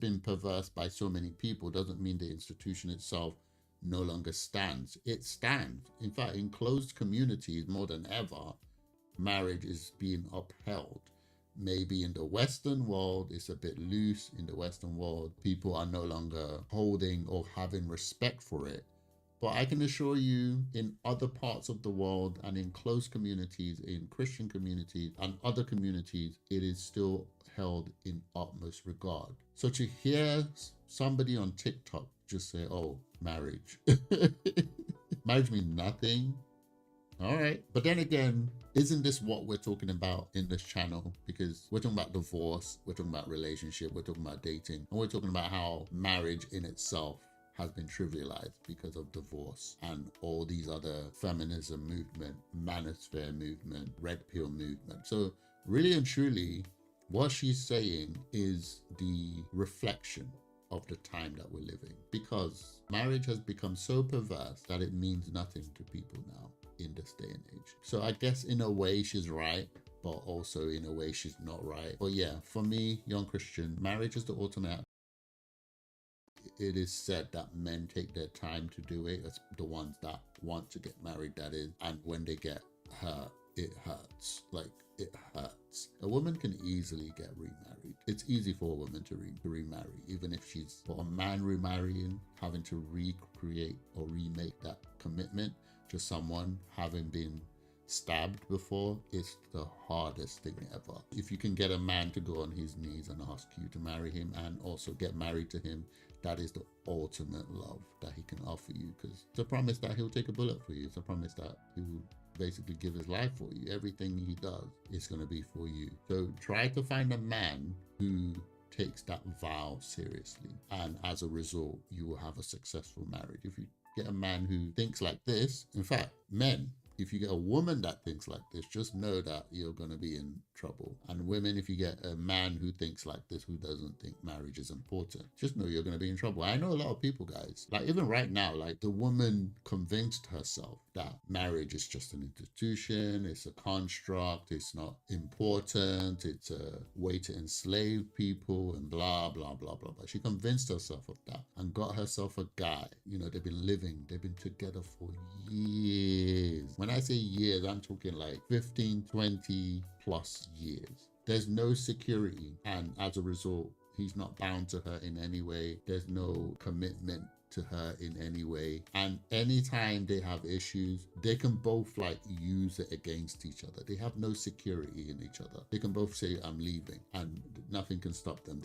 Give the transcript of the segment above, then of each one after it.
been perverse by so many people doesn't mean the institution itself no longer stands. It stands. In fact, in closed communities more than ever, marriage is being upheld. Maybe in the Western world, it's a bit loose. In the Western world, people are no longer holding or having respect for it. But I can assure you, in other parts of the world and in close communities, in Christian communities and other communities, it is still held in utmost regard. So to hear somebody on TikTok just say, oh, marriage. Marriage means nothing. All right. But then again, isn't this what we're talking about in this channel? Because we're talking about divorce, we're talking about relationship, we're talking about dating, and we're talking about how marriage in itself has been trivialized because of divorce and all these other feminism movement, manosphere movement, red pill movement. So really and truly, what she's saying is the reflection of the time that we're living, because marriage has become so perverse that it means nothing to people now in this day and age. So I guess in a way she's right, but also in a way she's not right. But yeah, for me, young Christian, marriage is the ultimate. It is said that men take their time to do it. It's the ones that want to get married, that is. And when they get hurt, it hurts. Like, it hurts. A woman can easily get remarried. It's easy for a woman to remarry, even if she's, for a man remarrying, having to recreate or remake that commitment to someone having been stabbed before, it's the hardest thing ever. If you can get a man to go on his knees and ask you to marry him and also get married to him, that is the ultimate love that he can offer you, because it's a promise that he'll take a bullet for you. It's a promise that he will basically give his life for you. Everything he does is going to be for you. So try to find a man who takes that vow seriously, and as a result, you will have a successful marriage. If you get a man who thinks like this, in fact, men, if you get a woman that thinks like this, just know that you're going to be in trouble. And women, if you get a man who thinks like this, who doesn't think marriage is important, just know you're going to be in trouble. I know a lot of people, guys, like even right now, like the woman convinced herself that marriage is just an institution, it's a construct, it's not important, it's a way to enslave people and blah, blah, blah, blah, blah. She convinced herself of that and got herself a guy. You know, they've been together for years. When I say years, I'm talking like 15, 20 plus years. There's no security, and as a result, he's not bound to her in any way. There's no commitment to her in any way, and anytime they have issues, they can both like use it against each other. They have no security in each other. They can both say, I'm leaving, and nothing can stop them.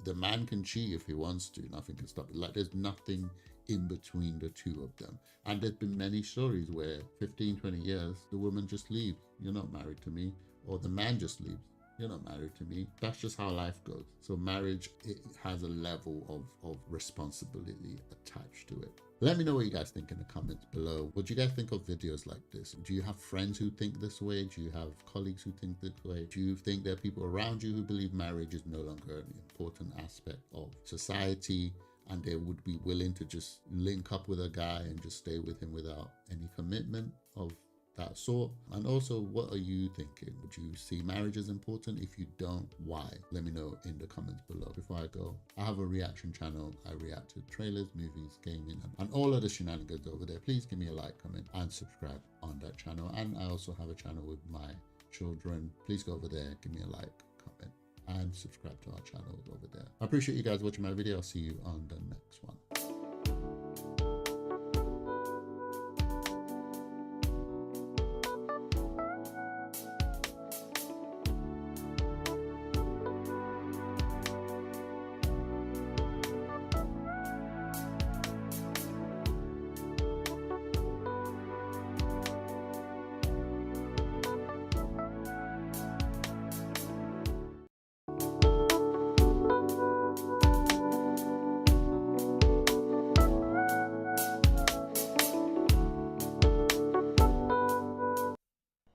The man can cheat if he wants to, nothing can stop it. Like, there's nothing in between the two of them. And there's been many stories where 15, 20 years, the woman just leaves. You're not married to me. Or the man just leaves. You're not married to me. That's just how life goes. So marriage, it has a level of responsibility attached to it. Let me know what you guys think in the comments below. What do you guys think of videos like this? Do you have friends who think this way? Do you have colleagues who think this way? Do you think there are people around you who believe marriage is no longer an important aspect of society, and they would be willing to just link up with a guy and just stay with him without any commitment of that sort? And also, what are you thinking? Would you see marriage as important? If you don't, why? Let me know in the comments below. Before I go, I have a reaction channel. I react to trailers, movies, gaming, and all of the shenanigans over there. Please give me a like, comment, and subscribe on that channel. And I also have a channel with my children. Please go over there, give me a like, comment, and subscribe to our channel over there. I appreciate you guys watching my video. I'll see you on the next one.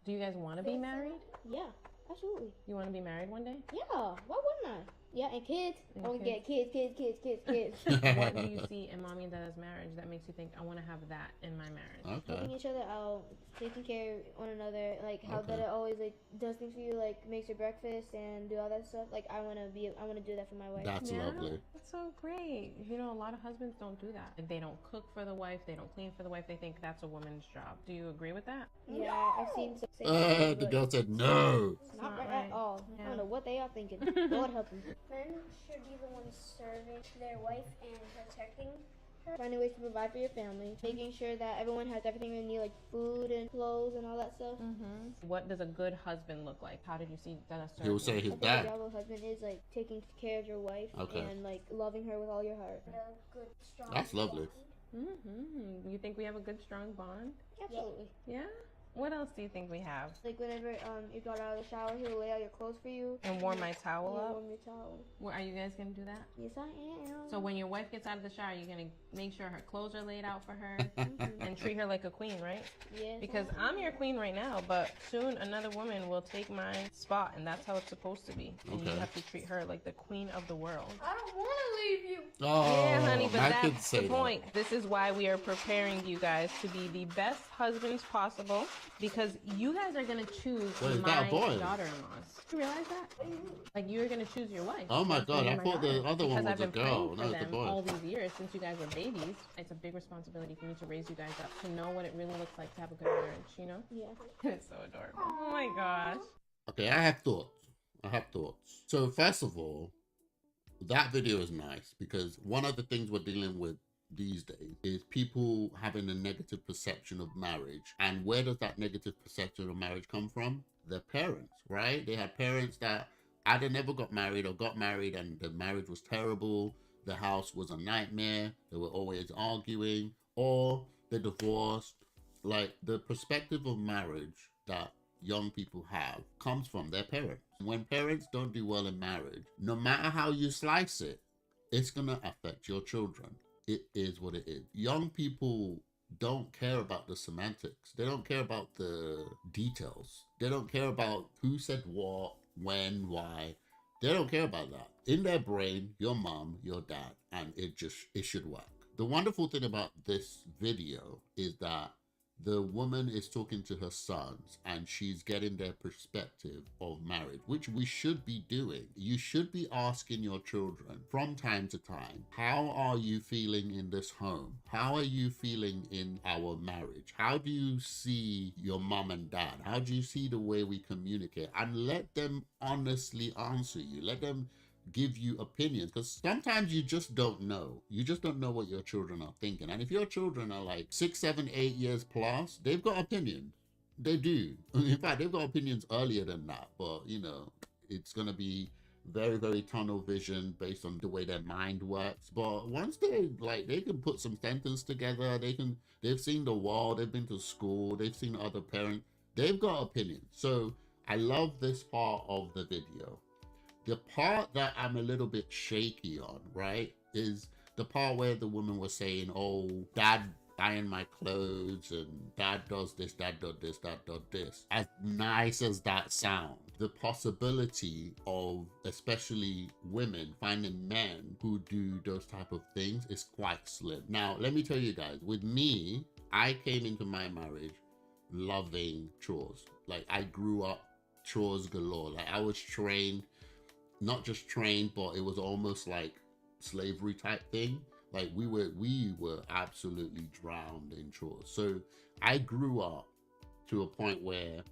Do you guys want to be married? Yeah. Absolutely. You want to be married one day? Yeah, why wouldn't I? Yeah, and kids. And I want to get kids. What do you see in mommy and dad's marriage that makes you think I want to have that in my marriage? Helping each other out, taking care of one another, like how Okay. Dada always like does things for you, like makes your breakfast and do all that stuff. Like I wanna do that for my wife. That's lovely. That's so great. You know, a lot of husbands don't do that. They don't cook for the wife. They don't clean for the wife. They think that's a woman's job. Do you agree with that? Yeah, I've seen some say The girl said no. it's not right at all. Yeah. I don't know what they are thinking. Lord help them. Men should be the ones serving their wife and protecting her. Finding ways to provide for your family, making sure that everyone has everything they need, like food and clothes and all that stuff. What does a good husband look like? How did you see that? He will say his I think dad. a job of a husband is like taking care of your wife and like loving her with all your heart. And a good, strong That's lovely. bond. You think we have a good, strong bond? Absolutely. Yeah. What else do you think we have? Like whenever you got out of the shower, he'll lay out your clothes for you. And warm my towel Yeah, up? warm your towel. Well, are you guys gonna do that? Yes, I am. So when your wife gets out of the shower, you're gonna make sure her clothes are laid out for her and treat her like a queen, right? Yes. Because I'm your queen right now, but soon another woman will take my spot, and that's how it's supposed to be. And you Okay. have to treat her like the queen of the world. I don't want to leave you. Oh, Yeah, honey, but I could that's say the point. This is why we are preparing you guys to be the best husbands possible, because you guys are gonna choose Wait, is my that a boy? daughter-in-laws. You realize that? Like you're gonna choose your wife. Oh my That's God, gonna be I my thought the daughter. other one Because was I've a been girl. praying No, for it's a them boy. all these years since you guys were babies. It's a big responsibility for me to raise you guys up, to know what it really looks like to have a good marriage, you know? Yeah. It's so adorable. Oh my gosh. Okay, I have thoughts. So first of all, that video is nice because one of the things we're dealing with these days is people having a negative perception of marriage. And where does that negative perception of marriage come from? Their parents, right? They had parents that either never got married or got married and the marriage was terrible. The house was a nightmare. They were always arguing, or they divorced. Like the perspective of marriage that young people have comes from their parents. When parents don't do well in marriage, no matter how you slice it, it's gonna affect your children. It is what it is. Young people don't care about the semantics. They don't care about the details. They don't care about who said what, when, why. They don't care about that. In their brain, your mom, your dad, and it should work. The wonderful thing about this video is that the woman is talking to her sons and she's getting their perspective of marriage, which we should be doing. You should be asking your children from time to time, how are you feeling in this home? How are you feeling in our marriage? How do you see your mom and dad? How do you see the way we communicate? And let them honestly answer you. Let them give you opinions, because sometimes you just don't know. You just don't know what your children are thinking. And if your children are like 6, 7, 8 years plus, they've got opinions. They do. In fact, they've got opinions earlier than that. But you know, it's gonna be very, very tunnel vision based on the way their mind works. But once they can put some sentence together, they've seen the world, they've been to school, they've seen other parents, they've got opinions. So I love this part of the video. The part that I'm a little bit shaky on, right, is the part where the woman was saying, oh, dad iron my clothes and dad does this, dad does this, dad does this. As nice as that sounds, the possibility of especially women finding men who do those type of things is quite slim. Now, let me tell you guys, with me, I came into my marriage loving chores. Like I grew up chores galore. Like I was trained, not just trained, but it was almost like slavery type thing. Like we were absolutely drowned in chores. So I grew up to a point where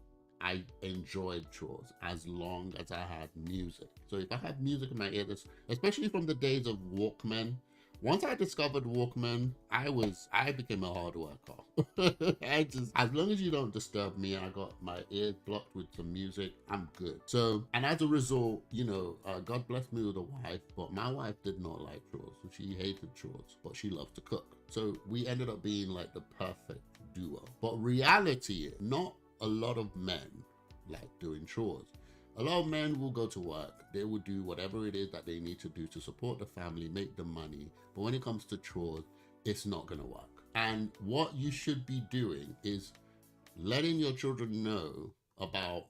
I enjoyed chores as long as I had music. So if I had music in my ears, especially from the days of Walkman, once I discovered Walkman, I became a hard worker. As long as you don't disturb me, I got my ears blocked with some music, I'm good. So, and as a result, you know, God bless me with a wife, but my wife did not like chores. She hated chores, but she loved to cook. So we ended up being like the perfect duo. But reality, not a lot of men like doing chores. A lot of men will go to work, they will do whatever it is that they need to do to support the family, make the money. But when it comes to chores, it's not gonna work. And what you should be doing is letting your children know about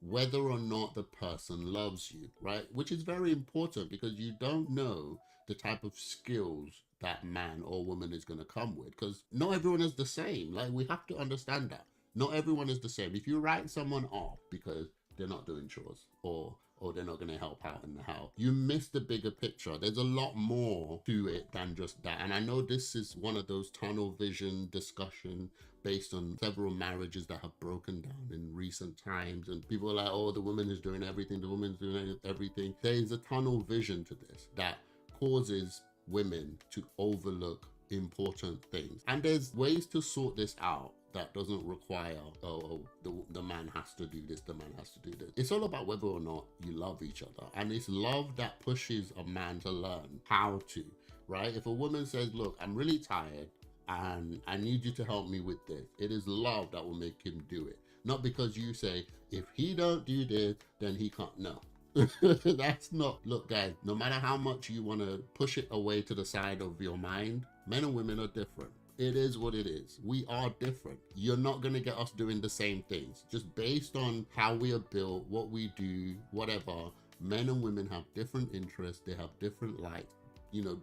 whether or not the person loves you, right? Which is very important because you don't know the type of skills that man or woman is going to come with, because not everyone is the same. Like, we have to understand that not everyone is the same. If you write someone off because they're not doing chores, or they're not going to help out in the house, you miss the bigger picture. There's a lot more to it than just that. And I know this is one of those tunnel vision discussion based on several marriages that have broken down in recent times, and people are like, oh, the woman is doing everything, the woman's doing everything. There is a tunnel vision to this that causes women to overlook important things, and there's ways to sort this out that doesn't require, oh, the man has to do this, the man has to do this. It's all about whether or not you love each other, and it's love that pushes a man to learn how to, right? If a woman says, look, I'm really tired and I need you to help me with this, it is love that will make him do it, not because you say, if he don't do this, then he can't. No. That's not. Look, guys, no matter how much you want to push it away to the side of your mind, men and women are different. It is what it is. We are different. You're not going to get us doing the same things. Just based on how we are built, what we do, whatever, men and women have different interests. They have different likes,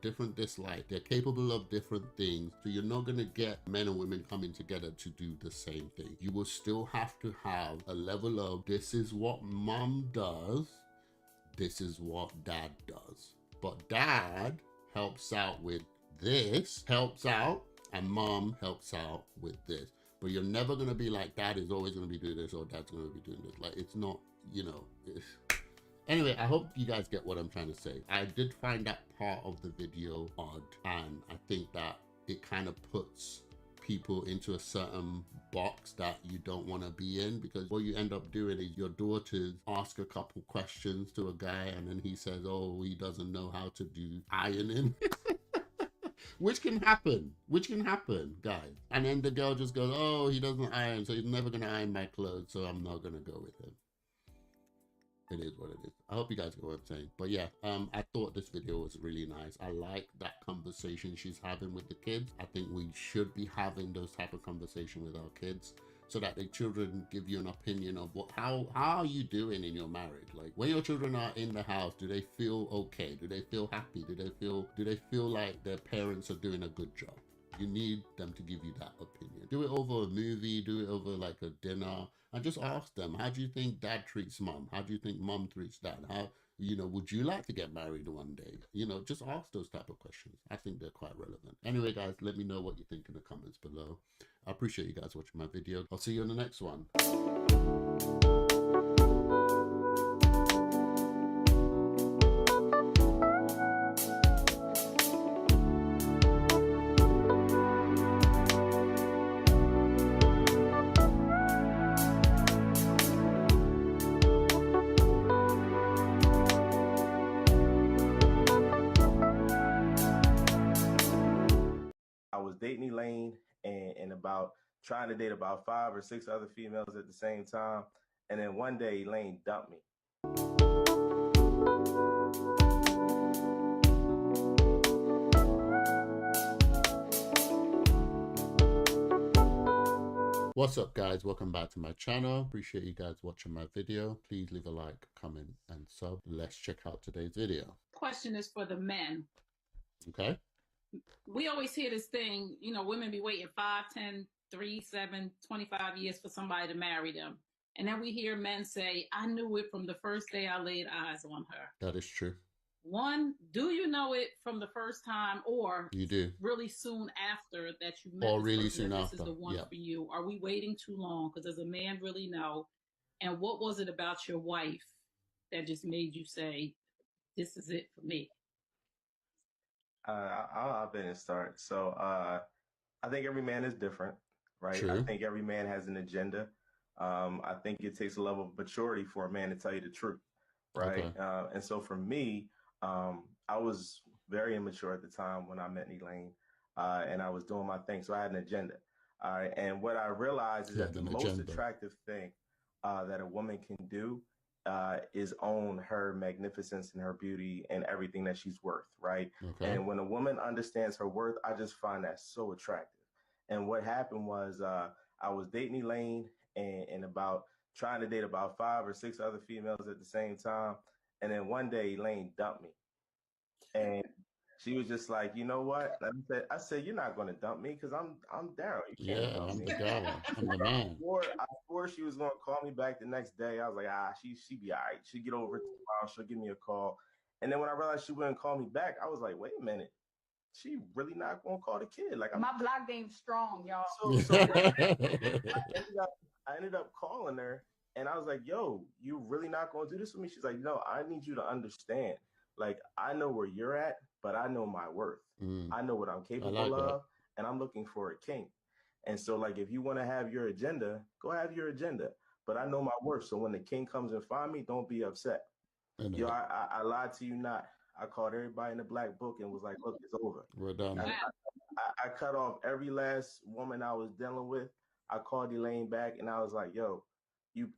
different dislikes. They're capable of different things. So you're not going to get men and women coming together to do the same thing. You will still have to have a level of, this is what mom does, this is what dad does. But dad helps out with this, helps out, and mom helps out with this. But you're never going to be like, dad is always going to be doing this, or dad's going to be doing this. Like, it's not, Anyway, I hope you guys get what I'm trying to say. I did find that part of the video odd, and I think that it kind of puts people into a certain box that you don't want to be in, because what you end up doing is your daughters ask a couple questions to a guy, and then he says, oh, he doesn't know how to do ironing. Which can happen, guys. And then the girl just goes, oh, he doesn't iron, so he's never going to iron my clothes, so I'm not going to go with him. It is what it is. I hope you guys get what I'm saying. But yeah, I thought this video was really nice. I like that conversation she's having with the kids. I think we should be having those type of conversation with our kids, so that the children give you an opinion of how are you doing in your marriage. Like, when your children are in the house, do they feel okay? Do they feel happy? Do they feel like their parents are doing a good job? You need them to give you that opinion. Do it over a movie, do it over like a dinner, and just ask them, how do you think dad treats mom? How do you think mom treats dad? How, would you like to get married one day? Just ask those type of questions. I think they're quite relevant. Anyway, guys, let me know what you think in the comments below. I appreciate you guys watching my video. I'll see you in the next one. I was dating Elaine and about trying to date about 5 or 6 other females at the same time. And then one day Elaine dumped me. What's up, guys? Welcome back to my channel. Appreciate you guys watching my video. Please leave a like, comment, and sub. Let's check out today's video. Question is for the men. Okay. We always hear this thing, women be waiting 5, 10, 3, 7, 25 years for somebody to marry them. And then we hear men say, I knew it from the first day I laid eyes on her. That is true. One, do you know it from the first time, or you do really soon after that you met? Or really soon after. This is the one for you. Are we waiting too long? Because does a man really know? And what was it about your wife that just made you say, this is it for me? I'll bet and start. So I think every man is different, right? True. I think every man has an agenda. I think it takes a level of maturity for a man to tell you the truth, right? Okay. And so for me, I was very immature at the time when I met Elaine, and I was doing my thing. So I had an agenda. And what I realized is that the most attractive thing that a woman can do is own her magnificence and her beauty and everything that she's worth, right? Okay. And when a woman understands her worth, I just find that so attractive. And what happened was I was dating Elaine and about trying to date about 5 or 6 other females at the same time. And then one day Elaine dumped me. And she was just like, you know what? I said, you're not going to dump me because I'm Daryl. You can't dump I'm me. the guy. I'm the man. I swore she was going to call me back the next day. I was like, she be all right. She'll get over it tomorrow. She'll give me a call. And then when I realized she wouldn't call me back, I was like, wait a minute. She really not going to call the kid. Like, my block game's strong, y'all. So I ended up calling her, and I was like, yo, you really not going to do this with me? She's like, no, I need you to understand. Like, I know where you're at, but I know my worth. I know what I'm capable of, and I'm looking for a king. And so, like, if you want to have your agenda, go have your agenda. But I know my worth. So when the king comes and find me, don't be upset. Yo, I lied to you not. I called everybody in the black book and was like, look, it's over. We're done. I cut off every last woman I was dealing with. I called Elaine back and I was like, yo, you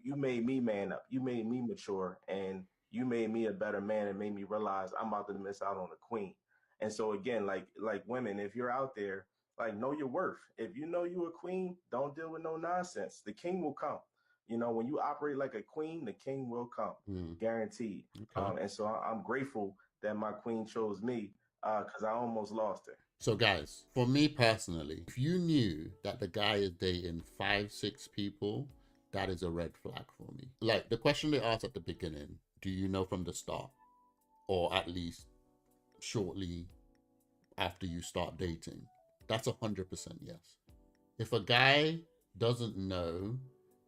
made me man up. You made me mature, and you made me a better man and made me realize I'm about to miss out on a queen. And so again, like women, if you're out there, like, know your worth. If you know you a queen, don't deal with no nonsense. The king will come. You know, when you operate like a queen, the king will come, guaranteed. Okay. And so I'm grateful that my queen chose me because I almost lost her. So guys, for me personally, if you knew that the guy is dating 5, 6 people, that is a red flag for me. Like the question they asked at the beginning, do you know from the start? Or at least shortly after you start dating? That's 100% yes. If a guy doesn't know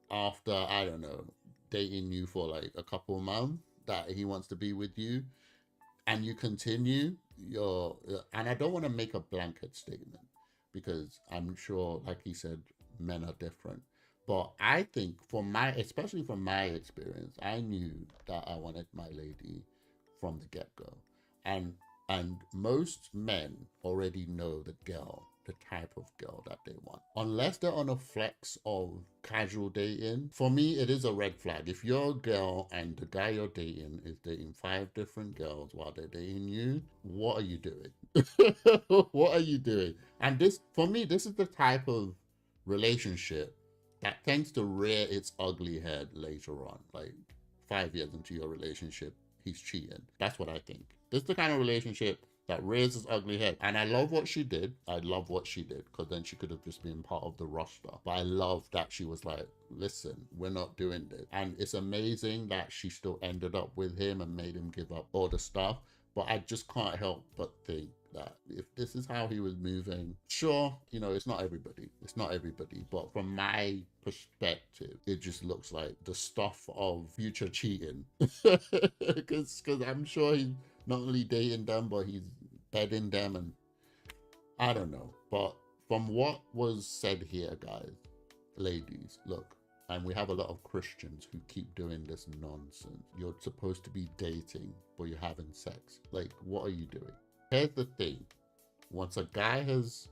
after, I don't know, dating you for like a couple of months that he wants to be with you, and you continue, and I don't want to make a blanket statement because I'm sure, like he said, men are different. But I think especially from my experience, I knew that I wanted my lady from the get-go. And most men already know the type of girl that they want. Unless they're on a flex of casual dating, for me, it is a red flag. If you're a girl and the guy you're dating is dating 5 different girls while they're dating you, what are you doing? What are you doing? And this, for me, this is the type of relationship that tends to rear its ugly head later on. Like 5 years into your relationship, he's cheating. That's what I think. This is the kind of relationship that rears its ugly head. And I love what she did. I love what she did, because then she could have just been part of the roster. But I love that she was like, listen, we're not doing this. And it's amazing that she still ended up with him and made him give up all the stuff. But I just can't help but think that if this is how he was moving, sure, you know, it's not everybody. It's not everybody. But from my perspective, it just looks like the stuff of future cheating. Because I'm sure he's not only dating them, but he's bedding them, and I don't know. But from what was said here, guys, ladies, look, and we have a lot of Christians who keep doing this nonsense. You're supposed to be dating, but you're having sex. Like, what are you doing? Here's the thing. Once a guy has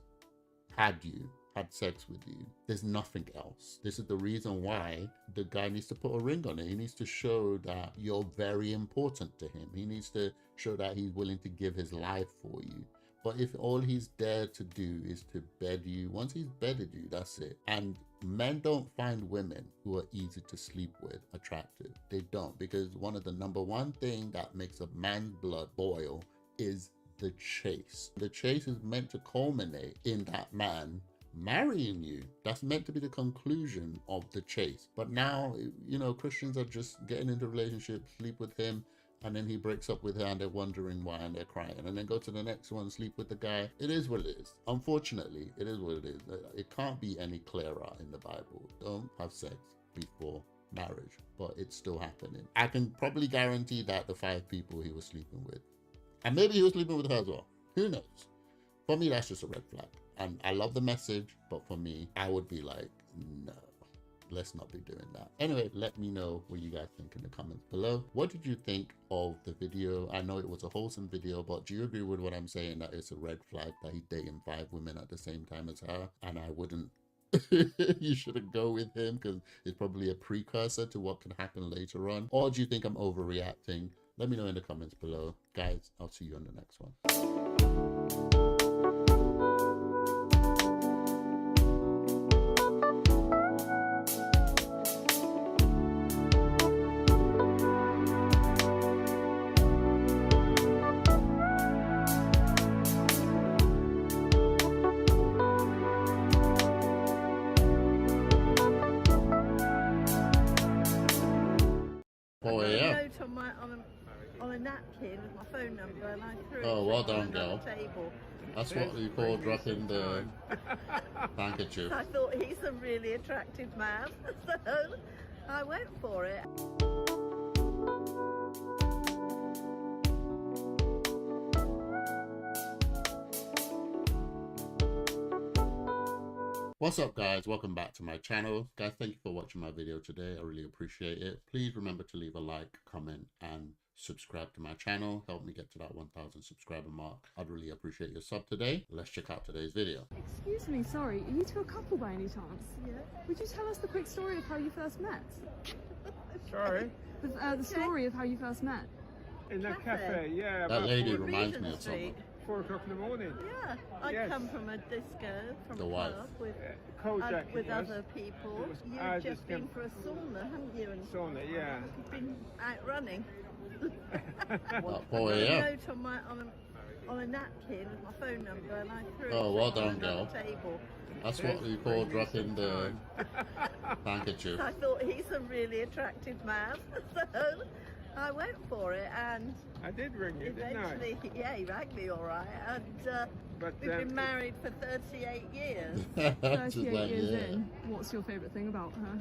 had sex with you, there's nothing else. This is the reason why the guy needs to put a ring on it. He needs to show that you're very important to him. He needs to show that he's willing to give his life for you. But if all he's there to do is to bed you, once he's bedded you, that's it. And men don't find women who are easy to sleep with attractive. They don't, because one of the number one thing that makes a man's blood boil is the chase. The chase is meant to culminate in that man marrying you. That's meant to be the conclusion of the chase. But now, you know, Christians are just getting into relationships, sleep with him, and then he breaks up with her and they're wondering why and they're crying, and then go to the next one, sleep with the guy. It is what it is. Unfortunately, it is what it is. It can't be any clearer in the Bible. Don't have sex before marriage, but it's still happening. I can probably guarantee that the 5 people he was sleeping with, and maybe he was sleeping with her as well, who knows? For me, that's just a red flag. And I love the message, but for me, I would be like, no, let's not be doing that. Anyway, let me know what you guys think in the comments below. What did you think of the video? I know it was a wholesome video, but do you agree with what I'm saying, that it's a red flag that he's dating 5 women at the same time as her? And I wouldn't, you shouldn't go with him, because it's probably a precursor to what can happen later on. Or do you think I'm overreacting? Let me know in the comments below. Guys, I'll see you on the next one. a napkin with my phone number, and I threw Oh, it well on done, another girl. table. That's what we call dropping the handkerchief. I thought he's a really attractive man, so I went for it. What's up, guys? Welcome back to my channel. Guys, thank you for watching my video today. I really appreciate it. Please remember to leave a like, comment, and subscribe to my channel. Help me get to that 1,000 subscriber mark. I'd really appreciate your sub today. Let's check out today's video. Excuse me, sorry, are you two a couple by any chance? Yeah. Would you tell us the quick story of how you first met? Sorry? The story of how you first met. In the cafe, yeah. That about lady four- reminds me of someone. 4 o'clock in the morning. Yeah, I Yes. come from a disco, from The a wife. club with, Kojak with it was. other people. It was You've our just disco. been for a sauna, haven't you? And Sauna, yeah. you've been out running. At 4 I a.m. wrote on a napkin with my phone number, and I threw Oh, it well on done, another girl. table. That's what we call dropping the handkerchief. I thought he's a really attractive man, so I went for it, and I did ring you, didn't I? eventually, yeah, he rang me all right, and But we've been married for 38 years. 38 like, years yeah. in, what's your favourite thing about her?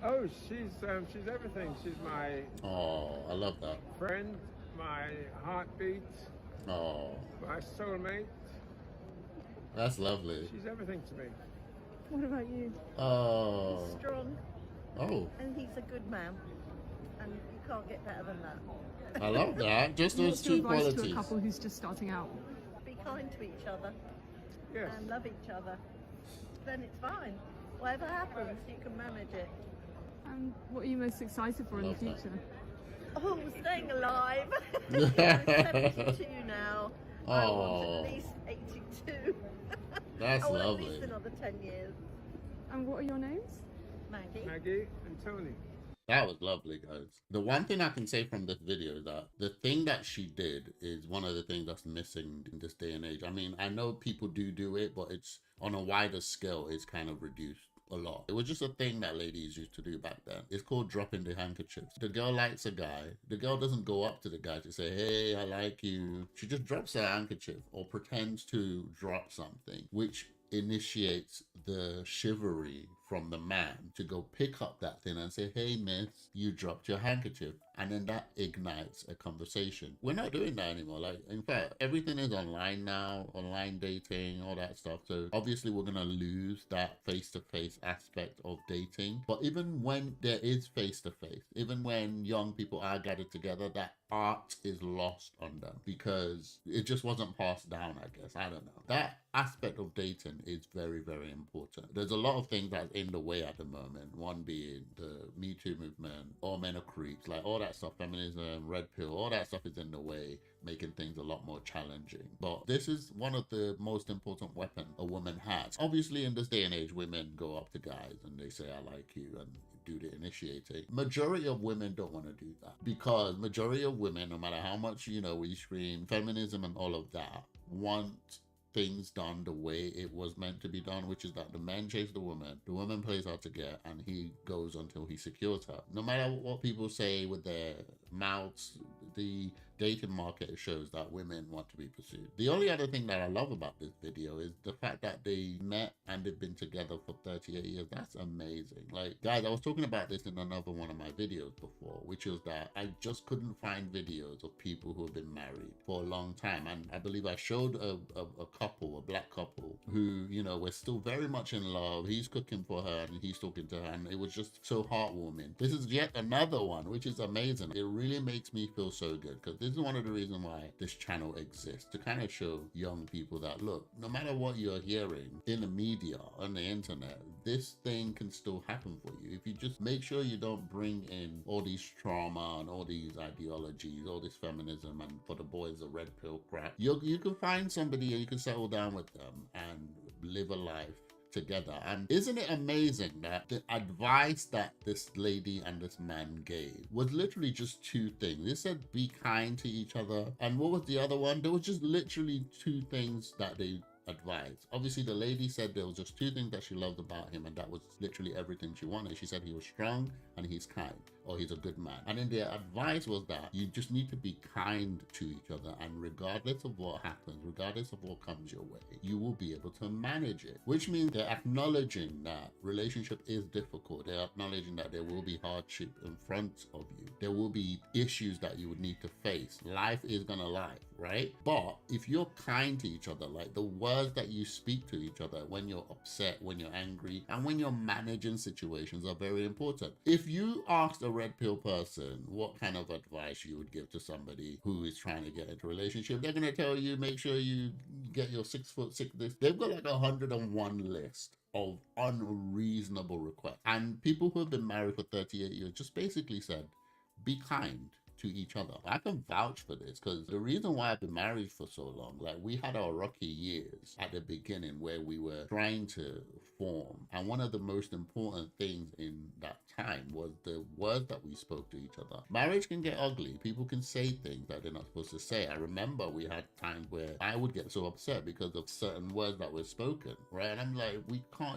Oh, she's everything. She's my Oh, I love that. friend, my heartbeat, Oh, my soulmate. that's lovely. She's everything to me. What about you? Oh, Strong, oh, and he's a good man, and you can't get better than that. I love that. Just those What's your two advice to a qualities. couple who's just starting out? Be kind to each other Yes. and love each other. Then it's fine. Whatever happens, you can manage it. And what are you most excited for in the Love that. future? Oh, staying alive. I'm 72 now. I Oh. want at least 82. That's I want lovely. at least another 10 years. And what are your names? Maggie. Maggie and Tony. That was lovely, guys. The one thing I can say from this video is that the thing that she did is one of the things that's missing in this day and age. I mean, I know people do it, but it's on a wider scale, it's kind of reduced a lot. It was just a thing that ladies used to do back then. It's called dropping the handkerchief. The girl likes a guy. The girl doesn't go up to the guy to say, hey, I like you. She just drops her handkerchief or pretends to drop something, which initiates the chivalry from the man to go pick up that thing and say, hey miss, you dropped your handkerchief, and then that ignites a conversation. We're not doing that anymore. Like, in fact, everything is online now, online dating, all that stuff. So obviously we're gonna lose that face-to-face aspect of dating. But even when there is face-to-face, even when young people are gathered together, that art is lost on them because it just wasn't passed down, I guess. I don't know. That aspect of dating is very, very important. There's a lot of things that's in the way at the moment. One being the Me Too movement, all men are creeps, like all that stuff, feminism, red pill, all that stuff is in the way, making things a lot more challenging. But this is one of the most important weapons a woman has. Obviously, in this day and age, women go up to guys and they say, I like you, and do the initiating. Majority of women don't want to do that because majority of women, no matter how much, you know, we scream feminism and all of that, want things done the way it was meant to be done, which is that the man chases the woman plays hard to get, and he goes until he secures her. No matter what people say with their mouths, the dating market shows that women want to be pursued. The only other thing that I love about this video is the fact that they met and they've been together for 38 years. That's amazing. Like, guys, I was talking about this in another one of my videos before, which was that I just couldn't find videos of people who have been married for a long time. And I believe I showed a couple, a black couple, who, you know, were still very much in love. He's cooking for her and he's talking to her, and it was just so heartwarming. This is yet another one, which is amazing. It really makes me feel so good because this is one of the reasons why this channel exists, to kind of show young people that, look, no matter what you're hearing in the media, on the internet, this thing can still happen for you if you just make sure you don't bring in all these trauma and all these ideologies, all this feminism, and for the boys a red pill crap. You can find somebody and you can settle down with them and live a life together. And isn't it amazing that the advice that this lady and this man gave was literally just two things? They said be kind to each other, and what was the other one? There was just literally two things that they advised. Obviously the lady said there was just two things that she loved about him, and that was literally everything she wanted. She said he was strong and he's kind. or he's a good man. And then their advice was that you just need to be kind to each other, and regardless of what happens, regardless of what comes your way, you will be able to manage it. Which means they're acknowledging that relationship is difficult. They're acknowledging that there will be hardship in front of you. There will be issues that you would need to face. Life is gonna lie, right? But if you're kind to each other, like the words that you speak to each other when you're upset, when you're angry, and when you're managing situations are very important. If you asked a red pill person what kind of advice you would give to somebody who is trying to get into a relationship, they're gonna tell you, make sure you get your 6'6" this. They've got like 101 list of unreasonable requests. And people who have been married for 38 years just basically said, be kind to each other. I can vouch for this because the reason why I've been married for so long, like we had our rocky years at the beginning where we were trying to form, and one of the most important things in that time was the words that we spoke to each other. Marriage can get ugly. People can say things that they're not supposed to say. I remember we had times where I would get so upset because of certain words that were spoken, right? And I'm like,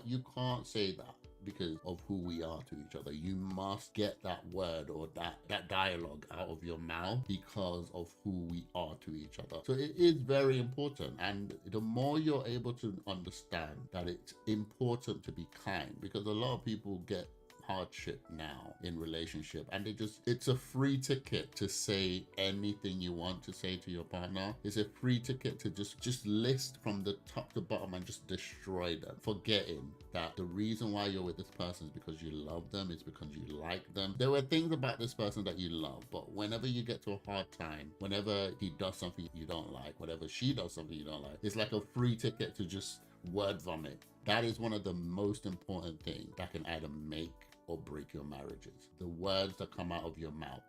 you can't say that because of who we are to each other. You must get that word or that dialogue out of your mouth because of who we are to each other. So it is very important, and the more you're able to understand that it's important to be kind, because a lot of people get hardship now in relationship, and it's a free ticket to say anything you want to say to your partner. It's a free ticket to just list from the top to bottom and just destroy them, forgetting that the reason why you're with this person is because you love them, it's because you like them. There were things about this person that you love, but whenever you get to a hard time, whenever he does something you don't like, whenever she does something you don't like, it's like a free ticket to just word vomit. That is one of the most important things that can either make or break your marriages. The words that come out of your mouth.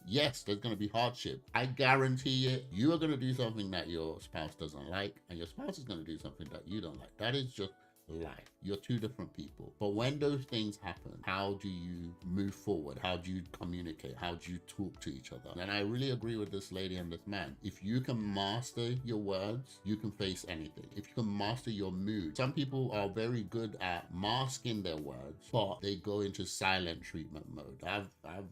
Yes, there's going to be hardship. I guarantee it. You are going to do something that your spouse doesn't like, and your spouse is going to do something that you don't like. That is just life. You're two different people. But when those things happen, how do you move forward? How do you communicate? How do you talk to each other? And I really agree with this lady and this man. If you can master your words, you can face anything. If you can master your mood. Some people are very good at masking their words, but they go into silent treatment mode. I've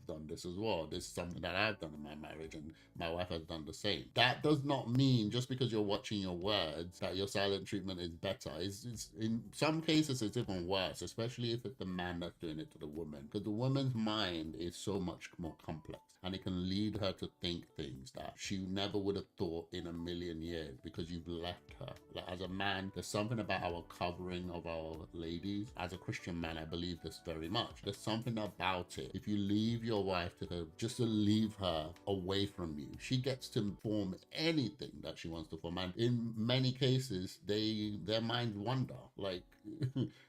done this as well. This is something that I've done in my marriage, and my wife has done the same. That does not mean just because you're watching your words that your silent treatment is better. It's in some cases it's even worse, especially if it's the man that's doing it to the woman, because the woman's mind is so much more complex, and it can lead her to think things that she never would have thought in a million years because you've left her. Like, as a man, there's something about our covering of our ladies. As a Christian man, I believe this very much. There's something about it. If you leave your wife just to leave her away from you, she gets to form anything that she wants to form, and in many cases their minds wander. Like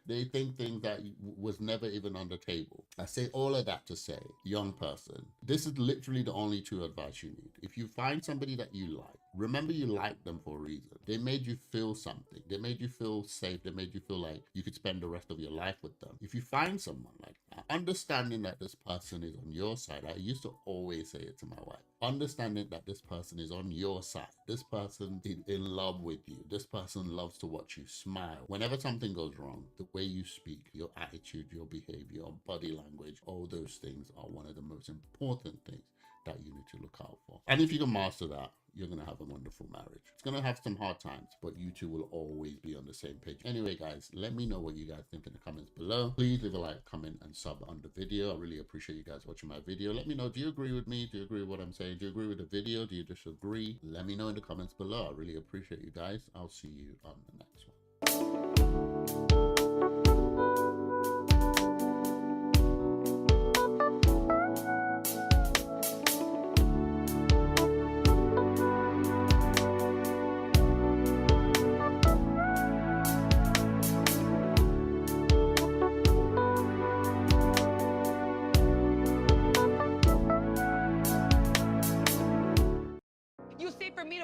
they think things that was never even on the table. I say all of that to say, young person, this is literally the only true advice you need. If you find somebody that you like, remember you like them for a reason. They made you feel something. They made you feel safe. They made you feel like you could spend the rest of your life with them. If you find someone like that, understanding that this person is on your side, I used to always say it to my wife, understanding that this person is on your side. This person is in love with you. This person loves to watch you smile. Whenever something goes wrong, the way you speak, your attitude, your behavior, your body language, all those things are one of the most important things that you need to look out for. And if you can master that, you're going to have a wonderful marriage. It's going to have some hard times, but you two will always be on the same page. Anyway, guys, let me know what you guys think in the comments below. Please leave a like, comment, and sub on the video. I really appreciate you guys watching my video. Let me know, do you agree with me? Do you agree with what I'm saying? Do you agree with the video? Do you disagree? Let me know in the comments below. I really appreciate you guys. I'll see you on the next one.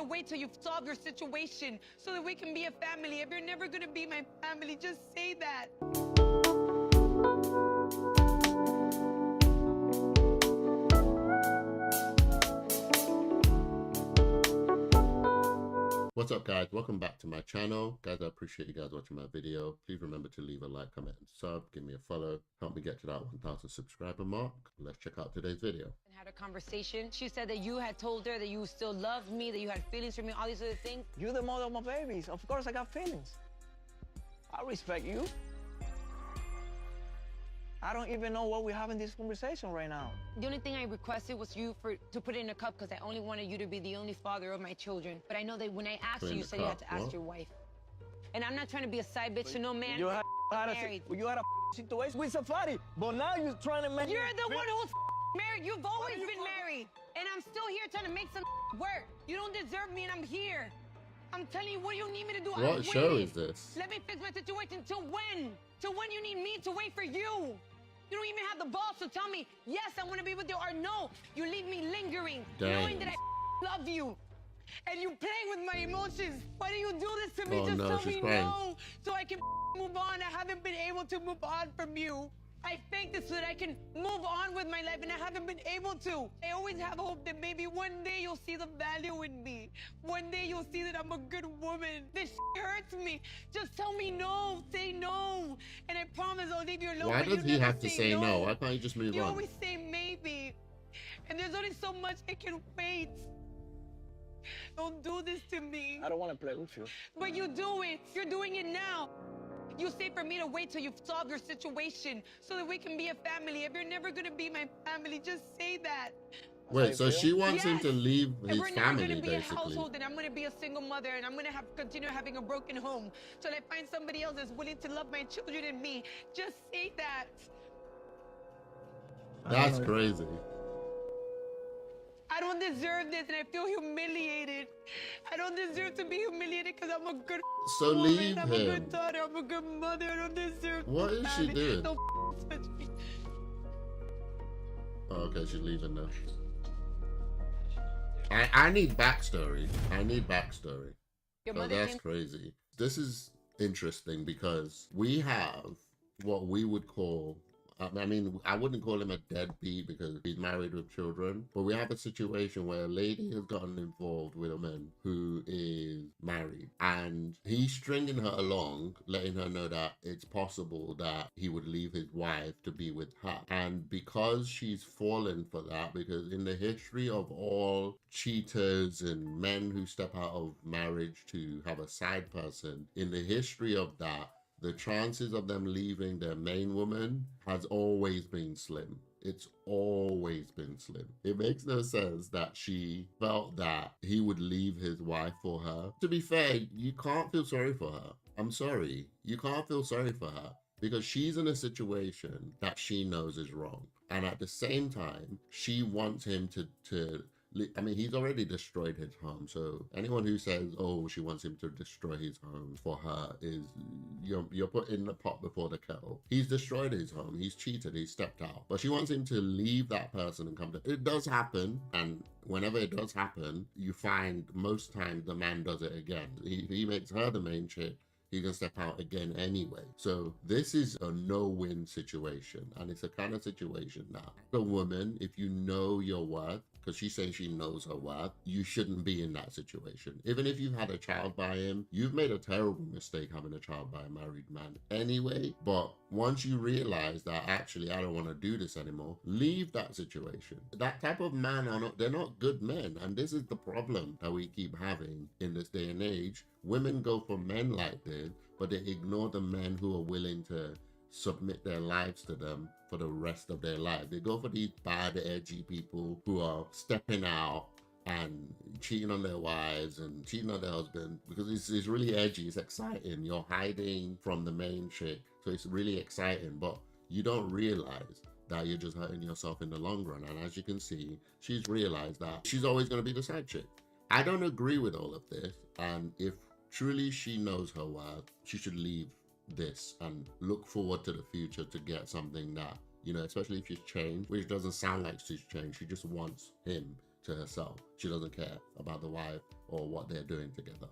Wait till you solve your situation so that we can be a family. If you're never gonna be my family, just say that. What's up, guys? Welcome back to my channel. Guys, I appreciate you guys watching my video. Please remember to leave a like, comment, and sub. Give me a follow. Help me get to that 1,000 subscriber mark. Let's check out today's video. And had a conversation. She said that you had told her that you still loved me, that you had feelings for me, all these other things. You're the mother of my babies. Of course I got feelings. I respect you. I don't even know why we're having this conversation right now. The only thing I requested was you to put it in a cup because I only wanted you to be the only father of my children. But I know that when I asked you, you said you had to ask your wife. And I'm not trying to be a side bitch to no man. You had a situation with Safari, but now you're trying to make... You're the one who's married. You've always been married. And I'm still here trying to make some work. You don't deserve me and I'm here. I'm telling you, what do you need me to do? What show is this? Let me fix my situation. Till when? Till when you need me to wait for you? You don't even have the balls to tell me, yes, I want to be with you, or no. You leave me lingering, knowing that I love you. And you playing with my emotions. Why do you do this to me? Just tell me no, so I can move on. I haven't been able to move on from you. I faked this so that I can move on with my life, and I haven't been able to. I always have hope that maybe one day you'll see the value in me. One day you'll see that I'm a good woman. This hurts me. Just tell me no. Say no. And I promise I'll leave you alone. Why does he have to say no? Why can't you just move on? You always say maybe. And there's only so much I can wait. Don't do this to me. I don't want to play with you. But you do it. You're doing it now. You say for me to wait till you've solved your situation so that we can be a family. If you're never going to be my family, just say that. Wait, so she wants him to leave his family, we're never going to be basically. a household, and I'm going to be a single mother, and I'm going to continue having a broken home till I find somebody else that's willing to love my children and me. Just say that. That's crazy. I don't deserve this, and I feel humiliated. I don't deserve to be humiliated because I'm a good So woman. leave I'm him. a good daughter. I'm a good mother. I don't deserve What is she doing? Don't touch me. Oh, okay, she's leaving now. I need backstory. I need backstory. Oh, that's crazy. This is interesting because we have what we would call, I mean, I wouldn't call him a deadbeat because he's married with children, but we have a situation where a lady has gotten involved with a man who is married, and he's stringing her along, letting her know that it's possible that he would leave his wife to be with her. And because she's fallen for that, because in the history of all cheaters and men who step out of marriage to have a side person, in the history of that, the chances of them leaving their main woman has always been slim. It's always been slim. It makes no sense that she felt that he would leave his wife for her. To be fair, you can't feel sorry for her. I'm sorry. You can't feel sorry for her because she's in a situation that she knows is wrong. And at the same time, she wants him to I mean, he's already destroyed his home. So anyone who says, oh, she wants him to destroy his home for her is, you're putting the pot before the kettle. He's destroyed his home. He's cheated. He's stepped out. But she wants him to leave that person and come to... It does happen. And whenever it does happen, you find most times the man does it again. He makes her the main chick. He can step out again anyway. So this is a no-win situation. And it's a kind of situation that the woman, if you know your worth, because she's saying she knows her worth, you shouldn't be in that situation. Even if you've had a child by him, you've made a terrible mistake having a child by a married man anyway. But once you realize that actually I don't want to do this anymore, leave that situation. That type of man, they're not good men. And this is the problem that we keep having in this day and age. Women go for men like this, but they ignore the men who are willing to submit their lives to them for the rest of their life. They go for these bad, edgy people who are stepping out and cheating on their wives and cheating on their husband because it's really edgy, it's exciting. You're hiding from the main chick, so it's really exciting, but you don't realize that you're just hurting yourself in the long run. And as you can see, she's realized that she's always going to be the side chick. I don't agree with all of this, and if truly she knows her worth, she should leave this and look forward to the future to get something that, you know, especially if she's changed, which doesn't sound like she's changed. She just wants him to herself. She doesn't care about the wife or what they're doing together.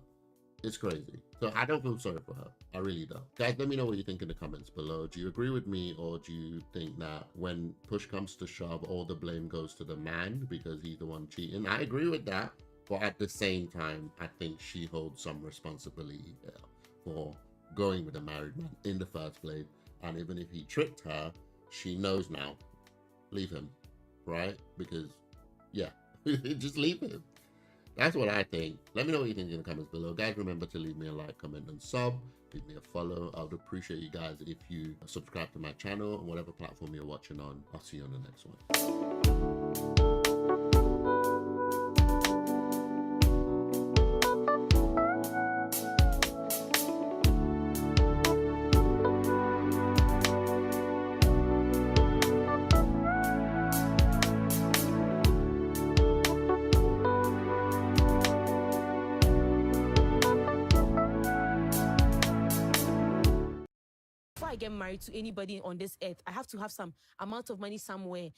It's crazy. So I don't feel sorry for her. I really don't. Guys, let me know what you think in the comments below. Do you agree with me, or do you think that when push comes to shove, all the blame goes to the man because he's the one cheating? I agree with that. But at the same time, I think she holds some responsibility for going with a married man in the first place. And even if he tricked her, she knows now, leave him, right? Because, yeah, just leave him. That's what I think. Let me know what you think in the comments below. Guys, remember to leave me a like, comment, and sub. Leave me a follow. I would appreciate you guys if you subscribe to my channel on whatever platform you're watching on. I'll see you on the next one. Before I get married to anybody on this earth, I have to have some amount of money somewhere.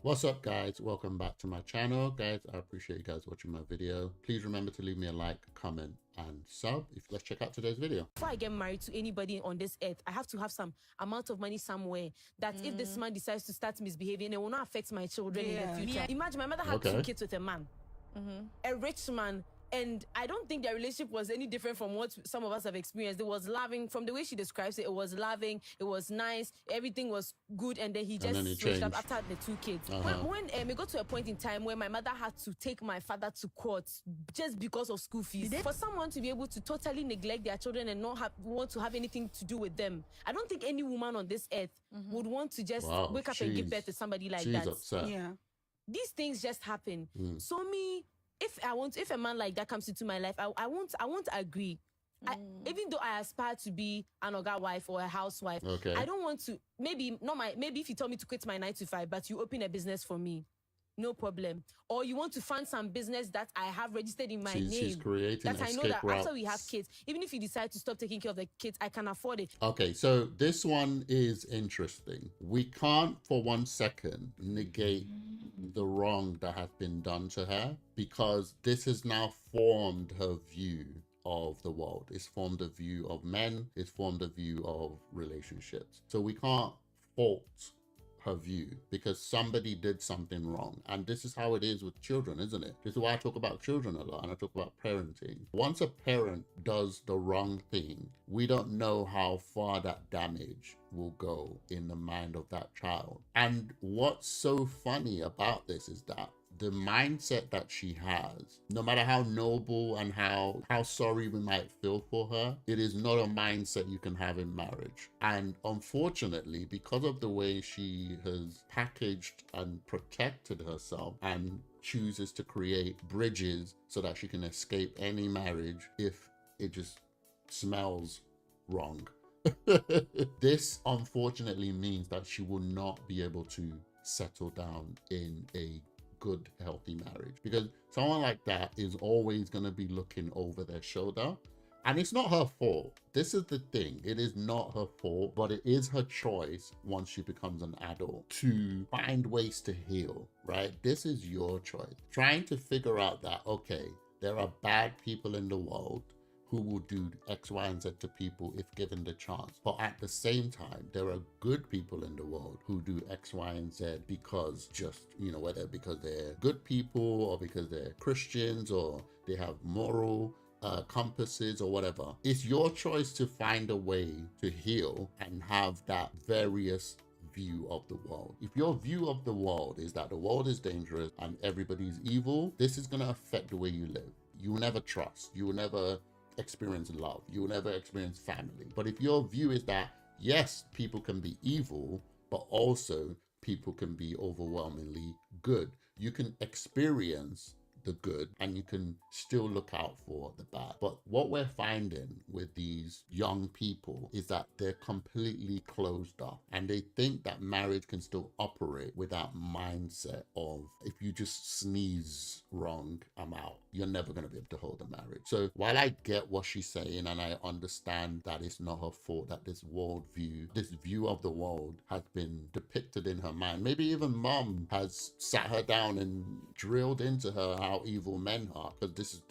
What's up, guys? Welcome back to my channel. Guys, I appreciate you guys watching my video. Please remember to leave me a like, comment, and sub. Let's check out today's video. Before I get married to anybody on this earth, I have to have some amount of money somewhere that if this man decides to start misbehaving, it will not affect my children in the future. Imagine my mother had 2 kids with a man, a rich man. And I don't think their relationship was any different from what some of us have experienced. It was loving. From the way she describes it, it was loving. It was nice. Everything was good. And then he just switched up after the 2 kids. When it got to a point in time where my mother had to take my father to court just because of school fees. For someone to be able to totally neglect their children and not want to have anything to do with them, I don't think any woman on this earth would want to just wake up and give birth to somebody like that. Upset. Yeah. These things just happen. So if a man like that comes into my life, I won't agree. Even though I aspire to be an Oga wife or a housewife, I don't want to. Maybe if you tell me to quit my 9 to 5, but you open a business for me, no problem. Or you want to fund some business that I have registered in my name. She's creating that I know that routes. after we have kids, even if you decide to stop taking care of the kids, I can afford it. Okay, so this one is interesting. We can't for 1 second negate the wrong that has been done to her, because this has now formed her view of the world. It's formed a view of men. It's formed a view of relationships. So we can't fault her view because somebody did something wrong. And this is how it is with children, isn't it? This is why I talk about children a lot and I talk about parenting. Once a parent does the wrong thing, we don't know how far that damage will go in the mind of that child. And what's so funny about this is that the mindset that she has, no matter how noble and how sorry we might feel for her, it is not a mindset you can have in marriage. And unfortunately, because of the way she has packaged and protected herself and chooses to create bridges so that she can escape any marriage if it just smells wrong. This unfortunately means that she will not be able to settle down in a good, healthy marriage, because someone like that is always going to be looking over their shoulder. And it's not her fault. This is the thing. It is not her fault, but it is her choice once she becomes an adult to find ways to heal, right? This is your choice. Trying to figure out that, okay, there are bad people in the world who will do X, Y, and Z to people if given the chance. But at the same time, there are good people in the world who do X, Y, and Z because whether because they're good people or because they're Christians or they have moral compasses or whatever. It's your choice to find a way to heal and have that various view of the world. If your view of the world is that the world is dangerous and everybody's evil, this is going to affect the way you live. You will never trust. You will never experience love. You will never experience family. But if your view is that, yes, people can be evil, but also people can be overwhelmingly good, you can experience the good and you can still look out for the bad. But what we're finding with these young people is that they're completely closed off and they think that marriage can still operate with that mindset of, if you just sneeze wrong, I'm out. You're never going to be able to hold a marriage. So while I get what she's saying and I understand that it's not her fault that this worldview, this view of the world has been depicted in her mind, maybe even mom has sat her down and drilled into her how evil men are, because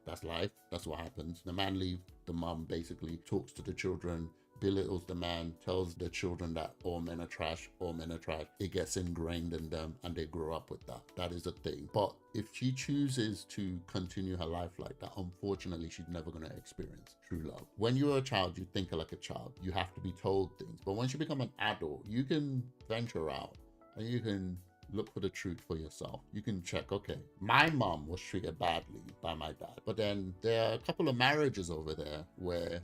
that's life. That's what happens. The man leave, the mum basically talks to the children, belittles the man, tells the children that all men are trash, all men are trash. It gets ingrained in them and they grow up with that. That is a thing. But if she chooses to continue her life like that, unfortunately, she's never going to experience true love. When you're a child, you think like a child. You have to be told things. But once you become an adult, you can venture out and you can look for the truth for yourself. You can check, okay, my mom was treated badly by my dad, but then there are a couple of marriages over there where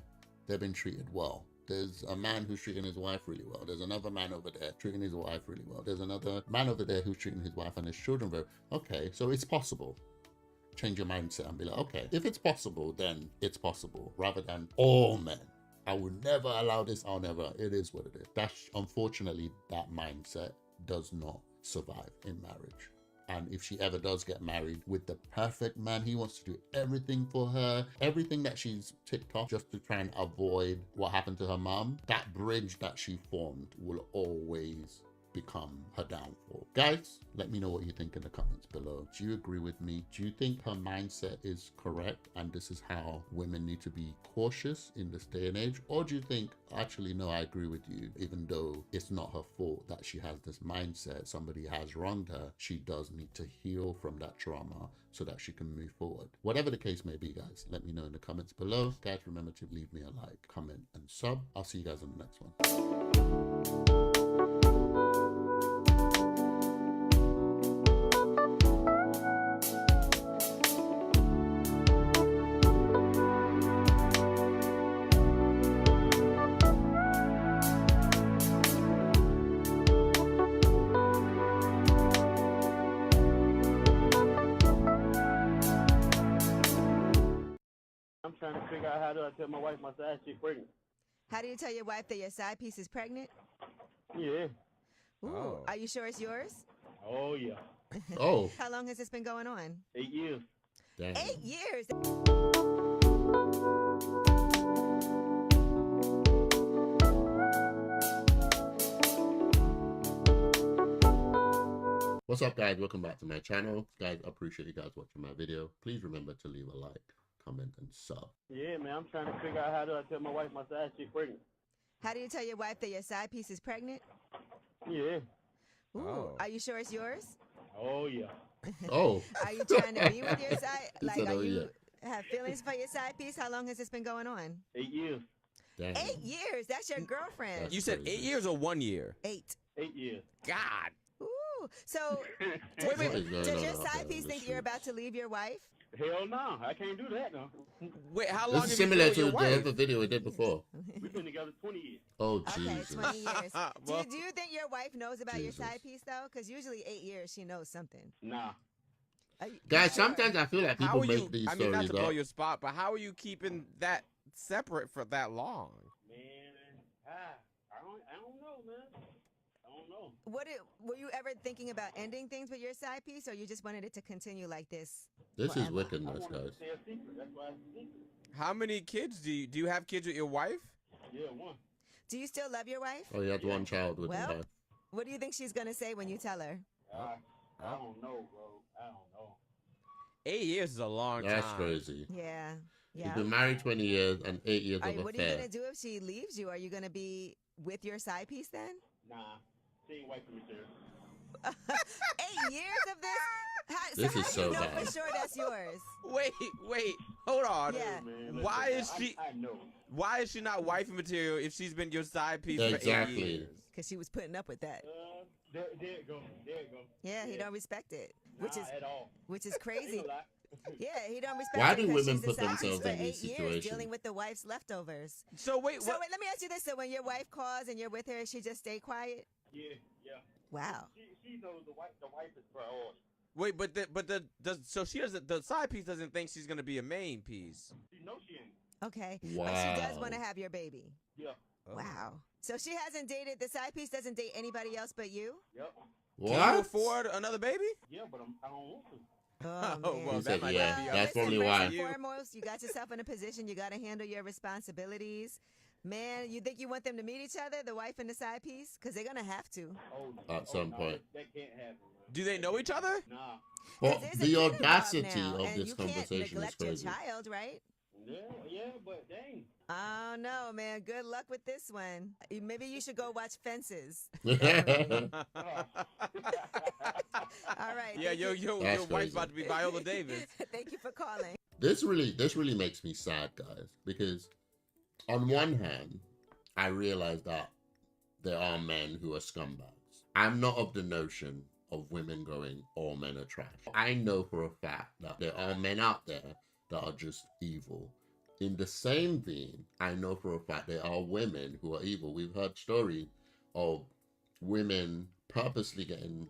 they've been treated well. There's a man who's treating his wife really well. There's another man over there treating his wife really well. There's another man over there who's treating his wife and his children very okay. So it's possible. Change your mindset and be like, okay, if it's possible, then it's possible, rather than all men. I will never allow this. I'll never. It is what it is. That's unfortunately, that mindset does not survive in marriage. And if she ever does get married with the perfect man, he wants to do everything for her, everything that she's ticked off just to try and avoid what happened to her mom, that bridge that she formed will always become her downfall. Guys, let me know what you think in the comments below. Do you agree with me? Do you think her mindset is correct and this is how women need to be cautious in this day and age? Or do you think, actually, no, I agree with you, even though it's not her fault that she has this mindset, somebody has wronged her, she does need to heal from that trauma so that she can move forward. Whatever the case may be, guys, let me know in the comments below. Guys, remember to leave me a like, comment, and sub. I'll see you guys on the next one. I'm trying to figure out how do I tell my wife my side chick pregnant. How do you tell your wife that your side piece is pregnant? Yeah. Ooh, Are you sure it's yours? Oh, yeah. Oh. How long has this been going on? 8 years. Damn. 8 years? What's up, guys? Welcome back to my channel. Guys, I appreciate you guys watching my video. Please remember to leave a like, comment, and sub. Yeah, man, I'm trying to figure out how do I tell my wife my side chick pregnant. How do you tell your wife that your side piece is pregnant? Yeah. Ooh, Are you sure it's yours? Oh, yeah. Oh. Are you trying to be with your side? Like, said, are oh, you yeah. have feelings for your side piece? How long has this been going on? 8 years. Damn. 8 years? That's your girlfriend. That's You said crazy. 8 years or 1 year? 8. 8 years. God. Ooh. So, Wait, does no, your no, side no, piece think you're about to leave your wife? Hell no, I can't do that now. Wait, how long This is have you similar been to with the your wife? other video we did before. We've been together 20 years. Oh, Okay, Jesus. 20 years. Well- Do you think your wife knows about Jesus. your side piece, though? Because usually 8 years, she knows something. Nah. Guys, sometimes I feel like How people are make you, these I mean, not stories to blow up. your spot, but how are you keeping that separate for that long? Man, I don't know, man. I don't know. Were you ever thinking about ending things with your side piece, or you just wanted it to continue like this? This is forever? wickedness, I wanted guys. to stay a secret. That's why it's a secret. How many kids do you have kids with your wife? Yeah, one. Do you still love your wife? Oh, he had one child with Well, his wife. What do you think she's going to say when you tell her? I don't know, bro. I don't know. 8 years is a long time. That's crazy. Yeah. He's Yeah. been married 20 years and 8 years of What are you affair. going to do if she leaves you? Are you going to be with your side piece then? Nah. She ain't wifing me, sir. 8 years of this? This how is do so you know bad. for sure that's yours? Wait, hold on. Yeah. Man, Why listen, is she? I know. Why is she not wifey material if she's been your side piece for 8 Exactly. years? Because she was putting up with that. There it go. There it go. Yeah, he don't respect it, which Nah, is at all. which is Ain't crazy. no lie. Yeah, he don't respect Why it do because women she's the put side piece themselves for in these 8 years situations? dealing with the wife's leftovers. So wait, So wait, let me ask you this: so when your wife calls and you're with her, she just stay quiet? Yeah. Wow. She knows the wife is priority. Wait, so she doesn't. The side piece doesn't think she's gonna be a main piece. She knows she ain't. Okay. But she does Wow. want to have your baby. Yeah. Oh. Wow. So she hasn't dated, the side piece doesn't date anybody else but you? Yep. Can you What? afford another baby? Yeah, but I don't want to. Oh, Oh, man. well, He that said, might yeah, not be that's up probably to why. First you. and foremost, you got yourself in a position, you got to handle your responsibilities. Man, you think you want them to meet each other, the wife and the side piece? Because they're going to have to. At some point. That can't happen, man. Do they know each other? Nah. But There's a the kid involved audacity now, of and this you can't conversation is neglect your crazy. child, right? Yeah, but dang. Oh no, man. Good luck with this one. Maybe you should go watch Fences. All right. Yeah, your wife's about to be Viola Davis. Thank you for calling. This really makes me sad, guys, because on one hand, I realize that there are men who are scumbags. I'm not of the notion of women going, all men are trash. I know for a fact that there are men out there that are just evil. In the same vein, I know for a fact there are women who are evil. We've heard stories of women purposely getting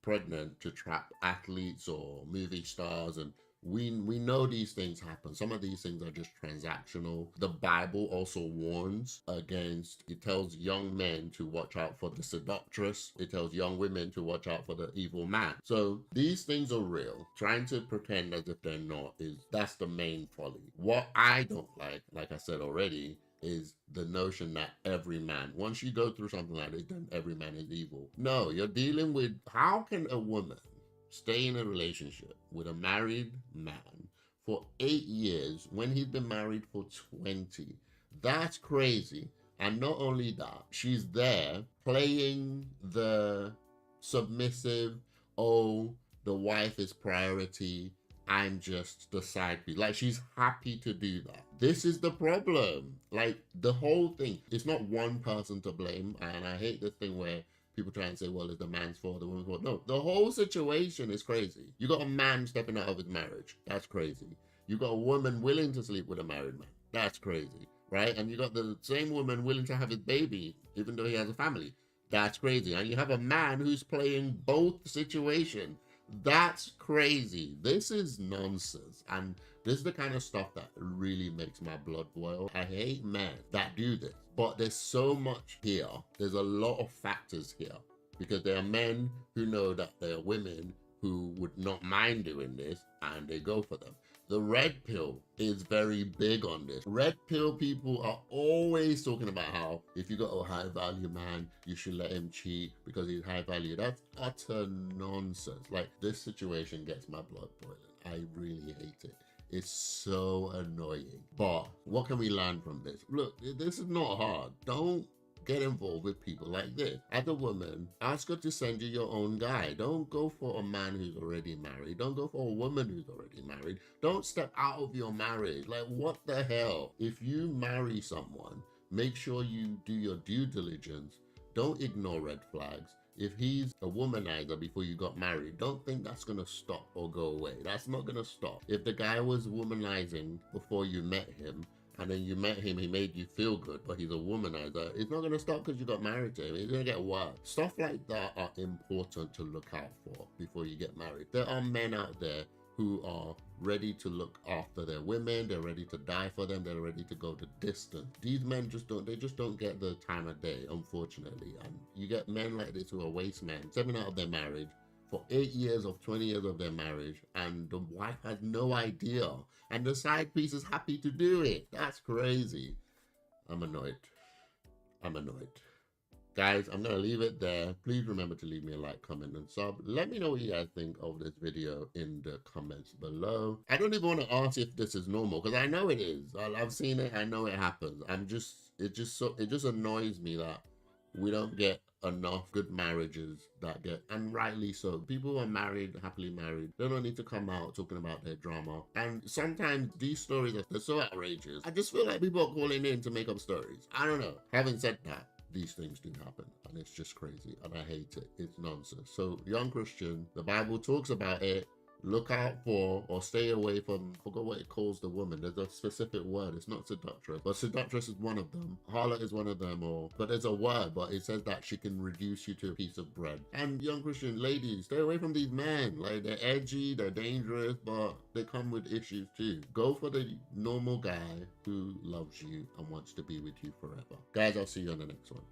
pregnant to trap athletes or movie stars, and we know these things happen. Some of these things are just transactional. The Bible also warns against, it tells young men to watch out for the seductress. It tells young women to watch out for the evil man. So these things are real. Trying to pretend as if they're not, that's the main folly. What I don't like I said already, is the notion that every man, once you go through something like this, then every man is evil. No, you're dealing with, how can a woman stay in a relationship with a married man for 8 years when he's been married for 20? That's crazy. And not only that, she's there playing the submissive, oh, the wife is priority, I'm just the side piece. Like, she's happy to do that. This is the problem. Like, the whole thing, it's not one person to blame. And I hate this thing where people try and say, well, it's the man's fault, the woman's fault. No, the whole situation is crazy. You got a man stepping out of his marriage. That's crazy. You got a woman willing to sleep with a married man. That's crazy, right? And you got the same woman willing to have his baby, even though he has a family. That's crazy. And you have a man who's playing both situations. That's crazy. This is nonsense. And this is the kind of stuff that really makes my blood boil. I hate men that do this. But there's so much here. There's a lot of factors here. Because there are men who know that there are women who would not mind doing this, and they go for them. The red pill is very big on this. Red pill people are always talking about how if you got a high value man, you should let him cheat because he's high value. That's utter nonsense. Like, this situation gets my blood boiling. I really hate it. It's so annoying. But what can we learn from this? Look, this is not hard. Don't get involved with people like this. As a woman, ask her to send you your own guy. Don't go for a man who's already married. Don't go for a woman who's already married. Don't step out of your marriage. Like, what the hell? If you marry someone, make sure you do your due diligence. Don't ignore red flags. If he's a womanizer before you got married, don't think that's going to stop or go away. That's not going to stop. If the guy was womanizing before you met him, and then you met him, he made you feel good, but he's a womanizer, it's not going to stop because you got married to him. It's going to get worse. Stuff like that are important to look out for before you get married. There are men out there who are ready to look after their women. They're ready to die for them. They're ready to go the distance. These men just don't get the time of day, unfortunately. And you get men like this who are waste men, stepping out of their marriage for 8 years of 20 years of their marriage, and the wife has no idea, and the side piece is happy to do it. That's crazy. I'm annoyed. Guys, I'm going to leave it there. Please remember to leave me a like, comment, and sub. Let me know what you guys think of this video in the comments below. I don't even want to ask if this is normal, because I know it is. I've seen it. I know it happens. It just annoys me that we don't get enough good marriages that get, and rightly so. People who are married, happily married, they don't need to come out talking about their drama. And sometimes these stories are so outrageous. I just feel like people are calling in to make up stories. I don't know. Having said that, these things do happen, and it's just crazy, and I hate it. It's nonsense. So, young Christian, the Bible talks about it. Look out for, or stay away from, I forgot what it calls the woman. There's a specific word. It's not seductress, but seductress is one of them. Harlot is one of them, but there's a word, but it says that she can reduce you to a piece of bread. And young Christian ladies, stay away from these men. Like, they're edgy, they're dangerous, but they come with issues too. Go for the normal guy who loves you and wants to be with you forever. Guys, I'll see you on the next one.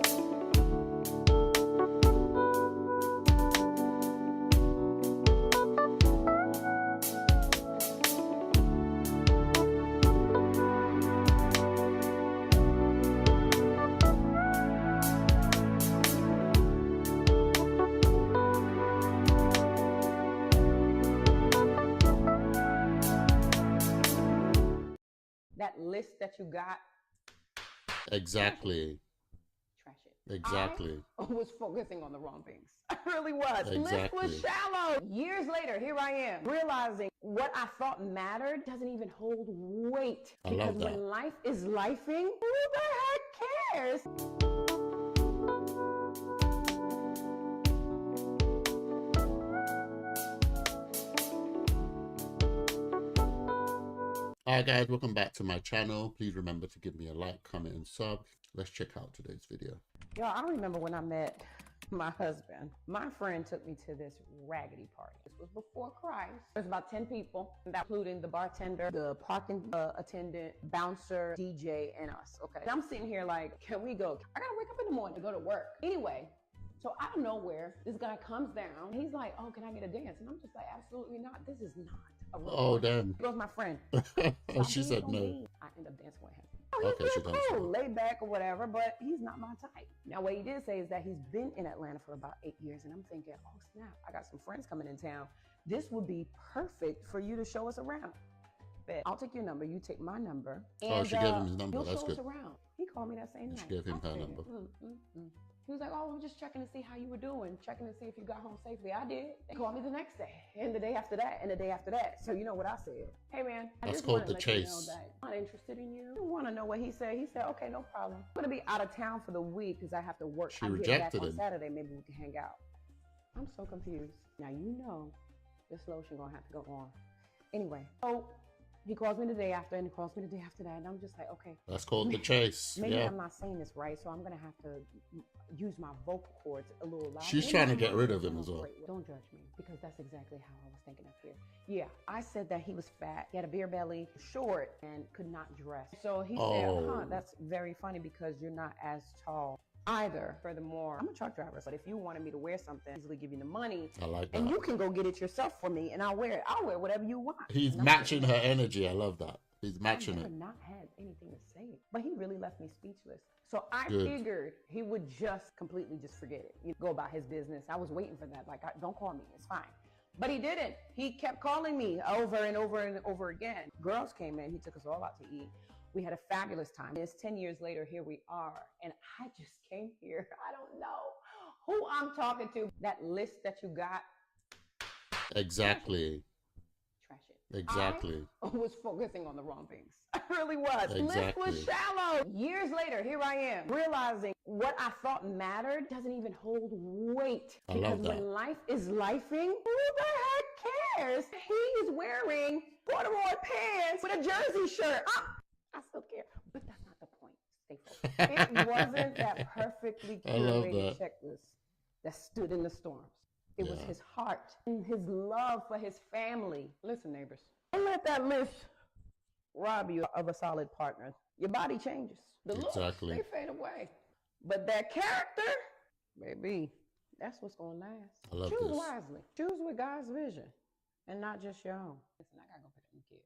list that you got. Exactly. Trash it. Exactly. I was focusing on the wrong things. I really was. Exactly. List was shallow. Years later, here I am, realizing what I thought mattered doesn't even hold weight. I because love that. when life is lifing, who the heck cares? Alright guys, welcome back to my channel. Please remember to give me a like, comment, and sub. Let's check out today's video. Y'all, I remember when I met my husband. My friend took me to this raggedy party. This was before Christ. There's about 10 people, including the bartender, the parking attendant, bouncer, DJ, and us, okay? And I'm sitting here like, can we go? I gotta wake up in the morning to go to work. Anyway, so out of nowhere, this guy comes down. He's like, oh, can I get a dance? And I'm just like, absolutely not. This is not a real Oh, party. damn. Here goes my friend. She said no. I end up dancing with him. Oh, Okay, he's she real done cool, so. laid back or whatever, but he's not my type. Now, what he did say is that he's been in Atlanta for about 8 years, and I'm thinking, oh snap, I got some friends coming in town. This would be perfect for you to show us around. But I'll take your number, you take my number. Oh, she gave him his number. You'll That's show good. us around. He called me that same night. She gave him her I said, number. He was like, oh, I'm just checking to see how you were doing, checking to see if you got home safely. I did. They called me the next day, and the day after that, and the day after that. So you know what I said? Hey, man, I That's just called wanna the let you know chase. that I'm not interested in you. I want to know what he said. He said, okay, no problem. I'm going to be out of town for the week because I have to work. She I get rejected back on him. Saturday. Maybe we can hang out. I'm so confused. Now, you know this lotion going to have to go on. Anyway, so he calls me the day after, and he calls me the day after that, and I'm just like, okay. That's called the chase. Maybe Yeah. I'm not saying this right, so I'm gonna have to use my vocal cords a little louder. She's Maybe trying to I'm get not rid of using him as them well. great. Don't judge me, because that's exactly how I was thinking up here. Yeah, I said that he was fat, he had a beer belly, short, and could not dress. So he said, Oh. that's very funny because you're not as tall either. Furthermore, I'm a truck driver, but if you wanted me to wear something, easily give you the money, I like and that. you can go get it yourself for me, and I'll wear it. I'll wear whatever you want. He's And I'm matching thinking, her energy. I love that. He's matching I it. never not had anything to say, but he really left me speechless. So I Good. figured he would just completely just forget it. You go about his business. I was waiting for that. Like, don't call me. It's fine. But he didn't. He kept calling me over and over and over again. Girls came in. He took us all out to eat. We had a fabulous time. It's 10 years later. Here we are. And I just came here. I don't know who I'm talking to. That list that you got. Exactly. Trash it. Exactly. I was focusing on the wrong things. I really was. List Exactly. was shallow. Years later, here I am, realizing what I thought mattered doesn't even hold weight. I because love that. when life is lifing, who the heck cares? He's wearing corduroy pants with a jersey shirt. I still care, but that's not the point. Stay focused. It wasn't that perfectly I love curated that. checklist that stood in the storms. It was Yeah. his heart and his love for his family. Listen, neighbors, don't let that list rob you of a solid partner. Your body changes. The looks, Exactly. they fade away. But that character, baby, that's what's going to last. I love Choose this. wisely. Choose with God's vision and not just your own. Listen, I got to go pick up my kids.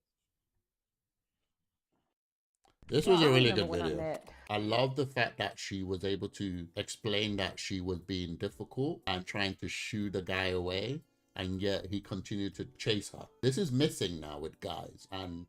This Well, was a I really remember good when I video. met- I love the fact that she was able to explain that she was being difficult and trying to shoo the guy away, and yet he continued to chase her. This is missing now with guys, and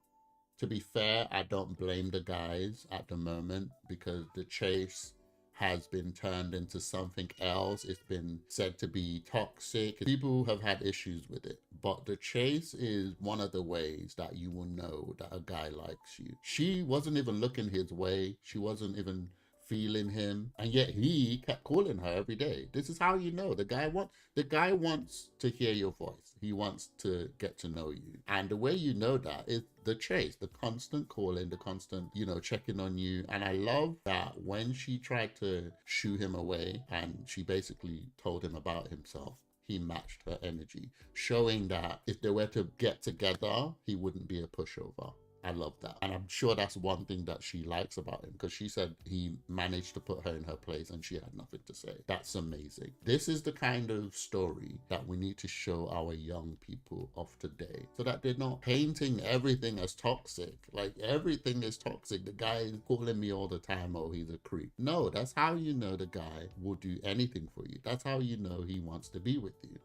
to be fair, I don't blame the guys at the moment because the chase has been turned into something else. It's been said to be toxic. People have had issues with it, but the chase is one of the ways that you will know that a guy likes you. She wasn't even looking his way. She wasn't even feeling him, and yet he kept calling her every day. This is how you know the guy wants to hear your voice. He wants to get to know you, and the way you know that is the chase, the constant calling, the constant, checking on you. And I love that when she tried to shoo him away and she basically told him about himself, he matched her energy, showing that if they were to get together, he wouldn't be a pushover. I love that. And I'm sure that's one thing that she likes about him, because she said he managed to put her in her place and she had nothing to say. That's amazing. This is the kind of story that we need to show our young people of today, so that they're not painting everything as toxic. Like, everything is toxic. The guy is calling me all the time, oh, he's a creep. No, that's how you know the guy will do anything for you. That's how you know he wants to be with you.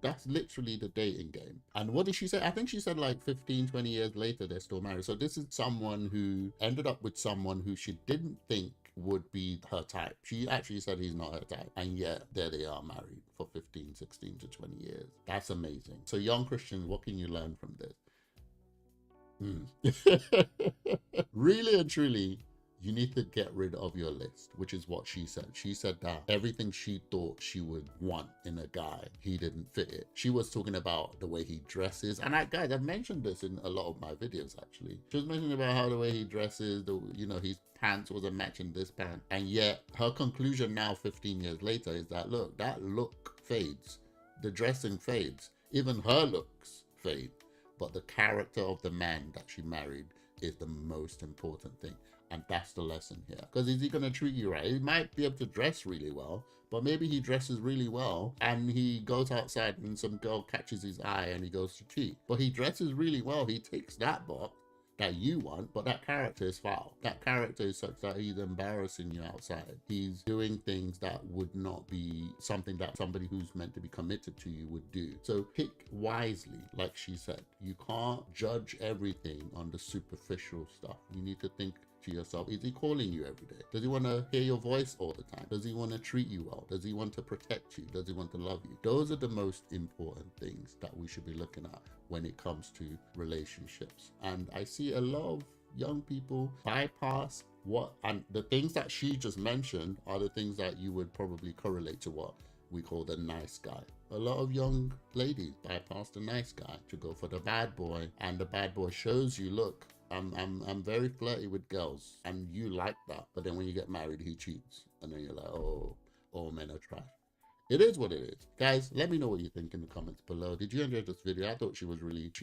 That's literally the dating game. And what did she say? I think she said like 15, 20 years later, they're still married. So this is someone who ended up with someone who she didn't think would be her type. She actually said he's not her type. And yet there they are married for 15, 16 to 20 years. That's amazing. So young Christians, what can you learn from this? Really and truly, you need to get rid of your list, which is what she said. She said that everything she thought she would want in a guy, he didn't fit it. She was talking about the way he dresses. And guys, I've mentioned this in a lot of my videos, actually. She was mentioning about how the way he dresses, his pants wasn't matching this pant. And yet her conclusion now, 15 years later, is that, look, that look fades. The dressing fades. Even her looks fade. But the character of the man that she married is the most important thing. And that's the lesson here. Because is he going to treat you right? He might be able to dress really well, but maybe he dresses really well and he goes outside and some girl catches his eye and he goes to cheat. But he dresses really well. He takes that box that you want, but that character is foul. That character is such that he's embarrassing you outside. He's doing things that would not be something that somebody who's meant to be committed to you would do. So pick wisely, like she said. You can't judge everything on the superficial stuff. You need to think to yourself, is he calling you every day? Does he want to hear your voice all the time? Does he want to treat you well? Does he want to protect you? Does he want to love you? Those are the most important things that we should be looking at when it comes to relationships. And I see a lot of young people bypass and the things that she just mentioned are the things that you would probably correlate to what we call the nice guy. A lot of young ladies bypass the nice guy to go for the bad boy, and the bad boy shows you, look, I'm very flirty with girls, and you like that. But then when you get married, he cheats, and then you're like, oh, all men are trash. It is what it is. Guys, let me know what you think in the comments below. Did you enjoy this video? I thought she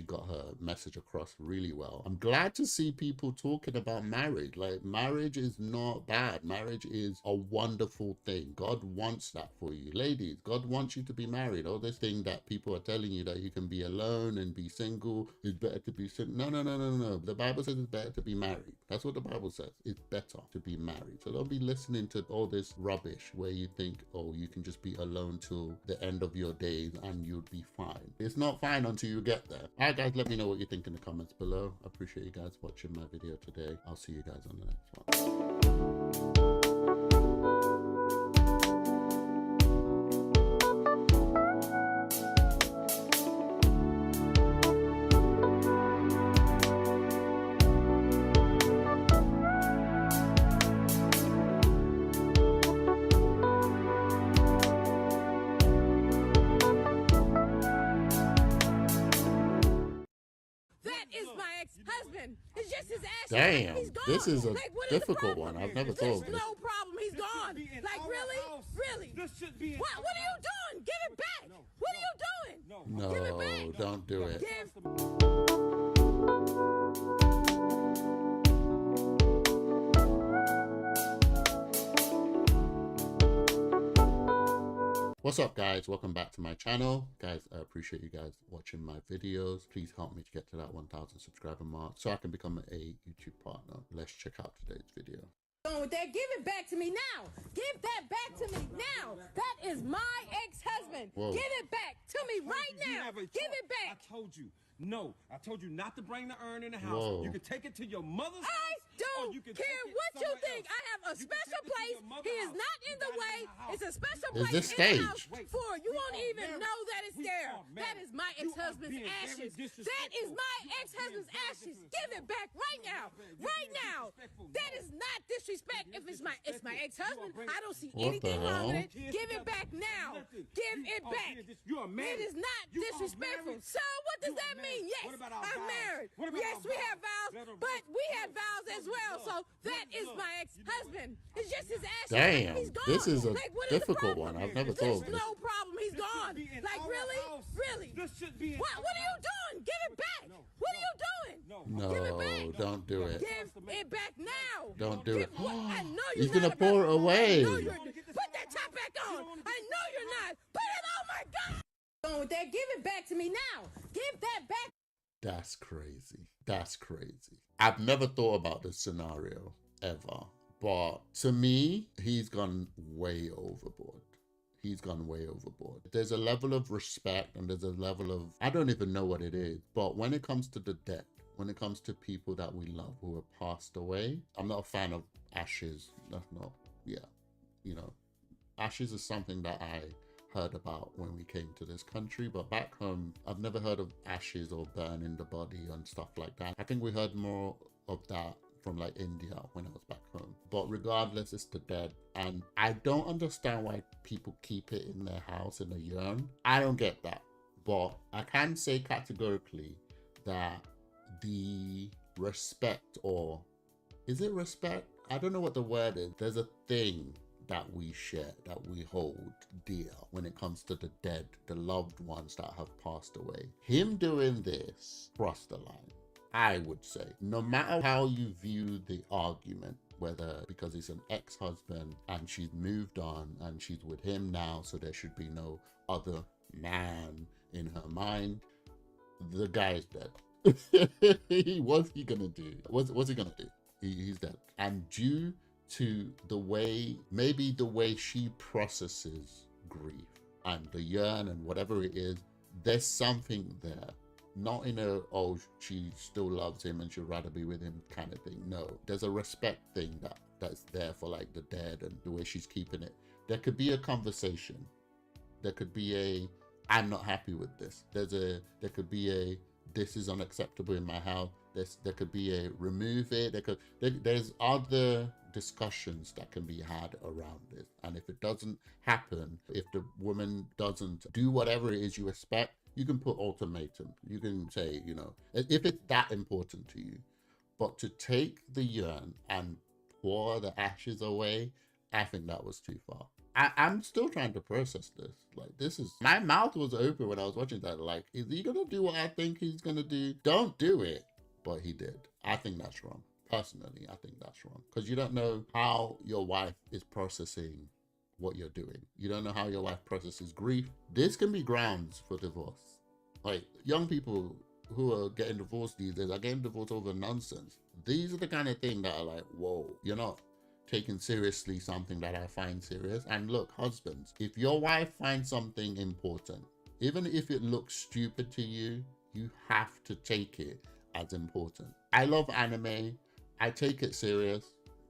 got her message across really well. I'm glad to see people talking about marriage. Like, marriage is not bad. Marriage is a wonderful thing. God wants that for you. Ladies, God wants you to be married. All this thing that people are telling you that you can be alone and be single, it's better to be single. No. The Bible says it's better to be married. That's what the Bible says. It's better to be married. So don't be listening to all this rubbish where you think, oh, you can just be alone till the end of your days and you'll be fine. It's not fine until you get there. All right, guys, let me know what you think in the comments below. I appreciate you guys watching my video today. I'll see you guys on the next one. Husband. It's just his ass. Damn, he's gone. this is a like, difficult one. I've never thought of this. No problem. He's gone. Like, really? This should be what are you doing? Give it back. What are you doing? No, give it back. Don't do it. What's up, guys? Welcome back to my channel. Guys, I appreciate you guys watching my videos. Please help me to get to that 1,000 subscriber mark so I can become a YouTube partner. Let's check out today's video. With that, give it back to me now. Give that back to me now. That is my ex-husband. Give it back to me right now. Give it back. I told you. No, I told you not to bring the urn in the house. Whoa. You can take it to your mother's I house. don't care what you think. I have a special place. He is not in the way. It's a special place this in the house staged? for you won't even know that it's there. That is my ex-husband's ashes. That is my ex-husband's ashes. Give it back right now. Right now. That is not disrespect. If it's my ex-husband, I don't see anything wrong with it. Give it back now. Give it back. It is not disrespectful. So what does that mean? Yes, I'm married. Yes, we have vows, but we had vows as well. So that is my ex-husband. It's just his ashes. Damn, he's gone. this is a like, difficult one. I've never thought of this. No problem. He's gone. Like, really? What are you doing? Give it back. What are you doing? Give it back. Don't do it. Give it back now. Don't do it. I know you're He's gonna pour it away. Put that top back on. I know you're not. Put it. Oh my God. With that, give it back to me now. Give that back. That's crazy. That's crazy. I've never thought about this scenario ever. But to me, he's gone way overboard. he's gone way overboard. There's a level of respect and there's a level of, I don't even know what it is, but when it comes to the death, when it comes to people that we love who have passed away, I'm not a fan of ashes. That's not, yeah, you know, ashes is something that I heard about when we came to this country, but back home, I've never heard of ashes or burning the body and stuff like that. I think we heard more of that from like India when I was back home. But regardless, it's the dead. And I don't understand why people keep it in their house in a urn. I don't get that. But I can say categorically that the respect, or is it respect? I don't know what the word is. There's a thing that we share, that we hold dear when it comes to the dead, the loved ones that have passed away. Him doing this crossed the line, I would say. No matter how you view the argument, whether because he's an ex-husband and she's moved on and she's with him now, so there should be no other man in her mind, the guy is dead. What's he gonna do? What's he gonna do? He's dead. And due to the way, maybe the way she processes grief and the yearn and whatever it is, there's something there. Not in a, oh, she still loves him and she'd rather be with him kind of thing. No, there's a respect thing that's there for like the dead and the way she's keeping it. There could be a conversation. There could be a, I'm not happy with this. There could be a, this is unacceptable in my house. There could be a remove it. There's other discussions that can be had around it. And if it doesn't happen, if the woman doesn't do whatever it is you expect, you can put ultimatum. You can say, you know, if it's that important to you. But to take the urn and pour the ashes away, I think that was too far. I'm still trying to process this. Like, this is, my mouth was open when I was watching that. Like, is he gonna do what I think he's gonna do? Don't do it. But he did. I think that's wrong. Personally, I think that's wrong. Because you don't know how your wife is processing what you're doing. You don't know how your wife processes grief. This can be grounds for divorce. Like, young people who are getting divorced these days are getting divorced over nonsense. These are the kind of things that are like, whoa, you're not taking seriously something that I find serious. And look, husbands, if your wife finds something important, even if it looks stupid to you, you have to take it as important. I love anime. I take it serious,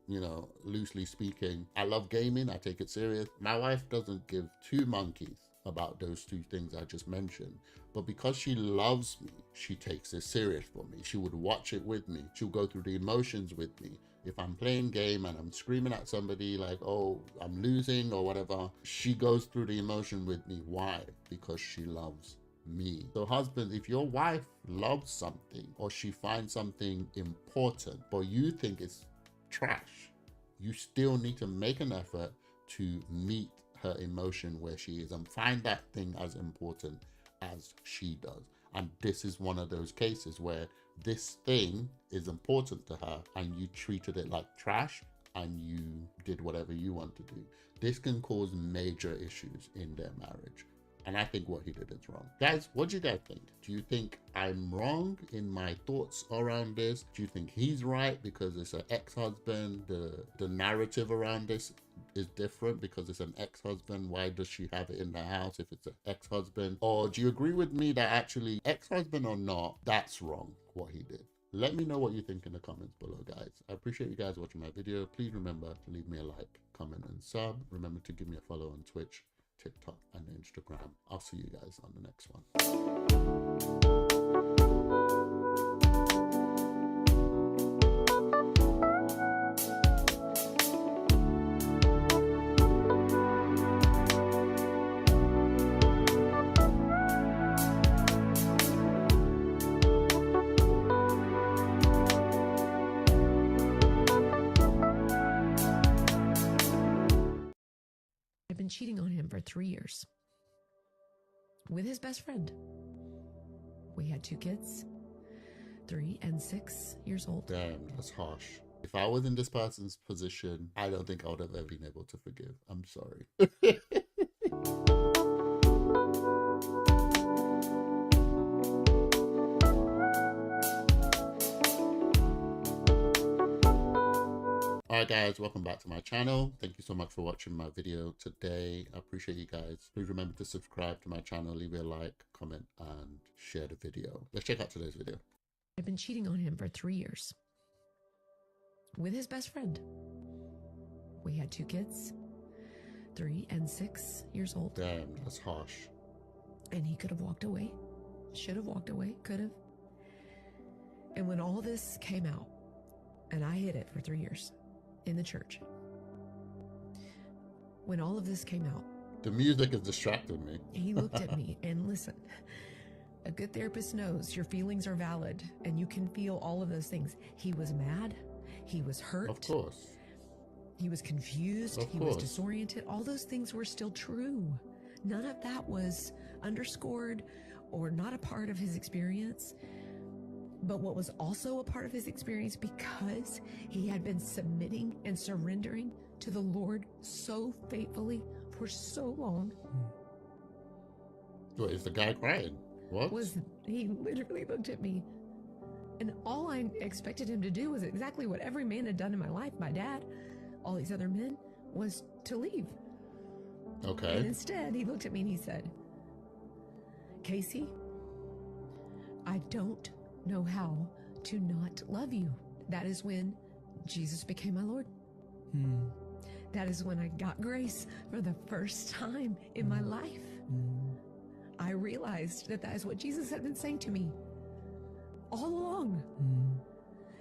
you know, loosely speaking. I love gaming. I take it serious. My wife doesn't give two monkeys about those two things I just mentioned. But because she loves me, she takes it serious for me. She would watch it with me. She'll go through the emotions with me. If I'm playing game and I'm screaming at somebody like, oh, I'm losing or whatever, she goes through the emotion with me. Why? Because she loves me. So husband, if your wife loves something or she finds something important, but you think it's trash, you still need to make an effort to meet her emotion where she is and find that thing as important as she does. And this is one of those cases where this thing is important to her and you treated it like trash and you did whatever you want to do. This can cause major issues in their marriage. And I think what he did is wrong. Guys, what do you guys think? Do you think I'm wrong in my thoughts around this? Do you think he's right because it's an ex-husband? The narrative around this is different because it's an ex-husband. Why does she have it in the house if it's an ex-husband? Or do you agree with me that actually, ex-husband or not, that's wrong what he did? Let me know what you think in the comments below, guys. I appreciate you guys watching my video. Please remember to leave me a like, comment, and sub. Remember to give me a follow on Twitch, TikTok, and Instagram. I'll see you guys on the next one. I've been cheating on him for 3 years with his best friend. We had 2 kids, 3 and 6 years old. Damn, that's harsh. If I was in this person's position, I don't think I would have ever been able to forgive. I'm sorry. Alright guys, welcome back to my channel. Thank you so much for watching my video today. I appreciate you guys. Please remember to subscribe to my channel, leave a like, comment, and share the video. Let's check out today's video. I've been cheating on him for 3 years with his best friend. We had 2 kids, 3 and 6 years old. Damn, that's harsh. And he could have walked away, should have walked away, could have. And when all this came out, and I hid it for 3 years in the church, when all of this came out, the music is distracting me. He looked at me and listen, a good therapist knows your feelings are valid and you can feel all of those things. He was mad. He was hurt. Of course. He was confused. He was disoriented. All those things were still true. None of that was underscored or not a part of his experience. But what was also a part of his experience, because he had been submitting and surrendering to the Lord so faithfully for so long. What, is the guy crying? What? He literally looked at me, and all I expected him to do was exactly what every man had done in my life, my dad, all these other men, was to leave. Okay. And instead, he looked at me and he said, Casey, I don't know how to not love you. That is when Jesus became my Lord. That is when I got grace for the first time in my life. I realized that that is what Jesus had been saying to me all along.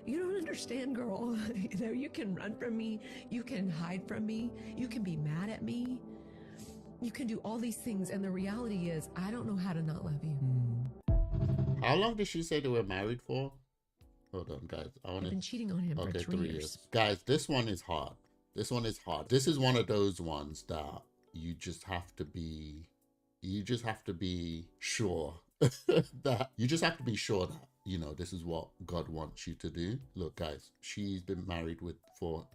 You don't understand, girl. You know, you can run from me, you can hide from me, you can be mad at me, you can do all these things, and the reality is I don't know how to not love you. How long did she say they were married for? Hold on, guys. I've been cheating on him for 3 years. Guys, this one is hard. This one is hard. This is one of those ones that you just have to be sure that you know, this is what God wants you to do. Look, guys, she's been married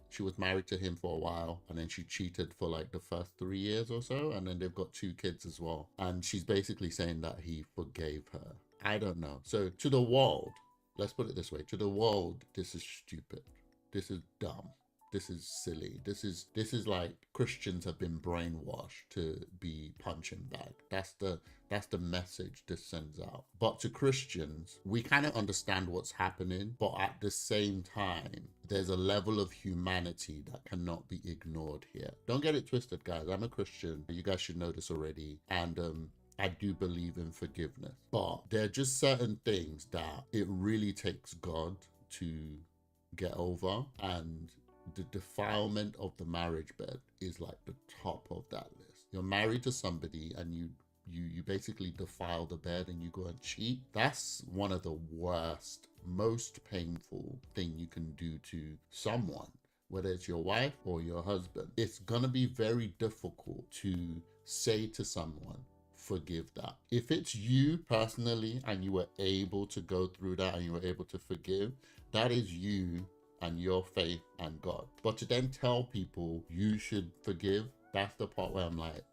she was married to him for a while, and then she cheated for like the first 3 years or so, and then they've got 2 kids as well. And she's basically saying that he forgave her. I don't know. So to the world, let's put it this way, to the world, this is stupid. This is dumb. This is silly. This is like Christians have been brainwashed to be punching bag. That's the message this sends out. But to Christians, we kind of understand what's happening, but at the same time, there's a level of humanity that cannot be ignored here. Don't get it twisted, guys. I'm a Christian. You guys should know this already. And I do believe in forgiveness. But there are just certain things that it really takes God to get over, and the defilement of the marriage bed is like the top of that list. You're married to somebody and you basically defile the bed and you go and cheat. That's one of the worst, most painful thing you can do to someone, whether it's your wife or your husband. It's gonna be very difficult to say to someone, forgive that. If it's you personally and you were able to go through that and you were able to forgive, that is you and your faith and God. But to then tell people you should forgive, that's the part where I'm like,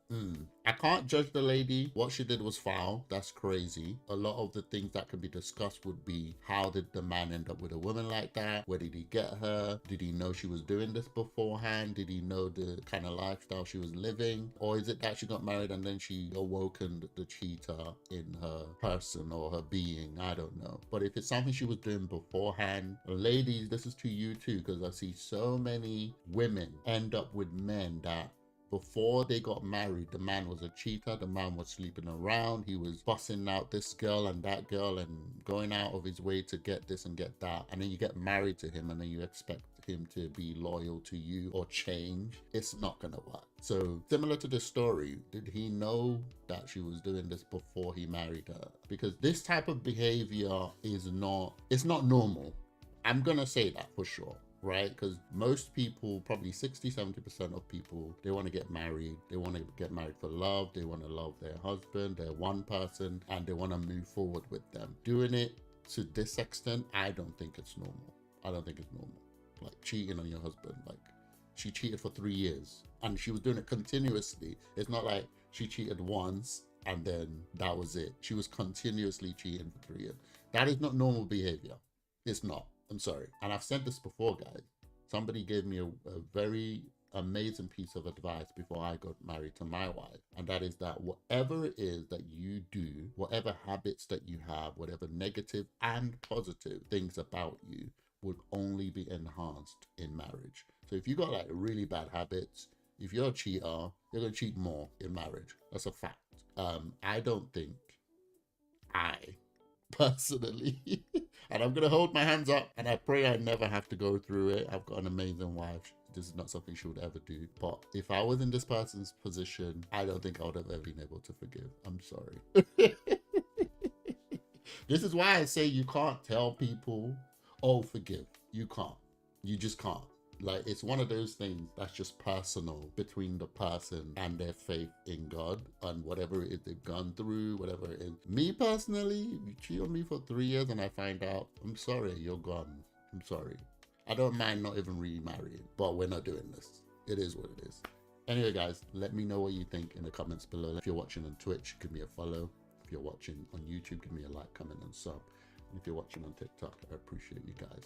I can't judge the lady. What she did was foul. That's crazy. A lot of the things that can be discussed would be, how did the man end up with a woman like that? Where did he get her? Did he know she was doing this beforehand? Did he know the kind of lifestyle she was living? Or is it that she got married and then she awoken the cheater in her person or her being? I don't know. But if it's something she was doing beforehand, ladies, this is to you too, because I see so many women end up with men that before they got married, the man was a cheater, the man was sleeping around, he was busting out this girl and that girl and going out of his way to get this and get that. And then you get married to him and then you expect him to be loyal to you or change. It's not gonna work. So similar to this story, did he know that she was doing this before he married her? Because this type of behavior is not normal. I'm gonna say that for sure. Right? Because most people, probably 60-70% of people, they want to get married. They want to get married for love. They want to love their husband, their one person, and they want to move forward with them. Doing it to this extent, I don't think it's normal. I don't think it's normal. Like cheating on your husband. Like, she cheated for 3 years and she was doing it continuously. It's not like she cheated once and then that was it. She was continuously cheating for 3 years. That is not normal behavior. It's not. I'm sorry. And I've said this before, guys. somebody gave me a very amazing piece of advice before I got married to my wife, and that is that whatever it is that you do, whatever habits that you have, whatever negative and positive things about you would only be enhanced in marriage. So if you got like really bad habits, if you're a cheater, you're gonna cheat more in marriage. That's a fact. I don't think I personally and I'm gonna hold my hands up and I pray I never have to go through it. I've got an amazing wife. This is not something she would ever do. But if I was in this person's position, I don't think I would have ever been able to forgive. I'm sorry. This is why I say you can't tell people, oh, forgive. You can't. You just can't. Like, it's one of those things that's just personal between the person and their faith in God and whatever it is they've gone through, whatever it is. Me personally, you cheat on me for 3 years and I find out, I'm sorry, you're gone. I'm sorry. I don't mind not even remarrying, but we're not doing this. It is what it is. Anyway, guys, let me know what you think in the comments below. If you're watching on Twitch, give me a follow. If you're watching on YouTube, give me a like, comment, and sub. And if you're watching on TikTok, I appreciate you guys.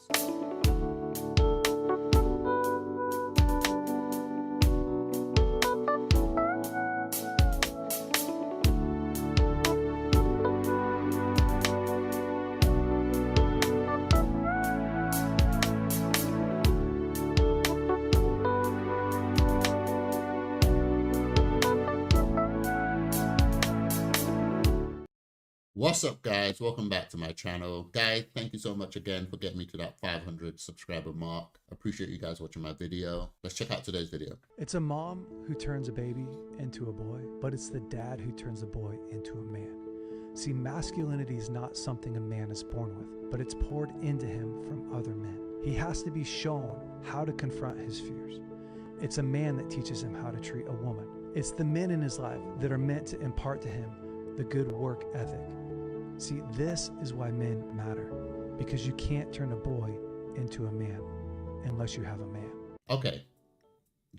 What's up, guys? Welcome back to my channel. Guys, thank you so much again for getting me to that 500 subscriber mark. I appreciate you guys watching my video. Let's check out today's video. It's a mom who turns a baby into a boy, but it's the dad who turns a boy into a man. See, masculinity is not something a man is born with, but it's poured into him from other men. He has to be shown how to confront his fears. It's a man that teaches him how to treat a woman. It's the men in his life that are meant to impart to him the good work ethic. See, this is why men matter, because you can't turn a boy into a man unless you have a man. Okay,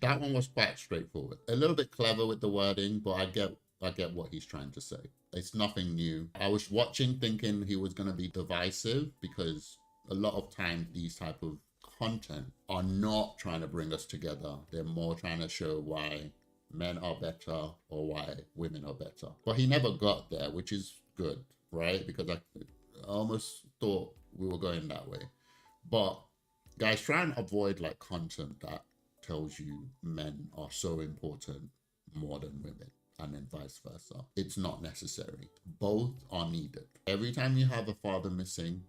that one was quite straightforward. A little bit clever with the wording, but I get what he's trying to say. It's nothing new. I was watching thinking he was going to be divisive, because a lot of times these type of content are not trying to bring us together. They're more trying to show why men are better or why women are better. But he never got there, which is good, right? Because I almost thought we were going that way. But guys, try and avoid like content that tells you men are so important more than women, and then vice versa. It's not necessary. Both are needed. Every time you have a father missing,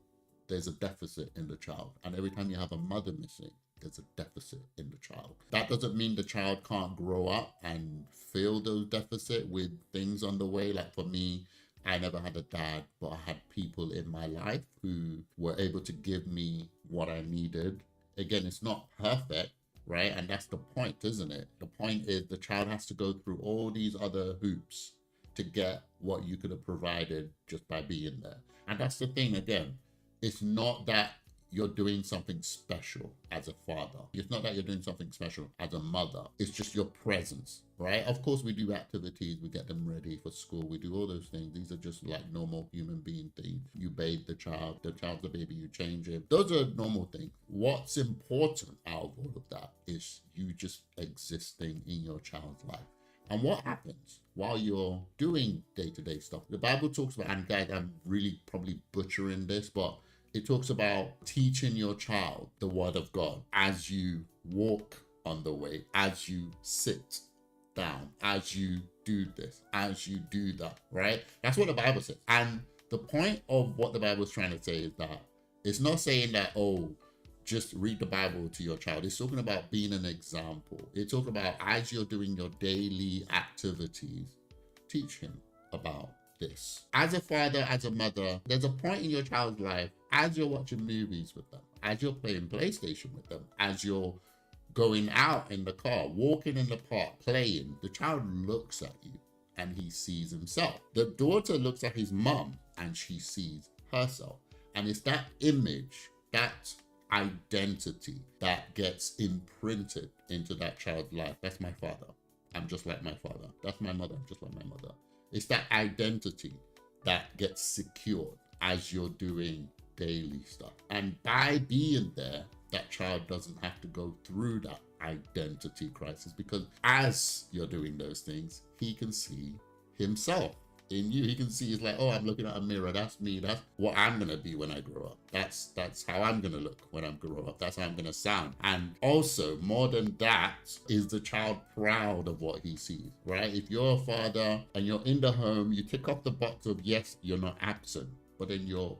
there's a deficit in the child. And every time you have a mother missing, there's a deficit in the child. That doesn't mean the child can't grow up and fill those deficits with things on the way. Like for me, I never had a dad, but I had people in my life who were able to give me what I needed. Again, it's not perfect, right? And that's the point, isn't it? The point is the child has to go through all these other hoops to get what you could have provided just by being there. And that's the thing, again, it's not that you're doing something special as a father. It's not that you're doing something special as a mother. It's just your presence, right? Of course, we do activities. We get them ready for school. We do all those things. These are just like normal human being things. You bathe the child's a baby, you change it. Those are normal things. What's important out of all of that is you just existing in your child's life. And what happens while you're doing day-to-day stuff? The Bible talks about, and guys, I'm really probably butchering this, but it talks about teaching your child the word of God as you walk on the way, as you sit down, as you do this, as you do that, right? That's what the Bible says. And the point of what the Bible is trying to say is that it's not saying that, oh, just read the Bible to your child. It's talking about being an example. It's talking about as you're doing your daily activities, teach him about this. As a father, as a mother, there's a point in your child's life as you're watching movies with them, as you're playing PlayStation with them, as you're going out in the car, walking in the park, playing, the child looks at you and he sees himself. The daughter looks at his mom and she sees herself. And it's that image, that identity that gets imprinted into that child's life. That's my father. I'm just like my father. That's my mother. I'm just like my mother. It's that identity that gets secured as you're doing daily stuff. And by being there, that child doesn't have to go through that identity crisis, because as you're doing those things, he can see himself in you. He can see, it's like, oh, I'm looking at a mirror. That's me. That's what I'm going to be when I grow up. That's how I'm going to look when I grow up. That's how I'm going to sound. And also, more than that, is the child proud of what he sees, right? If you're a father and you're in the home, you tick off the box of, yes, you're not absent, but then you're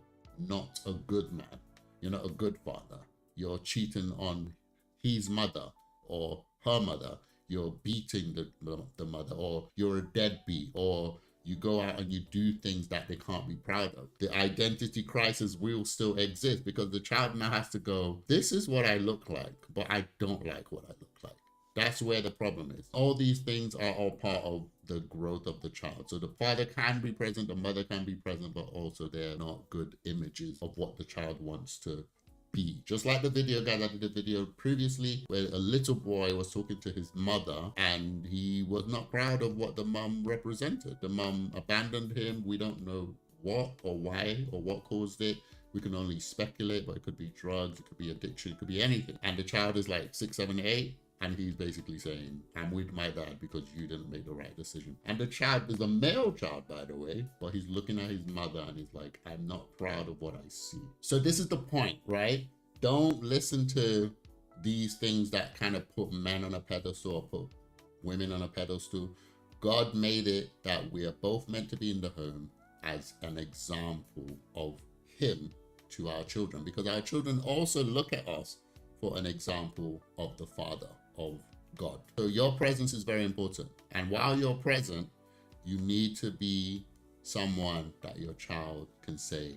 not a good man. You're not a good father. You're cheating on his mother or her mother. You're beating the mother, or you're a deadbeat, or you go out and you do things that they can't be proud of. The identity crisis will still exist, because the child now has to go, this is what I look like, but I don't like what I look like. That's where the problem is. All these things are all part of the growth of the child. So the father can be present, the mother can be present, but also they're not good images of what the child wants to be. Just like the video, guys, I did a video previously where a little boy was talking to his mother and he was not proud of what the mum represented. The mum abandoned him. We don't know what or why or what caused it. We can only speculate, but it could be drugs, it could be addiction, it could be anything. And the child is like 6, 7, 8. And he's basically saying, I'm with my dad because you didn't make the right decision. And the child is a male child, by the way, but he's looking at his mother and he's like, I'm not proud of what I see. So this is the point, right? Don't listen to these things that kind of put men on a pedestal or put women on a pedestal. God made it that we are both meant to be in the home as an example of him to our children, because our children also look at us for an example of the Father, of God. So your presence is very important. And while you're present, you need to be someone that your child can say,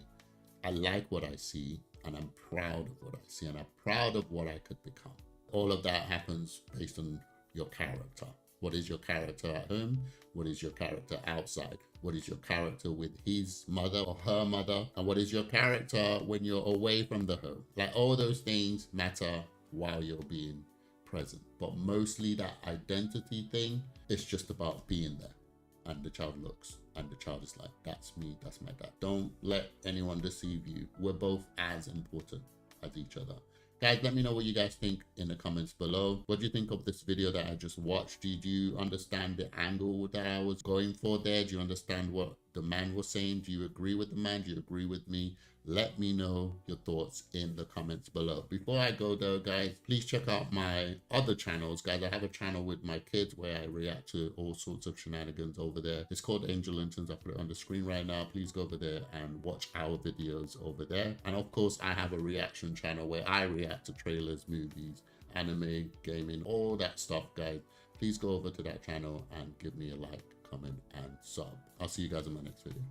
I like what I see, and I'm proud of what I see, and I'm proud of what I could become. All of that happens based on your character. What is your character at home? What is your character outside? What is your character with his mother or her mother? And what is your character when you're away from the home? Like, all those things matter while you're being present. But mostly that identity thing, it's just about being there. And the child looks and the child is like, that's me, that's my dad. Don't let anyone deceive you. We're both as important as each other. Guys, let me know what you guys think in the comments below. What do you think of this video that I just watched? Did you understand the angle that I was going for there? Do you understand what the man was saying? Do you agree with the man? Do you agree with me? Let me know your thoughts in the comments below. Before I go though, guys, please check out my other channels. Guys, I have a channel with my kids where I react to all sorts of shenanigans over there. It's called Angelinters. I put it on the screen right now. Please go over there and watch our videos over there. And of course, I have a reaction channel where I react to trailers, movies, anime, gaming, all that stuff, guys. Please go over to that channel and give me a like, comment, and sub. I'll see you guys in my next video.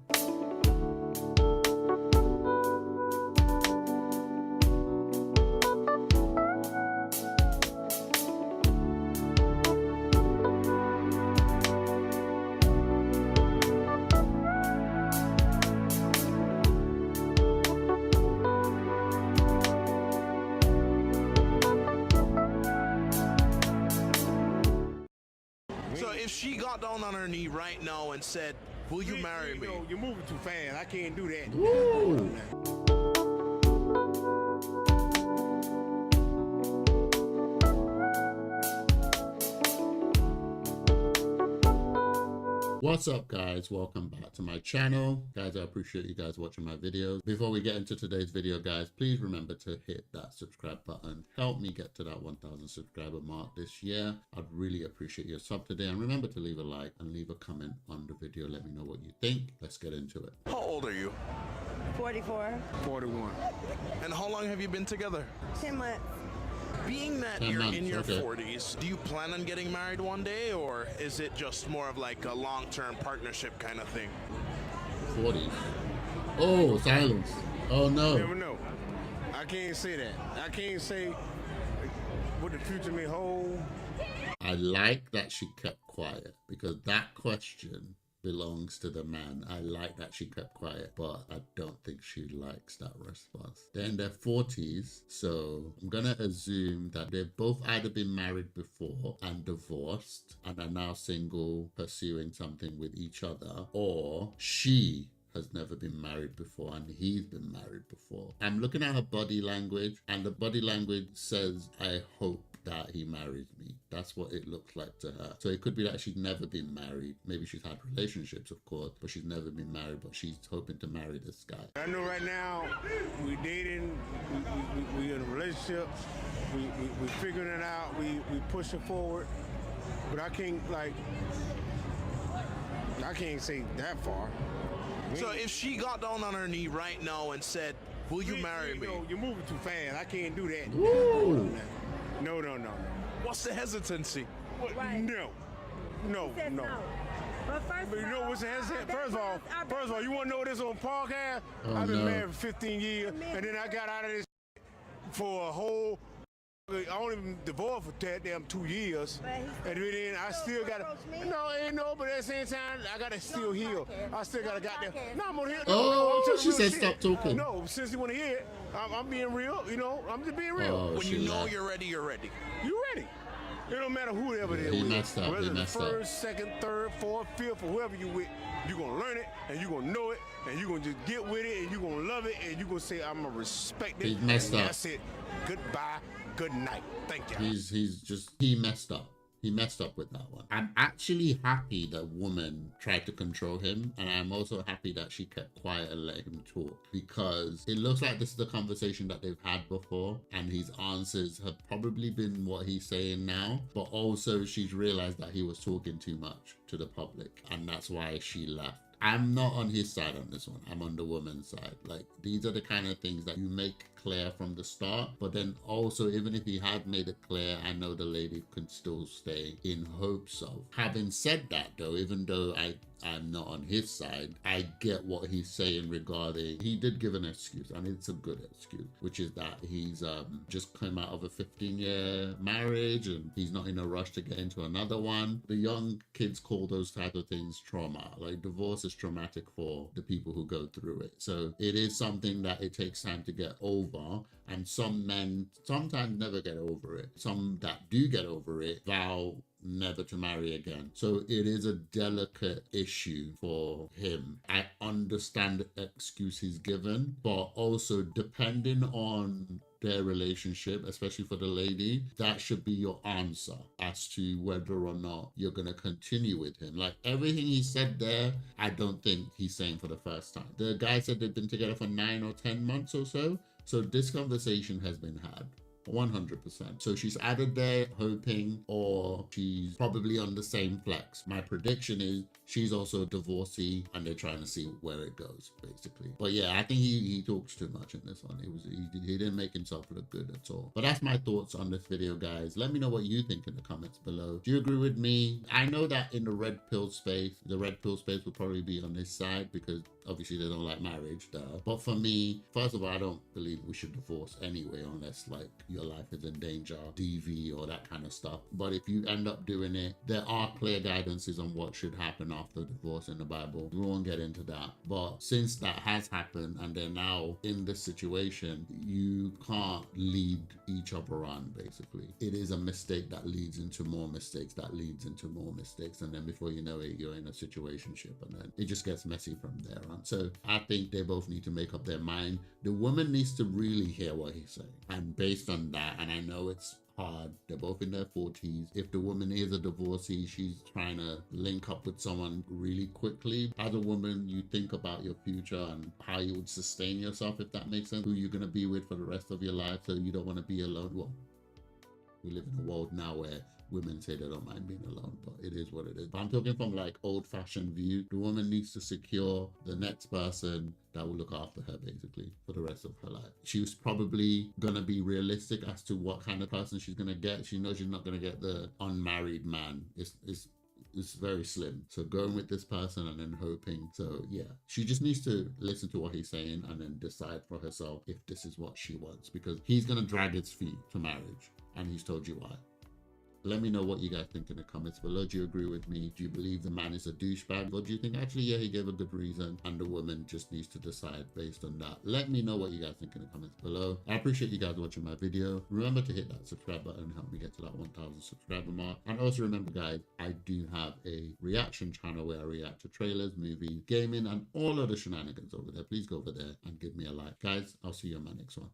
If she got down on her knee right now and said, will you marry me? You're moving too fast. I can't do that. Woo. What's up, guys? Welcome back to my channel. Guys, I appreciate you guys watching my videos. Before we get into today's video, guys, please remember to hit that subscribe button. Help me get to that 1,000 subscriber mark this year. I'd really appreciate your sub today. And remember to leave a like and leave a comment on the video. Let me know what you think. Let's get into it. How old are you? 44. 41. And how long have you been together? 10 months. Being that 10 you're months, in your okay. 40s, do you plan on getting married one day, or is it just more of like a long-term partnership kind of thing? 40. Oh, silence. Oh, no. You never know. I can't say that. I can't say what the future may hold. I like that she kept quiet, because that question belongs to the man. I like that she kept quiet, but I don't think she likes that response. They're in their 40s, so I'm gonna assume that they've both either been married before and divorced and are now single, pursuing something with each other, or she has never been married before, and he's been married before. I'm looking at her body language, and the body language says, I hope that he marries me. That's what it looks like to her. So it could be that she's never been married. Maybe she's had relationships, of course, but she's never been married, but she's hoping to marry this guy. I know right now we dating, we in a relationship, we figuring it out, we pushing forward, but I can't say that far. So if she got down on her knee right now and said, will you marry me? You're moving too fast. I can't do that. Woo. No. What's the hesitancy? Right. No. But first you know what's the hesitancy? First of all, you want to know this on podcast? Oh, I've been married for 15 years, and then I got out of this for a whole. I only been divorced for damn 2 years, and then I still got to. No, but at the same time, I got to still heal. I still got to goddamn. No, I'm gonna hear. Oh, she said stop talking. No, since you want to hear it, I'm being real. You know, I'm just being real. Oh, when you know you're ready, you're ready. You're ready. It don't matter whoever it is. He messed up. Whether it's first, second, third, fourth, fifth, or whoever you with, you're gonna learn it, and you're gonna know it, and you're gonna just get with it, and you're gonna love it, and you're gonna say, I'm gonna respect it. He messed up. That's it. Goodbye. Good night. Thank you. He messed up. He messed up with that one. I'm actually happy that woman tried to control him, and I'm also happy that she kept quiet and let him talk, because it looks like this is the conversation that they've had before, and his answers have probably been what he's saying now, but also she's realized that he was talking too much to the public, and that's why she left. I'm not on his side on this one. I'm on the woman's side. Like, these are the kind of things that you make clear from the start, but then also, even if he had made it clear, I know the lady could still stay in hopes of. Having said that though, even though I'm not on his side, I get what he's saying regarding, he did give an excuse, and it's a good excuse, which is that he's just come out of a 15-year marriage and he's not in a rush to get into another one. The young kids call those type of things trauma. Like, divorce is traumatic for the people who go through it. So it is something that it takes time to get over, and some men sometimes never get over it. Some that do get over it vow never to marry again. So it is a delicate issue for him. I understand the excuse he's given, but also depending on their relationship, especially for the lady, that should be your answer as to whether or not you're going to continue with him. Like, everything he said there, I don't think he's saying for the first time. The guy said they've been together for 9 or 10 months or so. So this conversation has been had. 100%. So she's added there hoping, or she's probably on the same flex. My prediction is she's also a divorcee, and they're trying to see where it goes, basically. But yeah, I think he talks too much in this one. He didn't make himself look good at all. But that's my thoughts on this video, guys. Let me know what you think in the comments below. Do you agree with me? I know that in the red pill space, the red pill space will probably be on this side, because obviously they don't like marriage, duh. But for me, first of all, I don't believe we should divorce anyway, unless like your life is in danger, DV or that kind of stuff. But if you end up doing it, there are clear guidances on what should happen after divorce in the Bible. We won't get into that. But since that has happened and they're now in this situation, you can't lead each other on, basically. It is a mistake that leads into more mistakes, that leads into more mistakes. And then before you know it, you're in a situationship, and then it just gets messy from there on. So I think they both need to make up their mind. The woman needs to really hear what he's saying. And based on that, and I know it's hard, they're both in their 40s. If the woman is a divorcee, she's trying to link up with someone really quickly. As a woman, you think about your future and how you would sustain yourself, if that makes sense, who you're going to be with for the rest of your life. So you don't want to be alone. Well, we live in a world now where women say they don't mind being alone, but it is what it is. But I'm talking from like old-fashioned view. The woman needs to secure the next person that will look after her, basically, for the rest of her life. She was probably gonna be realistic as to what kind of person she's gonna get. She knows she's not gonna get the unmarried man. It's very slim. So going with this person and then hoping. So yeah, she just needs to listen to what he's saying and then decide for herself if this is what she wants, because he's gonna drag his feet to marriage, and he's told you why. Let me know what you guys think in the comments below. Do you agree with me? Do you believe the man is a douchebag? Or do you think actually, yeah, he gave a good reason and the woman just needs to decide based on that? Let me know what you guys think in the comments below. I appreciate you guys watching my video. Remember to hit that subscribe button and help me get to that 1,000 subscriber mark. And also remember, guys, I do have a reaction channel where I react to trailers, movies, gaming, and all other shenanigans over there. Please go over there and give me a like. Guys, I'll see you on my next one.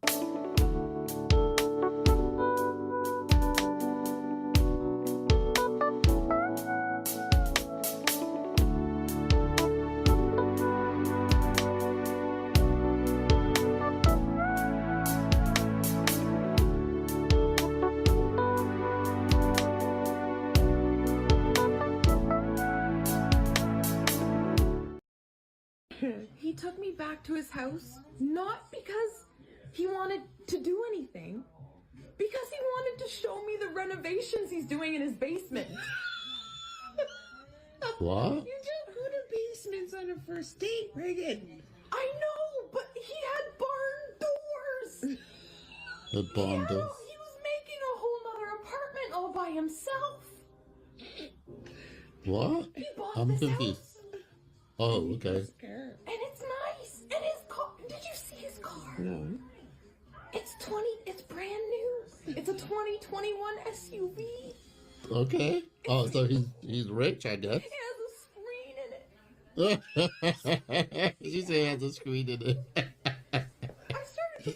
He took me back to his house, not because he wanted to do anything, because he wanted to show me the renovations he's doing in his basement. What? You don't go to basements on a first date, Reagan. I know, but he had barn doors. The barn doors? He was making a whole nother apartment all by himself. What? He bought I'm this confused. house. Oh, okay. And it's nice. And his car, did you see his car? No. It's brand new. It's a 2021 SUV. Okay. Oh, so he's rich, I guess. It has a screen in it. She said it has a screen in it. I started to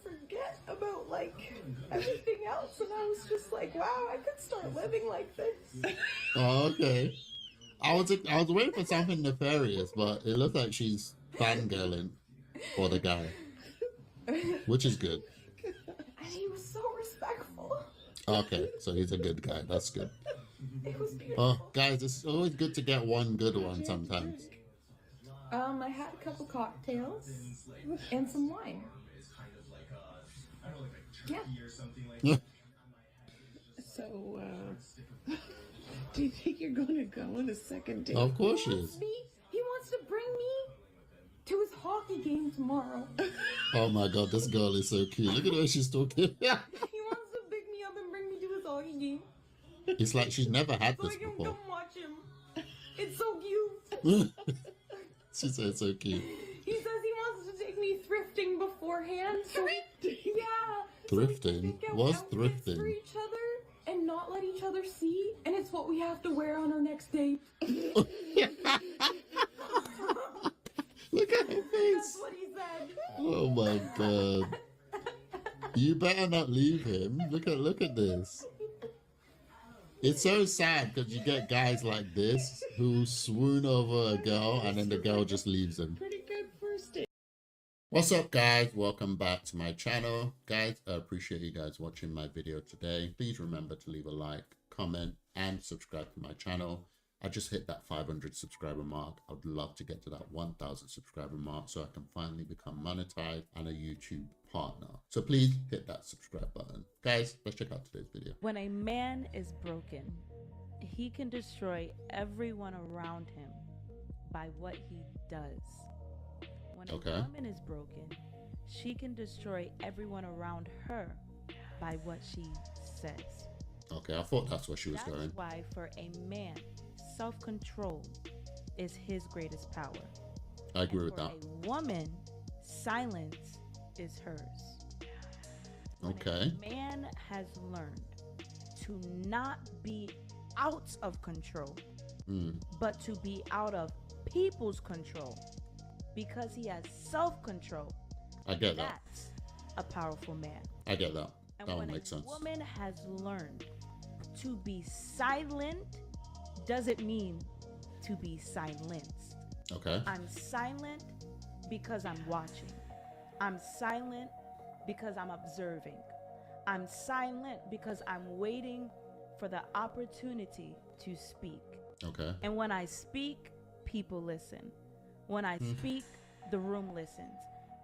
forget about like everything else, and I was just like, wow, I could start living like this. Oh, okay. I was waiting for something nefarious, but it looks like she's fangirling for the guy, which is good. And he was so respectful. Okay, so he's a good guy. That's good. It was beautiful. Oh, guys, it's always good to get one good one sometimes. I had a couple cocktails and some wine. Yeah. So, do you think you're going to go on a second date? Of course she is. He wants to bring me to his hockey game tomorrow. Oh my god, this girl is so cute. Look at the way she's talking. He wants to pick me up and bring me to his hockey game. It's like she's never had So this I can before. come watch him. It's so cute. She said it's so cute. He says he wants to take me thrifting beforehand. So yeah. Thrifting? What's thrifting? For each other and not let each other see, and it's what we have to wear on our next date. Look at her face. That's what he said. Oh my god. You better not leave him. Look at this. It's so sad because you get guys like this who swoon over a girl and then the girl just leaves them. Pretty good first date. What's up, guys? Welcome back to my channel. Guys, I appreciate you guys watching my video today. Please remember to leave a like, comment, and subscribe to my channel. I just hit that 500 subscriber mark. I'd love to get to that 1,000 subscriber mark so I can finally become monetized and a YouTube partner. So please hit that subscribe button. Guys, let's check out today's video. When a man is broken, he can destroy everyone around him by what he does. When a woman is broken, she can destroy everyone around her by what she says. Okay, I thought that's where she was going. That's why for a man, self-control is his greatest power. I agree with that. For a woman, silence is hers. Okay. When a man has learned to not be out of control, but to be out of people's control, because he has self-control. I get that. That's a powerful man. I get that. And That when would make sense. a woman has learned to be silent, doesn't mean to be silenced. Okay. I'm silent because I'm watching. I'm silent because I'm observing. I'm silent because I'm waiting for the opportunity to speak. Okay. And when I speak, people listen. When I speak, the room listens.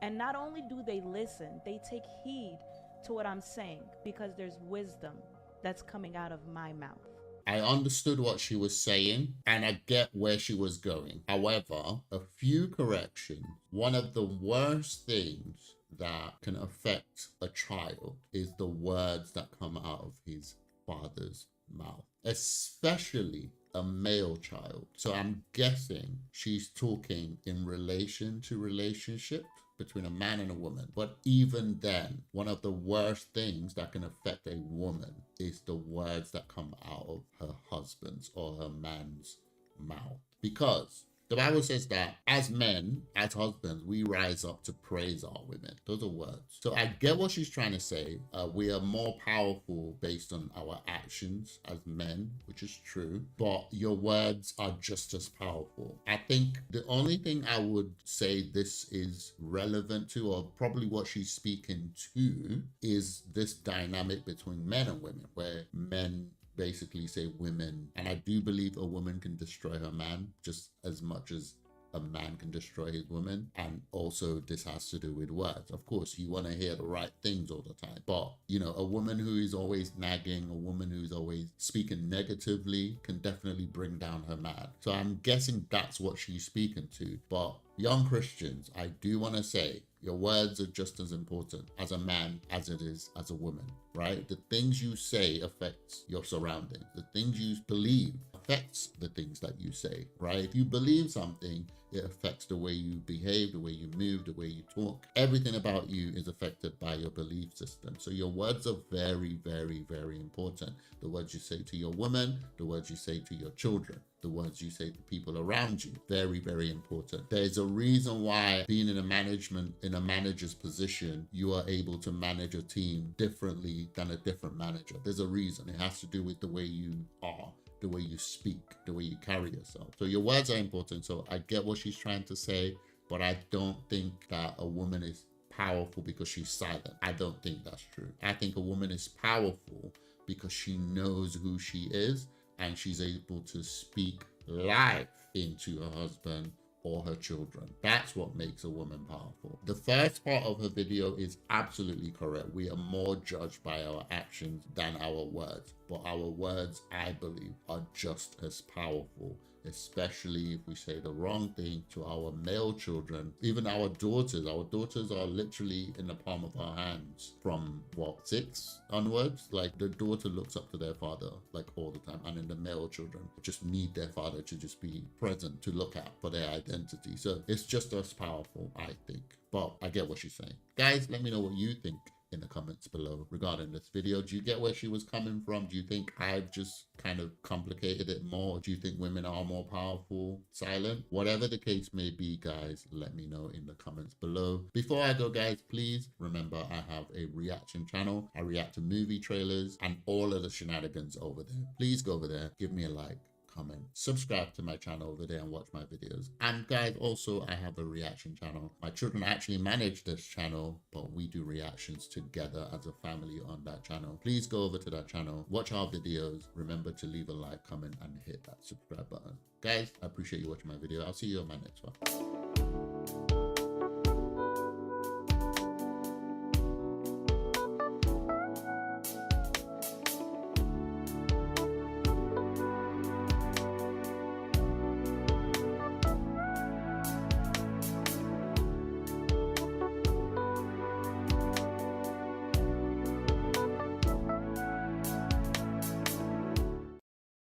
And not only do they listen, they take heed to what I'm saying because there's wisdom that's coming out of my mouth. I understood what she was saying and I get where she was going. However, a few corrections. One of the worst things that can affect a child is the words that come out of his father's mouth, especially a male child. So I'm guessing she's talking in relation to relationship between a man and a woman. But even then, one of the worst things that can affect a woman is the words that come out of her husband's or her man's mouth. Because the Bible says that as men, as husbands, we rise up to praise our women. Those are words. So I get what she's trying to say. We are more powerful based on our actions as men, which is true. But your words are just as powerful. I think the only thing I would say this is relevant to, or probably what she's speaking to, is this dynamic between men and women, where men basically say women, and I do believe a woman can destroy her man just as much as a man can destroy his woman. And also this has to do with words. Of course, you want to hear the right things all the time, but you know, a woman who is always nagging, a woman who's always speaking negatively can definitely bring down her man. So I'm guessing that's what she's speaking to. But young Christians, I do want to say, your words are just as important as a man as it is as a woman, right? The things you say affects your surroundings. The things you believe affects the things that you say, right? If you believe something, it affects the way you behave, the way you move, the way you talk. Everything about you is affected by your belief system. So your words are very, very, very important. The words you say to your woman, the words you say to your children, the words you say to people around you, very, very important. There's a reason why being in a manager's position, you are able to manage a team differently than a different manager. There's a reason. It has to do with the way you are, the way you speak, the way you carry yourself. So your words are important. So I get what she's trying to say, but I don't think that a woman is powerful because she's silent. I don't think that's true. I think a woman is powerful because she knows who she is and she's able to speak life into her husband or her children. That's what makes a woman powerful. The first part of her video is absolutely correct. We are more judged by our actions than our words, but our words, I believe, are just as powerful, especially if we say the wrong thing to our male children, even our daughters. Our daughters are literally in the palm of our hands from what, 6 onwards? Like the daughter looks up to their father like all the time, and then the male children just need their father to just be present to look at for their identity. So it's just as powerful, I think. But I get what she's saying. Guys, let me know what you think in the comments below regarding this video. Do you get where she was coming from? Do you think I've just kind of complicated it more? Do you think women are more powerful, silent? Whatever the case may be, guys, let me know in the comments below. Before I go, guys, please remember I have a reaction channel. I react to movie trailers and all of the shenanigans over there. Please go over there, give me a like, comment, subscribe to my channel over there and watch my videos. And guys, also I have a reaction channel. My children actually manage this channel, but we do reactions together as a family on that channel. Please go over to that channel, watch our videos. Remember to leave a like, comment, and hit that subscribe button. Guys, I appreciate you watching my video. I'll see you on my next one.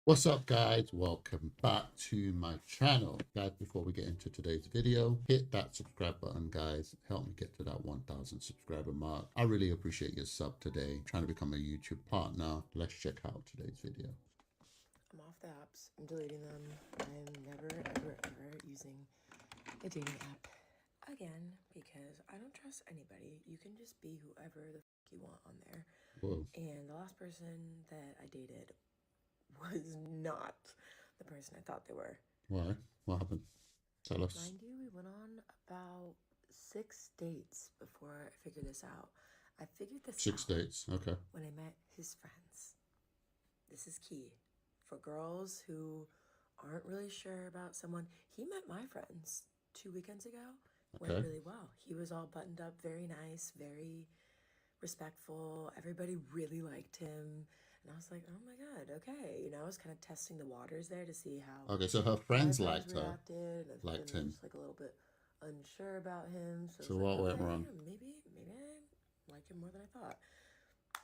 What's up, guys? Welcome back to my channel. Guys, before we get into today's video, hit that subscribe button, guys. Help me get to that 1,000 subscriber mark. I really appreciate your sub today. Trying to become a YouTube partner. Let's check out today's video. I'm off the apps. I'm deleting them. I'm never, ever, ever using a dating app again because I don't trust anybody. You can just be whoever the f you want on there. Whoa. And the last person that I dated was not the person I thought they were. Why? What happened? Tell us. Mind you, we went on about 6 dates before I figured this out. I figured this out 6 dates, okay. when I met his friends. This is key. For girls who aren't really sure about someone, he met my friends 2 weekends ago. Went really well. He was all buttoned up, very nice, very respectful. Everybody really liked him. And I was like, oh my God, okay. You know, I was kind of testing the waters there to see how. Okay, so her friends liked her. Reacted, liked him. Just like a little bit unsure about him. So what went wrong? Maybe I like him more than I thought.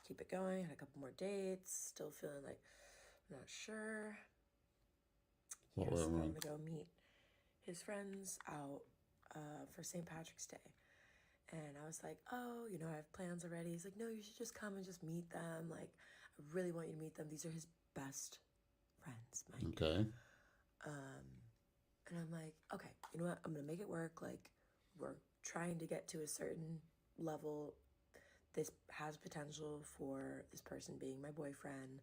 Keep it going. Had a couple more dates. Still feeling like I'm not sure. What Yes, went I'm wrong? gonna go meet his friends out for St. Patrick's Day. And I was like, oh, you know, I have plans already. He's like, no, you should just come and just meet them. Like, I really want you to meet them. These are his best friends, mind you. Okay. And I'm like, okay, you know what? I'm gonna make it work. Like, we're trying to get to a certain level. This has potential for this person being my boyfriend.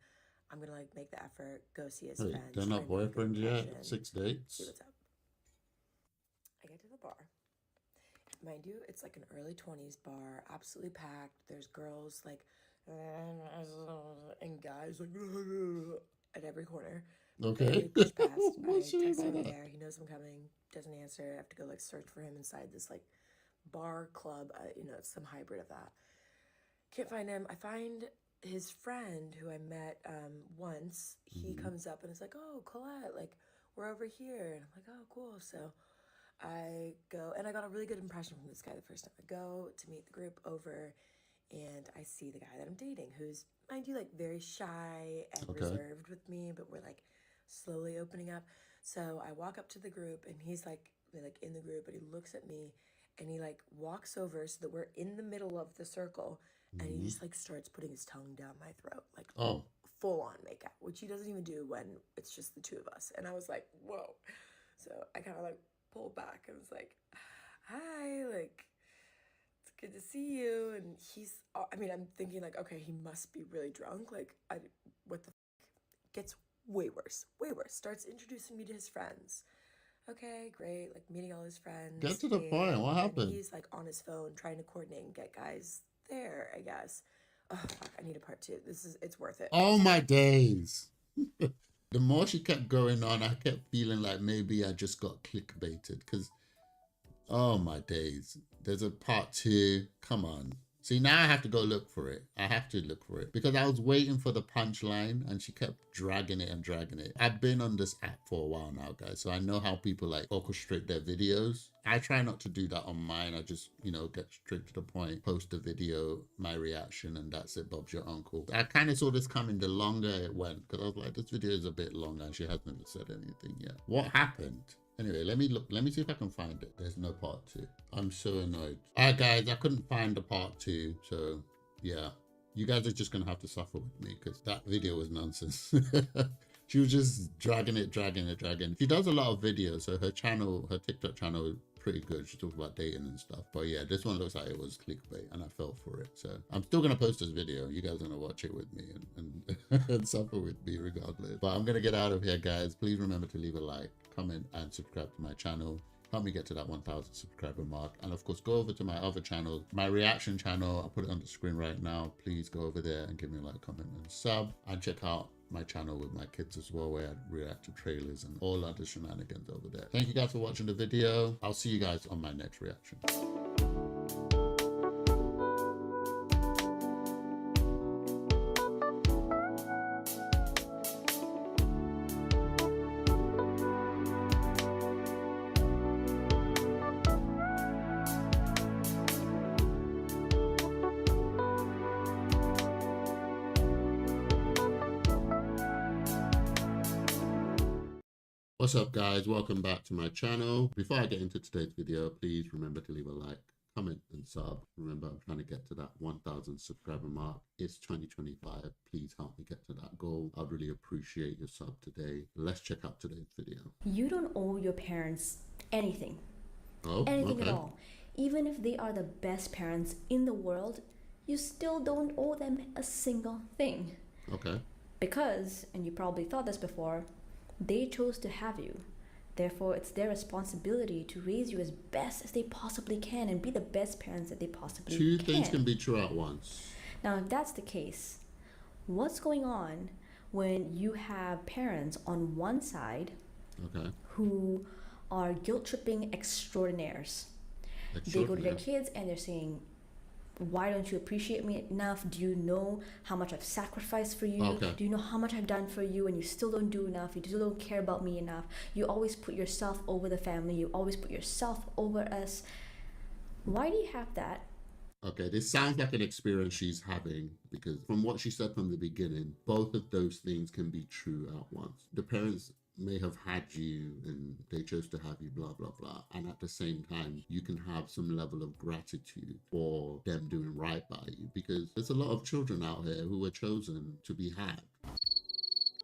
I'm gonna like make the effort, go see his Wait, friends. they're try not and make a good boyfriends yet? impression, 6 dates? See what's up. I get to the bar. Mind you, it's like an early 20s bar, absolutely packed. There's girls like, and guys like at every corner. Okay. Barely push past. I text him there. He knows I'm coming. Doesn't answer. I have to go like search for him inside this like bar club. You know, it's some hybrid of that. Can't find him. I find his friend who I met once. He comes up and is like, "Oh, Colette, like we're over here." And I'm like, "Oh, cool." So I go, and I got a really good impression from this guy the first time. I go to meet the group over, and I see the guy that I'm dating, who's, mind you, like very shy and reserved with me, but we're like slowly opening up. So I walk up to the group, and he's like in the group, and he looks at me, and he like walks over so that we're in the middle of the circle, and he just like starts putting his tongue down my throat, like full on makeout, which he doesn't even do when it's just the two of us. And I was like, whoa. So I kind of like pulled back and was like, hi, like, it's good to see you. And he's, I mean, I'm thinking like, okay, he must be really drunk. Like, what the gets way worse, starts introducing me to his friends. Okay, great, like meeting all his friends. Get to the point, what happened? He's like on his phone trying to coordinate and get guys there, I guess. Oh, fuck, I need a part 2. It's worth it. Oh my days. The more she kept going on, I kept feeling like maybe I just got clickbaited because, oh my days, there's a part 2. Come on. See, now I have to go look for it. I have to look for it because I was waiting for the punchline and she kept dragging it and dragging it. I've been on this app for a while now, guys, so I know how people like orchestrate their videos. I try not to do that on mine. I just, you know, get straight to the point, post a video, my reaction, and that's it. Bob's your uncle. I kind of saw this coming the longer it went because I was like, this video is a bit long and she hasn't said anything yet. What happened? Anyway, let me see if I can find it. There's no part 2. I'm so annoyed. All right, guys, I couldn't find the part 2. So yeah, you guys are just gonna have to suffer with me because that video was nonsense. She was just dragging it. She does a lot of videos, so her TikTok channel is pretty good. She talks about dating and stuff. But yeah, this one looks like it was clickbait and I fell for it. So I'm still gonna post this video. You guys are gonna watch it with me and suffer with me regardless. But I'm gonna get out of here, guys. Please remember to leave a like, comment, and subscribe to my channel. Help me get to that 1,000 subscriber mark. And of course, go over to my other channel, my reaction channel. I'll put it on the screen right now. Please go over there and give me a like, comment, and sub. And check out my channel with my kids as well, where I react to trailers and all other shenanigans over there. Thank you guys for watching the video. I'll see you guys on my next reaction. What's up, guys? Welcome back to my channel. Before I get into today's video, please remember to leave a like, comment, and sub. Remember, I'm trying to get to that 1,000 subscriber mark. It's 2025. Please help me get to that goal. I'd really appreciate your sub today. Let's check out today's video. You don't owe your parents anything. Oh, anything okay. at all. Even if they are the best parents in the world, you still don't owe them a single thing. Okay. Because, and you probably thought this before, they chose to have you. Therefore, it's their responsibility to raise you as best as they possibly can and be the best parents that they possibly can. Two things can be true at once. Now, if that's the case, what's going on when you have parents on one side who are guilt-tripping extraordinaires? They go to their kids and they're saying, why don't you appreciate me enough? Do you know how much I've sacrificed for you? Do you know how much I've done for you? And you still don't do enough. You still don't care about me enough. You always put yourself over the family. You always put yourself over us. Why do you have that? Okay, this sounds like an experience she's having, because from what she said from the beginning, both of those things can be true at once. The parents may have had you and they chose to have you, blah, blah, blah. And at the same time, you can have some level of gratitude for them doing right by you, because there's a lot of children out here who were chosen to be had.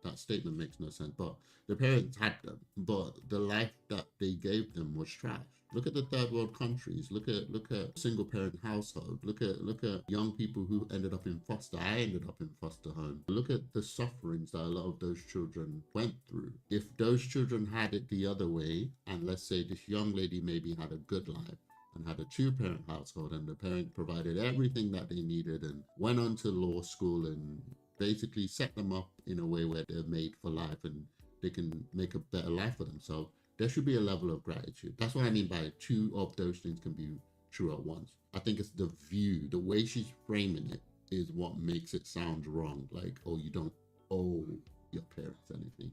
That statement makes no sense, but the parents had them, but the life that they gave them was trash. Look at the third world countries. Look at single parent household. Look at young people who ended up in foster. I ended up in foster home. Look at the sufferings that a lot of those children went through. If those children had it the other way, and let's say this young lady maybe had a good life and had a 2-parent household, and the parent provided everything that they needed and went on to law school and basically set them up in a way where they're made for life and they can make a better life for themselves, there should be a level of gratitude. That's what I mean by two of those things can be true at once. I think it's the view, the way she's framing it is what makes it sound wrong. Like, oh, you don't owe your parents anything.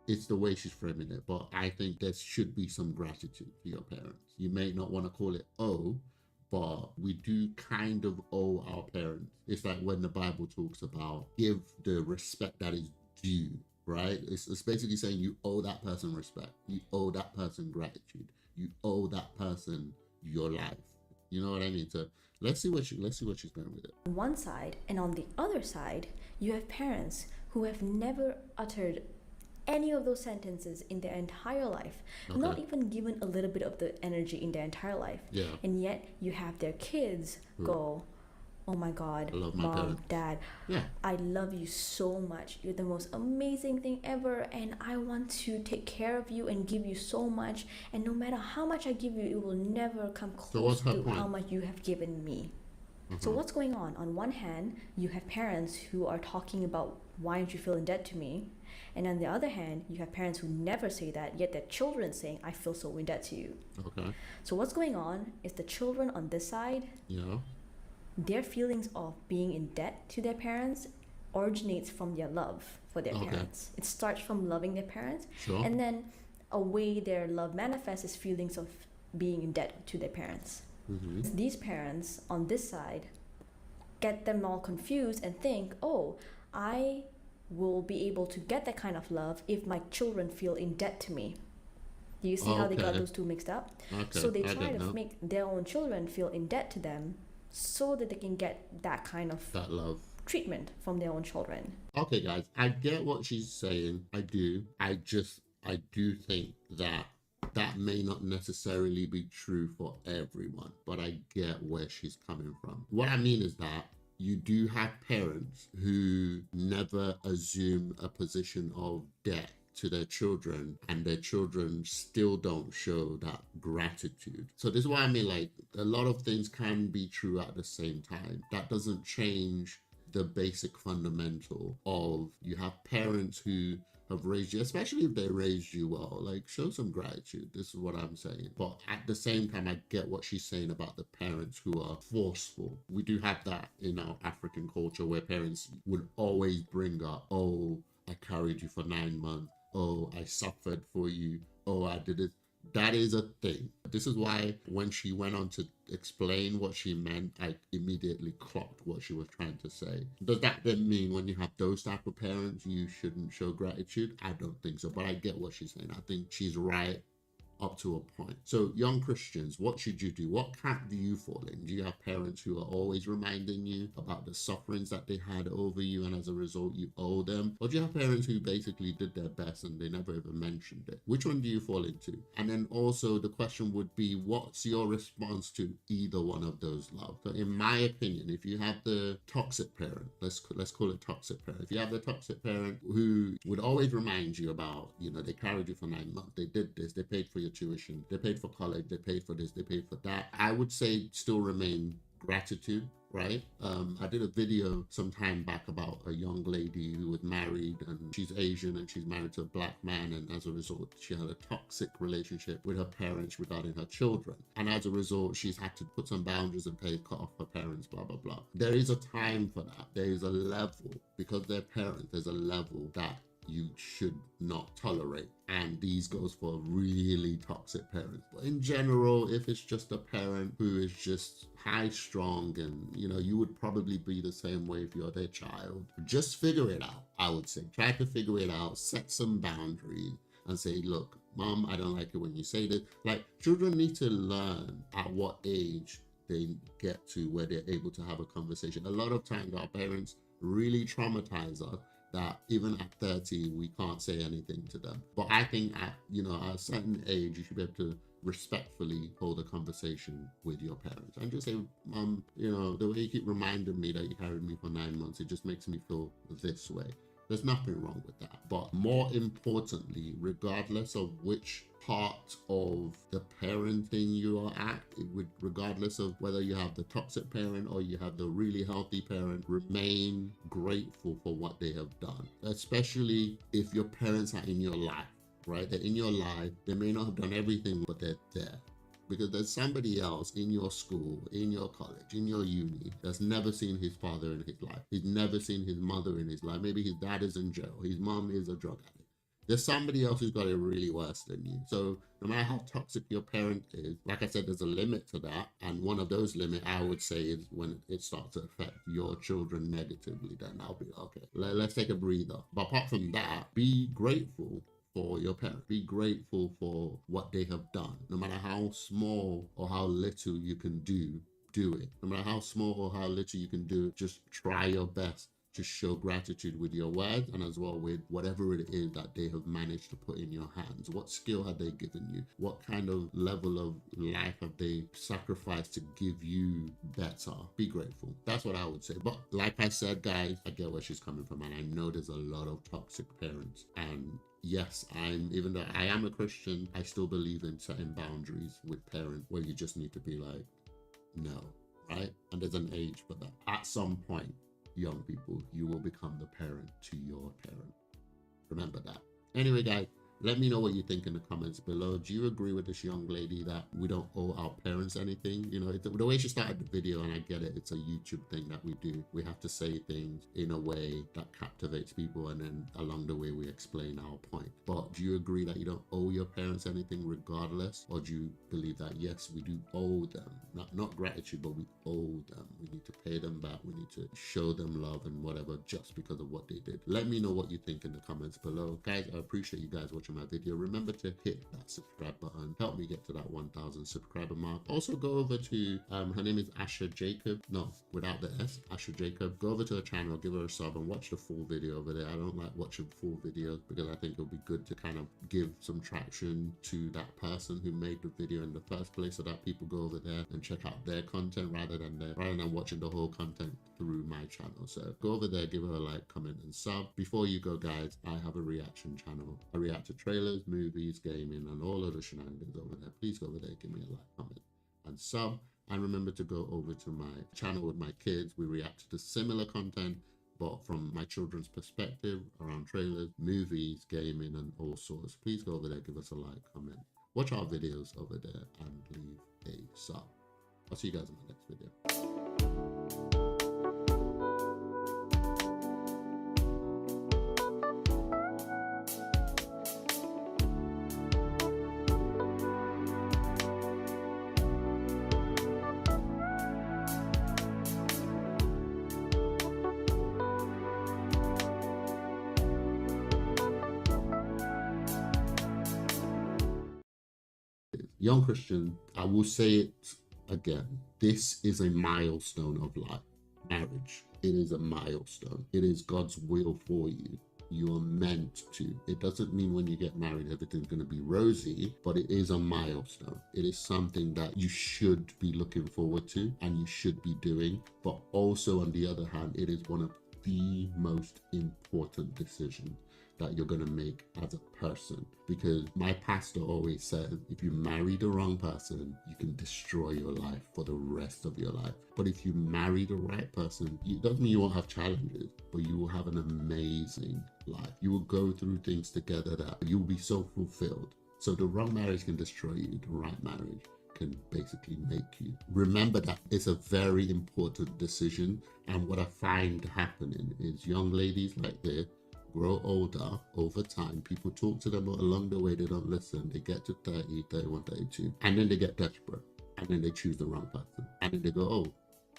It's the way she's framing it, but I think there should be some gratitude to your parents. You may not want to call it owe, but we do kind of owe our parents. It's like when the Bible talks about give the respect that is due, right? It's basically saying you owe that person respect. You owe that person gratitude. You owe that person your life. You know what I mean? So let's see what she's going with it. On one side, and on the other side, you have parents who have never uttered any of those sentences in their entire life, not even given a little bit of the energy in their entire life, and yet you have their kids go, oh my God, mom, dad, I love you so much, you're the most amazing thing ever, and I want to take care of you and give you so much, and no matter how much I give you, it will never come close to how much you have given me. So what's going on? On one hand, you have parents who are talking about why don't you feel in debt to me? And on the other hand, you have parents who never say that, yet their children saying, I feel so in debt to you. Okay. So what's going on is the children on this side, their feelings of being in debt to their parents originates from their love for their parents. It starts from loving their parents. And then a way their love manifests is feelings of being in debt to their parents. These parents on this side get them all confused and think, oh, I will be able to get that kind of love if my children feel in debt to me. Do you see how they got those two mixed up? So they try to make their own children feel in debt to them so that they can get that kind of love treatment from their own children. Okay, guys, I get what she's saying. I do. I do think that may not necessarily be true for everyone, but I get where she's coming from. What I mean is that you do have parents who never assume a position of debt to their children, and their children still don't show that gratitude. So this is what I mean, like, a lot of things can be true at the same time. That doesn't change the basic fundamental of you have parents who have raised you, especially if they raised you well, like, show some gratitude. This is what I'm saying. But at the same time, I get what she's saying about the parents who are forceful. We do have that in our African culture where parents would always bring up, oh, I carried you for 9 months. Oh, I suffered for you. Oh, I did it. That is a thing. This is why when she went on to explain what she meant, I immediately clocked what she was trying to say. Does that then mean when you have those type of parents, you shouldn't show gratitude? I don't think so, but I get what she's saying. I think she's right up to a point. So young Christians, what should you do? What camp do you fall in? Do you have parents who are always reminding you about the sufferings that they had over you and as a result you owe them? Or do you have parents who basically did their best and they never even mentioned it? Which one do you fall into? And then also the question would be, what's your response to either one of those loves? So in my opinion, if you have the toxic parent, let's call it toxic parent. If you have the toxic parent who would always remind you about, you know, they carried you for 9 months, they did this, they paid for your tuition, they paid for college, they paid for this, they paid for that, I would say still remain gratitude, right? I did a video some time back about a young lady who was married, and she's Asian and she's married to a black man, and as a result she had a toxic relationship with her parents regarding her children, and as a result she's had to put some boundaries and cut off her parents, blah blah blah. There is a time for that. There is a level, because they're parents, there's a level that you should not tolerate. And these goes for really toxic parents. But in general, if it's just a parent who is just high strung, and you know, you would probably be the same way if you're their child, just figure it out. I would say try to figure it out, set some boundaries and say, look, mom, I don't like it when you say this. Like, children need to learn at what age they get to where they're able to have a conversation. A lot of times our parents really traumatize us that even at 30 we can't say anything to them. But I think at, you know, at a certain age you should be able to respectfully hold a conversation with your parents and just say, mom, you know, the way you keep reminding me that you carried me for 9 months, it just makes me feel this way. There's nothing wrong with that. But more importantly, regardless of which part of the parenting you are at, regardless of whether you have the toxic parent or you have the really healthy parent, remain grateful for what they have done, especially if your parents are in your life, right? They're in your life. They may not have done everything, but they're there. Because there's somebody else in your school, in your college, in your uni that's never seen his father in his life. He's never seen his mother in his life. Maybe his dad is in jail. His mom is a drug addict. There's somebody else who's got it really worse than you. So no matter how toxic your parent is, like I said, there's a limit to that. And one of those limits, I would say, is when it starts to affect your children negatively. Then I'll be okay. Let's take a breather. But apart from that, be grateful for your parents. Be grateful for what they have done. No matter how small or how little you can do it. No matter how small or how little you can do, just try your best to show gratitude with your words and as well with whatever it is that they have managed to put in your hands. What skill have they given you? What kind of level of life have they sacrificed to give you better? Be grateful. That's what I would say. But like I said, guys, I get where she's coming from, and I know there's a lot of toxic parents. And yes, even though I am a Christian, I still believe in setting boundaries with parents where you just need to be like, no, right? And there's an age for that. At some point, young people, you will become the parent to your parent. Remember that. Anyway, guys, let me know what you think in the comments below. Do you agree with this young lady that we don't owe our parents anything? You know, the way she started the video, and I get it, it's a YouTube thing that we do. We have to say things in a way that captivates people, and then along the way we explain our point. But do you agree that you don't owe your parents anything regardless? Or do you believe that, yes, we do owe them? Not gratitude, but we owe them. We need to pay them back. We need to show them love and whatever just because of what they did. Let me know what you think in the comments below. Guys, I appreciate you guys watching my video. Remember to hit that subscribe button. Help me get to that 1,000 subscriber mark. Also go over to her name is Asha Jacob. No, without the S, Asha Jacob. Go over to her channel, give her a sub, and watch the full video over there. I don't like watching full videos because I think it'll be good to kind of give some traction to that person who made the video in the first place, so that people go over there and check out their content rather than watching the whole content through my channel. So go over there, give her a like, comment, and sub. Before you go, guys, I have a reaction channel. I react to trailers, movies, gaming, and all of the shenanigans over there. Please go over there, give me a like, comment, and sub. And remember to go over to my channel with my kids. We react to similar content, but from my children's perspective around trailers, movies, gaming, and all sorts. Please go over there, give us a like, comment, watch our videos over there, and leave a sub. I'll see you guys in my next video. Young Christian, I will say it again. This is a milestone of life. Marriage. It is a milestone. It is God's will for you. You are meant to. It doesn't mean when you get married everything's going to be rosy, but it is a milestone. It is something that you should be looking forward to and you should be doing. But also, on the other hand, it is one of the most important decisions that you're going to make as a person, because my pastor always said, if you marry the wrong person, you can destroy your life for the rest of your life. But if you marry the right person, it doesn't mean you won't have challenges, but you will have an amazing life. You will go through things together that you will be so fulfilled. So the wrong marriage can destroy you. The right marriage can basically make you. Remember that it's a very important decision. And what I find happening is young ladies like this grow older over time. People talk to them along the way. They don't listen. They get to 30, 31, 32. And then they get desperate. And then they choose the wrong person. And then they go, oh,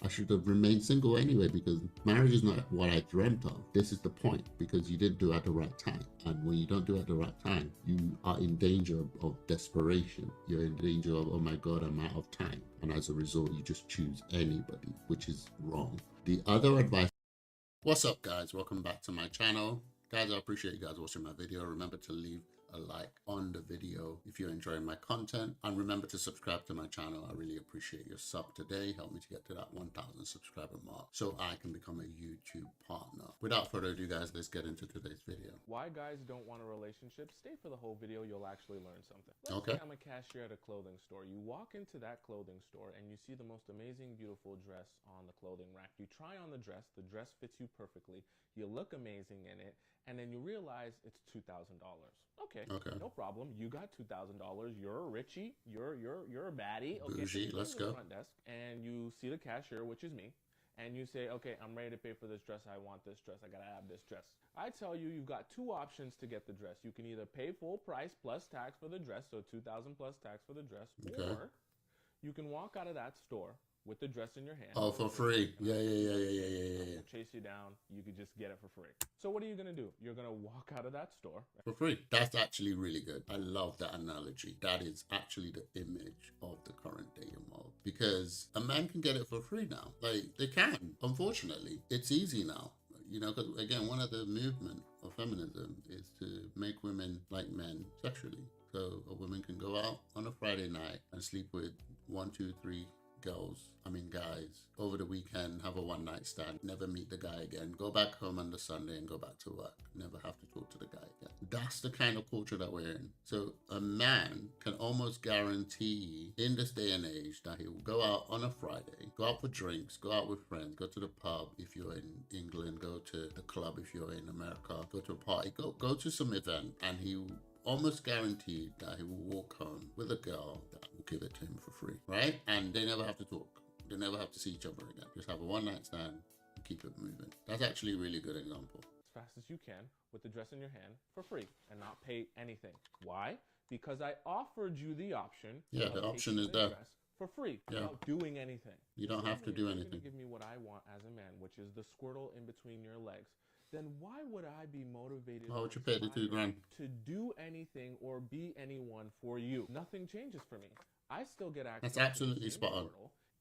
I should have remained single anyway, because marriage is not what I dreamt of. This is the point, because you didn't do it at the right time. And when you don't do it at the right time, you are in danger of desperation. You're in danger of, oh my God, I'm out of time. And as a result, you just choose anybody, which is wrong. The other advice. What's up, guys? Welcome back to my channel. Guys, I appreciate you guys watching my video. Remember to leave a like on the video if you're enjoying my content, and remember to subscribe to my channel. I really appreciate your sub today. Help me to get to that 1,000 subscriber mark so I can become a YouTube partner. Without further ado, guys, let's get into today's video. Why guys don't want a relationship? Stay for the whole video. You'll actually learn something. Let's say I'm a cashier at a clothing store. You walk into that clothing store and you see the most amazing, beautiful dress on the clothing rack. You try on the dress fits you perfectly. You look amazing in it, and then you realize it's $2,000. Okay, no problem. You got $2,000. You're a richie. You're a baddie. Okay, bougie, let's go. Front desk, and you see the cashier, which is me, and you say, okay, I'm ready to pay for this dress. I want this dress. I gotta have this dress. I tell you, you've got two options to get the dress. You can either pay full price plus tax for the dress, so $2,000 plus tax for the dress, or you can walk out of that store with the dress in your hand. Oh, for free. Yeah. Chase you down. You could just get it for free. So what are you going to do? You're going to walk out of that store. For free. That's actually really good. I love that analogy. That is actually the image of the current dating world. Because a man can get it for free now. Like, they can. Unfortunately, it's easy now. You know, because again, one of the movement of feminism is to make women like men sexually. So a woman can go out on a Friday night and sleep with 1, 2, 3 guys over the weekend, have a one-night stand, never meet the guy again, go back home on the Sunday and go back to work, never have to talk to the guy again. That's the kind of culture that we're in. So a man can almost guarantee in this day and age that he will go out on a Friday, go out for drinks, go out with friends, go to the pub if you're in England, go to the club if you're in America, go to a party, go to some event, and he will almost guaranteed that he will walk home with a girl that will give it to him for free, right? And they never have to talk. They never have to see each other again. Just have a one-night stand and keep it moving. That's actually a really good example. As fast as you can with the dress in your hand for free and not pay anything. Why? Because I offered you the option. Yeah, the option is there. For free, without doing anything. You don't have to do anything. You're gonna give me what I want as a man, which is the squirtle in between your legs. Then why would I be motivated why would you pay the $2,000 to do anything or be anyone for you? Nothing changes for me. I still get access. That's absolutely spot on.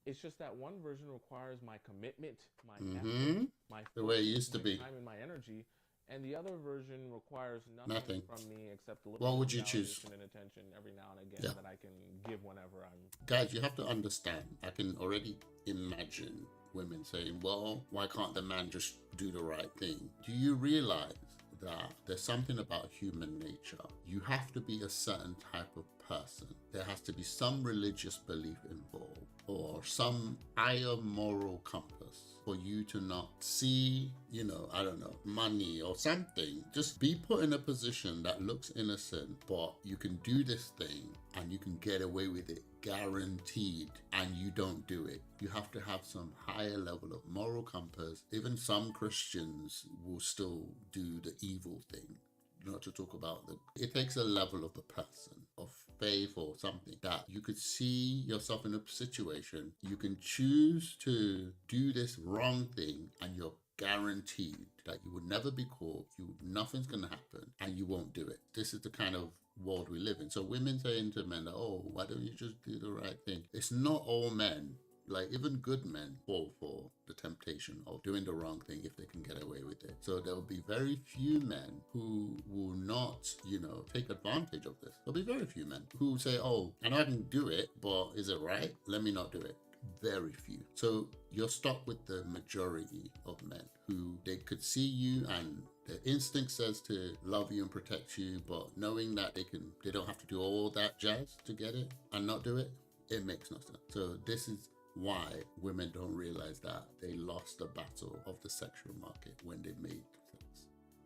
It's just that one version requires my commitment, my effort, my focus, the way it used to be, time and my energy, and the other version requires nothing from me except a little what would you choose? And attention every now and again that I can give whenever I'm. Guys, you have to understand. I can already imagine women saying, well, why can't the man just do the right thing? Do you realize that there's something about human nature? You have to be a certain type of person. There has to be some religious belief involved or some higher moral compass for you to not see, you know, I don't know, money or something. Just be put in a position that looks innocent, but you can do this thing and you can get away with it, guaranteed, and you don't do it. You have to have some higher level of moral compass. Even some Christians will still do the evil thing. Not to talk about it takes a level of a person, of faith or something, that you could see yourself in a situation. You can choose to do this wrong thing and you're guaranteed that you would never be caught, nothing's going to happen, and you won't do it. This is the kind of world we live in. So women saying to men that, oh, why don't you just do the right thing? It's not all men. Like, even good men fall for the temptation of doing the wrong thing if they can get away with it. So there will be very few men who will not, you know, take advantage of this. There'll be very few men who say, oh, I know I can do it, but is it right? Let me not do it. Very few. So you're stuck with the majority of men who they could see you and their instinct says to love you and protect you, but knowing that they don't have to do all that jazz to get it and not do it, it makes no sense. So this is why women don't realize that they lost the battle of the sexual market when they made sex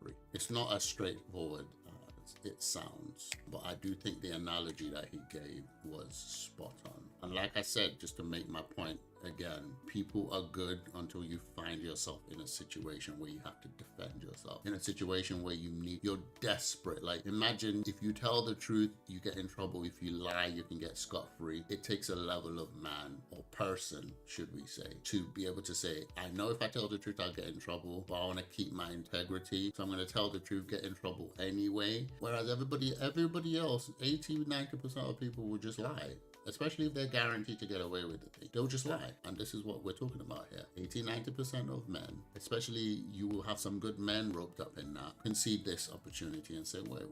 free. It's not as straightforward as it sounds, but I do think the analogy that he gave was spot on. And like I said, just to make my point again, people are good until you find yourself in a situation where you have to defend yourself. In a situation where you're desperate. Like, imagine if you tell the truth, you get in trouble. If you lie, you can get scot-free. It takes a level of man or person, should we say, to be able to say, I know if I tell the truth, I'll get in trouble, but I want to keep my integrity. So I'm going to tell the truth, get in trouble anyway. Whereas everybody else, 80-90% of people will just lie. Especially if they're guaranteed to get away with the thing. They'll just lie. And this is what we're talking about here. 80-90% of men, especially you will have some good men roped up in that, concede this opportunity and say, wait,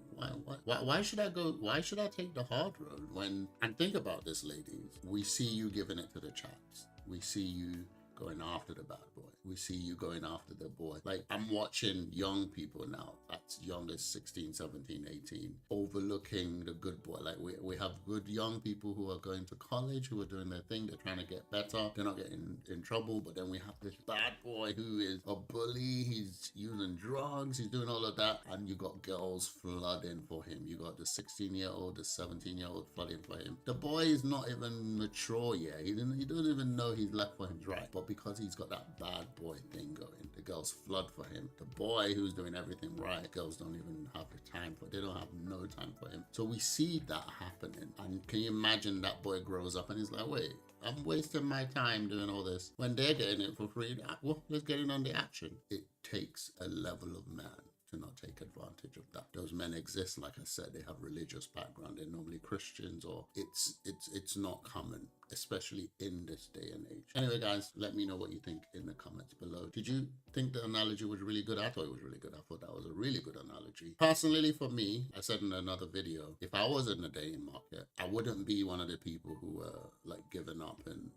why should I go? Why should I take the hard road when, and think about this, ladies, we see you giving it to the chaps. We see you going after the bad boy. We see you going after the boy. Like, I'm watching young people now, that's young as 16, 17, 18, overlooking the good boy. Like, we have good young people who are going to college, who are doing their thing, they're trying to get better, they're not getting in trouble, but then we have this bad boy who is a bully, he's using drugs, he's doing all of that, and you got girls flooding for him. You got the 16-year-old, the 17-year-old flooding for him. The boy is not even mature yet. He doesn't even know he's left for him right, but because he's got that bad boy thing going, the girls flood for him. The boy who's doing everything right, girls don't even have the time for. They don't have no time for him. So we see that happening. And can you imagine that boy grows up and he's like, wait, I'm wasting my time doing all this when they're getting it for free. Well, let's get in on the action. It takes a level of man to not take advantage of that. Those men exist, like I said, they have religious background. They're normally Christians, or it's not common, especially in this day and age. Anyway, guys, let me know what you think in the comments below. Did you think the analogy was really good? I thought it was really good. I thought that was a really good analogy. Personally, for me, I said in another video, if I was in the dating market, I wouldn't be one of the people who were like giving up and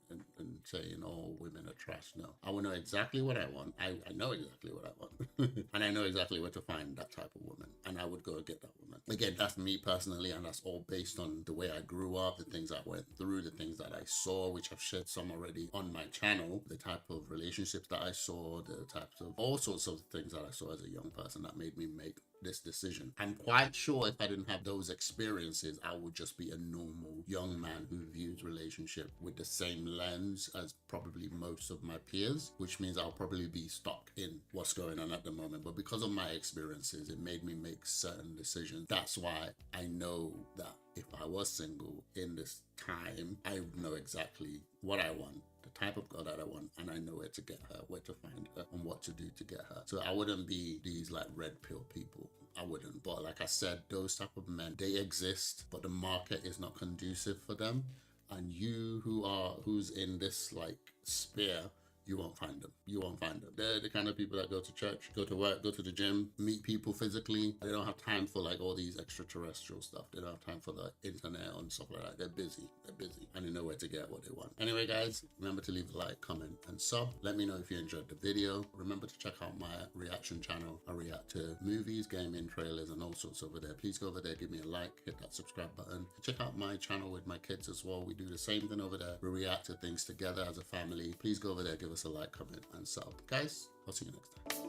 saying, oh, women are trash. No, I would know exactly what I want. I know exactly what I want. And I know exactly where to find that type of woman. And I would go and get that woman. Again, that's me personally, and that's all based on the way I grew up, the things I went through, the things that I saw, which I've shared some already on my channel, the type of relationships that I saw, the types of all sorts of things that I saw as a young person that made me make this decision. I'm quite sure if I didn't have those experiences, I would just be a normal young man who views relationship with the same lens as probably most of my peers, which means I'll probably be stuck in what's going on at the moment. But because of my experiences, it made me make certain decisions. That's why I know that if I was single in this time, I know exactly what I want, the type of girl that I want, and I know where to get her, where to find her, and what to do to get her. So I wouldn't be these like red pill people. I wouldn't. But like I said, those type of men, they exist, but the market is not conducive for them. And you who's in this like sphere, you won't find them. You won't find them. They're the kind of people that go to church, go to work, go to the gym, meet people physically. They don't have time for like all these extraterrestrial stuff. They don't have time for the internet and stuff like that. They're busy. They're busy. And they know where to get what they want. Anyway, guys, remember to leave a like, comment, and sub. Let me know if you enjoyed the video. Remember to check out my reaction channel. I react to movies, gaming, trailers, and all sorts over there. Please go over there, give me a like, hit that subscribe button. Check out my channel with my kids as well. We do the same thing over there. We react to things together as a family. Please go over there, give us a like, comment, and sub. Guys, I'll see you next time.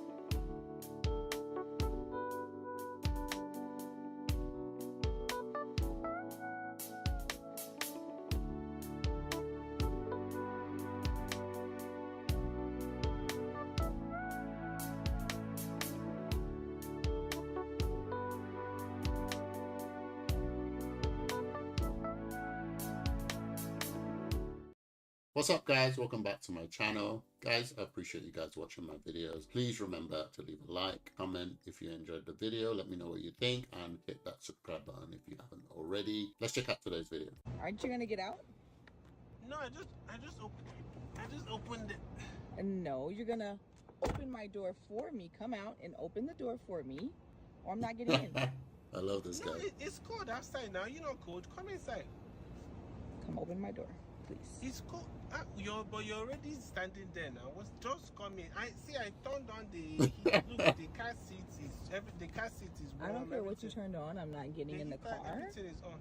What's up, guys? Welcome back to my channel. Guys, I appreciate you guys watching my videos. Please remember to leave a like, comment if you enjoyed the video. Let me know what you think and hit that subscribe button if you haven't already. Let's check out today's video. Aren't you gonna get out? No, I just opened it. No, you're gonna open my door for me. Come out and open the door for me, or I'm not getting in. I love this guy. No, it's cold outside now. You're not cold. Come inside. Come open my door, please. It's cold. But you're already standing there now. What's just coming? I turned on the heat. Look, the car seat is warm. I don't care what you turned on. I'm not getting in the car. Everything is on.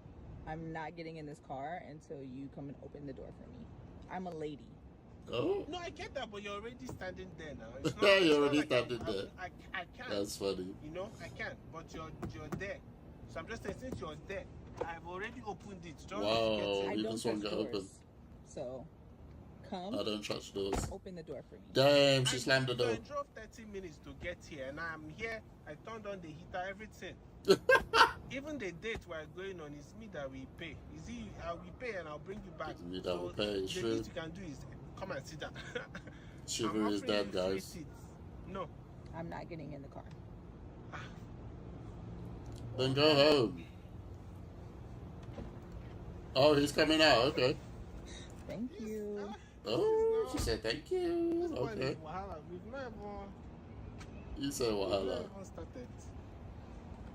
I'm not getting in this car until you come and open the door for me. I'm a lady. Oh? No, I get that, but you're already standing there now. It's not, you're already like standing there. I can't. That's funny. You know, I can't. But you're there. So I'm just saying, since you're there, I've already opened it. Just wow, I you don't just want touch to doors. open. So come. I don't trust doors. Open the door for me. Damn, she slammed the door. I drove 30 minutes to get here, and I'm here. I turned on the heater, everything. Even the date we're going on, it's me that we pay. Is it? I will pay and I'll bring you back. It's me that will pay. The least you can do is come and sit down. Shiver is dead, guys. No. I'm not getting in the car. Then go home. Oh, he's coming out. Okay. Thank you. Oh, she said thank you. Okay. We've never. You said wahala.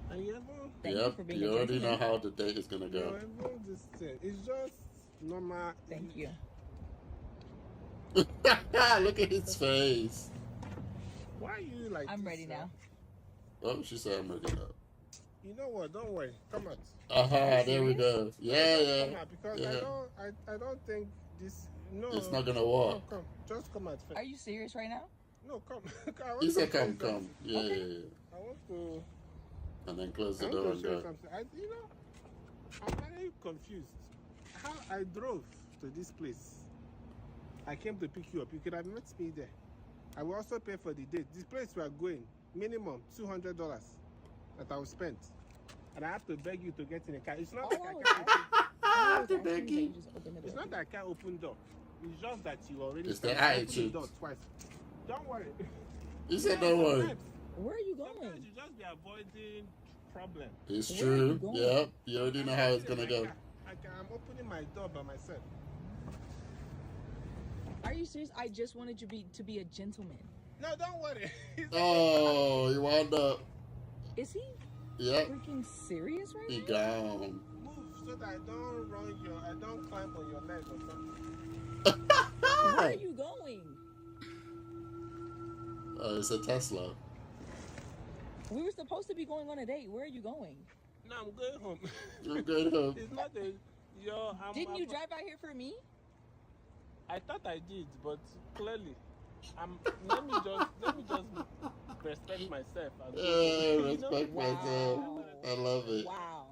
And you already know how the date is gonna go. It's just normal. Thank you. Look at his face. Why are you like? I'm ready now. Oh, she said I'm ready now. You know what? Don't worry. Come out. Aha, there we go. Yeah. Come out because I don't think this. No. It's not gonna work. No, come. Just come out first. Are you serious right now? No, come. He said come. Yeah, okay. yeah. I want to. And then close the door and go. I'm very confused. How I drove to this place. I came to pick you up. You could have met me there. I will also pay for the date. This place we are going, minimum $200 that I will spend. And I have to beg you to get in the car. It's not like I can't I have to beg you. It's not that I can't open door. It's just that you already it's the attitude. The door twice. Don't worry. You said don't worry. Where are you going? Sometimes you just be avoiding problem. It's true. Yep. You already know how it's gonna go. I'm opening my door by myself. Are you serious? I just wanted you to be a gentleman. No, don't worry. Oh, he wound up. Is he? Yep. Freaking serious right he now? Gone. Move so that I don't climb on your leg or something. Where are you going? It's a Tesla. We were supposed to be going on a date. Where are you going? No, I'm going home. I'm going home. It's not a... Didn't you drive out here for me? I thought I did, but clearly, let me just respect myself. Respect myself. I love it. Wow.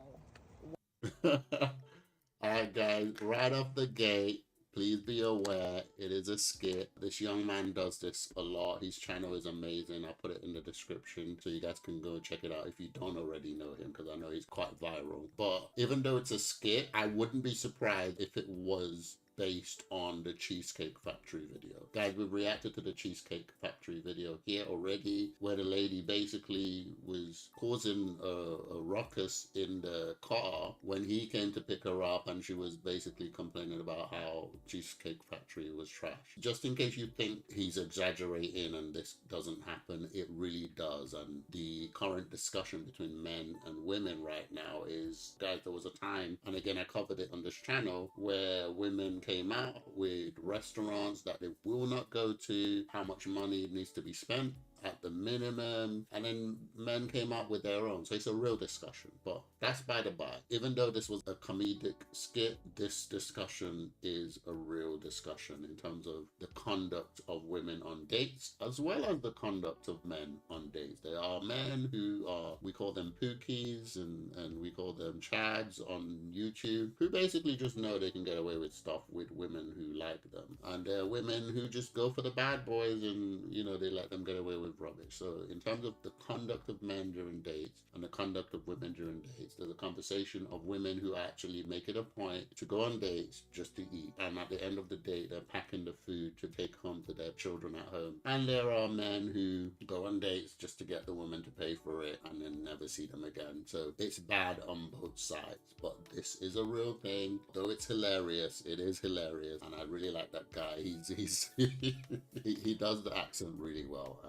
Alright, guys, right off the gate, please be aware it is a skit. This young man does this a lot. His channel is amazing. I'll put it in the description so you guys can go check it out if you don't already know him, because I know he's quite viral. But even though it's a skit, I wouldn't be surprised if it was based on the Cheesecake Factory video. Guys, we've reacted to the Cheesecake Factory video here already, where the lady basically was causing a ruckus in the car when he came to pick her up, and she was basically complaining about how Cheesecake Factory was trash. Just in case you think he's exaggerating and this doesn't happen, it really does. And the current discussion between men and women right now is, guys, there was a time, and again I covered it on this channel, where women came out with restaurants that they will not go to, how much money needs to be spent at the minimum, and then men came out with their own. So it's a real discussion, but that's by the by. Even though this was a comedic skit, this discussion is a real discussion in terms of the conduct of women on dates, as well as the conduct of men on dates. There are men who are, we call them pookies and we call them chads on YouTube, who basically just know they can get away with stuff with women who like them. And there are women who just go for the bad boys and, you know, they let them get away with rubbish. So in terms of the conduct of men during dates and the conduct of women during dates, there's a conversation of women who actually make it a point to go on dates just to eat, and at the end of the day they're packing the food to take home to their children at home. And there are men who go on dates just to get the woman to pay for it and then never see them again. So it's bad on both sides, but this is a real thing. Though it's hilarious, it is hilarious, and I really like that guy. He's he does the accent really well,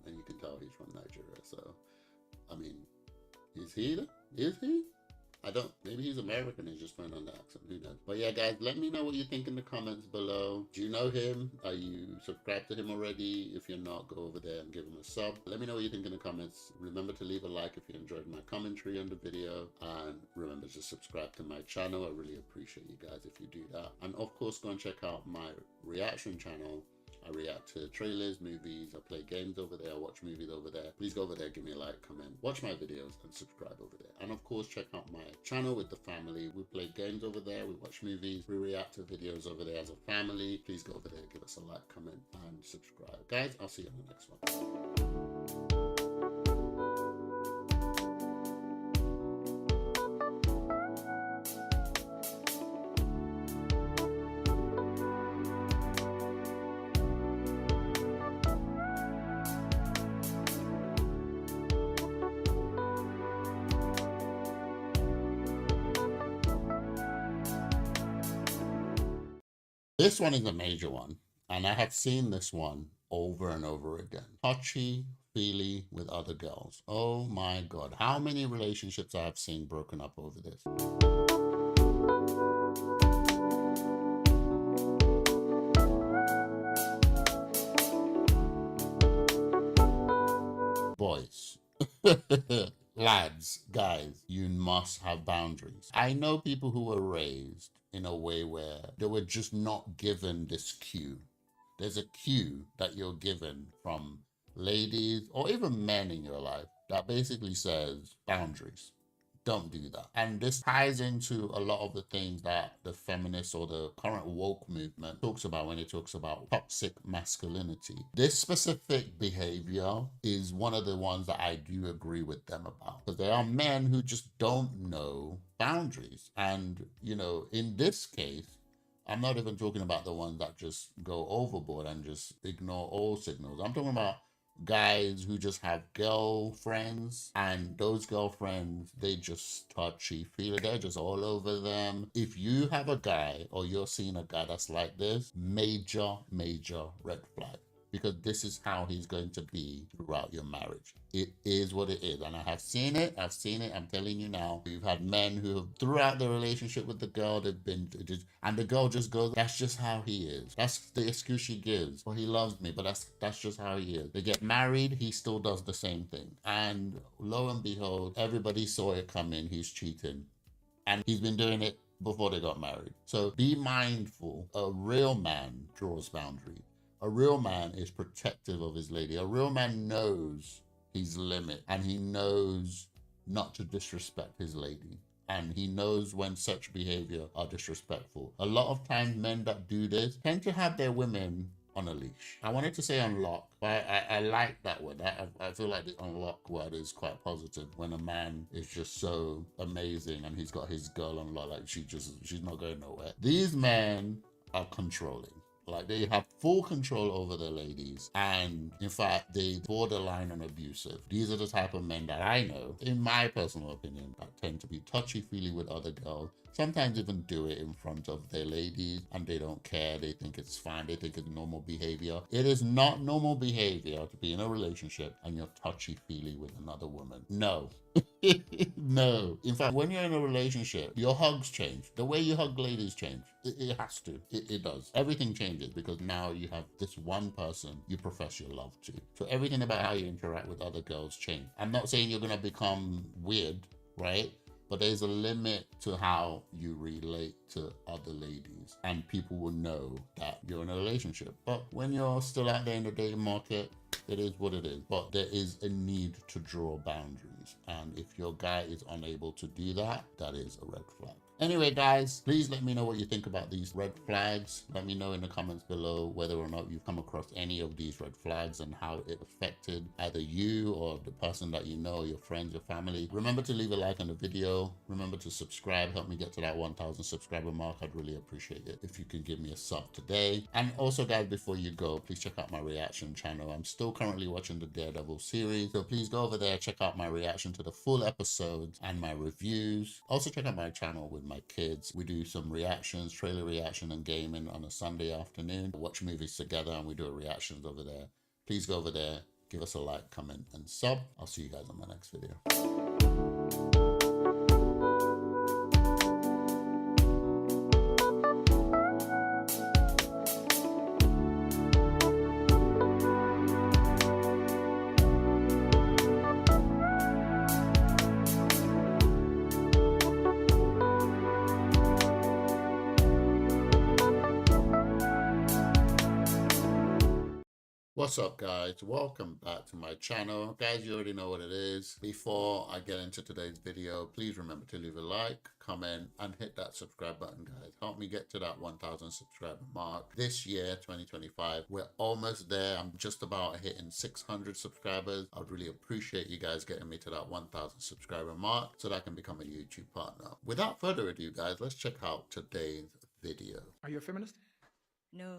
and you can tell he's from Nigeria. So I mean, is he? I don't, maybe he's American, he's just playing on the accent, who knows. But yeah, guys, let me know what you think in the comments below. Do you know him? Are you subscribed to him already? If you're not, go over there and give him a sub. Let me know what you think in the comments. Remember to leave a like if you enjoyed my commentary on the video, and remember to subscribe to my channel. I really appreciate you guys if you do that. And of course, go and check out my reaction channel. I react to trailers, movies, I play games over there, I watch movies over there. Please go over there, give me a like, comment, watch my videos, and subscribe over there. And of course, check out my channel with the family. We play games over there, we watch movies, we react to videos over there as a family. Please go over there, give us a like, comment, and subscribe. Guys, I'll see you on the next one. This one is a major one, and I have seen this one over and over again. Touchy-feely with other girls. Oh my God. How many relationships I have seen broken up over this? Boys. Lads, guys, you must have boundaries. I know people who were raised in a way where they were just not given this cue. There's a cue that you're given from ladies or even men in your life that basically says boundaries. Don't do that. And this ties into a lot of the things that the feminists or the current woke movement talks about when it talks about toxic masculinity. This specific behavior is one of the ones that I do agree with them about. Because there are men who just don't know boundaries. And, you know, in this case, I'm not even talking about the ones that just go overboard and just ignore all signals. I'm talking about guys who just have girlfriends, and those girlfriends, they just touchy-feely, they're just all over them. If you have a guy or you're seeing a guy that's like this, major red flag, because this is how he's going to be throughout your marriage. It is what it is, and I have seen it. I'm telling you now. You've had men who have, throughout the relationship with the girl, they've been, and the girl just goes, that's just how he is. That's the excuse she gives. Well, he loves me, but that's just how he is. They get married, he still does the same thing. And lo and behold, everybody saw it coming, he's cheating. And he's been doing it before they got married. So be mindful. A real man draws boundaries. A real man is protective of his lady. A real man knows his limit, and he knows not to disrespect his lady. And he knows when such behavior are disrespectful. A lot of times men that do this tend to have their women on a leash. I wanted to say unlock, but I like that word. I feel like the unlock word is quite positive when a man is just so amazing and he's got his girl on lock, like she's not going nowhere. These men are controlling. Like, they have full control over their ladies, and in fact, they borderline on abusive. These are the type of men that I know, in my personal opinion, that tend to be touchy-feely with other girls, sometimes even do it in front of their ladies, and they don't care. They think it's fine. They think it's normal behavior. It is not normal behavior to be in a relationship and you're touchy-feely with another woman. No. No. In fact, when you're in a relationship, your hugs change. The way you hug ladies change. It has to. It does. Everything changes because now you have this one person you profess your love to. So everything about how you interact with other girls change. I'm not saying you're going to become weird, right? But there's a limit to how you relate to other ladies, and people will know that you're in a relationship. But when you're still out there in the dating market, it is what it is. But there is a need to draw boundaries. And if your guy is unable to do that, that is a red flag. Anyway, guys, please let me know what you think about these red flags. Let me know in the comments below whether or not you've come across any of these red flags and how it affected either you or the person that you know, your friends, your family. Remember to leave a like on the video. Remember to subscribe. Help me get to that 1,000 subscriber mark. I'd really appreciate it if you could give me a sub today. And also, guys, before you go, please check out my reaction channel. I'm still currently watching the Daredevil series, so please go over there, check out my reaction to the full episodes and my reviews. Also, check out my channel with my kids. We do some reactions, trailer reaction and gaming on a Sunday afternoon. We watch movies together and we do reactions over there. Please go over there, give us a like, comment, and sub. I'll see you guys on my next video. What's up, guys? Welcome back to my channel. Guys, you already know what it is. Before I get into today's video, please remember to leave a like, comment, and hit that subscribe button, guys. Help me get to that 1,000 subscriber mark. This year, 2025, we're almost there. I'm just about hitting 600 subscribers. I'd really appreciate you guys getting me to that 1,000 subscriber mark so that I can become a YouTube partner. Without further ado, guys, let's check out today's video. Are you a feminist? No,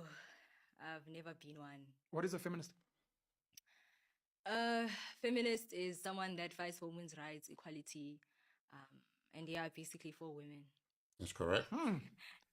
I've never been one. What is a feminist? Feminist is someone that fights for women's rights, equality, and they are basically for women. That's correct.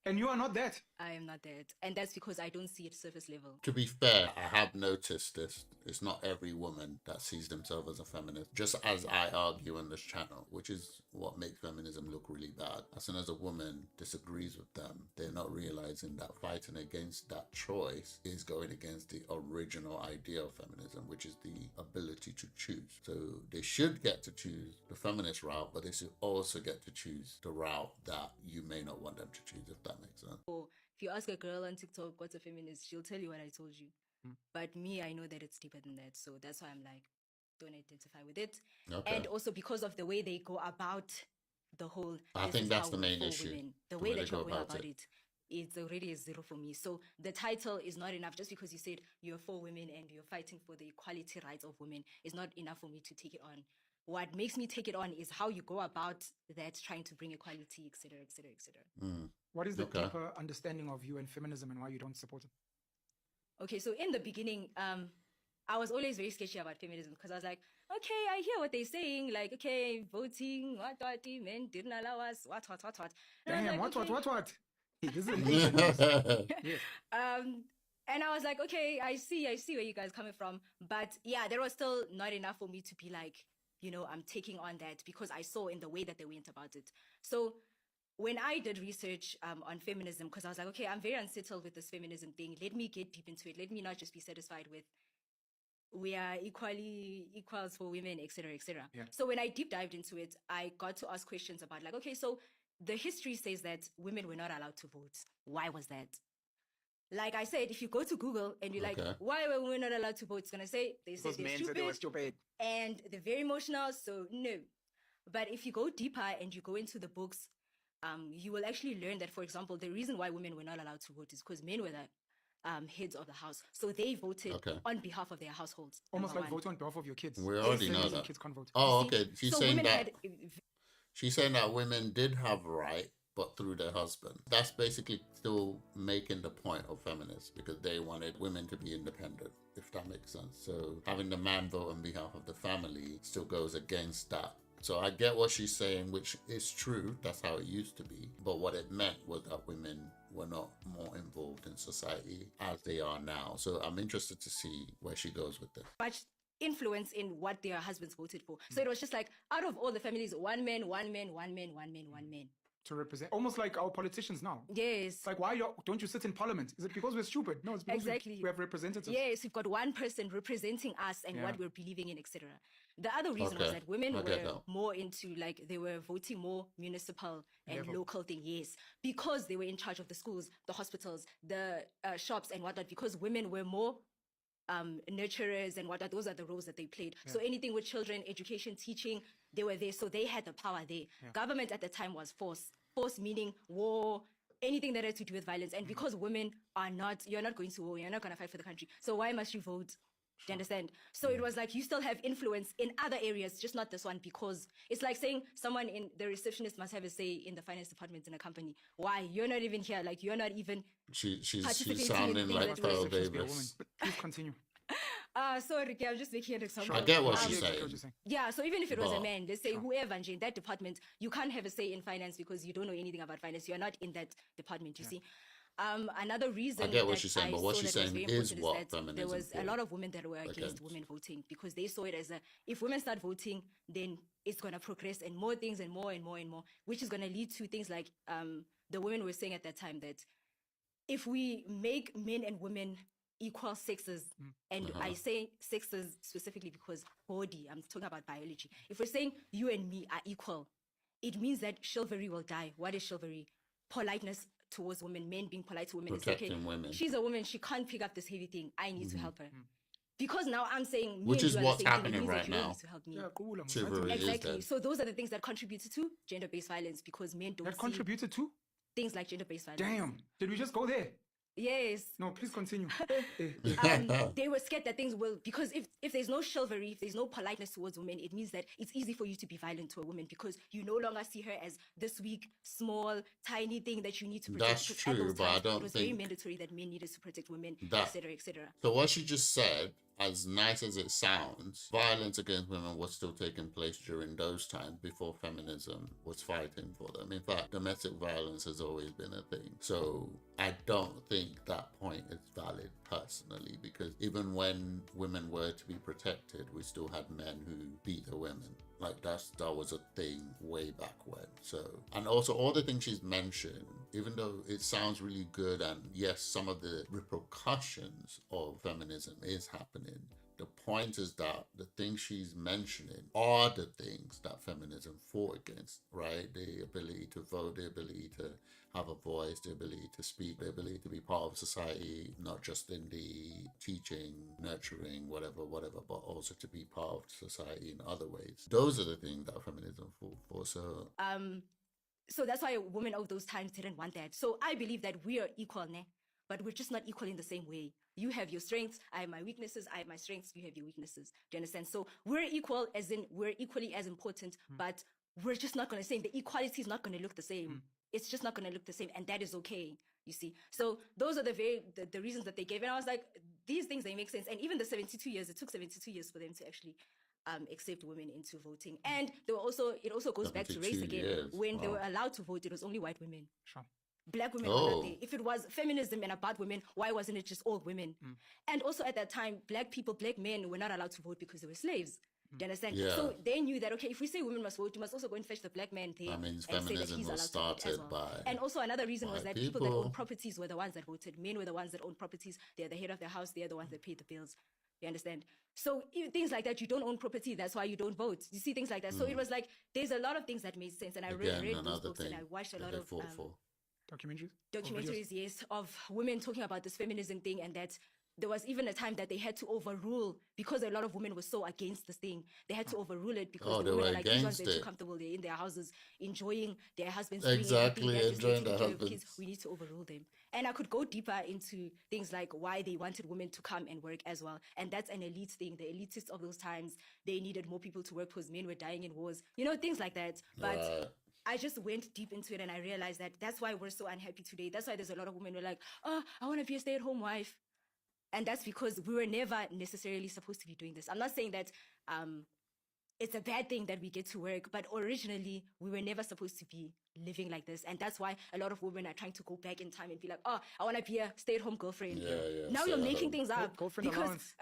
And you are not that. I am not that. And that's because I don't see it surface level. To be fair, I have noticed this. It's not every woman that sees themselves as a feminist, just as I argue on this channel, which is what makes feminism look really bad. As soon as a woman disagrees with them, they're not realizing that fighting against that choice is going against the original idea of feminism, which is the ability to choose. So they should get to choose the feminist route, but they should also get to choose the route that you may not want them to choose, if that makes sense. Or if you ask a girl on TikTok what's a feminist, she'll tell you what I told you. But me, I know that it's deeper than that. So that's why I'm like, don't identify with it. Okay. And also because of the way they go about the whole... I think that's the main issue. Women, the way that you're going about it, it's already a zero for me. So the title is not enough. Just because you said you're for women and you're fighting for the equality rights of women is not enough for me to take it on. What makes me take it on is how you go about that, trying to bring equality, etc., etc., etc. What is the deeper understanding of you and feminism and why you don't support it? Okay, so in the beginning, I was always very sketchy about feminism because I was like, okay, I hear what they're saying, like, okay, voting, what, men didn't allow us, what. Damn, like, what? This is yes. And I was like, okay, I see where you guys are coming from. But yeah, there was still not enough for me to be like, you know, I'm taking on that because I saw in the way that they went about it. So when I did research on feminism, because I was like, okay, I'm very unsettled with this feminism thing. Let me get deep into it. Let me not just be satisfied with we are equals for women, etc., etc. Yeah. So when I deep dived into it, I got to ask questions about like, okay, so the history says that women were not allowed to vote. Why was that? Like I said, if you go to Google and you're like, why were women not allowed to vote? It's going to say, they said they're stupid, said they were stupid. And they're very emotional, so no. But if you go deeper and you go into the books, you will actually learn that, for example, the reason why women were not allowed to vote is because men were the heads of the house. So they voted on behalf of their households. Almost like voting on behalf of your kids. We already know that. Kids can't vote. Oh, okay. She's saying that women did have right, but through their husband. That's basically still making the point of feminists because they wanted women to be independent, if that makes sense. So having the man vote on behalf of the family still goes against that. So I get what she's saying, which is true. That's how it used to be. But what it meant was that women were not more involved in society as they are now. So I'm interested to see where she goes with this. Much influence in what their husbands voted for. So it was just like, out of all the families, one man. To represent, almost like our politicians now. Yes. Like, why don't you sit in parliament? Is it because we're stupid? No, it's because we have representatives. Yes, we've got one person representing us and what we're believing in, etc. The other reason was that women were more into, like, they were voting more municipal and local thing, yes, because they were in charge of the schools, the hospitals, the shops and whatnot, because women were more nurturers and whatnot. Those are the roles that they played. So anything with children, education, teaching, they were there. So they had the power there. Government at the time was force meaning war, anything that had to do with violence. And because women are not, you're not going to war, you're not going to fight for the country, so why must you vote? Do you understand? So it was like you still have influence in other areas, just not this one, because it's like saying someone in the receptionist must have a say in the finance department in a company. Why? You're not even here. Like, you're not even She's sounding like Pearl Davis. But please continue. Sorry, I'm just making an example. I get what she's saying. Yeah, so even if it was a man, let's say whoever in that department, you can't have a say in finance because you don't know anything about finance. You're not in that department, you see. Another reason I get what she's saying, but what she's saying is what feminism. There was a lot of women that were against women voting because they saw it as if women start voting, then it's going to progress and more things and more, which is going to lead to things like the women were saying at that time that if we make men and women equal sexes, and I say sexes specifically because body, I'm talking about biology. If we're saying you and me are equal, it means that chivalry will die. What is chivalry? Politeness towards women, men being polite to women. Protecting women. She's a woman, she can't pick up this heavy thing. I need to help her. Because now I'm saying, which is what's happening right now. Exactly. So those are the things that contributed to gender-based violence, because men don't. That contributed to things like gender-based violence. Damn. Did we just go there? Yes. No, please continue. They were scared that things will, because if there's no chivalry, if there's no politeness towards women, it means that it's easy for you to be violent to a woman, because you no longer see her as this weak, small, tiny thing that you need to protect. That's true, but I don't it was think very mandatory that men needed to protect women, that, etc., etc. So what she just said, as nice as it sounds, violence against women was still taking place during those times before feminism was fighting for them. In fact, domestic violence has always been a thing. So I don't think that point is valid personally, because even when women were to be protected, we still had men who beat the women. Like that was a thing way back when. So, and also all the things she's mentioned, even though it sounds really good, and yes, some of the repercussions of feminism is happening, the point is that the things she's mentioning are the things that feminism fought against, right? The ability to vote, the ability to have a voice, the ability to speak, the ability to be part of society, not just in the teaching, nurturing, whatever, but also to be part of society in other ways. Those are the things that feminism fought for. So that's why women of those times didn't want that. So I believe that we are equal, but we're just not equal in the same way. You have your strengths, I have my weaknesses, I have my strengths, you have your weaknesses. Do you understand? So we're equal, as in we're equally as important, but we're just not going to say the equality is not going to look the same. It's just not going to look the same, and that is okay, you see. So those are the reasons that they gave. And I was like, these things, they make sense. And even the 72 years, it took 72 years for them to actually accept women into voting. And it also goes back to race again. When they were allowed to vote, it was only white women. Sure. Black women were not there. If it was feminism and about women, why wasn't it just all women? And also at that time, black men were not allowed to vote because they were slaves. Do you understand? Yeah. So they knew that, okay, if we say women must vote, you must also go and fetch the black man there. That means and say that feminism he's was allowed to vote as started well. by And also another reason was that people that people. owned properties were the ones that voted. Men were the ones that owned properties. They're the head of the house. They're the ones that paid the bills. You understand? So things like that, you don't own property, that's why you don't vote. You see things like that. So it was like, there's a lot of things that made sense. And I read those books and I watched a lot of documentaries, yes, of women talking about this feminism thing, and that there was even a time that they had to overrule, because a lot of women were so against this thing. They had to overrule it because the women are like, these ones, they're too comfortable. They're in their houses enjoying their husbands. Exactly, enjoying their husbands. Kids. We need to overrule them. And I could go deeper into things like why they wanted women to come and work as well. And that's an elite thing. The elitists of those times, they needed more people to work because men were dying in wars. You know, things like that. But I just went deep into it and I realized that that's why we're so unhappy today. That's why there's a lot of women who are like, oh, I want to be a stay-at-home wife. And that's because we were never necessarily supposed to be doing this. I'm not saying that it's a bad thing that we get to work, but originally we were never supposed to be living like this. And that's why a lot of women are trying to go back in time and be like, oh, I want to be a stay-at-home girlfriend. Now you're making things up. Girlfriend allowance.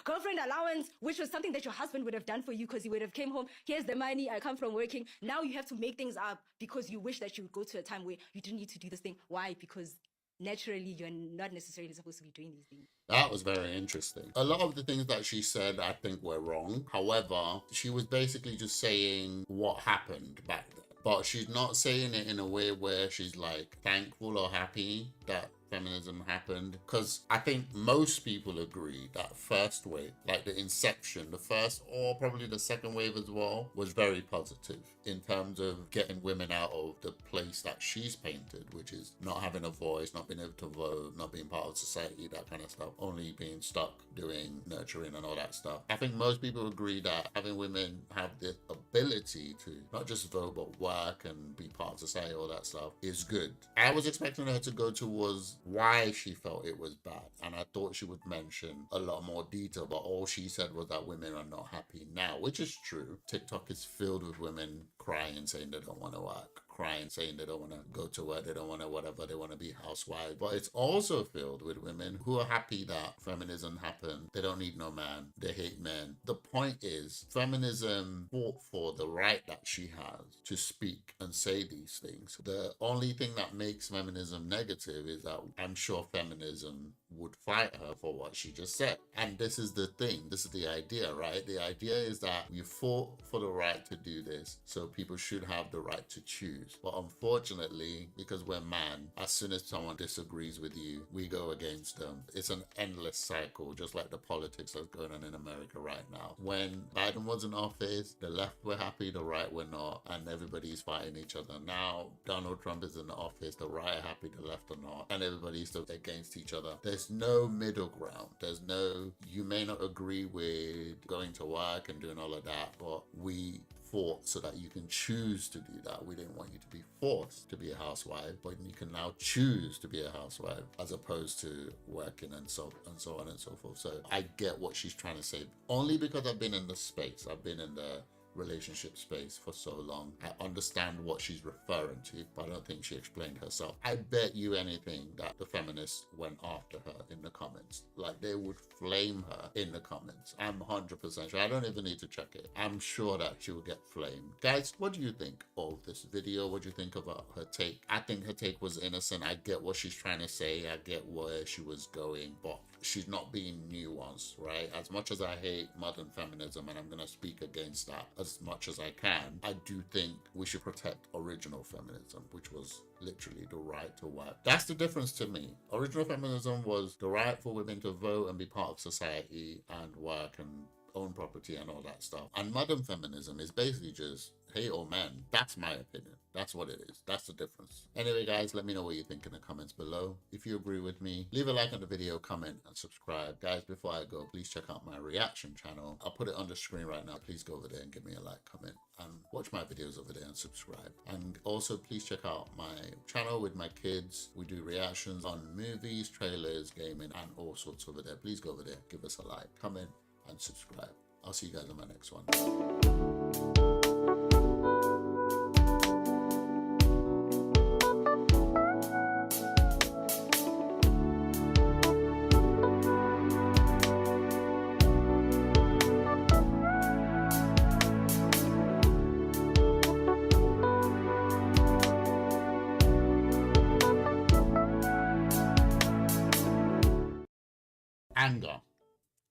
Girlfriend allowance, which was something that your husband would have done for you because he would have came home. Here's the money. I come from working. Now you have to make things up because you wish that you would go to a time where you didn't need to do this thing. Why? Because naturally you're not necessarily supposed to be doing these things. That was very interesting. A lot of the things that she said I think were wrong. However, she was basically just saying what happened back then. But she's not saying it in a way where she's like thankful or happy that feminism happened, because I think most people agree that first wave, like the inception, the first or probably the second wave as well, was very positive in terms of getting women out of the place that she's painted, which is not having a voice, not being able to vote, not being part of society, that kind of stuff, only being stuck doing nurturing and all that stuff. I think most people agree that having women have the ability to not just vote but work and be part of society, all that stuff, is good. I was expecting her to go towards why she felt it was bad, and I thought she would mention a lot more detail, but all she said was that women are not happy now, which is true. TikTok is filled with women crying, saying they don't want to work, crying, saying they don't want to go to work, they don't want to whatever, they want to be housewives. But it's also filled with women who are happy that feminism happened. They don't need no man, they hate men. The point is, feminism fought for the right that she has to speak and say these things. The only thing that makes feminism negative is that I'm sure feminism would fight her for what she just said. And this is the thing, this is the idea, right? The idea is that you fought for the right to do this, so people should have the right to choose. issues. But unfortunately, because we're man, as soon as someone disagrees with you, we go against them. It's an endless cycle, just like the politics that's going on in America right now. When Biden was in office, the left were happy, the right were not, and everybody's fighting each other. Now Donald Trump is in the office, the right are happy, the left are not, and everybody's still against each other. There's no middle ground. There's no, you may not agree with going to work and doing all of that, but we fought so that you can choose to do that. We didn't want you to be forced to be a housewife, but you can now choose to be a housewife as opposed to working and so on and so forth. So I get what she's trying to say, only because I've been in the space. I've been in the relationship space for so long. I understand what she's referring to, but I don't think she explained herself. I bet you anything that the feminists went after her in the comments. Like, they would flame her in the comments. I'm 100% sure. I don't even need to check it. I'm sure that she will get flamed. Guys, what do you think of this video? What do you think about her take? I think her take was innocent. I get what she's trying to say. I get where she was going, but she's not being nuanced, right? As much as I hate modern feminism, and I'm going to speak against that as much as I can, I do think we should protect original feminism, which was literally the right to work. That's the difference to me. Original feminism was the right for women to vote and be part of society and work and own property and all that stuff. And modern feminism is basically just hate all men. That's my opinion. That's what it is. That's the difference. Anyway, guys, let me know what you think in the comments below. If you agree with me, leave a like on the video, comment, and subscribe. Guys, before I go, please check out my reaction channel. I'll put it on the screen right now. Please go over there and give me a like, comment, and watch my videos over there and subscribe. And also, please check out my channel with my kids. We do reactions on movies, trailers, gaming, and all sorts over there. Please go over there, give us a like, comment, and subscribe. I'll see you guys on my next one. Anger.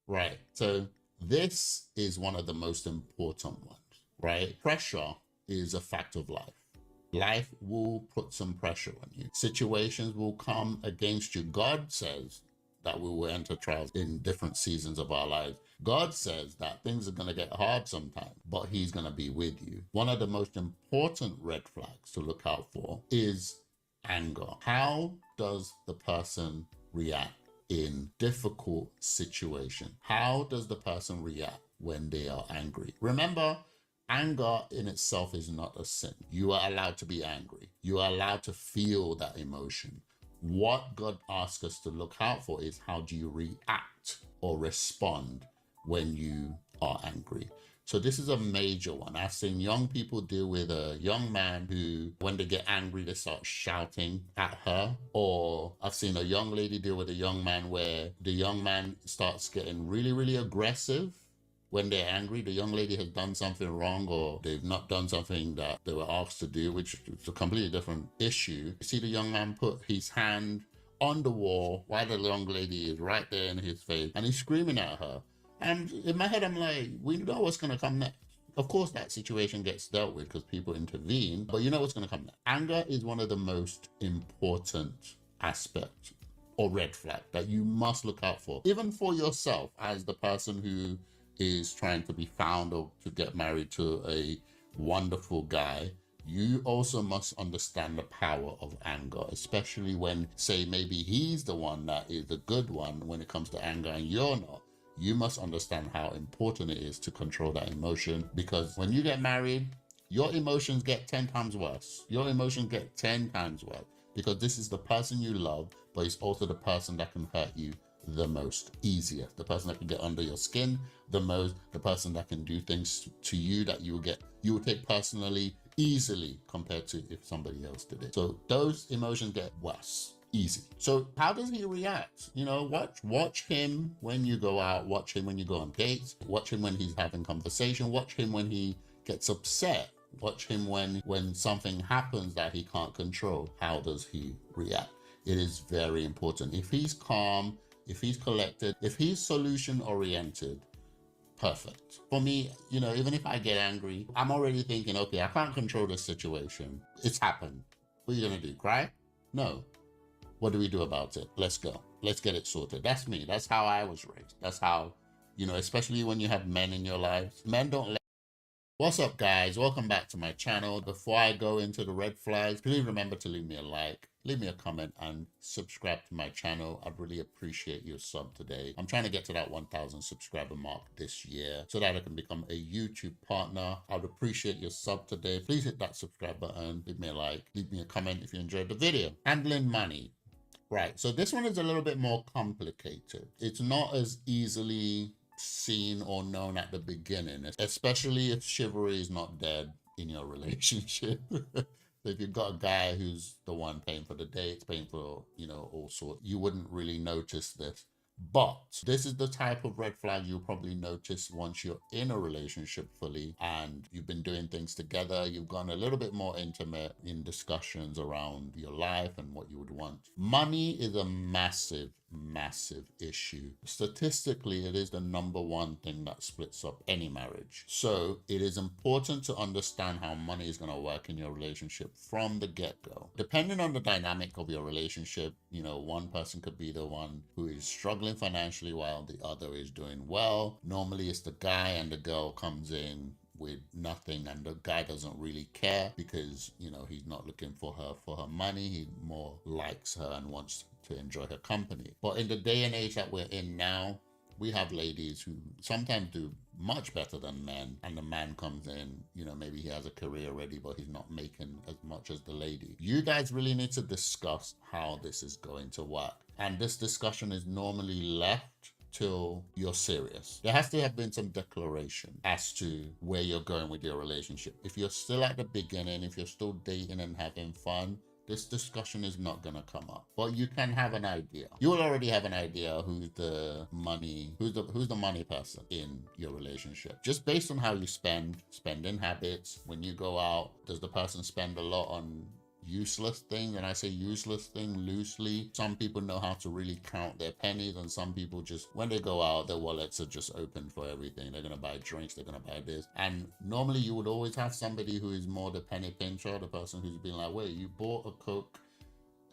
Right. So this is one of the most important ones, right? Pressure is a fact of life. Life will put some pressure on you. Situations will come against you. God says that we will enter trials in different seasons of our lives. God says that things are going to get hard sometimes, but he's going to be with you. One of the most important red flags to look out for is anger. How does the person react in difficult situation? How does the person react when they are angry? Remember, anger in itself is not a sin. You are allowed to be angry. You are allowed to feel that emotion. What God asks us to look out for is, how do you react or respond when you are angry? So this is a major one. I've seen young people deal with a young man who, when they get angry, they start shouting at her. Or I've seen a young lady deal with a young man where the young man starts getting really, really aggressive when they're angry. The young lady has done something wrong, or they've not done something that they were asked to do, which is a completely different issue. You see the young man put his hand on the wall while the young lady is right there in his face, and he's screaming at her. And in my head, I'm like, we know what's going to come next. Of course, that situation gets dealt with because people intervene, but you know what's going to come next. Anger is one of the most important aspects or red flag that you must look out for, even for yourself as the person who is trying to be found or to get married to a wonderful guy. You also must understand the power of anger, especially when, say, maybe he's the one that is the good one when it comes to anger and you're not. You must understand how important it is to control that emotion, because when you get married, your emotions get 10 times worse. Your emotions get 10 times worse because this is the person you love, but it's also the person that can hurt you the most, easiest. The person that can get under your skin the most, the person that can do things to you that you will take personally easily compared to if somebody else did it. So those emotions get worse. Easy. So how does he react? You know, watch him when you go out, watch him when you go on dates, watch him when he's having conversation, watch him when he gets upset, watch him when something happens that he can't control. How does he react? It is very important. If he's calm, if he's collected, if he's solution oriented, perfect. For me, you know, even if I get angry, I'm already thinking, okay, I can't control this situation. It's happened. What are you going to do? Cry? No. What do we do about it? Let's go. Let's get it sorted. That's me. That's how I was raised. That's how, you know, especially when you have men in your lives. Men don't let... What's up, guys? Welcome back to my channel. Before I go into the red flags, please remember to leave me a like, leave me a comment, and subscribe to my channel. I'd really appreciate your sub today. I'm trying to get to that 1,000 subscriber mark this year so that I can become a YouTube partner. I'd appreciate your sub today. Please hit that subscribe button, leave me a like, leave me a comment if you enjoyed the video. Handling money. Right, so this one is a little bit more complicated. It's not as easily seen or known at the beginning, especially if chivalry is not dead in your relationship. If you've got a guy who's the one paying for the dates, paying for, you know, all sorts, you wouldn't really notice this. But this is the type of red flag you'll probably notice once you're in a relationship fully and you've been doing things together. You've gone a little bit more intimate in discussions around your life and what you would want. Money is a massive issue. Statistically, it is the #1 thing that splits up any marriage. So it is important to understand how money is going to work in your relationship from the get-go. Depending on the dynamic of your relationship, you know, one person could be the one who is struggling financially while the other is doing well. Normally it's the guy, and the girl comes in with nothing, and the guy doesn't really care because, you know, he's not looking for her money. He more likes her and wants to enjoy her company. But in the day and age that we're in now, we have ladies who sometimes do much better than men, and the man comes in, you know, maybe he has a career already, but he's not making as much as the lady. You guys really need to discuss how this is going to work, and this discussion is normally left till you're serious. There has to have been some declaration as to where you're going with your relationship. If you're still at the beginning, if you're still dating and having fun, this discussion is not going to come up, but you can have an idea. You will already have an idea who's the money person in your relationship, just based on how you spending habits. When you go out, does the person spend a lot on useless things? And I say useless thing loosely. Some people know how to really count their pennies, and some people just, when they go out, their wallets are just open for everything. They're gonna buy drinks, they're gonna buy this. And normally you would always have somebody who is more the penny pincher, the person who's been like, wait, you bought a Coke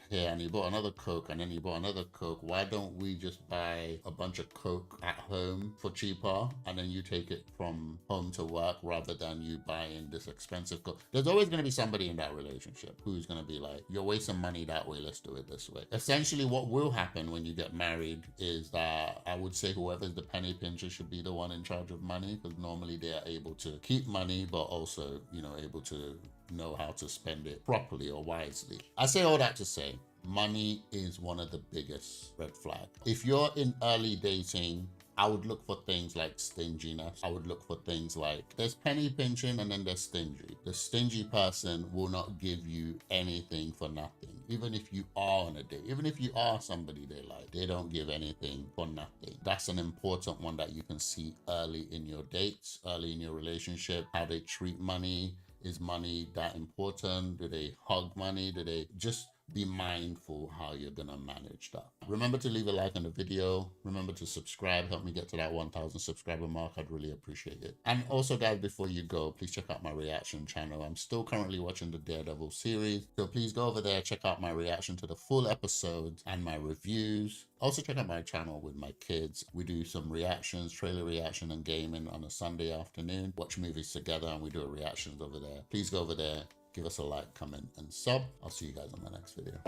here and you bought another Coke and then you bought another Coke. Why don't we just buy a bunch of Coke at home for cheaper, and then you take it from home to work rather than you buying this expensive Coke? There's always going to be somebody in that relationship who's going to be like, you're wasting money that way, let's do it this way. Essentially what will happen when you get married is that I would say whoever's the penny pincher should be the one in charge of money, because normally they are able to keep money but also, you know, able to know how to spend it properly or wisely. I say all that to say, money is one of the biggest red flags. If you're in early dating, I would look for things like stinginess. I would look for things like, there's penny pinching and then there's stingy. The stingy person will not give you anything for nothing. Even if you are on a date, even if you are somebody they like, they don't give anything for nothing. That's an important one that you can see early in your dates, early in your relationship, how they treat money. Is money that important? Do they hug money? Do they just be mindful how you're gonna manage that? Remember to leave a like on the video. Remember to subscribe. Help me get to that 1,000 subscriber mark. I'd really appreciate it. And also, guys, before you go, please check out my reaction channel. I'm still currently watching the Daredevil series, so please go over there, check out my reaction to the full episodes and my reviews. Also check out my channel with my kids. We do some reactions, trailer reaction and gaming on a Sunday afternoon. Watch movies together and we do reactions over there. Please go over there, give us a like, comment, and sub. I'll see you guys on my next video.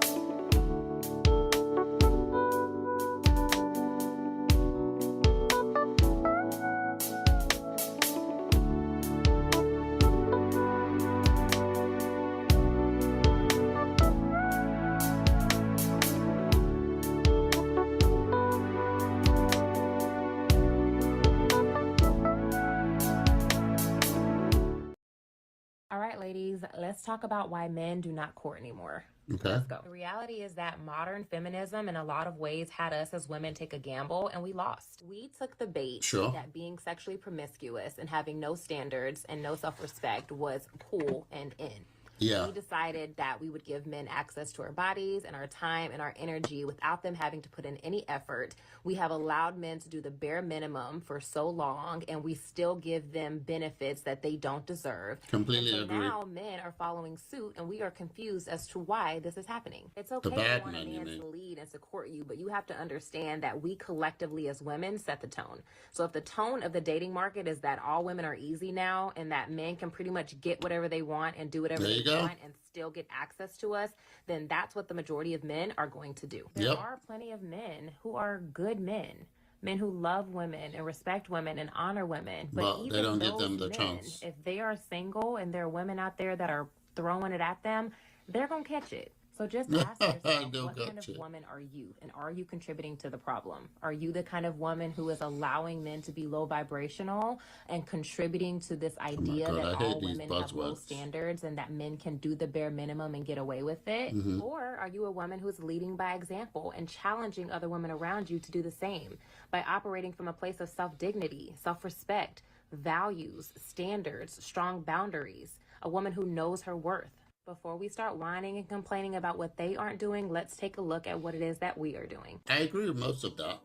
All right, ladies, let's talk about why men do not court anymore. Okay. Let's go. The reality is that modern feminism in a lot of ways had us as women take a gamble, and we lost. We took the bait that being sexually promiscuous and having no standards and no self-respect was cool and in. Yeah. We decided that we would give men access to our bodies and our time and our energy without them having to put in any effort. We have allowed men to do the bare minimum for so long, and we still give them benefits that they don't deserve. Completely and so agree. now men are following suit, and we are confused as to why this is happening. It's okay to want a man to lead and support you, but you have to understand that we collectively as women set the tone. So if the tone of the dating market is that all women are easy now and that men can pretty much get whatever they want and do whatever they want and still get access to us, then that's what the majority of men are going to do. There are plenty of men who are good men who love women and respect women and honor women, but even they don't give those them the men, chance. if they are single and there are women out there that are throwing it at them, they're gonna catch it. So just ask yourself, what kind of woman are you? And are you contributing to the problem? Are you the kind of woman who is allowing men to be low vibrational and contributing to this idea that all women have low standards and that men can do the bare minimum and get away with it? Or are you a woman who is leading by example and challenging other women around you to do the same by operating from a place of self-dignity, self-respect, values, standards, strong boundaries, a woman who knows her worth? Before we start whining and complaining about what they aren't doing, let's take a look at what it is that we are doing. I agree with most of that.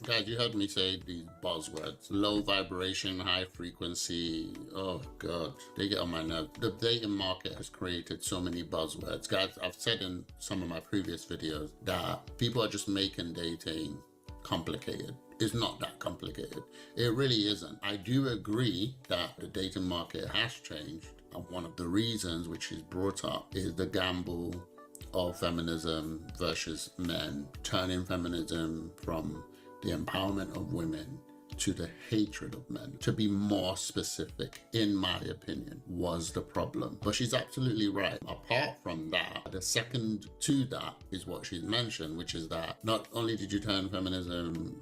Guys, you heard me say these buzzwords. Low vibration, high frequency. Oh, God. They get on my nerves. The dating market has created so many buzzwords. Guys, I've said in some of my previous videos that people are just making dating complicated. It's not that complicated. It really isn't. I do agree that the dating market has changed. And one of the reasons which is brought up is the gamble of feminism versus men, turning feminism from the empowerment of women to the hatred of men. To be more specific, in my opinion, was the problem. But she's absolutely right. Apart from that, the second to that is what she's mentioned, which is that not only did you turn feminism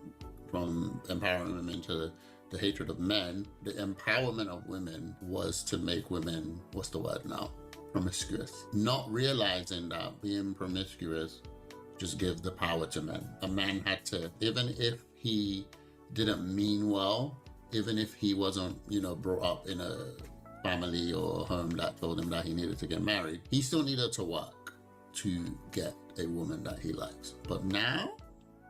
from empowering women to the hatred of men, the empowerment of women was to make women, what's the word now? Promiscuous. Not realizing that being promiscuous just gives the power to men. A man had to, even if he didn't mean well, even if he wasn't, brought up in a family or a home that told him that he needed to get married, he still needed to work to get a woman that he likes. But now,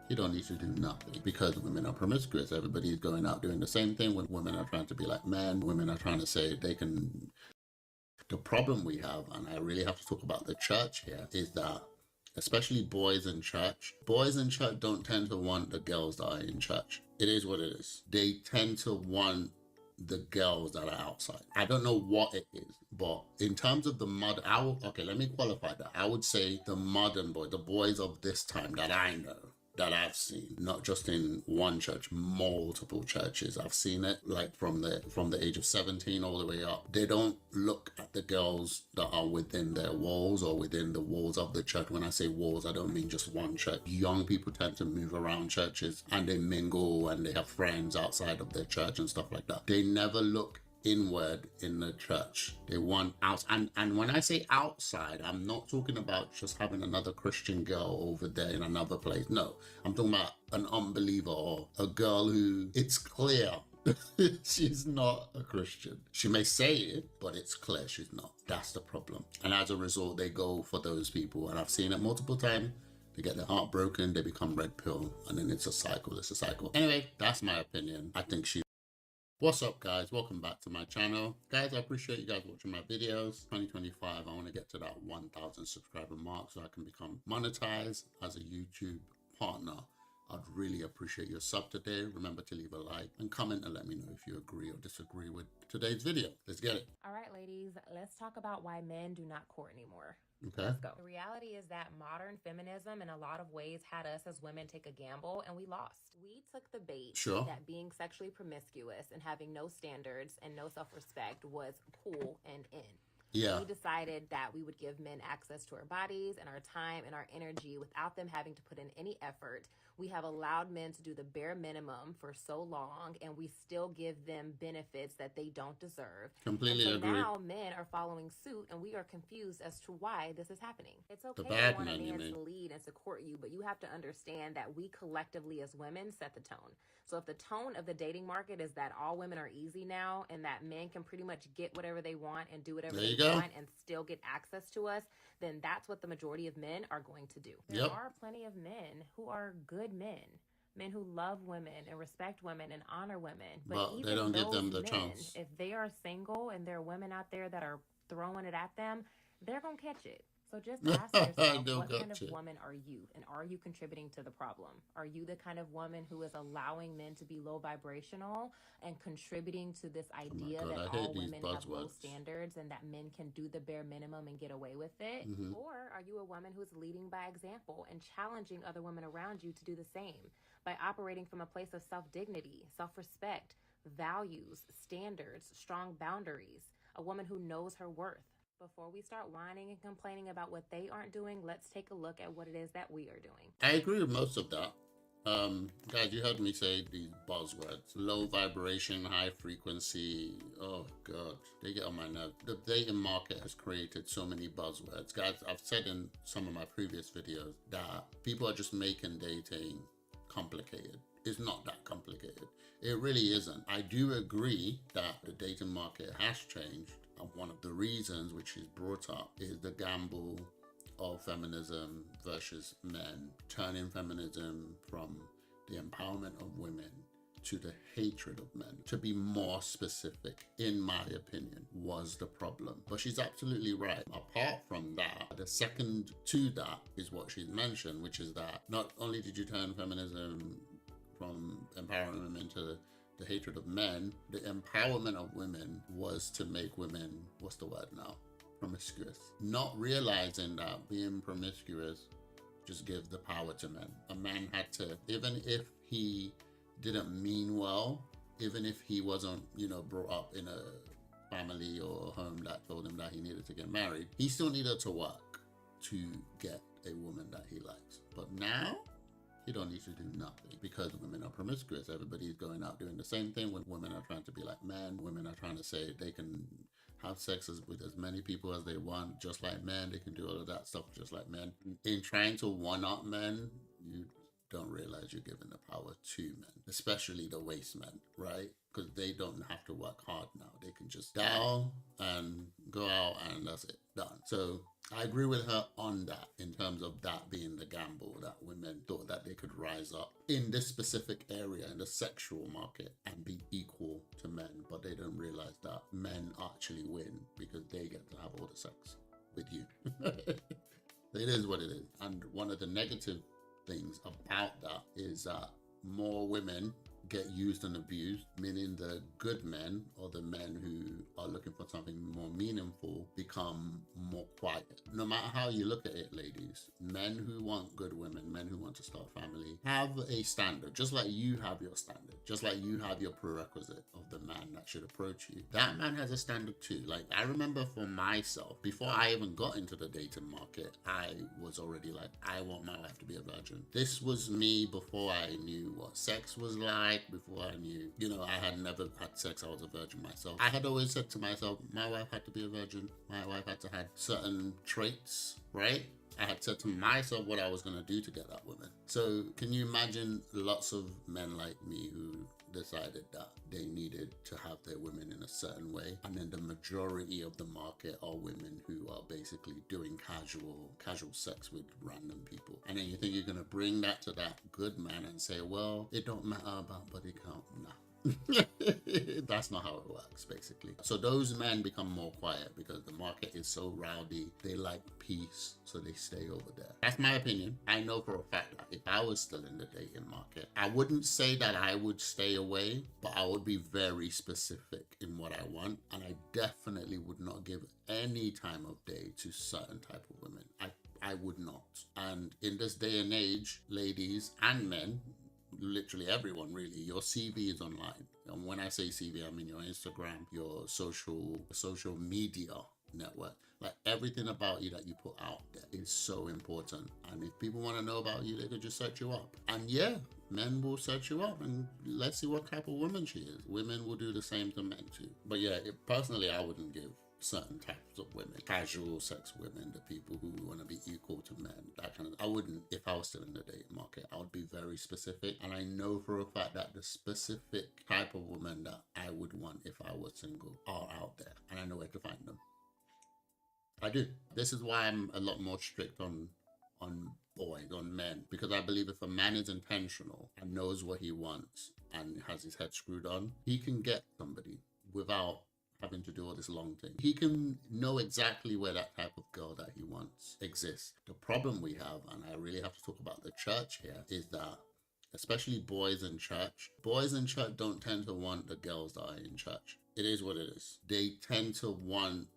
you don't need to do nothing because women are promiscuous. Everybody's going out doing the same thing when women are trying to be like men. Women are trying to say they can. The problem we have, and I really have to talk about the church here, is that especially boys in church don't tend to want the girls that are in church. It is what it is. They tend to want the girls that are outside. I don't know what it is, but in terms of the let me qualify that. I would say the modern boy, the boys of this time that I know, that I've seen, not just in one church, multiple churches. I've seen it like from the age of 17 all the way up. They don't look at the girls that are within their walls or within the walls of the church. When I say walls, I don't mean just one church. Young people tend to move around churches and they mingle and they have friends outside of their church and stuff like that. They never look inward in the church. They want out, and when I say outside, I'm not talking about just having another Christian girl over there in another place. No, I'm talking about an unbeliever or a girl who it's clear she's not a Christian. She may say it, but it's clear she's not. That's the problem. And as a result, they go for those people, and I've seen it multiple times. They get their heart broken, they become red pill, and then it's a cycle. Anyway, that's my opinion. I think she. What's up, guys? Welcome back to my channel. Guys, I appreciate you guys watching my videos. 2025, I want to get to that 1,000 subscriber mark so I can become monetized as a YouTube partner. I'd really appreciate your sub today. Remember to leave a like and comment and let me know if you agree or disagree with today's video. Let's get it. All right, ladies, let's talk about why men do not court anymore. Okay. Let's go. The reality is that modern feminism in a lot of ways had us as women take a gamble and we lost. We took the bait that being sexually promiscuous and having no standards and no self-respect was cool and in. Yeah. We decided that we would give men access to our bodies and our time and our energy without them having to put in any effort. We have allowed men to do the bare minimum for so long, and we still give them benefits that they don't deserve. Completely agree. Now men are following suit, and we are confused as to why this is happening. It's okay to want a man to lead and support you, but you have to understand that we collectively as women set the tone. So if the tone of the dating market is that all women are easy now and that men can pretty much get whatever they want and do whatever they want and still get access to us, then that's what the majority of men are going to do. There are plenty of men who are good men who love women and respect women and honor women. But even they don't give them the men, chance. if they are single and there are women out there that are throwing it at them, they're going to catch it. So just ask yourself, what kind of woman are you? And are you contributing to the problem? Are you the kind of woman who is allowing men to be low vibrational and contributing to this idea that all women have low standards and that men can do the bare minimum and get away with it? Or are you a woman who's leading by example and challenging other women around you to do the same by operating from a place of self-dignity, self-respect, values, standards, strong boundaries, a woman who knows her worth? Before we start whining and complaining about what they aren't doing, let's take a look at what it is that we are doing. I agree with most of that. Guys, you heard me say these buzzwords. Low vibration, high frequency. Oh, God. They get on my nerves. The dating market has created so many buzzwords. Guys, I've said in some of my previous videos that people are just making dating complicated. It's not that complicated. It really isn't. I do agree that the dating market has changed. And one of the reasons which is brought up is the gamble of feminism versus men, turning feminism from the empowerment of women to the hatred of men. To be more specific, in my opinion, was the problem. But she's absolutely right. Apart from that, the second to that is what she's mentioned, which is that not only did you turn feminism from empowering women to the hatred of men, the empowerment of women was to make women, what's the word now? Promiscuous. Not realizing that being promiscuous just gives the power to men. A man had to, even if he didn't mean well, even if he wasn't, brought up in a family or a home that told him that he needed to get married, he still needed to work to get a woman that he likes. But now, you don't need to do nothing because women are promiscuous. Everybody's going out doing the same thing when women are trying to be like men. Women are trying to say they can have sex with as many people as they want, just like men. They can do all of that stuff just like men. In trying to one-up men, you don't realize you're giving the power to men, especially the waste men, right? Because they don't have to work hard now. They can just dial and go out and that's it, done. So I agree with her on that in terms of that being the gamble, that women thought that they could rise up in this specific area, in the sexual market, and be equal to men. But they don't realize that men actually win because they get to have all the sex with you. It is what it is. And one of the negative things about that is that more women get used and abused, meaning the good men or the men who are looking for something more meaningful become more quiet. No matter how you look at it, ladies, men who want good women, men who want to start a family, have a standard, just like you have your standard, just like you have your prerequisite of the man that should approach you. That man has a standard too. Like, I remember for myself, before I even got into the dating market, I was already like, I want my wife to be a virgin. This was me before I knew what sex was like, before I knew, I had never had sex. I was a virgin myself. I had always said to myself, my wife had to be a virgin. My wife had to have certain traits, right? I had said to myself what I was going to do to get that woman. So can you imagine lots of men like me who decided that they needed to have their women in a certain way, and then the majority of the market are women who are basically doing casual sex with random people, and then you think you're going to bring that to that good man and say, well, it don't matter about body count. Nah. That's not how it works, basically. So those men become more quiet because the market is so rowdy. They like peace, so they stay over there. That's my opinion. I know for a fact that if I was still in the dating market, I wouldn't say that I would stay away, but I would be very specific in what I want, and I definitely would not give any time of day to certain type of women. I would not. And in this day and age, ladies and men, literally everyone really, your CV is online. And when I say CV, I mean your Instagram, your social media network. Like everything about you that you put out there is so important. And if people want to know about you, they could just search you up. And yeah, men will search you up and let's see what type of woman she is. Women will do the same to men too. But yeah, personally, I wouldn't give certain types of women, casual sex women, the people who want to be equal to men, that kind of, I wouldn't, if I was still in the dating market, I would be very specific. And I know for a fact that the specific type of woman that I would want if I was single are out there, and I know where to find them. I do. This is why I'm a lot more strict on boys, on men, because I believe if a man is intentional and knows what he wants and has his head screwed on, he can get somebody without having to do all this long thing. He can know exactly where that type of girl that he wants exists. The problem we have, and I really have to talk about the church here, is that especially boys in church don't tend to want the girls that are in church. It is what it is. They tend to want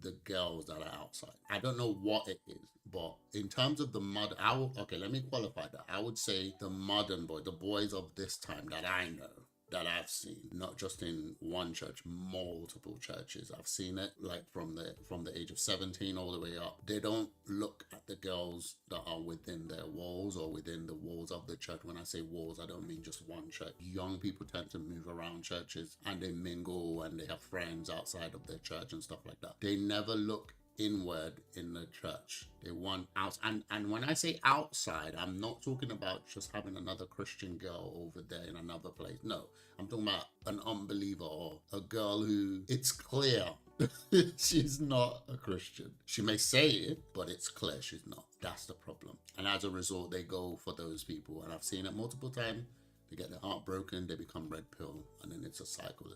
the girls that are outside. I don't know what it is, but in terms of the modern, okay, let me qualify that. I would say the modern boy, the boys of this time that I know, that I've seen, not just in one church, multiple churches. I've seen it like from the age of 17 all the way up. They don't look at the girls that are within their walls or within the walls of the church. When I say walls, I don't mean just one church. Young people tend to move around churches and they mingle and they have friends outside of their church and stuff like that. They never look inward in the church. They want out, and when I say outside, I'm not talking about just having another Christian girl over there in another place. No, I'm talking about an unbeliever or a girl who it's clear she's not a Christian. She may say it, but it's clear she's not. That's the problem. And as a result, they go for those people, and I've seen it multiple times. They get their heart broken, they become red pill, and then it's a cycle.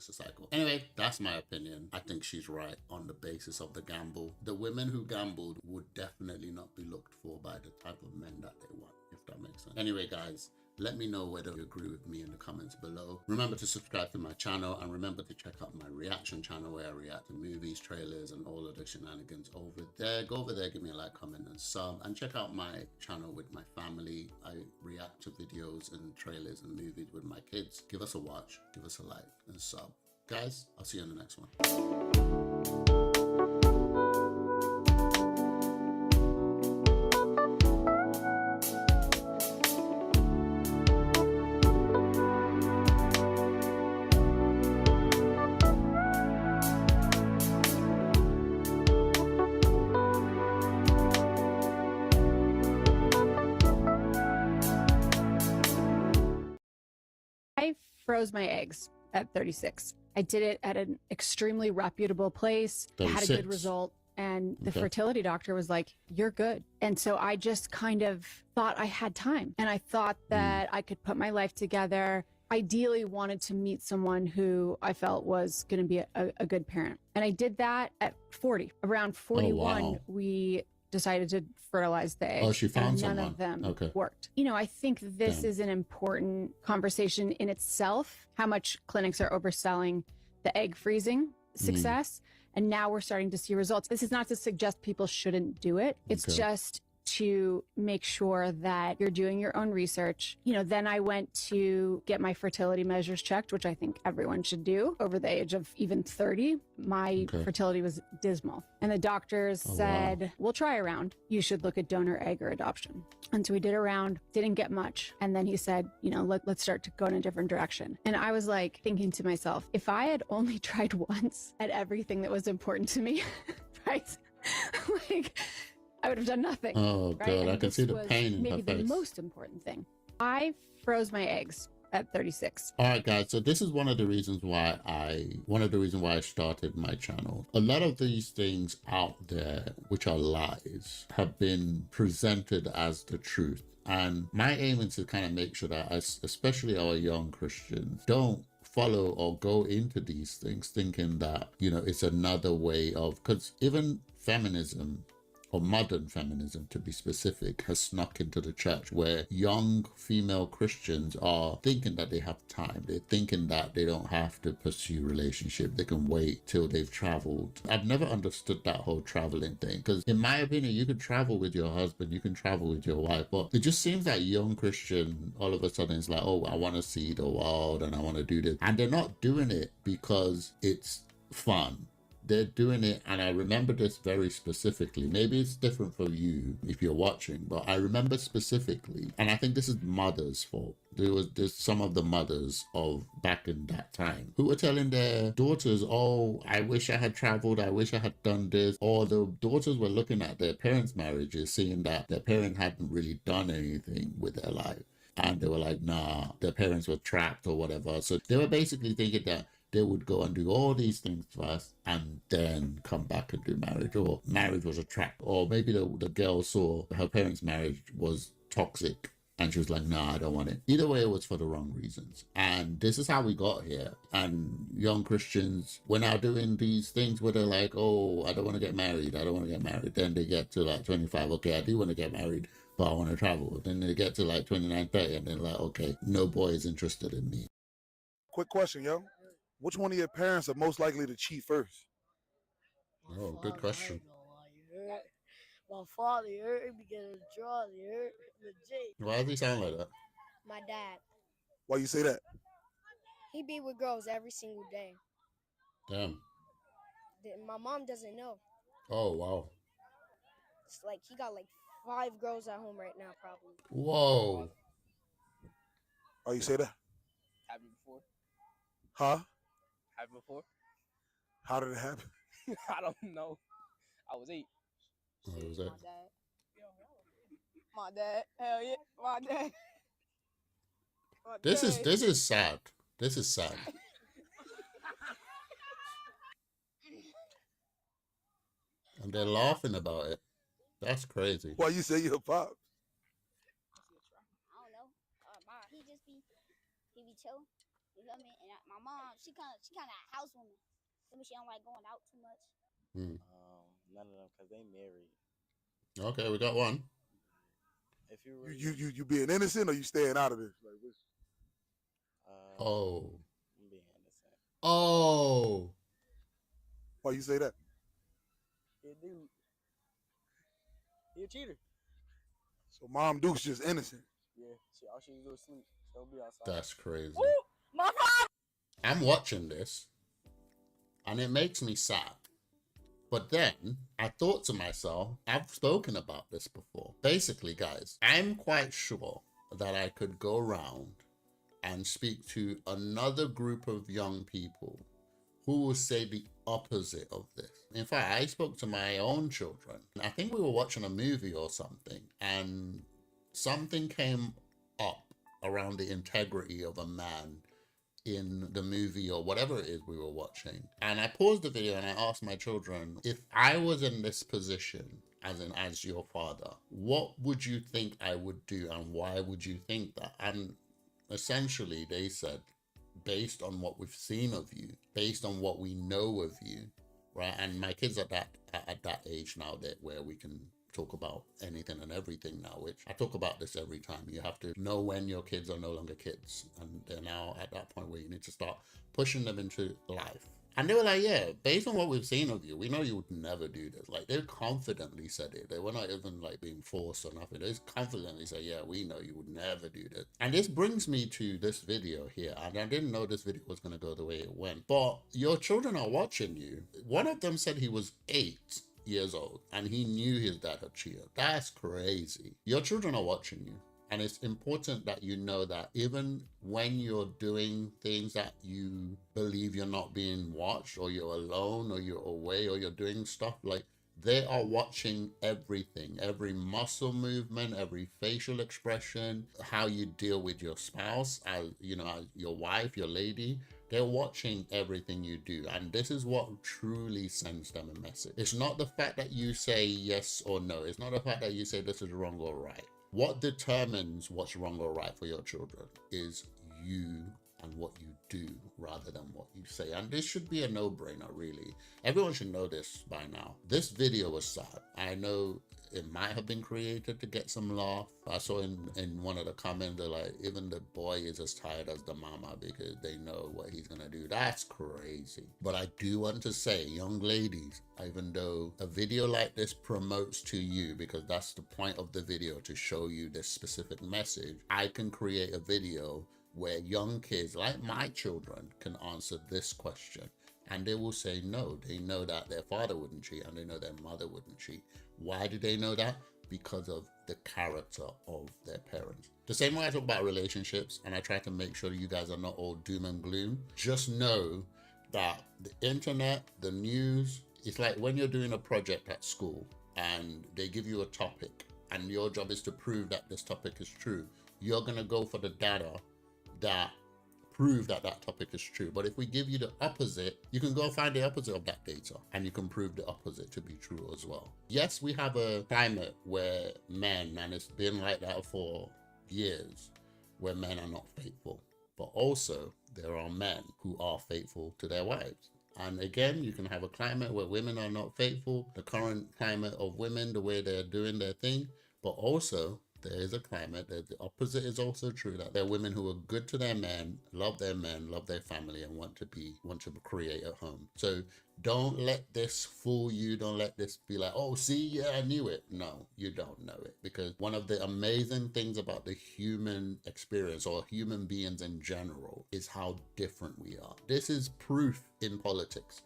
Anyway, that's my opinion. I think she's right on the basis of the gamble. The women who gambled would definitely not be looked for by the type of men that they want, if that makes sense. Anyway, guys, let me know whether you agree with me in the comments below. Remember to subscribe to my channel, and remember to check out my reaction channel where I react to movies, trailers, and all of the shenanigans over there. Go over there, give me a like, comment, and sub. And check out my channel with my family. I react to videos and trailers and movies with my kids. Give us a watch, give us a like, and sub. Guys, I'll see you in the next one. I froze my eggs at 36. I did it at an extremely reputable place. I had a good result. And the fertility doctor was like, you're good. And so I just kind of thought I had time. And I thought that I could put my life together. Ideally wanted to meet someone who I felt was going to be a good parent. And I did that at 40. Around 41, we decided to fertilize the eggs. Oh, she found someone. None of them worked. You know, I think this is an important conversation in itself, how much clinics are overselling the egg freezing success. And now we're starting to see results. This is not to suggest people shouldn't do it. It's just to make sure that you're doing your own research. You know, then I went to get my fertility measures checked, which I think everyone should do over the age of even 30. My fertility was dismal. And the doctors said, we'll try a round. You should look at donor egg or adoption. And so we did a round, didn't get much. And then he said, you know, let's start to go in a different direction. And I was like thinking to myself, if I had only tried once at everything that was important to me, right? Like, I would have done nothing. Oh, God, right? I can see the pain in her face. Maybe the most important thing. I froze my eggs at 36. All right, guys. So this is one of the reasons why I started my channel. A lot of these things out there, which are lies, have been presented as the truth. And my aim is to kind of make sure that especially our young Christians don't follow or go into these things thinking that, you know, it's another way of, because even feminism, or modern feminism to be specific, has snuck into the church where young female Christians are thinking that they have time. They're thinking that they don't have to pursue relationship. They can wait till they've traveled. I've never understood that whole traveling thing, because in my opinion, you can travel with your husband, you can travel with your wife, but it just seems like young Christian all of a sudden is like, oh, I want to see the world and I want to do this. And they're not doing it because it's fun. They're doing it, and I remember this very specifically. Maybe it's different for you if you're watching, but I remember specifically, and I think this is mothers' fault. There's some of the mothers of back in that time who were telling their daughters, oh, I wish I had traveled, I wish I had done this. Or the daughters were looking at their parents' marriages, seeing that their parent hadn't really done anything with their life. And they were like, nah, their parents were trapped or whatever. So they were basically thinking that they would go and do all these things first and then come back and do marriage, or marriage was a trap, or maybe the girl saw her parents' marriage was toxic and she was like, no, I don't want it. Either way, it was for the wrong reasons. And this is how we got here. And young Christians, we're now doing these things where they're like, oh, I don't want to get married. I don't want to get married. Then they get to like 25. Okay, I do want to get married, but I want to travel. Then they get to like 29, 30, and they're like, okay, no boy is interested in me. Quick question, yo. Which one of your parents are most likely to cheat first? Oh, good question. My father hurt me because of drugs. He hurt legit. Why does he sound like that? My dad. Why you say that? He be with girls every single day. Damn. My mom doesn't know. Oh, wow. It's like he got like 5 girls at home right now, probably. Whoa. Oh, you say that? Happened before? Huh? Happened before? How did it happen? I don't know. I was 8. What was that? My dad. Hell yeah. My dad. This is sad. This is sad. And they're laughing about it. That's crazy. Why you say your pop? I don't know. He be chill. You feel me? And my mom, she kind of a housewoman. She don't like going out too much. None of them, because they married. Okay, we got one. If you really, you being innocent, or you staying out of this? Like, which? Oh. I'm being innocent. Oh. Why you say that? Yeah, dude. He a cheater. So Mom Duke's just innocent. Yeah, all she do is sleep. She'll be outside. That's crazy. Ooh, my mom! I'm watching this, and it makes me sad. But then I thought to myself, I've spoken about this before. Basically, guys, I'm quite sure that I could go around and speak to another group of young people who will say the opposite of this. In fact, I spoke to my own children. I think we were watching a movie or something, and something came up around the integrity of a man in the movie or whatever it is we were watching. And I paused the video and I asked my children, if I was in this position, as your father, what would you think I would do and why would you think that? And essentially they said, based on what we've seen of you, based on what we know of you, right? And my kids at that age now, that where we can talk about anything and everything now, which I talk about this every time. You have to know when your kids are no longer kids, and they're now at that point where you need to start pushing them into life. And they were like, yeah, based on what we've seen of you, we know you would never do this. Like, they confidently said it. They were not even like being forced or nothing. They just confidently said, yeah, we know you would never do this. And this brings me to this video here. And I didn't know this video was going to go the way it went. But your children are watching you. One of them said he was 8 years old and he knew his dad had cheated. That's crazy. Your children are watching you. And it's important that you know that even when you're doing things that you believe you're not being watched, or you're alone, or you're away, or you're doing stuff, like, they are watching everything, every muscle movement, every facial expression, how you deal with your spouse, as your wife, your lady. They're watching everything you do. And this is what truly sends them a message. It's not the fact that you say yes or no. It's not the fact that you say this is wrong or right. What determines what's wrong or right for your children is you and what you do rather than what you say. And this should be a no-brainer, really. Everyone should know this by now. This video was sad. I know it might have been created to get some laugh. I saw in one of the comments, they're like, even the boy is as tired as the mama because they know what he's gonna do. That's crazy. But I do want to say, young ladies, even though a video like this promotes to you, because that's the point of the video, to show you this specific message, I can create a video where young kids, like my children, can answer this question. And they will say no. They know that their father wouldn't cheat and they know their mother wouldn't cheat. Why do they know that? Because of the character of their parents. The same way I talk about relationships, and I try to make sure that you guys are not all doom and gloom. Just know that the internet, the news, it's like when you're doing a project at school and they give you a topic and your job is to prove that this topic is true. You're gonna go for the data that prove that that topic is true. But if we give you the opposite, you can go find the opposite of that data and you can prove the opposite to be true as well. Yes, we have a climate where men, and it's been like that for years, where men are not faithful. But also there are men who are faithful to their wives. And again, you can have a climate where women are not faithful, the current climate of women, the way they're doing their thing. But also there is a climate that the opposite is also true, that there are women who are good to their men, love their family, and want to create at home. So don't let this fool you. Don't let this be like, oh, see, yeah, I knew it. No, you don't know it. Because one of the amazing things about the human experience, or human beings in general, is how different we are. This is proof in politics.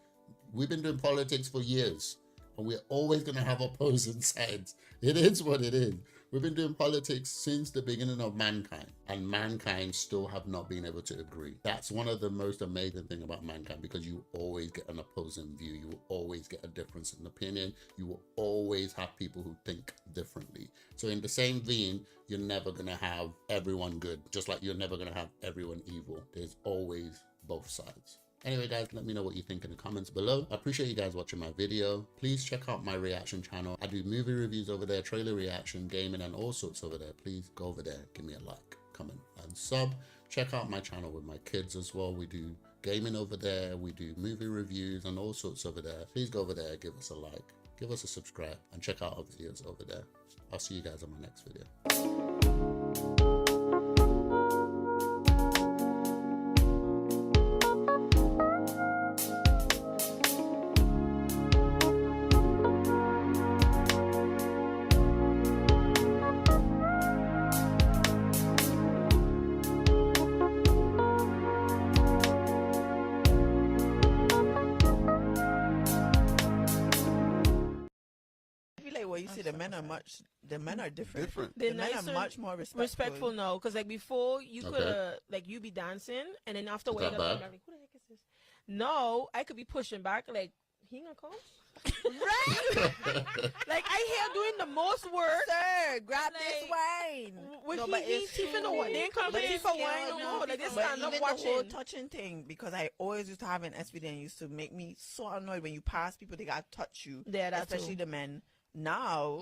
We've been doing politics for years, and we're always going to have opposing sides. It is what it is. We've been doing politics since the beginning of mankind, and mankind still have not been able to agree. That's one of the most amazing things about mankind, because you always get an opposing view. You will always get a difference in opinion. You will always have people who think differently. So in the same vein, you're never going to have everyone good, just like you're never going to have everyone evil. There's always both sides. Anyway, guys, let me know what you think in the comments below. I appreciate you guys watching my video. Please check out my reaction channel. I do movie reviews over there, trailer reaction, gaming, and all sorts over there. Please go over there, give me a like, comment, and sub. Check out my channel with my kids as well. We do gaming over there. We do movie reviews and all sorts over there. Please go over there, give us a like, give us a subscribe, and check out our videos over there. I'll see you guys on my next video. You see, the men are different. The men are much more respectful now, because like before you could like you be dancing and then after waiting like, who the heck is this? No, I could be pushing back like he gonna come. Right? Like I hear doing the most work. Sir, grab this wine. No, but it's true. They ain't come in for wine no more. Like they stand up watching. The whole touching thing, because I always used to have an SVD and used to make me so annoyed when you pass people, they gotta touch you. Yeah, that's especially true. The men. Now,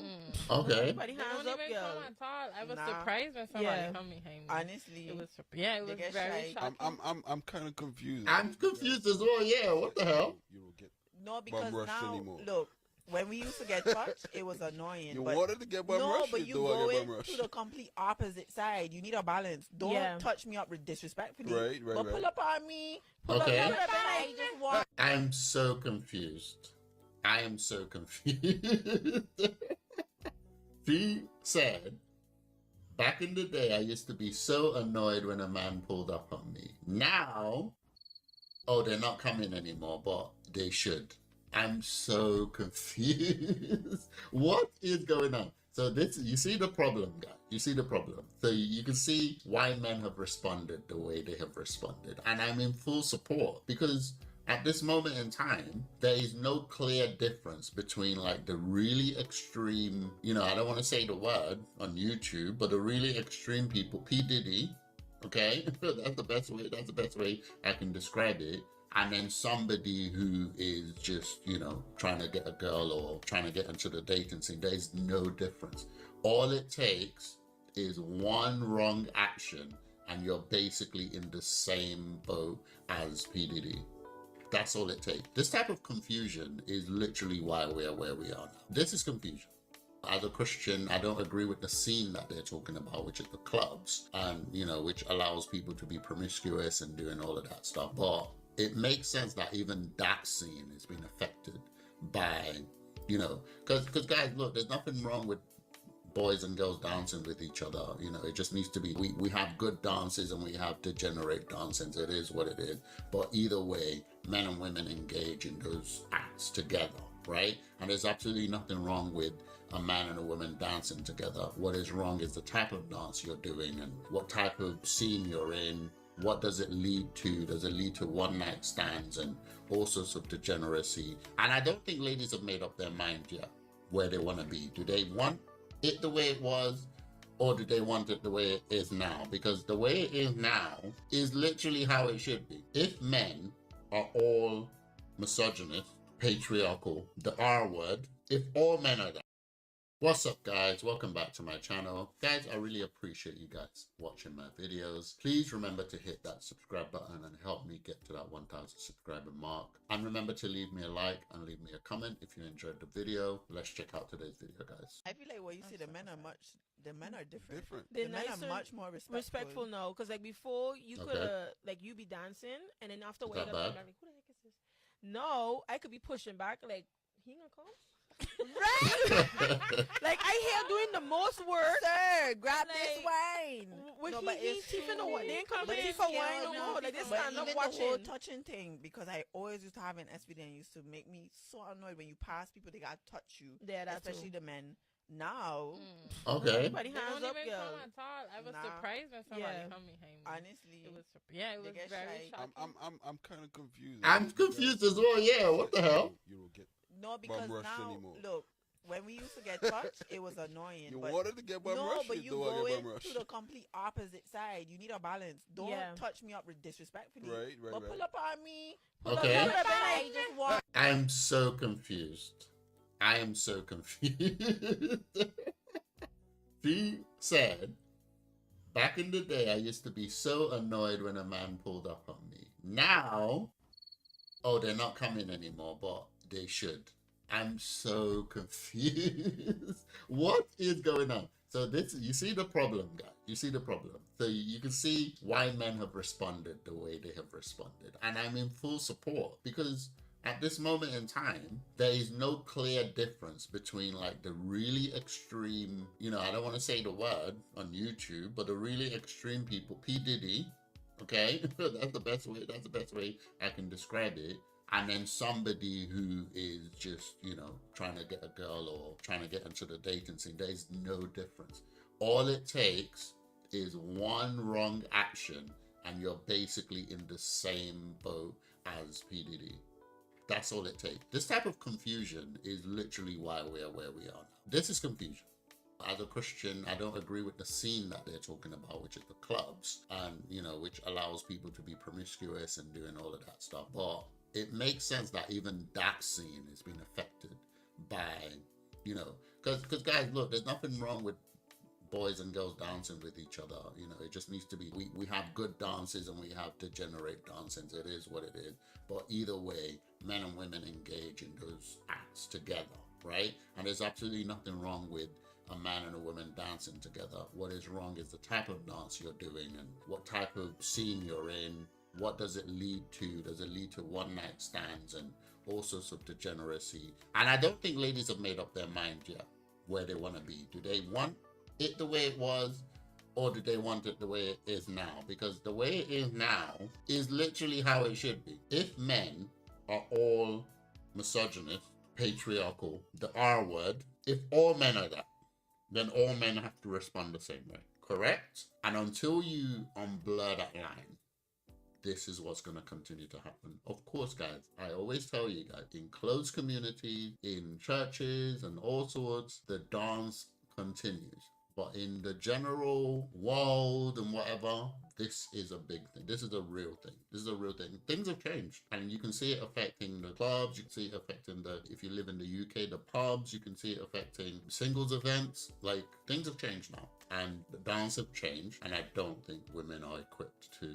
okay. Everybody They hands don't up, even girl. come at all. I was surprised when somebody come behind me. Honestly, it was very shocking. I'm kind of confused. I'm confused as well. Yeah, what the hell? You don't get no, because now anymore. Look, when we used to get touched, it was annoying. You wanted to get bum rush. No, but you go into the complete opposite side. You need a balance. Don't touch me up disrespectfully. Right. But pull up on me. Okay. Walk. I'm so confused. I am so confused. She said, back in the day, I used to be so annoyed when a man pulled up on me. Now, oh, they're not coming anymore, but they should. I'm so confused. What is going on? So this, you see the problem, guys. You see the problem. So you can see why men have responded the way they have responded. And I'm in full support, because at this moment in time, there is no clear difference between like the really extreme, you know, I don't want to say the word on YouTube, but the really extreme people, P. Diddy, okay? That's the best way I can describe it. And then somebody who is just, you know, trying to get a girl or trying to get into the dating scene. There's no difference. All it takes is one wrong action and you're basically in the same boat as P. Diddy. That's all it takes. This type of confusion is literally why we are where we are now. This is confusion. As a Christian, I don't agree with the scene that they're talking about, which is the clubs, and you know, which allows people to be promiscuous and doing all of that stuff. But it makes sense that even that scene is being affected by, you know, because guys, look, there's nothing wrong with boys and girls dancing with each other. You know, it just needs to be, we have good dances and we have degenerate dances. It is what it is. But either way, men and women engage in those acts together, right? And there's absolutely nothing wrong with a man and a woman dancing together. What is wrong is the type of dance you're doing and what type of scene you're in. What does it lead to? Does it lead to one night stands and all sorts of degeneracy? And I don't think ladies have made up their mind yet where they want to be. Do they want it the way it was, or do they want it the way it is now? Because the way it is now is literally how it should be. If men are all misogynist, patriarchal, the R word, if all men are that. What's up, guys? Welcome back to my channel. Guys, I really appreciate you guys watching my videos. Please remember to hit that subscribe button and help me get to that 1,000 subscriber mark. And remember to leave me a like and leave me a comment if you enjoyed the video. Let's check out today's video, guys. I feel like what you see, the men are different. They're the men nicer, are much more respectful now. Because like before, you could like you be dancing, and then after wake up, I'm like, who the heck is this? No, I could be pushing back like, he gonna come? Right? Like I hear doing the most work. Sir, grab this wine. When he's teething the wine, they ain't come in for wine no more. Like they stand up watching. The whole touching thing, because I always used to have an SVD and used to make me so annoyed when you pass people, they gotta touch you. Yeah, especially the men. Now, okay. Everybody hands up, girl. I was surprised when somebody told me, hey, honestly, it was very shocking. I'm kind of confused. I'm confused as well. Yeah, what the hell? You don't get because now anymore. Look, when we used to get touched, it was annoying. You wanted to get bum rush. But you go into the complete opposite side. You need a balance. Don't touch me up disrespectfully. Right. But pull up on me. Okay. I'm so confused. I am so confused. She said, back in the day, I used to be so annoyed when a man pulled up on me. Now, oh, they're not coming anymore, but they should. I'm so confused. What is going on? So this, you see the problem, guys. You see the problem. So you can see why men have responded the way they have responded. And I'm in full support, because at this moment in time, there is no clear difference between like the really extreme, I don't want to say the word on YouTube, but the really extreme people, P. Diddy, okay? That's the best way I can describe it. And then somebody who is just, trying to get a girl or trying to get into the dating scene. There's no difference. All it takes is one wrong action and you're basically in the same boat as P. Diddy. That's all it takes. This type of confusion is literally why we are where we are now. This is confusion. As a Christian, I don't agree with the scene that they're talking about, which is the clubs, and, which allows people to be promiscuous and doing all of that stuff. But it makes sense that even that scene has been affected by, because guys, look, there's nothing wrong with boys and girls dancing with each other. It just needs to be, we have good dances and we have degenerate dances. It is what it is. But either way, men and women engage in those acts together, right? And there's absolutely nothing wrong with a man and a woman dancing together. What is wrong is the type of dance you're doing and what type of scene you're in. What does it lead to? Does it lead to one-night stands and all sorts of degeneracy? And I don't think ladies have made up their mind yet where they want to be. Do they want it the way it was, or do they want it the way it is now? Because the way it is now is literally how it should be. If men are all misogynist, patriarchal, the R word, if all men are that, then all men have to respond the same way, correct? And until you unblur that line, this is what's going to continue to happen. Of course, guys, I always tell you guys, in closed communities, in churches and all sorts, the dance continues. But in the general world and whatever, this is a big thing. This is a real thing. This is a real thing. Things have changed. And you can see it affecting the clubs. You can see it affecting if you live in the UK, the pubs. You can see it affecting singles events. Like, things have changed now. And the dance have changed. And I don't think women are equipped to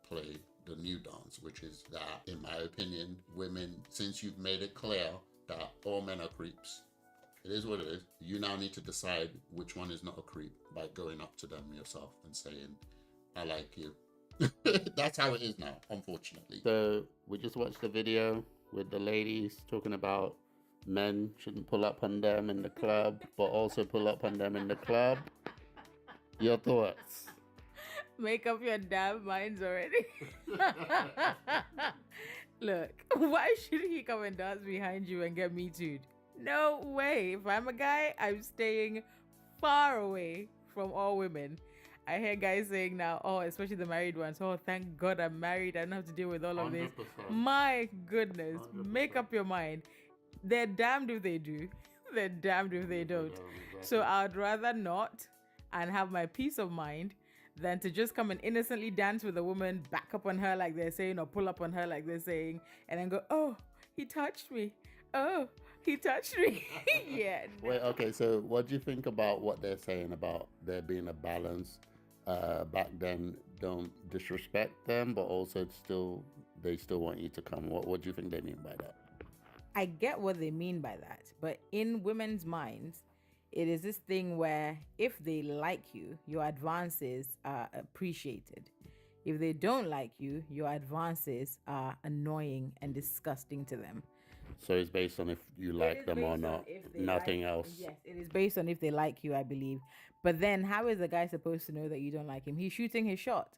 play the new dance, which is that, in my opinion, women, since you've made it clear that all men are creeps, it is what it is. You now need to decide which one is not a creep by going up to them yourself and saying, I like you. That's how it is now, unfortunately. So we just watched the video with the ladies talking about men shouldn't pull up on them in the club, but also pull up on them in the club. Your thoughts? Make up your damn minds already. Look, why should he come and dance behind you and get me too? No way. If I'm a guy, I'm staying far away from all women. I hear guys saying now, oh, especially the married ones, oh, thank God I'm married. I don't have to deal with all of this. 100%. My goodness. 100%. Make up your mind. They're damned if they do. They're damned if they don't. Exactly. So I'd rather not. and have my peace of mind than to just come and innocently dance with a woman, back up on her like they're saying, or pull up on her like they're saying, and then go, oh, he touched me. Oh, he touched me. Yeah. No. Wait, okay, so what do you think about what they're saying about there being a balance? Back then, don't disrespect them, but also they still want you to come. What do you think they mean by that? I get what they mean by that, but in women's minds, it is this thing where if they like you, your advances are appreciated. If they don't like you, your advances are annoying and disgusting to them. So it's based on if you like them or not, nothing else. Yes, it is based on if they like you, I believe. But then how is the guy supposed to know that you don't like him? He's shooting his shot.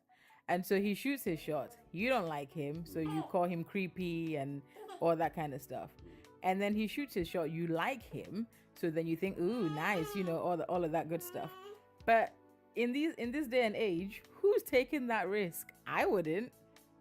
And so he shoots his shot. You don't like him, so you call him creepy and all that kind of stuff. And then he shoots his shot. You like him, so then you think, ooh, nice, all of that good stuff. But in this day and age, who's taking that risk? I wouldn't.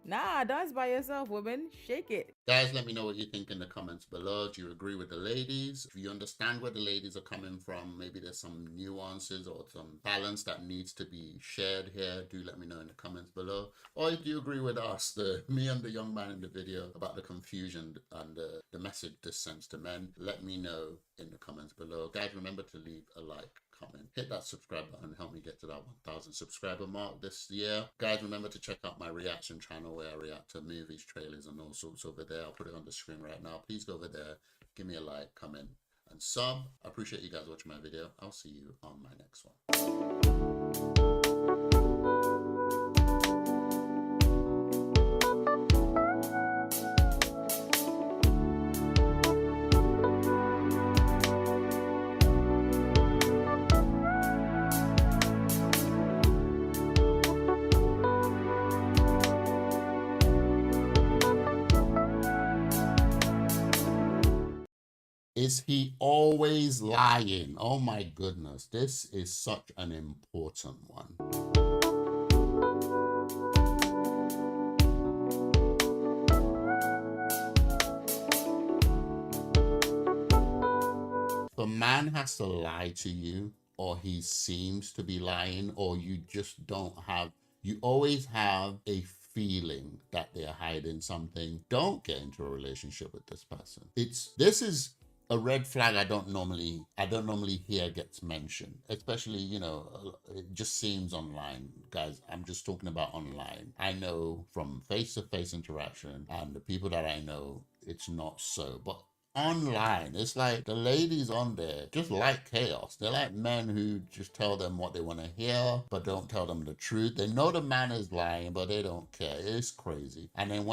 Nah, dance by yourself, woman. Shake it. Guys, let me know what you think in the comments below. Do you agree with the ladies? If you understand where the ladies are coming from, maybe there's some nuances or some balance that needs to be shared here, do let me know in the comments below. Or if you agree with us, me and the young man in the video, about the confusion and the message this sends to men, let me know in the comments below. Guys, remember to leave a like, comment, hit that subscribe button, help me get to that 1,000 subscriber mark this year. Guys, remember to check out my reaction channel where I react to movies, trailers, and all sorts over there. I'll put it on the screen right now. Please go over there, give me a like, comment, and sub. I appreciate you guys watching my video. I'll see you on my next one. Is he always lying? Oh my goodness, this is such an important one. If a man has to lie to you, or he seems to be lying, or you just don't have, you always have a feeling that they're hiding something, don't get into a relationship with this person. This is a red flag I don't normally hear gets mentioned, especially, it just seems online. Guys, I'm just talking about online. I know from face-to-face interaction and the people that I know, it's not so. But online, it's like the ladies on there just like chaos. They're like men who just tell them what they want to hear, but don't tell them the truth. They know the man is lying, but they don't care. It's crazy. And then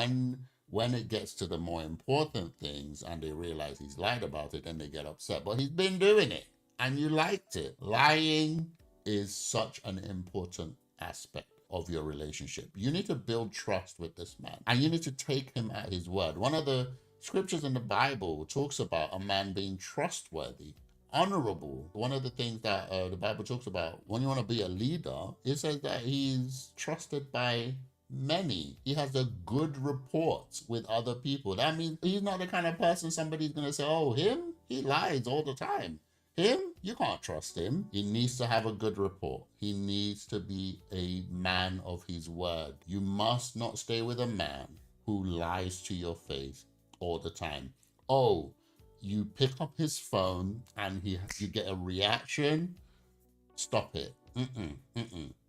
when it gets to the more important things and they realize he's lied about it, then they get upset. But he's been doing it and you liked it. Lying is such an important aspect of your relationship. You need to build trust with this man and you need to take him at his word. One of the scriptures in the Bible talks about a man being trustworthy, honorable. One of the things that the Bible talks about when you want to be a leader, it says that he's trusted by many. He has a good report with other people. That means he's not the kind of person somebody's going to say, oh, him? He lies all the time. Him? You can't trust him. He needs to have a good report. He needs to be a man of his word. You must not stay with a man who lies to your face all the time. Oh, you pick up his phone and you get a reaction. Stop it.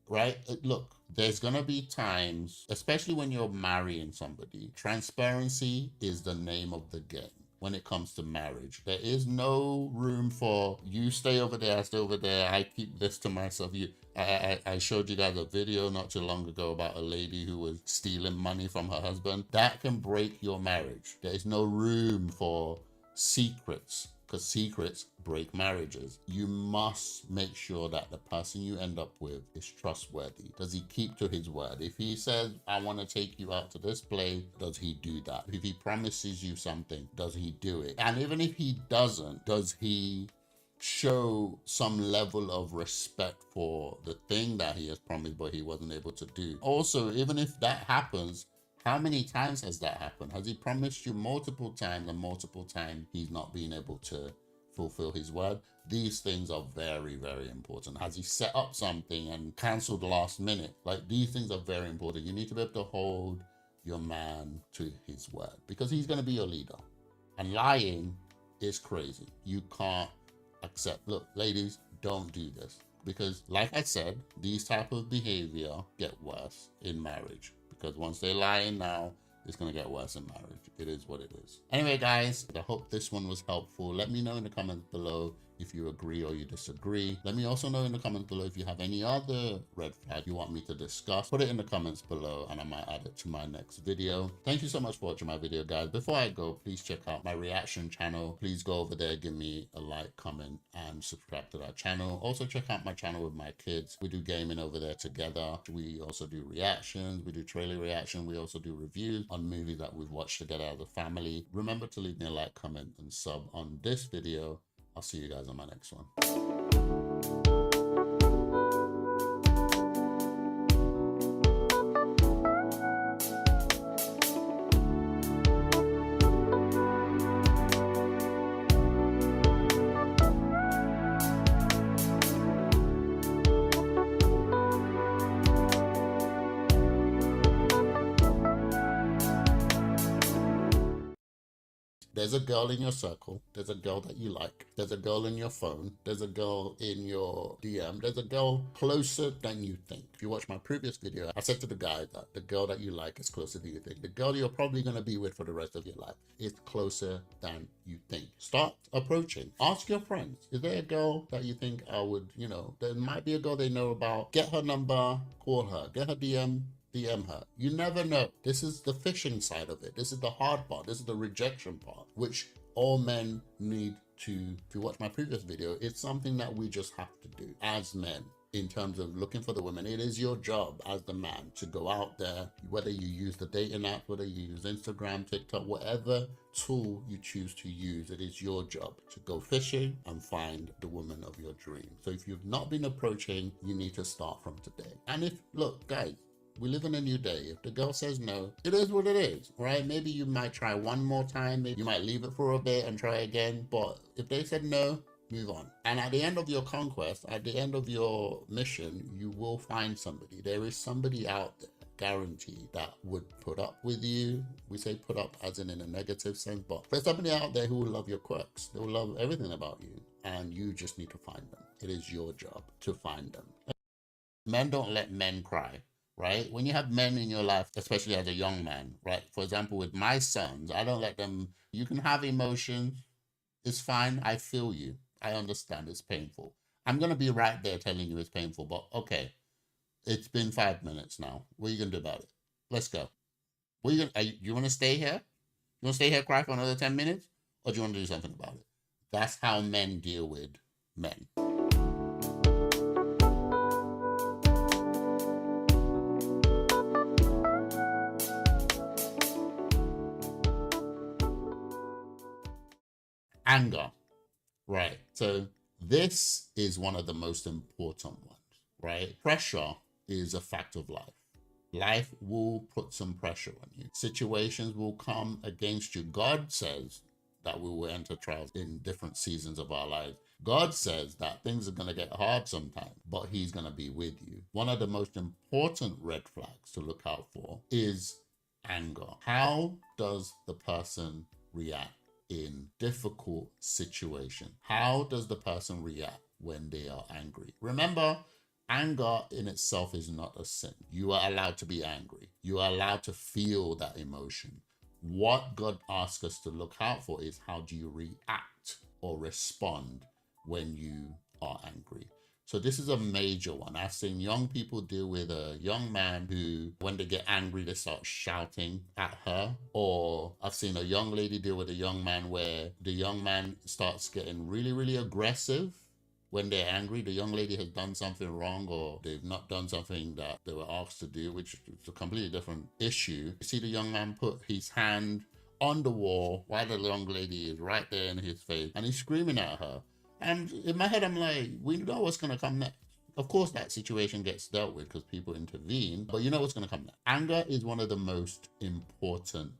Right? Look, there's going to be times, especially when you're marrying somebody, transparency is the name of the game when it comes to marriage. There is no room for you stay over there, I stay over there, I keep this to myself. I showed you guys a video not too long ago about a lady who was stealing money from her husband. That can break your marriage. There is no room for secrets, because secrets break marriages. You must make sure that the person you end up with is trustworthy. Does he keep to his word? If he says, I want to take you out to this place, does he do that? If he promises you something, does he do it? And even if he doesn't, does he show some level of respect for the thing that he has promised but he wasn't able to do? Also, even if that happens, how many times has that happened? Has he promised you multiple times and multiple times he's not been able to fulfill his word? These things are very, very important. Has he set up something and cancelled last minute? Like, these things are very important. You need to be able to hold your man to his word, because he's going to be your leader. And lying is crazy. You can't accept. Look, ladies, don't do this, because like I said, these type of behavior get worse in marriage, because once they lie now, it's going to get worse in marriage. It is what it is. Anyway, guys, I hope this one was helpful. Let me know in the comments below if you agree or you disagree. Let me also know in the comments below if you have any other red flag you want me to discuss. Put it in the comments below and I might add it to my next video. Thank you so much for watching my video, guys. Before I go, please check out my reaction channel. Please go over there, give me a like, comment, and subscribe to that channel. Also check out my channel with my kids. We do gaming over there together. We also do reactions. We do trailer reaction. We also do reviews on movies that we've watched together as a family. Remember to leave me a like, comment, and sub on this video. I'll see you guys on my next one. There's a girl in your circle. There's a girl that you like. There's a girl in your phone. There's a girl in your DM. There's a girl closer than you think. If you watch my previous video, I said to the guy that the girl that you like is closer than you think. The girl you're probably going to be with for the rest of your life is closer than you think. Start approaching. Ask your friends. Is there a girl that you think I would, there might be a girl they know about. Get her number, call her, get her DM her. You never know. This is the fishing side of it. This is the hard part. This is the rejection part, which all men need to. If you watch my previous video, it's something that we just have to do as men. In terms of looking for the women, it is your job as the man to go out there, whether you use the dating app, whether you use Instagram, TikTok, whatever tool you choose to use, it is your job to go fishing and find the woman of your dreams. So if you've not been approaching, you need to start from today. And look, guys, we live in a new day. If the girl says no, it is what it is, right? Maybe you might try one more time. Maybe you might leave it for a bit and try again. But if they said no, move on. And at the end of your conquest, at the end of your mission, you will find somebody. There is somebody out there, guaranteed, that would put up with you. We say put up as in a negative sense, but there's somebody out there who will love your quirks. They will love everything about you. And you just need to find them. It is your job to find them. Men don't let men cry. Right? When you have men in your life, especially as a young man, right? For example, with my sons, I don't let them, you can have emotions. It's fine. I feel you. I understand it's painful. I'm going to be right there telling you it's painful, but okay. It's been 5 minutes now. What are you going to do about it? Let's go. What are you going to, you want to stay here? You want to stay here, cry for another 10 minutes? Or do you want to do something about it? That's how men deal with men. Anger, right? So this is one of the most important ones, right? Pressure is a fact of life. Life will put some pressure on you. Situations will come against you. God says that we will enter trials in different seasons of our lives. God says that things are going to get hard sometimes, but he's going to be with you. One of the most important red flags to look out for is anger. How does the person react in difficult situation? How does the person react when they are angry? Remember, anger in itself is not a sin. You are allowed to be angry. You are allowed to feel that emotion. What God asks us to look out for is how do you react or respond when you are angry. So this is a major one. I've seen young people deal with a young man who, when they get angry, they start shouting at her. Or I've seen a young lady deal with a young man where the young man starts getting really, really aggressive when they're angry. The young lady has done something wrong or they've not done something that they were asked to do, which is a completely different issue. You see the young man put his hand on the wall while the young lady is right there in his face and he's screaming at her. And in my head, I'm like, we know what's going to come next. Of course, that situation gets dealt with because people intervene, but you know what's going to come next. Anger is one of the most important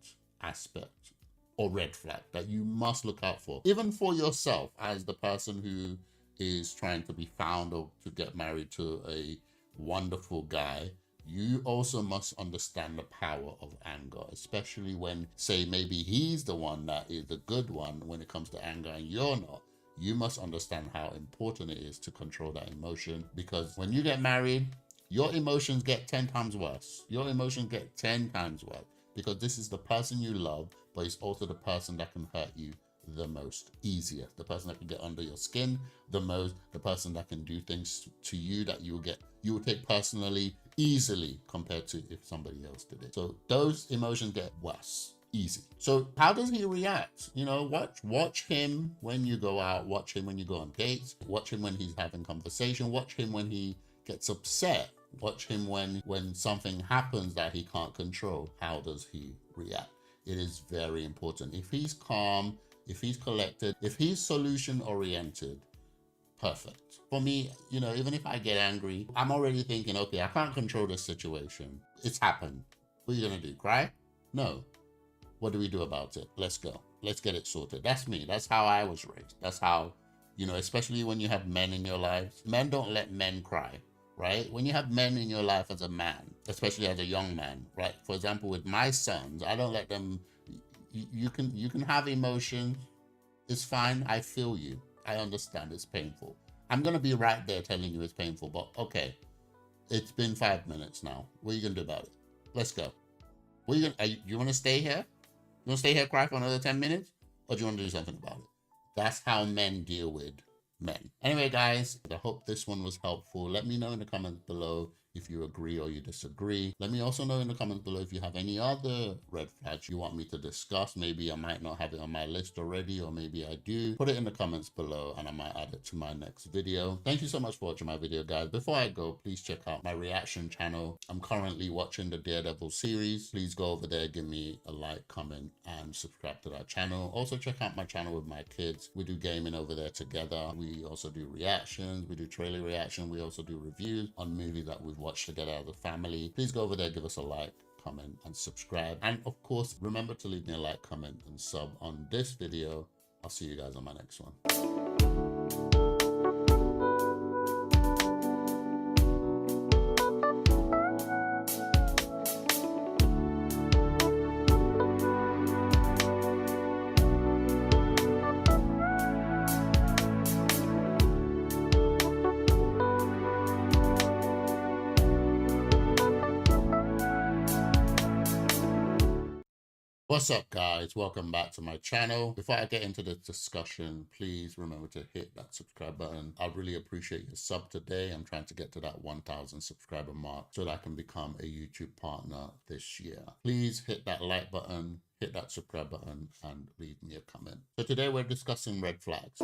aspects or red flag that you must look out for, even for yourself as the person who is trying to be found or to get married to a wonderful guy, you also must understand the power of anger, especially when, say, maybe he's the one that is the good one when it comes to anger and you're not. You must understand how important it is to control that emotion, because when you get married, your emotions get 10 times worse. Your emotions get 10 times worse because this is the person you love, but it's also the person that can hurt you the most, easier, the person that can get under your skin the most, the person that can do things to you that you will take personally easily compared to if somebody else did it. So those emotions get worse easy. So how does he react? You know, watch him when you go out, watch him when you go on dates, watch him when he's having conversation, watch him when he gets upset, watch him when something happens that he can't control. How does he react? It is very important. If he's calm, if he's collected, if he's solution oriented, perfect. For me, you know, even if I get angry, I'm already thinking, okay, I can't control this situation. It's happened. What are you gonna do, cry? No. What do we do about it? Let's go. Let's get it sorted. That's me. That's how I was raised. That's how, you know, especially when you have men in your lives, men don't let men cry, right? When you have men in your life as a man, especially as a young man, right? For example, with my sons, I don't let them, you can have emotions. It's fine. I feel you. I understand it's painful. I'm going to be right there telling you it's painful, but okay, it's been 5 minutes now. What are you going to do about it? Let's go. What are you going to, you want to stay here? You want to stay here, cry for another 10 minutes? Or do you want to do something about it? That's how men deal with men. Anyway, guys, I hope this one was helpful. Let me know in the comments below if you agree or you disagree. Let me also know in the comments below if you have any other red flags you want me to discuss. Maybe I might not have it on my list already, or maybe I do. Put it in the comments below and I might add it to my next video. Thank you so much for watching my video, guys. Before I go, please check out my reaction channel. I'm currently watching the Daredevil series. Please go over there, give me a like, comment, and subscribe to that channel. Also check out my channel with my kids. We do gaming over there together. We also do reactions. We do trailer reaction. We also do reviews on movies that we've watched together as a family. Please go over there, give us a like, comment, and subscribe. And of course, remember to leave me a like, comment, and sub on this video. I'll see you guys on my next one. What's up, guys? Welcome back to my channel. Before I get into the discussion, please remember to hit that subscribe button. I really appreciate your sub today. I'm trying to get to that 1,000 subscriber mark so that I can become a YouTube partner this year. Please hit that like button, hit that subscribe button, and leave me a comment. So today we're discussing red flags.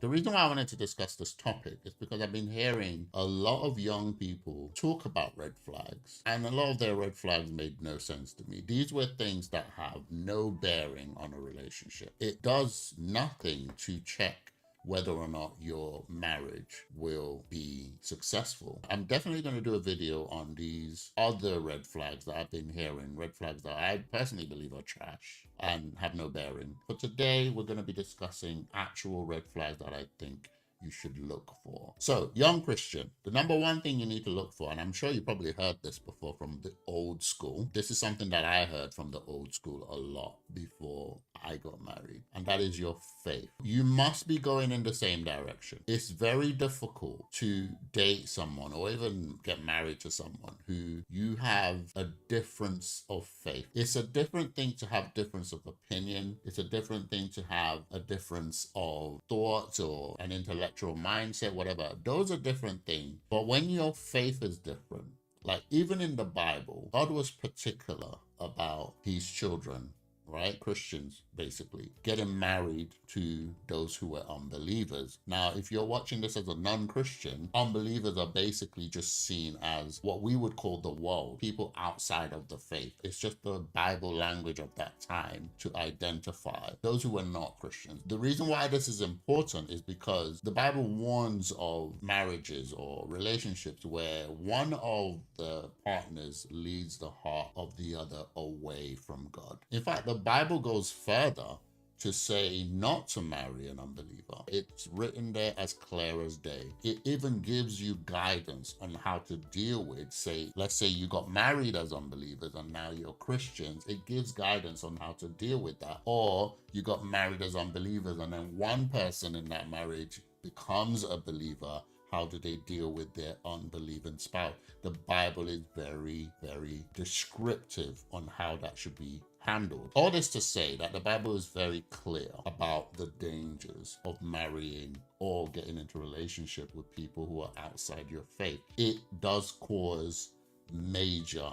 The reason why I wanted to discuss this topic is because I've been hearing a lot of young people talk about red flags, and a lot of their red flags made no sense to me. These were things that have no bearing on a relationship. It does nothing to check whether or not your marriage will be successful. I'm definitely going to do a video on these other red flags that I've been hearing, red flags that I personally believe are trash and have no bearing. But today we're going to be discussing actual red flags that I think you should look for. So, young Christian, the number one thing you need to look for, and I'm sure you probably heard this before from the old school. This is something that I heard from the old school a lot before I got married, and that is your faith. You must be going in the same direction. It's very difficult to date someone or even get married to someone who you have a difference of faith. It's a different thing to have difference of opinion. It's a different thing to have a difference of thoughts or an intellectual mindset, whatever. Those are different things. But when your faith is different, like even in the Bible, God was particular about his children right? Christians, basically, getting married to those who were unbelievers. Now, if you're watching this as a non-Christian, unbelievers are basically just seen as what we would call the world, people outside of the faith. It's just the Bible language of that time to identify those who were not Christians. The reason why this is important is because the Bible warns of marriages or relationships where one of the partners leads the heart of the other away from God. In fact, the Bible goes further to say not to marry an unbeliever. It's written there as clear as day. It even gives you guidance on how to deal with, say, let's say you got married as unbelievers and now you're Christians. It gives guidance on how to deal with that. Or you got married as unbelievers and then one person in that marriage becomes a believer. How do they deal with their unbelieving spouse? The Bible is very, very descriptive on how that should be handled. All this to say that the Bible is very clear about the dangers of marrying or getting into a relationship with people who are outside your faith. It does cause major.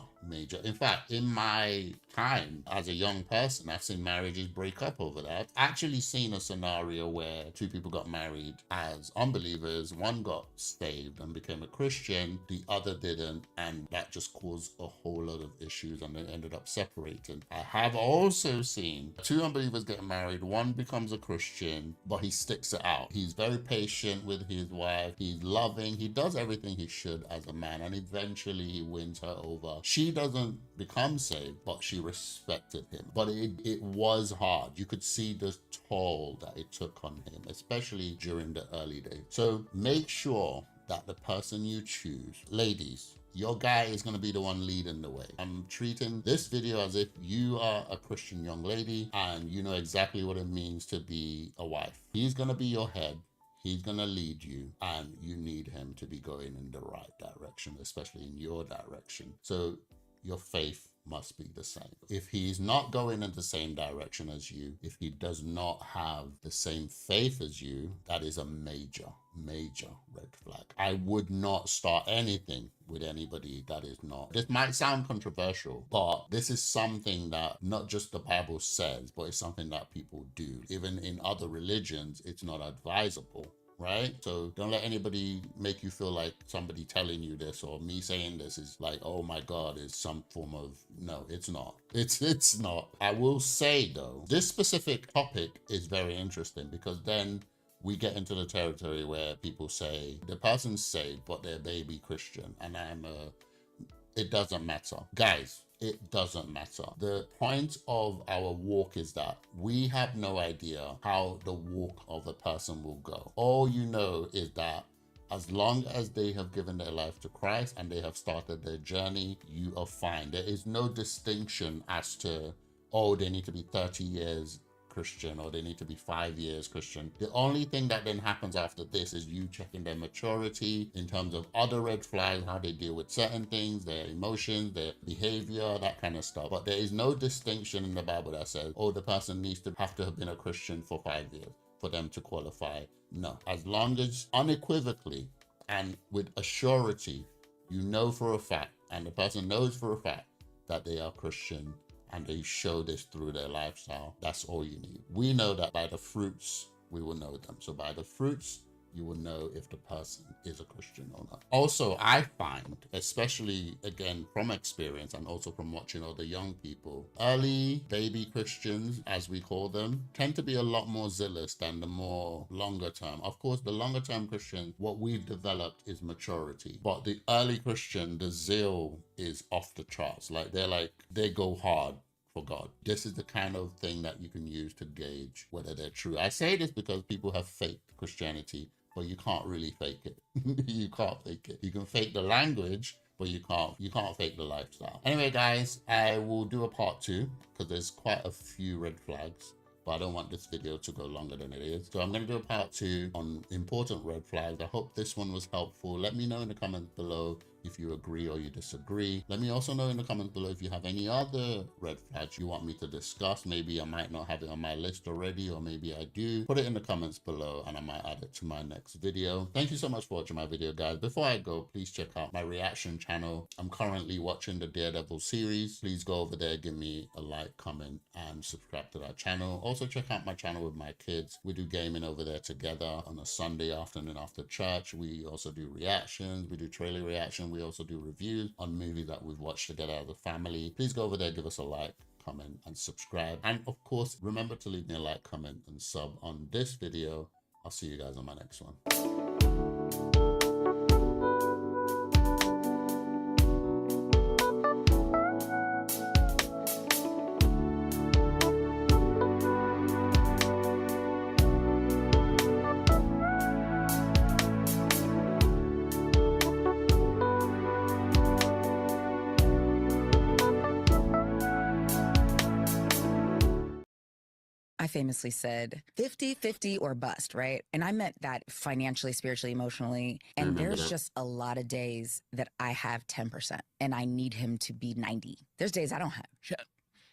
In fact, in my time as a young person, I've seen marriages break up over that. I've actually seen a scenario where two people got married as unbelievers. One got saved and became a Christian, the other didn't, and that just caused a whole lot of issues and they ended up separating. I have also seen two unbelievers get married. One becomes a Christian, but he sticks it out. He's very patient with his wife. He's loving. He does everything he should as a man, and eventually he wins her over. She doesn't become saved, but she respected him. But it was hard. You could see the toll that it took on him, especially during the early days. So make sure that the person you choose, ladies, your guy is going to be the one leading the way. I'm treating this video as if you are a Christian young lady and you know exactly what it means to be a wife. He's going to be your head. He's going to lead you, and you need him to be going in the right direction, especially in your direction. So your faith must be the same. If he's not going in the same direction as you, if he does not have the same faith as you, that is a major red flag. I would not start anything with anybody that is not. This might sound controversial, but this is something that not just the Bible says, but it's something that people do. Even in other religions, it's not advisable. Right? So don't let anybody make you feel like somebody telling you this or me saying this is like, oh my God, it's some form of, no, it's not. It's not. I will say though, this specific topic is very interesting because then we get into the territory where people say the person's saved, but they're baby Christian. And it doesn't matter. Guys, it doesn't matter. The point of our walk is that we have no idea how the walk of a person will go. All you know is that as long as they have given their life to Christ and they have started their journey, you are fine. There is no distinction as to, oh, they need to be 30 years Christian or they need to be 5 years Christian. The only thing that then happens after this is you checking their maturity in terms of other red flags, how they deal with certain things, their emotions, their behavior, that kind of stuff. But there is no distinction in the Bible that says, oh, the person needs to have been a Christian for 5 years for them to qualify. No, as long as unequivocally and with a surety, you know for a fact, and the person knows for a fact that they are Christian, and they show this through their lifestyle, that's all you need. We know that by the fruits, we will know them. So by the fruits, you will know if the person is a Christian or not. Also, I find, especially again from experience and also from watching other young people, early baby Christians, as we call them, tend to be a lot more zealous than the more longer term. Of course, the longer term Christian, what we've developed is maturity. But the early Christian, the zeal is off the charts. They go hard for God. This is the kind of thing that you can use to gauge whether they're true. I say this because people have faked Christianity, but you can't really fake it. You can't fake it. You can fake the language, but you can't fake the lifestyle. Anyway, guys, I will do a part 2 because there's quite a few red flags, but I don't want this video to go longer than it is. So I'm going to do a part 2 on important red flags. I hope this one was helpful. Let me know in the comments below if you agree or you disagree. Let me also know in the comments below if you have any other red flags you want me to discuss. Maybe I might not have it on my list already, or maybe I do. Put it in the comments below and I might add it to my next video. Thank you so much for watching my video, guys. Before I go, please check out my reaction channel. I'm currently watching the Daredevil series. Please go over there, give me a like, comment, and subscribe to that channel. Also check out my channel with my kids. We do gaming over there together on a Sunday afternoon after church. We also do reactions. We do trailer reaction. We also do reviews on movies that we've watched together as a family. Please go over there, give us a like, comment, and subscribe. And of course, remember to leave me a like, comment, and sub on this video. I'll see you guys on my next one. I famously said 50-50 or bust, right? And I meant that financially, spiritually, emotionally. And there's just a lot of days that I have 10% and I need him to be 90. There's days I don't have shit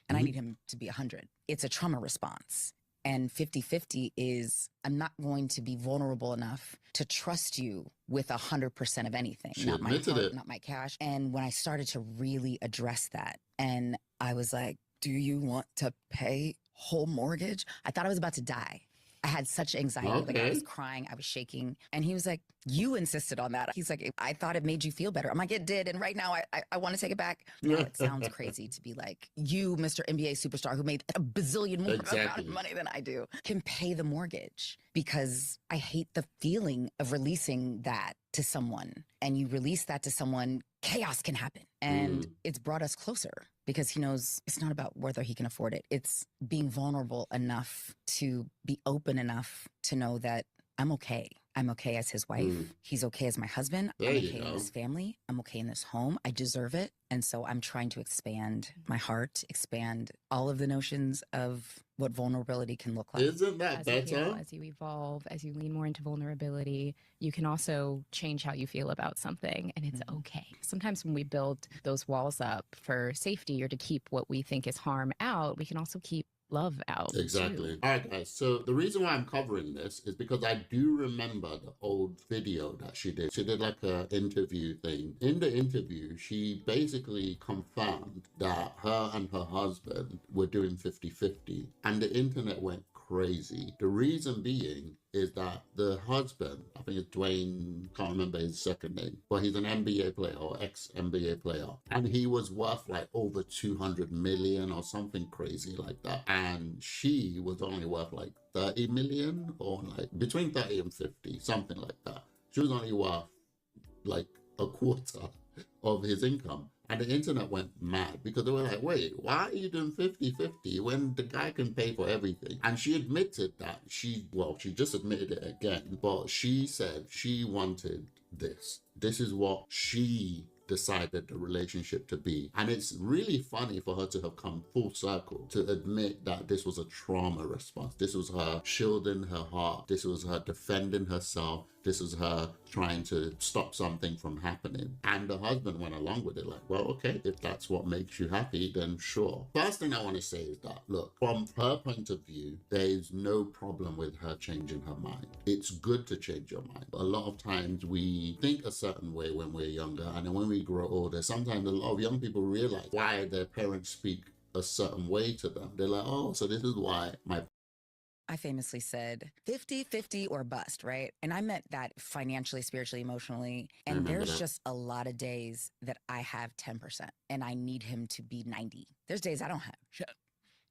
and I need him to be 100. It's a trauma response. And 50-50 is I'm not going to be vulnerable enough to trust you with 100% of anything. Not my heart, not my cash. And when I started to really address that, and I was like, do you want to pay whole mortgage? I thought I was about to die. I had such anxiety. Like I was crying, I was shaking. And he was like, you insisted on that. He's like, I thought it made you feel better. I'm like, it did. And right now I want to take it back. Now it sounds crazy to be like, you, Mr. NBA superstar who made a bazillion more amount of money than I do, can pay the mortgage, because I hate the feeling of releasing that to someone. And you release that to someone, chaos can happen. And it's brought us closer, because he knows it's not about whether he can afford it. It's being vulnerable enough to be open enough to know that I'm okay. I'm okay as his wife. He's okay as my husband. I'm okay in this family. I'm okay in this home. I deserve it. And so I'm trying to expand my heart, expand all of the notions of what vulnerability can look like. Isn't that better? As you evolve, as you lean more into vulnerability, you can also change how you feel about something, and it's okay. Sometimes when we build those walls up for safety or to keep what we think is harm out, we can also keep love out. Exactly. Too. All right, guys. So the reason why I'm covering this is because I do remember the old video that she did. She did like a interview thing. In the interview, she basically confirmed that her and her husband were doing 50-50, and the internet went crazy. The reason being is that the husband, I think it's Dwayne, can't remember his second name, but he's an NBA player or ex-NBA player. And he was worth like over 200 million or something crazy like that. And she was only worth like 30 million or like between 30 and 50, something like that. She was only worth like a quarter of his income. And the internet went mad because they were like, wait, why are you doing 50-50 when the guy can pay for everything? And she admitted that she just admitted it again, but she said she wanted this. This is what she decided the relationship to be. And it's really funny for her to have come full circle to admit that this was a trauma response. This was her shielding her heart. This was her defending herself. This was her trying to stop something from happening. And the husband went along with it like, well, okay, if that's what makes you happy, then sure. First thing I want to say is that, look, from her point of view, there is no problem with her changing her mind. It's good to change your mind. A lot of times we think a certain way when we're younger, and then when we grow older, sometimes a lot of young people realize why their parents speak a certain way to them. They're like, oh, so this is why I famously said 50-50 or bust, right? And I meant that financially, spiritually, emotionally. And there's just a lot of days that I have 10% and I need him to be 90. There's days I don't have shit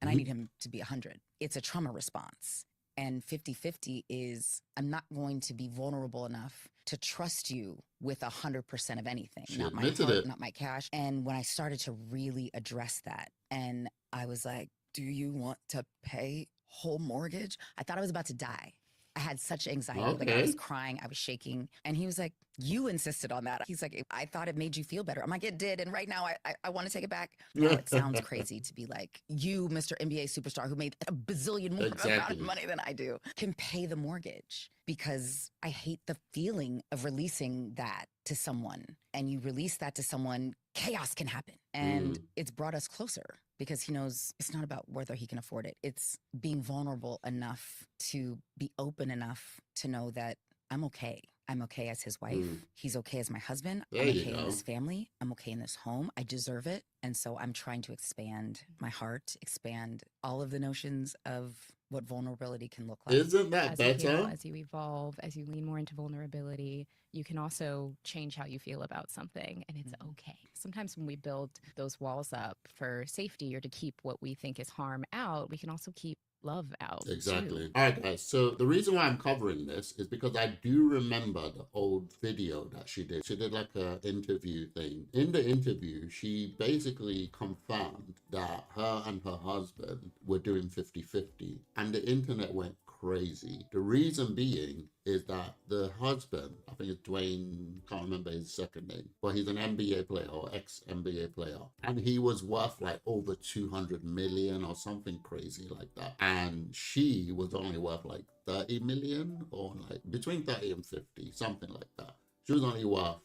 and I need him to be 100. It's a trauma response. And 50-50 is I'm not going to be vulnerable enough to trust you with 100% of anything. Not my heart, not my cash. And when I started to really address that, and I was like, do you want to pay whole mortgage? I thought I was about to die. I had such anxiety. Like I was crying, I was shaking. And he was like, you insisted on that. He's like, I thought it made you feel better. I'm like, it did. And right now I want to take it back. Now it sounds crazy to be like, you, Mr. NBA superstar who made a bazillion more amount of money than I do, can pay the mortgage, because I hate the feeling of releasing that to someone and you release that to someone, chaos can happen. And it's brought us closer because he knows it's not about whether he can afford it. It's being vulnerable enough to be open enough to know that I'm okay. I'm okay as his wife. He's okay as my husband. I'm okay in this family. I'm okay in this home. I deserve it. And so I'm trying to expand my heart, expand all of the notions of what vulnerability can look like. Isn't that as better? You heal, as you evolve, as you lean more into vulnerability, you can also change how you feel about something, and it's okay. Sometimes when we build those walls up for safety or to keep what we think is harm out, we can also keep love out. Exactly. Too. All right, guys. So the reason why I'm covering this is because I do remember the old video that she did. She did like a interview thing. In the interview, she basically confirmed that her and her husband were doing 50-50, and the internet went crazy. The reason being is that the husband, I think it's Dwayne, can't remember his second name, but he's an NBA player or ex-NBA player, and he was worth like over 200 million or something crazy like that, and she was only worth like 30 million or like between 30 and 50, something like that. She was only worth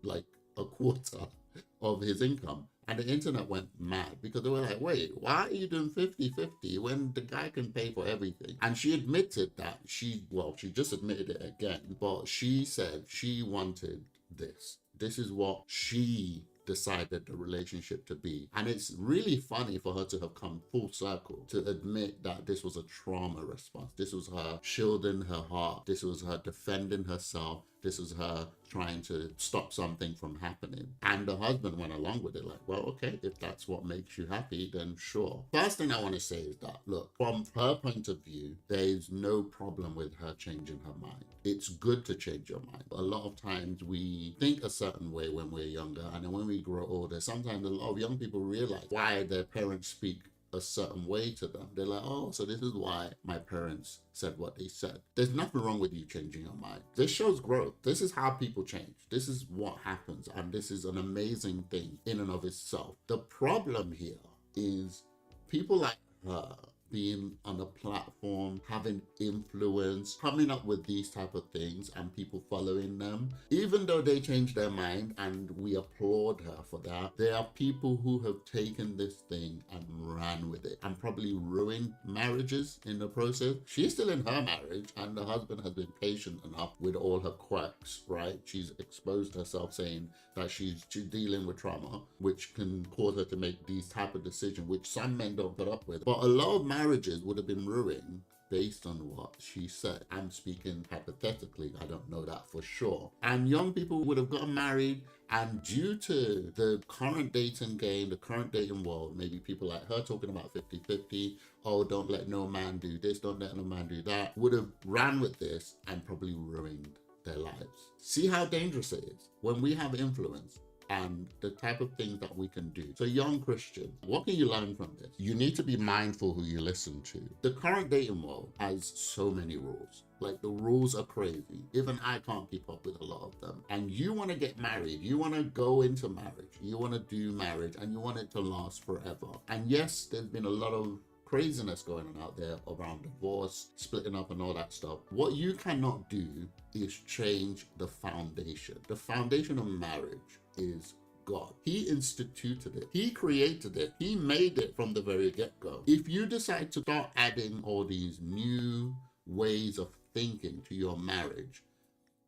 like a quarter of his income. And the internet went mad because they were like, wait, why are you doing 50-50 when the guy can pay for everything? And she admitted that she just admitted it again, but she said she wanted this. This is what she decided the relationship to be. And it's really funny for her to have come full circle to admit that this was a trauma response. This was her shielding her heart. This was her defending herself. This was her trying to stop something from happening. And the husband went along with it like, well, okay, if that's what makes you happy, then sure. First thing I want to say is that, look, from her point of view, there's no problem with her changing her mind. It's good to change your mind. A lot of times we think a certain way when we're younger, and then when we grow older, sometimes a lot of young people realize why their parents speak a certain way to them. They're like, oh, so this is why my parents said what they said. There's nothing wrong with you changing your mind. This shows growth. This is how people change. This is what happens, and this is an amazing thing in and of itself. The problem here is people like her being on a platform, having influence, coming up with these type of things and people following them. Even though they changed their mind and we applaud her for that, there are people who have taken this thing and ran with it and probably ruined marriages in the process. She's still in her marriage and the husband has been patient enough with all her quirks, right? She's exposed herself saying that she's dealing with trauma, which can cause her to make these type of decisions, which some men don't put up with. But a lot of marriages would have been ruined based on what she said. I'm speaking hypothetically, I don't know that for sure. And young people would have gotten married, and due to the current dating game, the current dating world, maybe people like her talking about 50-50, oh, don't let no man do this, don't let no man do that, would have ran with this and probably ruined their lives. See how dangerous it is when we have influence and the type of things that we can do. So young Christian, what can you learn from this? You need to be mindful who you listen to. The current dating world has so many rules. Like, the rules are crazy. Even I can't keep up with a lot of them. And you want to get married, you want to go into marriage, you want to do marriage, and you want it to last forever. And yes, there's been a lot of craziness going on out there around divorce, splitting up and all that stuff. What you cannot do is change the foundation. The foundation of marriage is God. He instituted it. He created it. He made it from the very get-go. If you decide to start adding all these new ways of thinking to your marriage,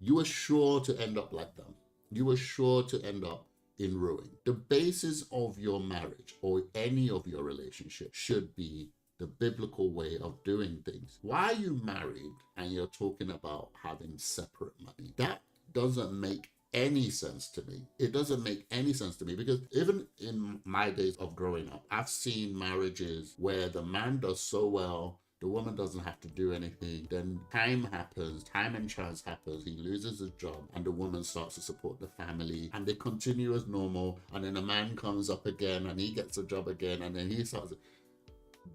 you are sure to end up like them. You are sure to end up in ruin. The basis of your marriage or any of your relationship should be the biblical way of doing things. Why are you married and you're talking about having separate money? That doesn't make any sense to me. It doesn't make any sense to me, because even in my days of growing up, I've seen marriages where the man does so well, the woman doesn't have to do anything. Then time happens, time and chance happens. He loses his job and the woman starts to support the family, and they continue as normal. And then the man comes up again and he gets a job again, and then he starts.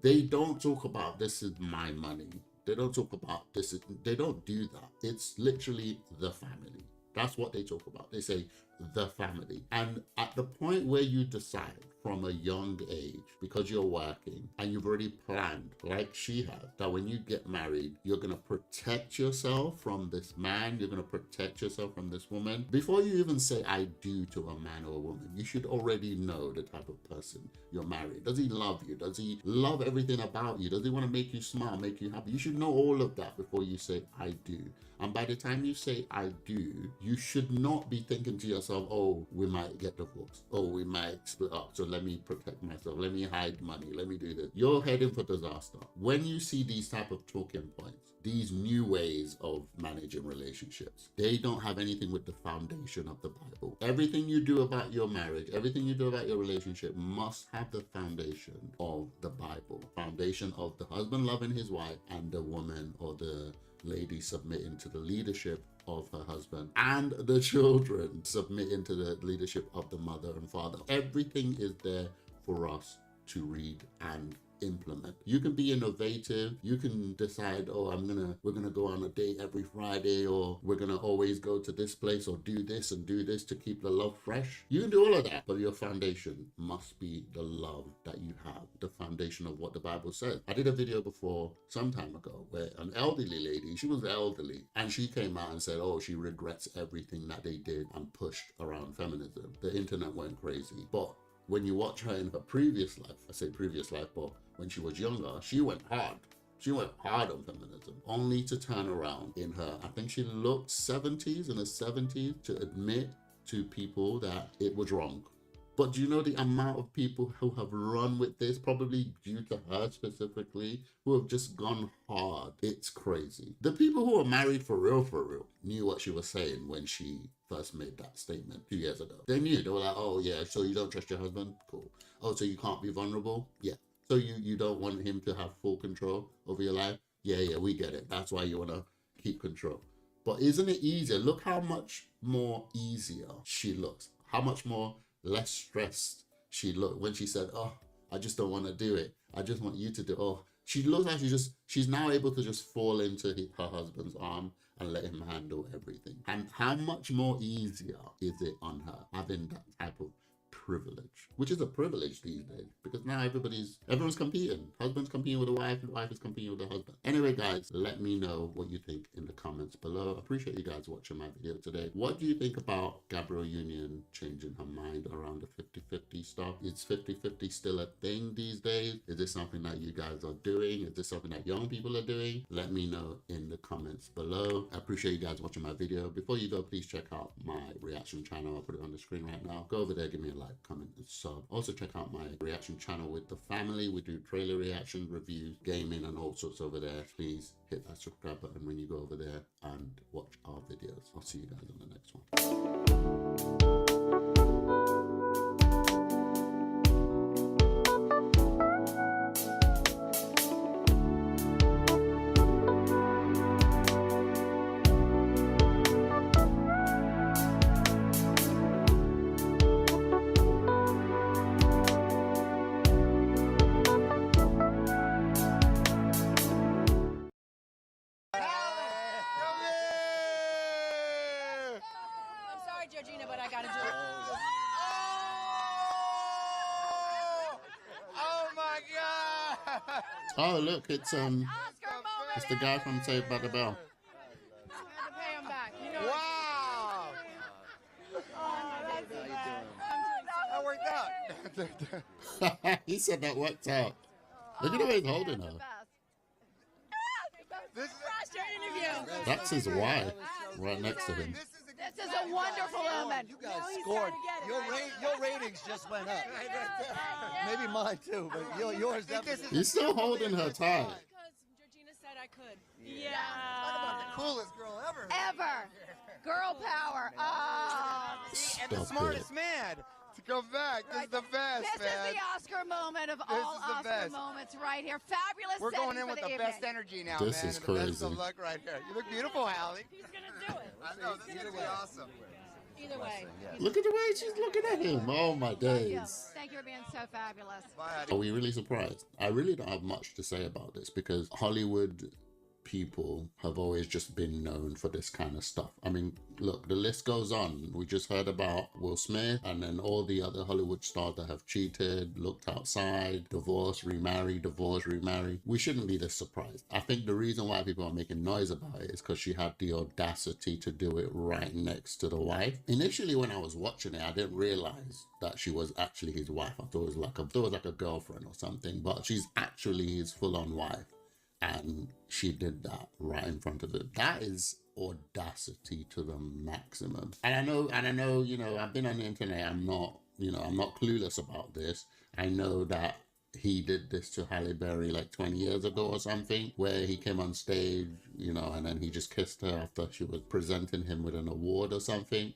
They don't talk about, this is my money. They don't talk about this. They don't do that. It's literally the family. That's what they talk about. They say the family. And at the point where you decide from a young age, because you're working and you've already planned, like she has, that when you get married, you're going to protect yourself from this man, you're going to protect yourself from this woman. Before you even say I do to a man or a woman, you should already know the type of person you're married. Does he love you? Does he love everything about you? Does he want to make you smile, make you happy? You should know all of that before you say I do. And by the time you say I do, you should not be thinking to yourself, oh, we might get divorced. Oh, we might split up. So let me protect myself. Let me hide money. Let me do this. You're heading for disaster. When you see these type of talking points, these new ways of managing relationships, they don't have anything with the foundation of the Bible. Everything you do about your marriage, everything you do about your relationship must have the foundation of the Bible. Foundation of the husband loving his wife and the woman or the lady submitting to the leadership of her husband, and the children submitting to the leadership of the mother and father. Everything is there for us to read and implement. You can be innovative. You can decide, oh, we're gonna go on a date every Friday, or we're gonna always go to this place, or do this and do this to keep the love fresh. You can do all of that, but your foundation must be the love that you have, the foundation of what the Bible says. I did a video before some time ago where an elderly lady, she was elderly, and she came out and said, oh, she regrets everything that they did and pushed around feminism. The internet went crazy. But when you watch her in her previous life, I say previous life, but when she was younger, she went hard. She went hard on feminism, only to turn around in her, I think she looked 70s, in her 70s, to admit to people that it was wrong. But do you know the amount of people who have run with this, probably due to her specifically, who have just gone hard? It's crazy. The people who are married for real, knew what she was saying when she first made that statement 2 years ago. They knew. They were like, oh yeah, so you don't trust your husband? Cool. Oh, so you can't be vulnerable? Yeah. So you don't want him to have full control over your life? Yeah, we get it. That's why you want to keep control. But isn't it easier? Look how much more easier she looks. How much more less stressed she looked when she said, oh, I just don't want to do it. I just want you to do it. Oh, she looks like she's now able to just fall into her husband's arm and let him handle everything. And how much more easier is it on her having that type of privilege, which is a privilege these days, because now everyone's competing. Husband's competing with the wife, and the wife is competing with the husband. Anyway, guys, let me know what you think in the comments below. I appreciate you guys watching my video today. What do you think about Gabrielle Union changing her mind around the 50-50 stuff? Is 50-50 still a thing these days? Is this something that you guys are doing? Is this something that young people are doing? Let me know in the comments below. I appreciate you guys watching my video. Before you go, please check out my reaction channel. I'll put it on the screen right now. Go over there, give me a like, comment, and sub. Also check out my reaction channel with the family. We do trailer reaction, reviews, gaming, and all sorts over there. Please hit that subscribe button when you go over there and watch our videos. I'll see you guys on the next one. Georgina, but I gotta do it. Oh my God! Oh look, it's the guy from Saved by the Bell. I had to pay him back. You know. Wow! That worked out. He said that worked out. Look at the way he's holding her. This is your interview. That's his wife right next to him. This is a wonderful moment. You guys scored. Your ratings just went up. Maybe mine too, but yours definitely. He's still holding her tight. Because Georgina said I could. Yeah. Talk about the coolest girl ever. Ever. Girl power. And the smartest man to come back. This is the best, This is the Oscar moment of all Oscar moments right here. Fabulous. We're going in with the best energy now, This man. is and the best crazy. of luck right here. You look beautiful, Hallie. He's going to do it. I know. This is going to be awesome. Either way. Look at the way she's looking at him. Oh my days. Thank you for being so fabulous. Are we really surprised? I really don't have much to say about this because Hollywood people have always just been known for this kind of stuff. I mean, look, the list goes on. We just heard about Will Smith and then all the other Hollywood stars that have cheated, looked outside, divorced, remarried, divorced, remarried. We shouldn't be this surprised. I think the reason why people are making noise about it is because she had the audacity to do it right next to the wife. Initially, when I was watching it, I didn't realize that she was actually his wife. I thought it was like a girlfriend or something, but she's actually his full-on wife. And she did that right in front of him. That is audacity to the maximum. And I know, you know, I've been on the internet. I'm not clueless about this. I know that he did this to Halle Berry like 20 years ago or something, where he came on stage, you know, and then he just kissed her after she was presenting him with an award or something.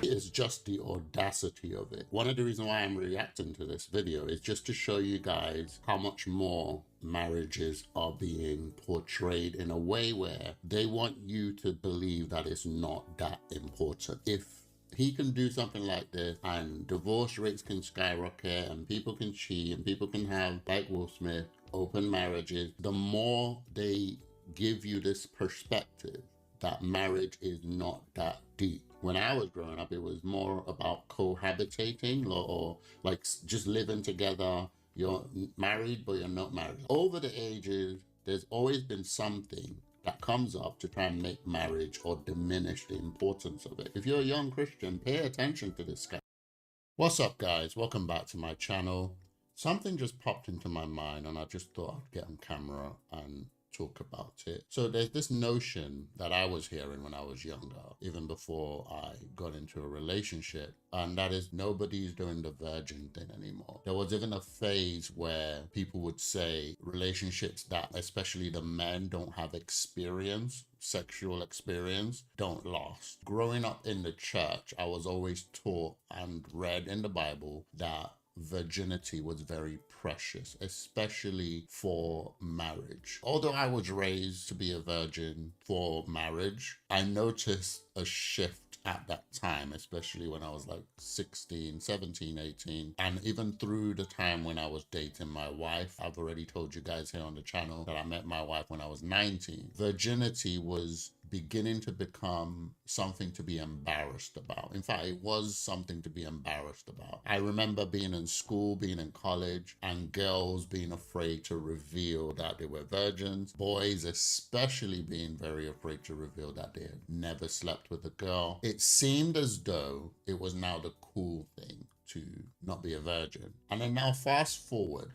It's just the audacity of it. One of the reasons why I'm reacting to this video is just to show you guys how much more marriages are being portrayed in a way where they want you to believe that it's not that important. If he can do something like this and divorce rates can skyrocket and people can cheat and people can have, like Will Smith, open marriages, the more they give you this perspective that marriage is not that deep. When I was growing up, it was more about cohabitating or like just living together. You're married, but you're not married. Over the ages, there's always been something that comes up to try and make marriage or diminish the importance of it. If you're a young Christian, pay attention to this guy. What's up, guys? Welcome back to my channel. Something just popped into my mind and I just thought I'd get on camera and talk about it. So there's this notion that I was hearing when I was younger, even before I got into a relationship, and that is nobody's doing the virgin thing anymore. There was even a phase where people would say relationships that, especially the men, don't have experience, sexual experience, don't last. Growing up in the church, I was always taught and read in the Bible that virginity was very precious, especially for marriage. Although I was raised to be a virgin for marriage, I noticed a shift at that time, especially when I was like 16, 17, 18, and even through the time when I was dating my wife. I've already told you guys here on the channel that I met my wife when I was 19. Virginity was beginning to become something to be embarrassed about. In fact, it was something to be embarrassed about. I remember being in school, being in college, and girls being afraid to reveal that they were virgins. Boys especially being very afraid to reveal that they had never slept with a girl. It seemed as though it was now the cool thing to not be a virgin. And then now fast forward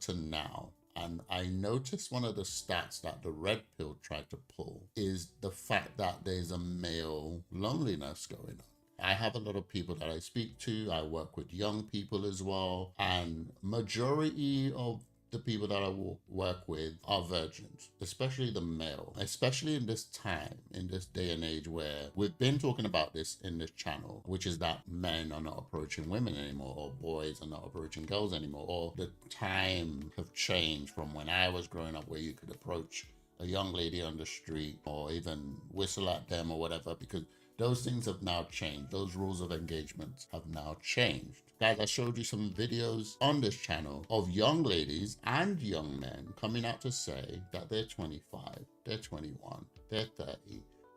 to now. And I noticed one of the stats that the Red Pill tried to pull is the fact that there's a male loneliness going on. I have a lot of people that I speak to. I work with young people as well. And majority of the people that I work with are virgins, especially the male, especially in this time, in this day and age where we've been talking about this in this channel, which is that men are not approaching women anymore, or boys are not approaching girls anymore, or the time have changed from when I was growing up where you could approach a young lady on the street or even whistle at them or whatever, because those things have now changed. Those rules of engagement have now changed. Guys, I showed you some videos on this channel of young ladies and young men coming out to say that they're 25, they're 21, they're 30,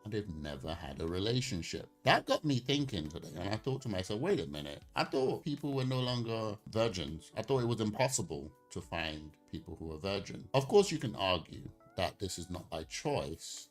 and they've never had a relationship. That got me thinking today, and I thought to myself, wait a minute. I thought people were no longer virgins. I thought it was impossible to find people who are virgin. Of course, you can argue that this is not by choice,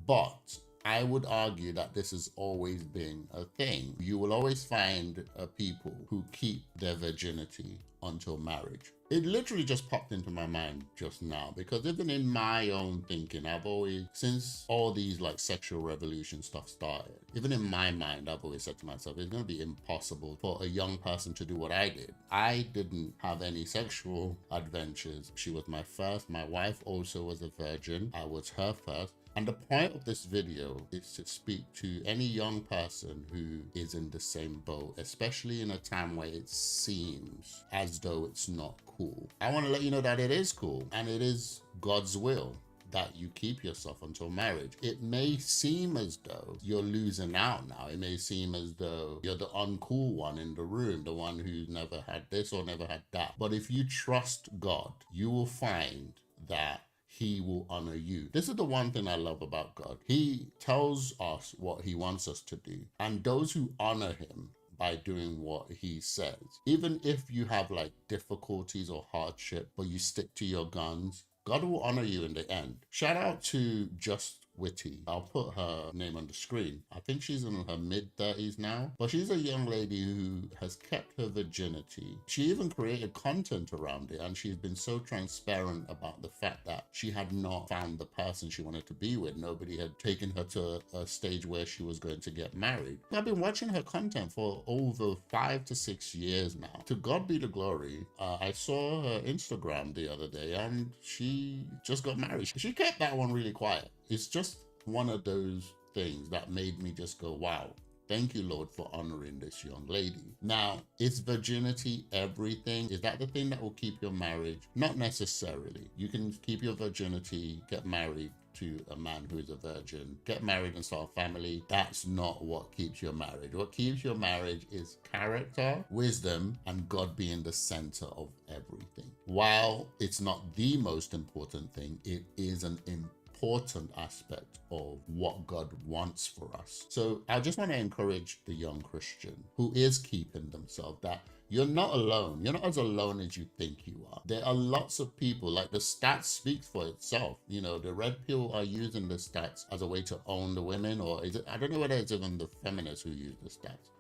but I would argue that this has always been a thing. You will always find people who keep their virginity until marriage. It literally just popped into my mind just now, because even in my own thinking, I've always, since all these like sexual revolution stuff started, even in my mind, I've always said to myself, it's going to be impossible for a young person to do what I did. I didn't have any sexual adventures. She was my first. My wife also was a virgin. I was her first. And the point of this video is to speak to any young person who is in the same boat, especially in a time where it seems as though it's not cool. I want to let you know that it is cool and it is God's will that you keep yourself until marriage. It may seem as though you're losing out now. It may seem as though you're the uncool one in the room, the one who's never had this or never had that. But if you trust God, you will find that he will honor you. This is the one thing I love about God. He tells us what he wants us to do. And those who honor him by doing what he says, even if you have like difficulties or hardship, but you stick to your guns, God will honor you in the end. Shout out to Just Witty. I'll put her name on the screen. I think she's in her mid-30s now, but she's a young lady who has kept her virginity. She even created content around it, and she's been so transparent about the fact that she had not found the person she wanted to be with. Nobody had taken her to a stage where she was going to get married. I've been watching her content for over 5 to 6 years now. To God be the glory. I saw her Instagram the other day, and she just got married. She kept that one really quiet. It's just one of those things that made me just go, wow, thank you, Lord, for honoring this young lady. Now, is virginity everything? Is that the thing that will keep your marriage? Not necessarily. You can keep your virginity, get married to a man who is a virgin, get married and start a family. That's not what keeps your marriage. What keeps your marriage is character, wisdom, and God being the center of everything. While it's not the most important thing, it is an important aspect of what God wants for us. So I just want to encourage the young Christian who is keeping themselves that you're not alone. You're not as alone as you think you are. There are lots of people, like the stats speaks for itself. You know, the red pill are using the stats as a way to own the women, or is it, I don't know whether it's even the feminists who use the stats.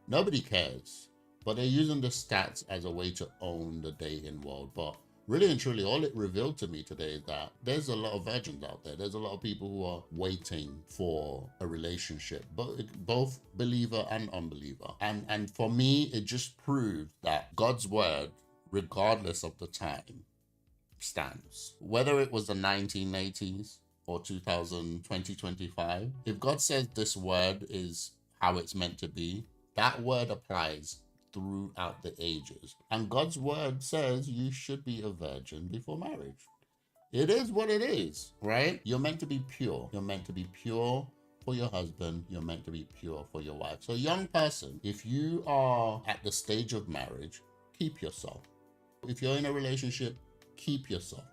Nobody cares, but they're using the stats as a way to own the dating world. But really and truly, all it revealed to me today is that there's a lot of virgins out there. There's a lot of people who are waiting for a relationship, both believer and unbeliever. And for me, it just proved that God's word, regardless of the time, stands. Whether it was the 1980s or 2025, if God says this word is how it's meant to be, that word applies throughout the ages. And God's word says you should be a virgin before marriage. It is what it is, right? You're meant to be pure. You're meant to be pure for your husband. You're meant to be pure for your wife. So young person, if you are at the stage of marriage, keep yourself. If you're in a relationship, keep yourself.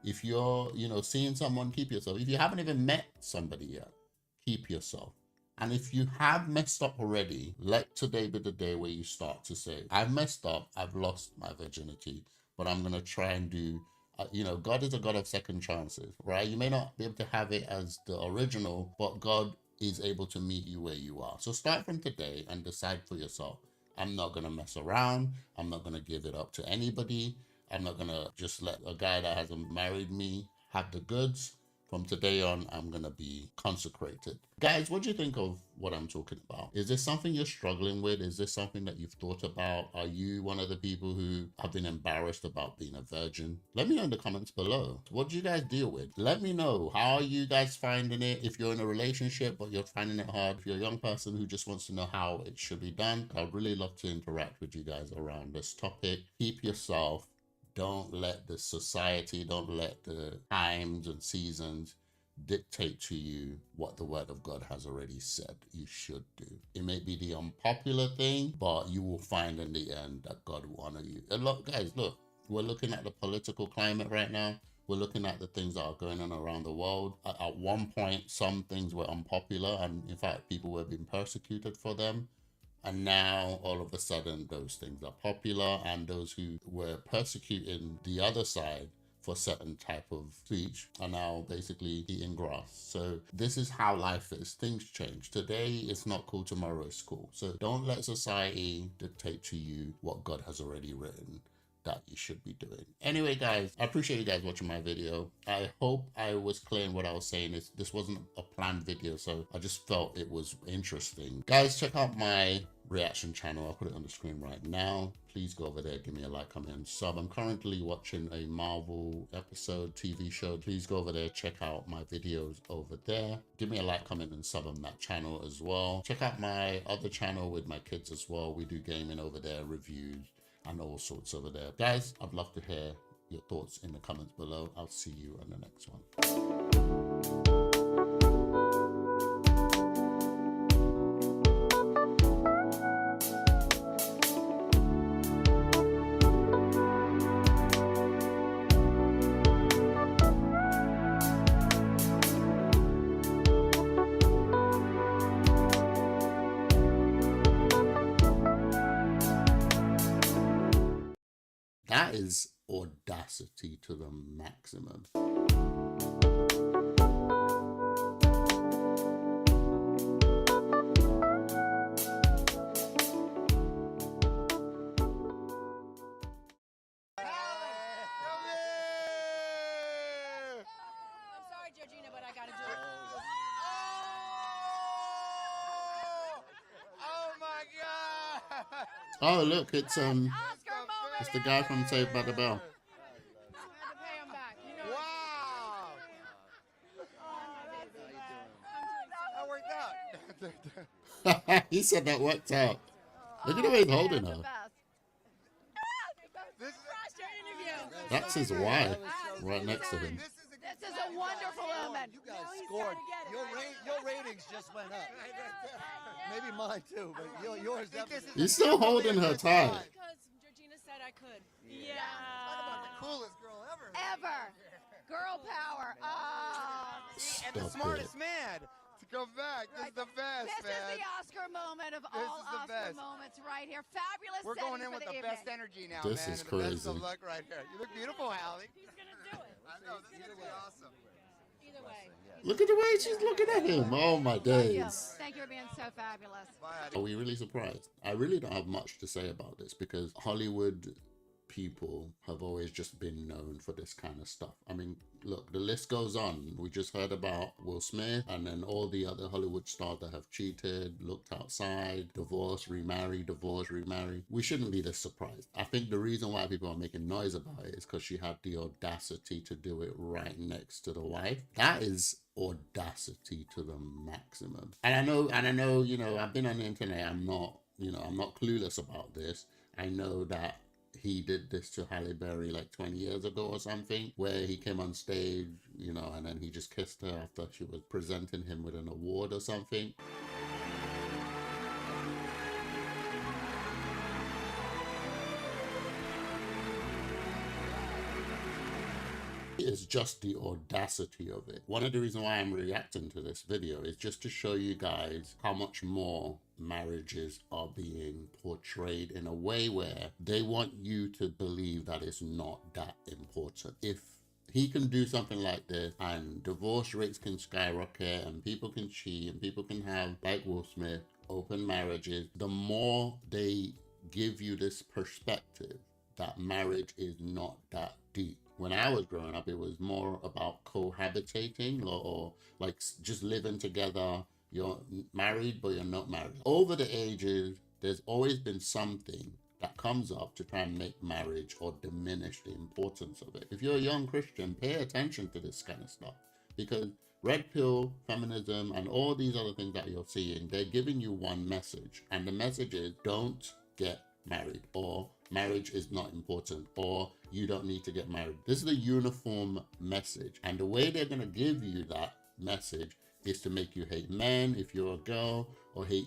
If you're, seeing someone, keep yourself. If you haven't even met somebody yet, keep yourself. And if you have messed up already, let today be the day where you start to say, I've messed up, I've lost my virginity, but I'm going to try and do, God is a God of second chances, right? You may not be able to have it as the original, but God is able to meet you where you are. So start from today and decide for yourself. I'm not going to mess around. I'm not going to give it up to anybody. I'm not going to just let a guy that hasn't married me have the goods. From today on, I'm going to be consecrated. Guys, what do you think of what I'm talking about? Is this something you're struggling with? Is this something that you've thought about? Are you one of the people who have been embarrassed about being a virgin? Let me know in the comments below. What do you guys deal with? Let me know. How are you guys finding it? If you're in a relationship, but you're finding it hard. If you're a young person who just wants to know how it should be done, I'd really love to interact with you guys around this topic. Keep yourself. Don't let the society, don't let the times and seasons dictate to you what the word of God has already said you should do. It may be the unpopular thing, but you will find in the end that God will honor you. And look, guys, look, we're looking at the political climate right now. We're looking at the things that are going on around the world. At one point, some things were unpopular, and in fact, people were being persecuted for them. And now, all of a sudden, those things are popular, and those who were persecuting the other side for certain type of speech are now basically eating grass. So this is how life is. Things change. Today, it's not cool. Tomorrow is cool. So don't let society dictate to you what God has already written that you should be doing. Anyway, guys, I appreciate you guys watching my video. I hope I was clear in what I was saying. This wasn't a planned video, so I just felt it was interesting. Guys, check out my reaction channel. I'll put it on the screen right now. Please go over there, give me a like, comment, and sub. I'm currently watching a Marvel episode, TV show. Please go over there, check out my videos over there. Give me a like, comment, and sub on that channel as well. Check out my other channel with my kids as well. We do gaming over there, reviews, and all sorts over there. Guys, I'd love to hear your thoughts in the comments below. I'll see you on the next one. That is audacity to the maximum. Oh look, it's the guy from Saved by the Bell. Wow! That worked out. He said that worked out. Look at the way he's holding her. That's his wife right next to him. This is a wonderful woman. You guys scored. Your ratings just went up. Maybe mine too, but yours definitely. He's still holding her tight. Because Georgina said I could. Yeah. Talk about the coolest girl ever. Ever. Girl power. And the smartest man to come back. This is the best, This man. is the Oscar moment of This all is the Oscar best. moments right here. Fabulous. We're going in setting with for the evening. best energy now, This man. is and the best crazy. of luck right here. You look beautiful, Hallie. He's going to do it. I know. This is going to be awesome. Either way. Look at the way she's looking at him. Oh my days. Thank you for being so fabulous. Are we really surprised? I really don't have much to say about this because Hollywood people have always just been known for this kind of stuff. I mean, look, the list goes on. We just heard about Will Smith and then all the other Hollywood stars that have cheated, looked outside, divorced, remarried, divorced, remarried. We shouldn't be this surprised. I think the reason why people are making noise about it is because she had the audacity to do it right next to the wife. That is audacity to the maximum. And I know, you know, I've been on the internet. I'm not clueless about this. I know that he did this to Halle Berry like 20 years ago or something, where he came on stage, you know, and then he just kissed her after she was presenting him with an award or something. It's just the audacity of it. One of the reasons why I'm reacting to this video is just to show you guys how much more marriages are being portrayed in a way where they want you to believe that it's not that important. If he can do something like this and divorce rates can skyrocket and people can cheat and people can have, like Will Smith, open marriages, the more they give you this perspective that marriage is not that deep. When I was growing up, it was more about cohabitating or like just living together. You're married, but you're not married. Over the ages, there's always been something that comes up to try and make marriage or diminish the importance of it. If you're a young Christian, pay attention to this kind of stuff, because red pill, feminism, and all these other things that you're seeing, they're giving you one message. And the message is don't get married, or marriage is not important, or you don't need to get married. This is the uniform message. And the way they're going to give you that message is to make you hate men if you're a girl, or hate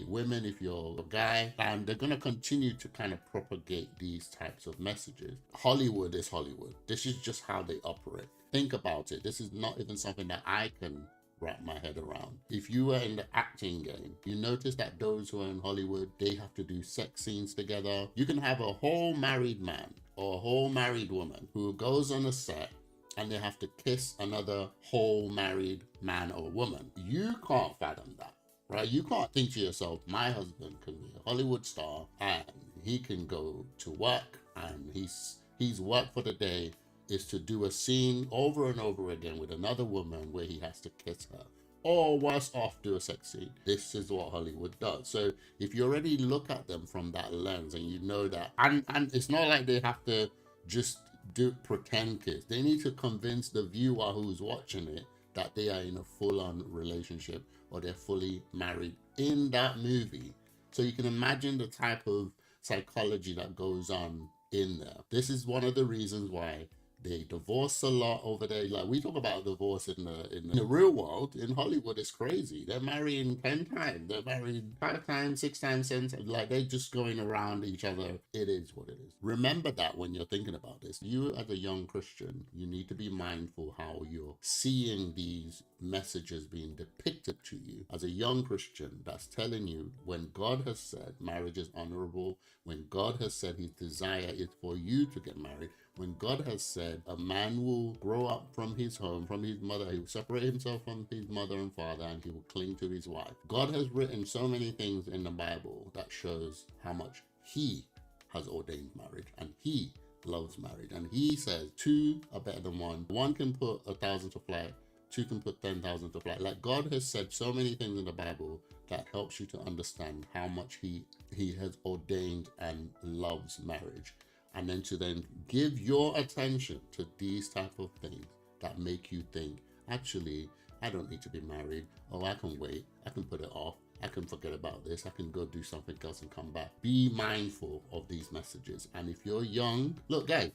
women if you're a guy. And they're going to continue to kind of propagate these types of messages. Hollywood is Hollywood. This is just how they operate. Think about it. This is not even something that I can wrap my head around. If you were in the acting game, you notice that those who are in Hollywood, they have to do sex scenes together. You can have a whole married man or a whole married woman who goes on a set and they have to kiss another whole married man or woman. You can't fathom that, right? You can't think to yourself, my husband can be a Hollywood star and he can go to work and he's work for the day is to do a scene over and over again with another woman where he has to kiss her, or worse off, do a sex scene. This is what Hollywood does. So if you already look at them from that lens and you know that, and it's not like they have to just do pretend kiss. They need to convince the viewer who's watching it that they are in a full-on relationship or they're fully married in that movie. So you can imagine the type of psychology that goes on in there. This is one of the reasons why they divorce a lot over there. Like, we talk about divorce in the real world. In Hollywood, it's crazy. They're marrying 10 times. They're married 5 times, 6 times, 7 times. Like, they're just going around each other. It is what it is. Remember that when you're thinking about this. You, as a young Christian, you need to be mindful how you're seeing these messages being depicted to you. As a young Christian, that's telling you, when God has said marriage is honorable, when God has said his desire is for you to get married, when God has said a man will grow up from his home, from his mother, he will separate himself from his mother and father, and he will cling to his wife. God has written so many things in the Bible that shows how much he has ordained marriage, and he loves marriage. And he says 2 are better than 1. 1 can put 1,000 to flight, 2 can put 10,000 to flight. Like, God has said so many things in the Bible that helps you to understand how much he has ordained and loves marriage. And then to then give your attention to these type of things that make you think, actually, I don't need to be married. Oh, I can wait. I can put it off. I can forget about this. I can go do something else and come back. Be mindful of these messages. And if you're young, look, guys,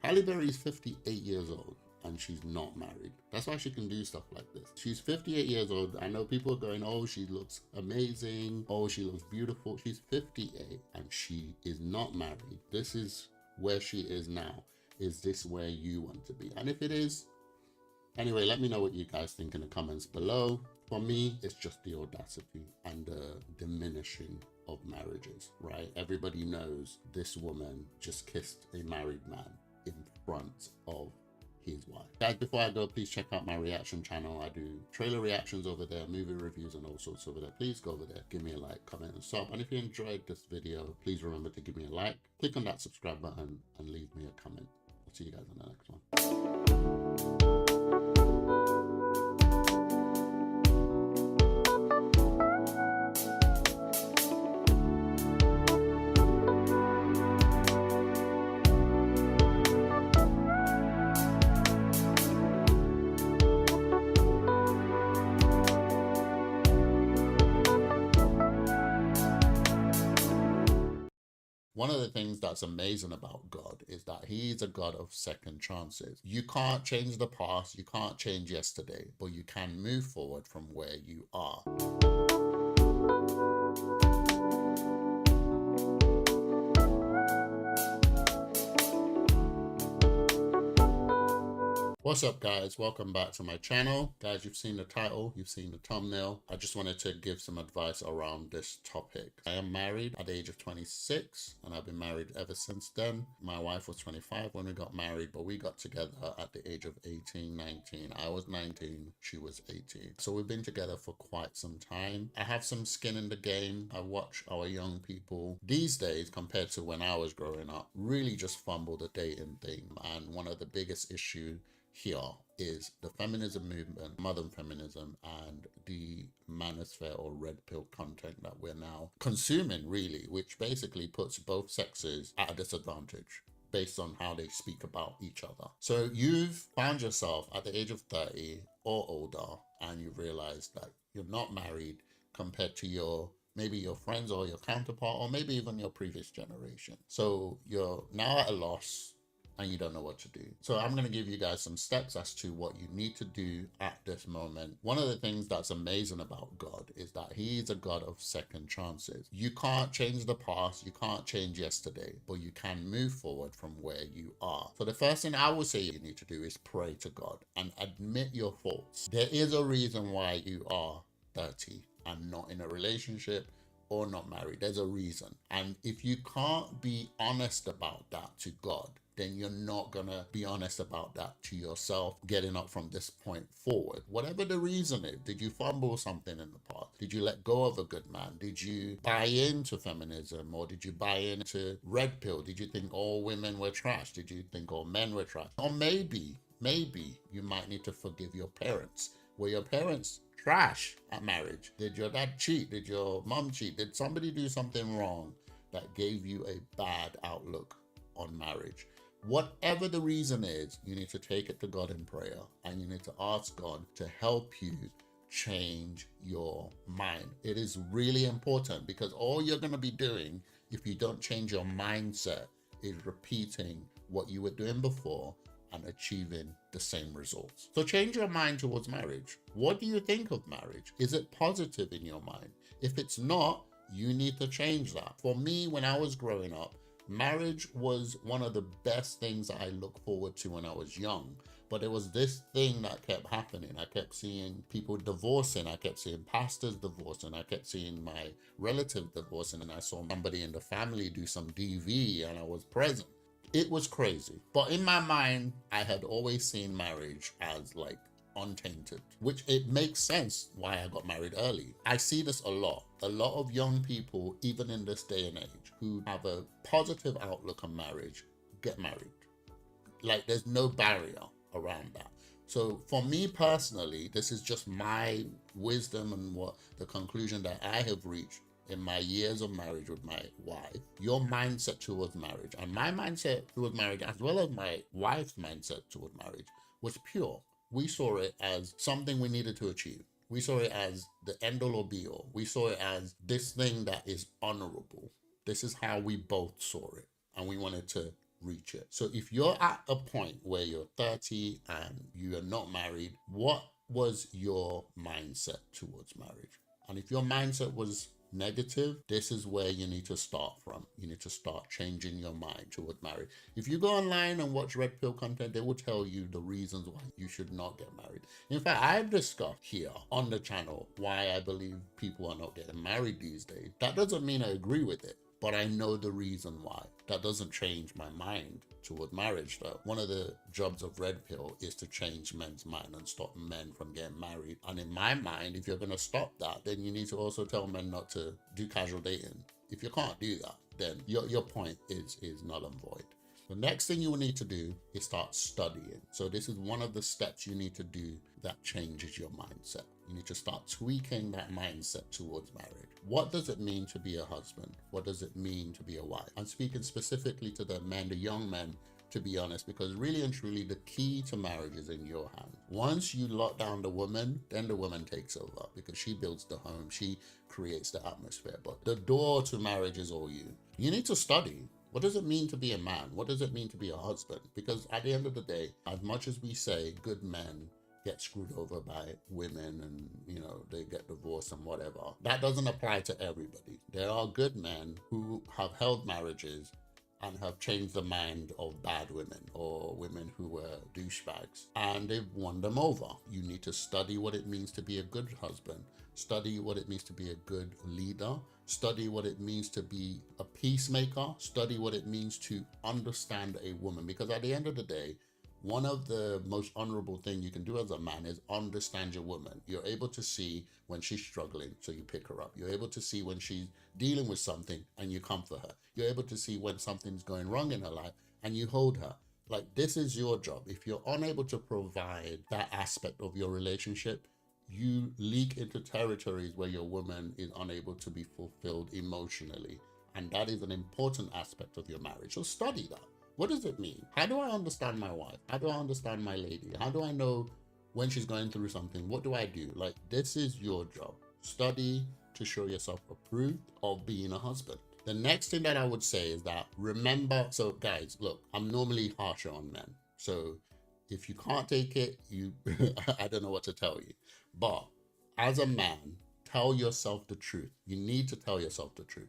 Halle Berry is 58 years old and she's not married. That's why she can do stuff like this. She's 58 years old. I know people are going, oh, she looks amazing. Oh, she looks beautiful. She's 58 and she is not married. This is where she is now. Is this where you want to be? And if it is, anyway, let me know what you guys think in the comments below. For me, it's just the audacity and the diminishing of marriages, right? Everybody knows this woman just kissed a married man in front of his wife. Guys, before I go, please check out my reaction channel. I do trailer reactions over there, movie reviews and all sorts over there. Please go over there, give me a like, comment and sub. And if you enjoyed this video, please remember to give me a like, click on that subscribe button and leave me a comment. I'll see you guys on the next one. One of the things that's amazing about God is that he's a God of second chances. You can't change the past, you can't change yesterday, but you can move forward from where you are. What's up, guys? Welcome back to my channel. Guys, you've seen the title, you've seen the thumbnail. I just wanted to give some advice around this topic. I am married at the age of 26 and I've been married ever since then. My wife was 25 when we got married, but we got together at the age of 18, 19. I was 19, she was 18. So we've been together for quite some time. I have some skin in the game. I watch our young people these days compared to when I was growing up really just fumble the dating thing. And one of the biggest issues here is the feminism movement, modern feminism, and the manosphere or red pill content that we're now consuming, really, which basically puts both sexes at a disadvantage based on how they speak about each other. So you've found yourself at the age of 30 or older and you've realized that you're not married compared to maybe your friends or your counterpart or maybe even your previous generation. So you're now at a loss and you don't know what to do. So I'm going to give you guys some steps as to what you need to do at this moment. One of the things that's amazing about God is that he's a God of second chances. You can't change the past, you can't change yesterday, but you can move forward from where you are. So the first thing I would say you need to do is pray to God and admit your faults. There is a reason why you are 30 and not in a relationship or not married. There's a reason. And if you can't be honest about that to God, then you're not gonna be honest about that to yourself getting up from this point forward. Whatever the reason is, did you fumble something in the past? Did you let go of a good man? Did you buy into feminism or did you buy into red pill? Did you think all women were trash? Did you think all men were trash? Or maybe you might need to forgive your parents. Were your parents trash at marriage? Did your dad cheat? Did your mom cheat? Did somebody do something wrong that gave you a bad outlook on marriage? Whatever the reason is, you need to take it to God in prayer and you need to ask God to help you change your mind. It is really important because all you're going to be doing if you don't change your mindset is repeating what you were doing before and achieving the same results. So change your mind towards marriage. What do you think of marriage? Is it positive in your mind? If it's not, you need to change that. For me, when I was growing up, marriage was one of the best things I looked forward to when I was young. But there was this thing that kept happening. I kept seeing people divorcing. I kept seeing pastors divorcing. I kept seeing my relative divorcing. And I saw somebody in the family do some DV and I was present. It was crazy. But in my mind, I had always seen marriage as like untainted, which it makes sense why I got married early. I see this a lot. A lot of young people, even in this day and age, who have a positive outlook on marriage, get married. Like there's no barrier around that. So for me personally, this is just my wisdom and what the conclusion that I have reached in my years of marriage with my wife. Your mindset towards marriage and my mindset towards marriage, as well as my wife's mindset towards marriage, was pure. We saw it as something we needed to achieve. We saw it as the end all or be all. We saw it as this thing that is honorable. This is how we both saw it, and we wanted to reach it. So if you're at a point where you're 30 and you are not married, what was your mindset towards marriage? And if your mindset was negative, this is where you need to start from. You need to start changing your mind toward marriage. If you go online and watch red pill content, they will tell you the reasons why you should not get married. In fact, I've discussed here on the channel why I believe people are not getting married these days. That doesn't mean I agree with it, but I know the reason why. That doesn't change my mind toward marriage though. One of the jobs of red pill is to change men's mind and stop men from getting married. And in my mind, if you're going to stop that, then you need to also tell men not to do casual dating. If you can't do that, then your point is null and void. The next thing you will need to do is start studying. So this is one of the steps you need to do that changes your mindset. You need to start tweaking that mindset towards marriage. What does it mean to be a husband? What does it mean to be a wife? I'm speaking specifically to the men, the young men, to be honest, because really and truly the key to marriage is in your hand. Once you lock down the woman, then the woman takes over because she builds the home, she creates the atmosphere. But the door to marriage is all you. You need to study. What does it mean to be a man? What does it mean to be a husband? Because at the end of the day, as much as we say good men get screwed over by women and, you know, they get divorced and whatever, that doesn't apply to everybody. There are good men who have held marriages and have changed the mind of bad women or women who were douchebags, and they've won them over. You need to study what it means to be a good husband, study what it means to be a good leader, study what it means to be a peacemaker, study what it means to understand a woman. Because at the end of the day, one of the most honorable things you can do as a man is understand your woman. You're able to see when she's struggling, so you pick her up. You're able to see when she's dealing with something and you comfort her. You're able to see when something's going wrong in her life and you hold her. Like, this is your job. If you're unable to provide that aspect of your relationship, you leak into territories where your woman is unable to be fulfilled emotionally. And that is an important aspect of your marriage. So study that. What does it mean? How do I understand my wife? How do I understand my lady? How do I know when she's going through something? What do I do? Like, this is your job. Study to show yourself approved of being a husband. The next thing that I would say is that remember, so guys, look, I'm normally harsher on men. So if you can't take it, I don't know what to tell you. But as a man, tell yourself the truth. You need to tell yourself the truth.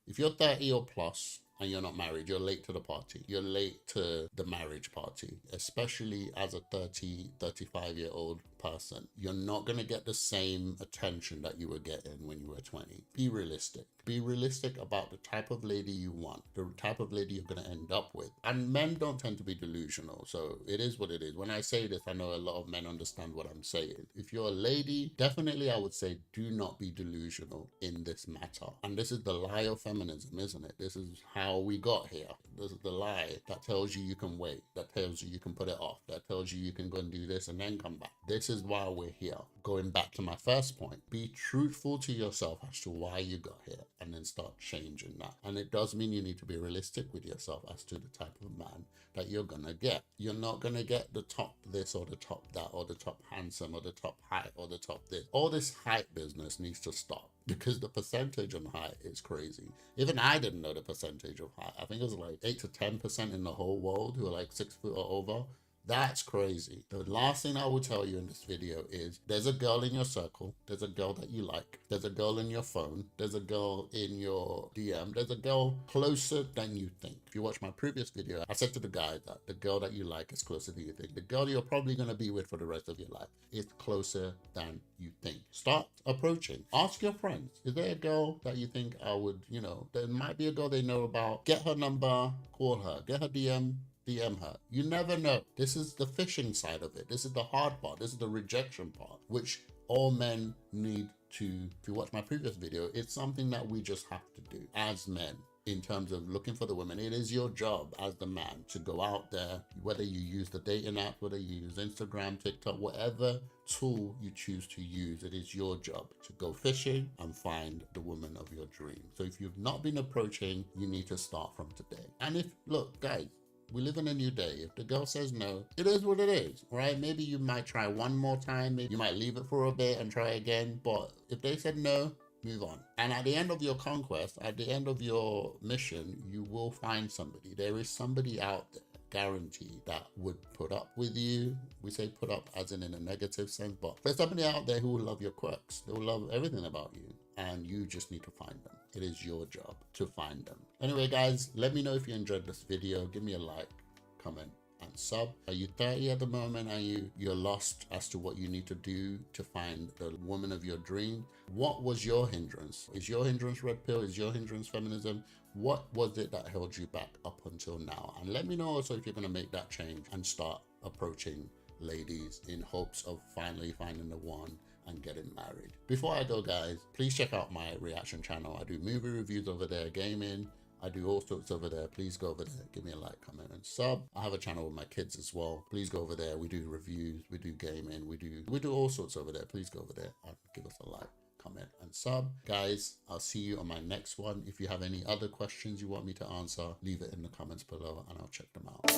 If you're 30 or plus, and you're not married, you're late to the party. You're late to the marriage party, especially as a 30, 35-year-old person. You're not going to get the same attention that you were getting when you were 20. Be realistic. Be realistic about the type of lady you want, the type of lady you're going to end up with. And men don't tend to be delusional, so it is what it is. When I say this, I know a lot of men understand what I'm saying. If you're a lady, definitely I would say do not be delusional in this matter. And this is the lie of feminism, isn't it? This is how we got here. This is the lie that tells you you can wait, that tells you you can put it off, that tells you you can go and do this and then come back. This is why we're here. Going back to my first point, be truthful to yourself as to why you got here and then start changing that. And it does mean you need to be realistic with yourself as to the type of man that you're gonna get. You're not gonna get the top this or the top that or the top handsome or the top height or the top this. All this height business needs to stop, because the percentage on height is crazy. Even I didn't know the percentage of height. I think it was like 8 to 10% in the whole world who are like 6 foot or over. That's crazy. The last thing I will tell you in this video is there's a girl in your circle. There's a girl that you like. There's a girl in your phone. There's a girl in your DM. There's a girl closer than you think. If you watch my previous video, I said to the guy that the girl that you like is closer than you think. The girl you're probably going to be with for the rest of your life is closer than you think. Start approaching. Ask your friends. Is there a girl that you think I would, you know, there might be a girl they know about. Get her number, call her, get her DM her. You never know. This is the fishing side of it. This is the hard part. This is the rejection part, which all men need to, if you watch my previous video, it's something that we just have to do as men. In terms of looking for the women, it is your job as the man to go out there, whether you use the dating app, whether you use Instagram, TikTok, whatever tool you choose to use, it is your job to go fishing and find the woman of your dream. So if you've not been approaching, you need to start from today. And if, look, guys, we live in a new day. If the girl says no, it is what it is, right? Maybe you might try one more time. Maybe you might leave it for a bit and try again. But if they said no, move on. And at the end of your conquest, at the end of your mission, you will find somebody. There is somebody out there, guaranteed, that would put up with you. We say put up as in a negative sense, but there's somebody out there who will love your quirks. They will love everything about you, and you just need to find them. It is your job to find them. Anyway, guys, let me know if you enjoyed this video. Give me a like, comment, and sub. Are you 30 at the moment? Are you're lost as to what you need to do to find the woman of your dream? What was your hindrance? Is your hindrance red pill? Is your hindrance feminism? What was it that held you back up until now? And let me know also if you're going to make that change and start approaching ladies in hopes of finally finding the one and getting married. Before I go, guys, please check out my reaction channel. I do movie reviews over there, gaming. I do all sorts over there. Please go over there, give me a like, comment, and sub. I have a channel with my kids as well. Please go over there. We do reviews, we do gaming, we do all sorts over there. Please go over there and give us a like, comment, and sub. Guys, I'll see you on my next one. If you have any other questions you want me to answer, leave it in the comments below and I'll check them out.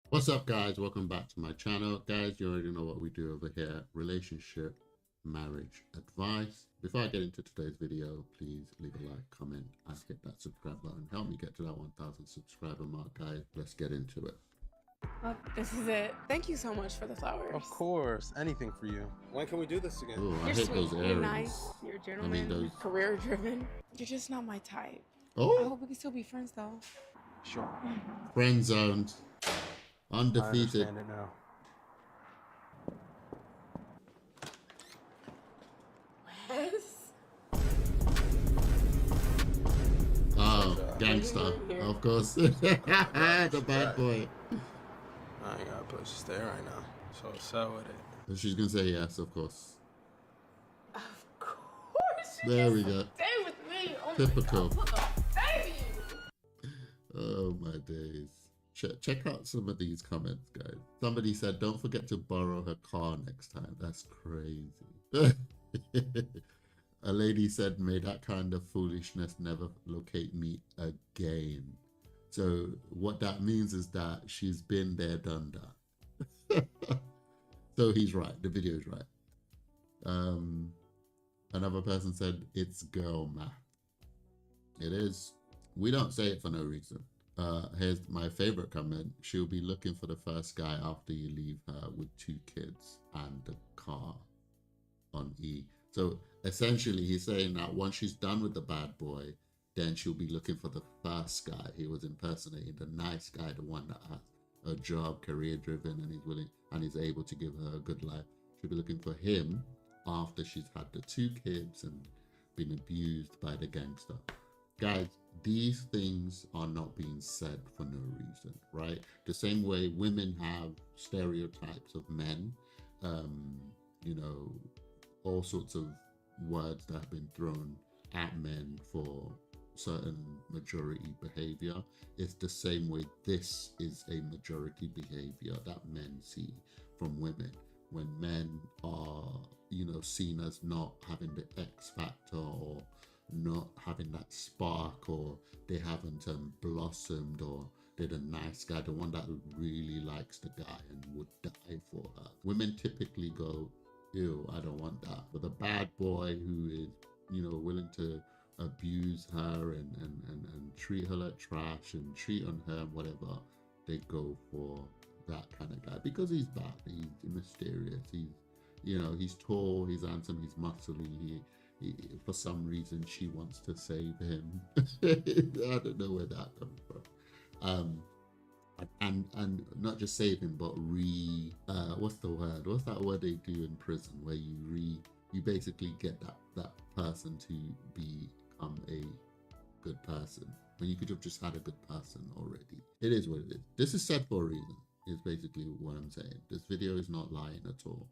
What's up, guys? Welcome back to my channel. Guys, you already know what we do over here. Relationship, marriage advice. Before I get into today's video, please leave a like, comment, and hit that subscribe button. Help me get to that 1,000 subscriber mark, guys. Let's get into it. Well, this is it. Thank you so much for the flowers. Of course. Anything for you. When can we do this again? Ooh, I You're hate sweet. those You're earrings. nice. You're a gentleman. Career driven. You're just not my type. Oh. I hope we can still be friends, though. Sure. Friend zoned. Undefeated. I understand it now. Oh, gangster, of course. The bad boy. I ain't got a place to stay right now, so sell with it. And she's gonna say yes, of course. Of course. There we go. Stay with me. Oh Typical. My God, baby. Oh my days. Check out some of these comments, guys. Somebody said, don't forget to borrow her car next time. That's crazy. A lady said, may that kind of foolishness never locate me again. So what that means is that she's been there, done that. So he's right. The video is right. Another person said, it's girl math. It is. We don't say it for no reason. Here's my favorite comment. She'll be looking for the first guy after you leave her with 2 kids and the car on E. So essentially he's saying that once she's done with the bad boy, then she'll be looking for the first guy he was impersonating, the nice guy, the one that has a job, career driven, and he's willing and is able to give her a good life. She'll be looking for him after she's had the 2 kids and been abused by the gangster. Guys, these things are not being said for no reason, right? The same way women have stereotypes of men, you know, all sorts of words that have been thrown at men for certain majority behavior. It's the same way this is a majority behavior that men see from women. When men are, you know, seen as not having the X factor or not having that spark, or they haven't blossomed, or they're the nice guy, the one that really likes the guy and would die for her. Women typically go, ew, I don't want that. But the bad boy who is, you know, willing to abuse her and treat her like trash and cheat on her and whatever, they go for that kind of guy because he's bad, he's mysterious, he's, you know, he's tall, he's handsome, he's muscly, he for some reason she wants to save him. I don't know where that comes from. And not just save him, but what's the word? What's that word they do in prison where you basically get that person to become a good person when you could have just had a good person already. It is what it is. This is said for a reason, is basically what I'm saying. This video is not lying at all.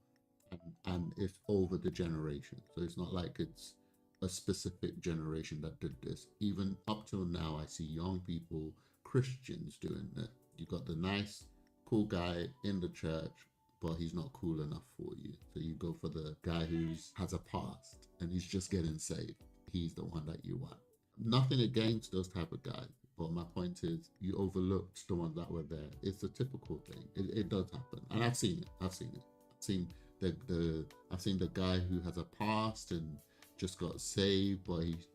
And it's over the generation. So it's not like it's a specific generation that did this. Even up till now, I see young people, Christians, doing it. You got the nice, cool guy in the church, but he's not cool enough for you. So you go for the guy who has a past and he's just getting saved. He's the one that you want. Nothing against those type of guys, but my point is you overlooked the ones that were there. It's a typical thing. It does happen, and I've seen it. I've seen the guy who has a past and just got saved, but he's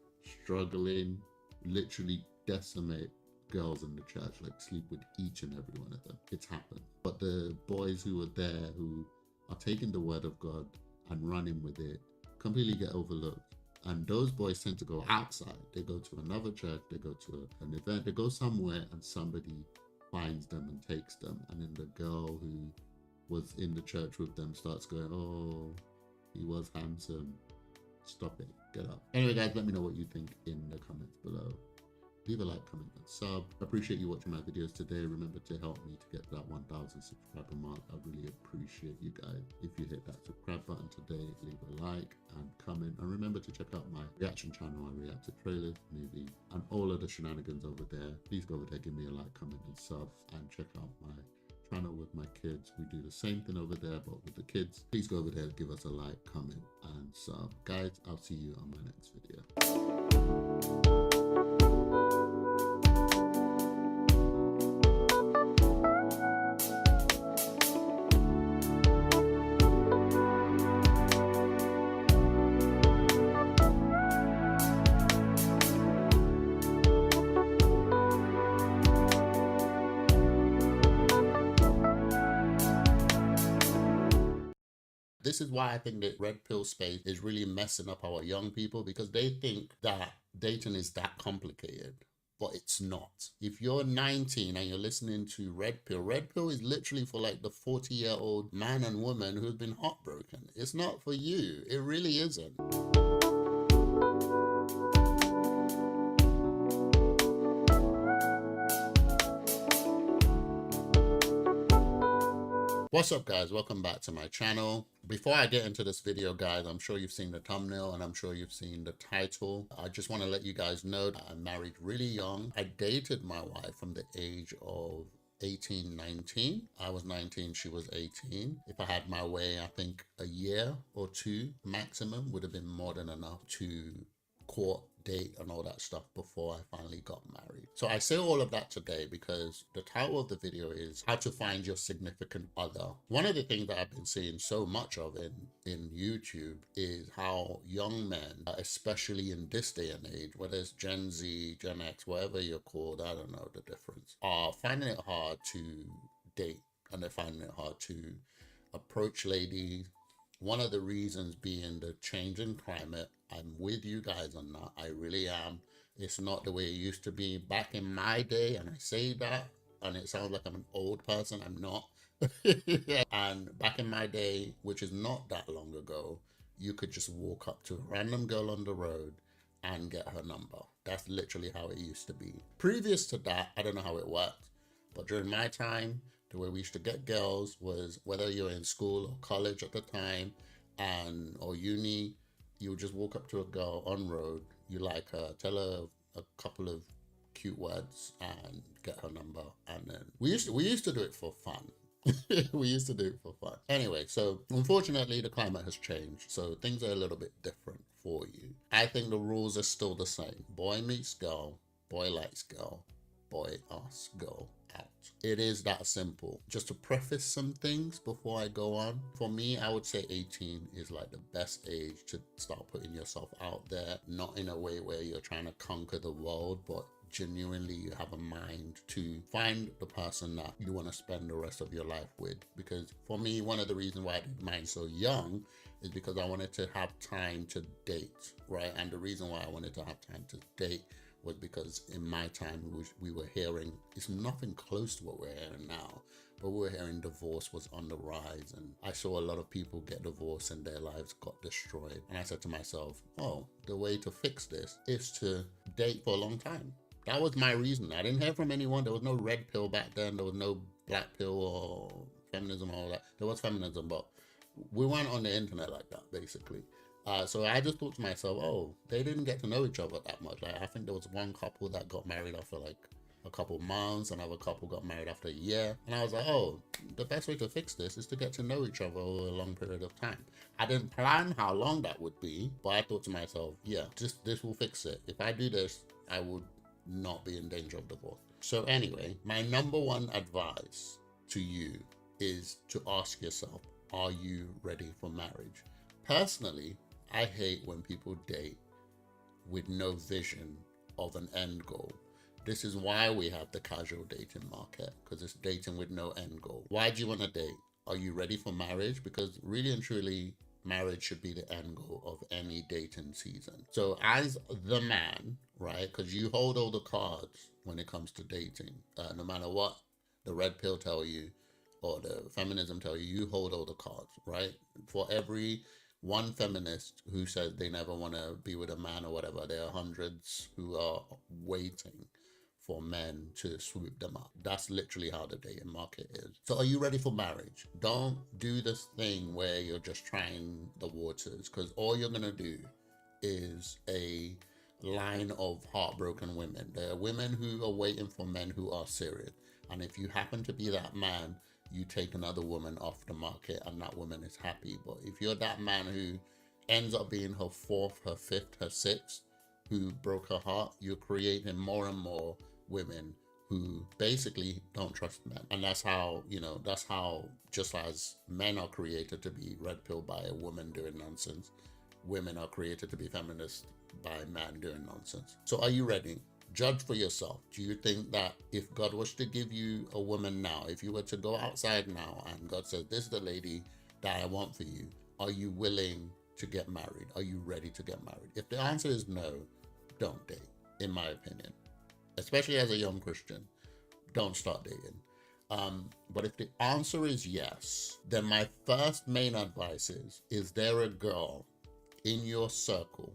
struggling, literally decimate girls in the church, like sleep with each and every one of them. It's happened. But the boys who are there, who are taking the word of God and running with it, completely get overlooked. And those boys tend to go outside. They go to another church, they go to an event, they go somewhere and somebody finds them and takes them. And then the girl who was in the church with them starts going, oh, he was handsome. Stop it. Get up. Anyway, guys, let me know what you think in the comments below. Leave a like, comment, and sub. Appreciate you watching my videos today. Remember to help me to get to that 1,000 subscriber mark. I really appreciate you guys. If you hit that subscribe button today, leave a like and comment. And remember to check out my reaction channel. I react to trailers, movies, and all of the shenanigans over there. Please go over there, give me a like, comment, and sub. And check out my channel with my kids. We do the same thing over there, but with the kids. Please go over there, give us a like, comment, and sub. Guys, I'll see you on my next video. This is why I think that red pill space is really messing up our young people, because they think that dating is that complicated, but it's not. If you're 19 and you're listening to red pill is literally for like the 40-year-old man and woman who's been heartbroken. It's not for you. It really isn't. What's up, guys? Welcome back to my channel. Before I get into this video, guys, I'm sure you've seen the thumbnail and I'm sure you've seen the title. I just want to let you guys know that I'm married really young. I dated my wife from the age of 18, 19. I was 19, she was 18. If I had my way, I think a year or two maximum would have been more than enough to court, date, and all that stuff before I finally got married. So I say all of that today because the title of the video is how to find your significant other. One of the things that I've been seeing so much of in YouTube is how young men, especially in this day and age, whether it's Gen Z, Gen X, whatever you're called, I don't know the difference, are finding it hard to date, and they're finding it hard to approach ladies. One of the reasons being the changing climate. I'm with you guys on that. I really am. It's not the way it used to be back in my day, and I say that and it sounds like I'm an old person. I'm not. And back in my day, which is not that long ago, you could just walk up to a random girl on the road and get her number. That's literally how it used to be. Previous to that, I don't know how it worked, but during my time, the way we used to get girls was whether you're in school or college at the time, or uni, you'll just walk up to a girl on road, you like her, tell her a couple of cute words and get her number, and then we used to do it for fun. We used to do it for fun. Anyway, so unfortunately the climate has changed, so things are a little bit different for you. I think the rules are still the same. Boy meets girl, boy likes girl, boy asks girl out. It is that simple. Just to preface some things before I go on, for me, I would say 18 is like the best age to start putting yourself out there, not in a way where you're trying to conquer the world, but genuinely you have a mind to find the person that you want to spend the rest of your life with. Because for me, one of the reasons why I did mine so young is because I wanted to have time to date, right? And the reason why I wanted to have time to date was because in my time we were hearing, it's nothing close to what we're hearing now, but we were hearing divorce was on the rise, and I saw a lot of people get divorced and their lives got destroyed. And I said to myself, oh, the way to fix this is to date for a long time. That was my reason. I didn't hear from anyone. There was no red pill back then. There was no black pill or feminism or all that. There was feminism, but we weren't on the internet like that, basically. So I just thought to myself, oh, they didn't get to know each other that much. Like, I think there was one couple that got married after like a couple months, another couple got married after a year. And I was like, oh, the best way to fix this is to get to know each other over a long period of time. I didn't plan how long that would be, but I thought to myself, yeah, this will fix it. If I do this, I would not be in danger of divorce. So anyway, my number one advice to you is to ask yourself, are you ready for marriage? Personally, I hate when people date with no vision of an end goal. This is why we have the casual dating market, because it's dating with no end goal. Why do you want to date? Are you ready for marriage? Because really and truly, marriage should be the end goal of any dating season. So as the man, right, because you hold all the cards when it comes to dating, no matter what the red pill tell you or the feminism tell you, you hold all the cards, right? For every one feminist who says they never want to be with a man or whatever, there are hundreds who are waiting for men to swoop them up. That's literally how the dating market is. So are you ready for marriage? Don't do this thing where you're just trying the waters, because all you're gonna do is a line of heartbroken women. There are women who are waiting for men who are serious. And if you happen to be that man, you take another woman off the market and that woman is happy. But if you're that man who ends up being her fourth, her fifth, her sixth, who broke her heart, you're creating more and more women who basically don't trust men. And that's how, just as men are created to be red pilled by a woman doing nonsense, women are created to be feminists by men doing nonsense. So are you ready? Judge for yourself. Do you think that if God was to give you a woman now, if you were to go outside now and God says, this is the lady that I want for you, are you willing to get married? Are you ready to get married? If the answer is no, don't date, in my opinion. Especially as a young Christian, don't start dating. But if the answer is yes, then my first main advice is there a girl in your circle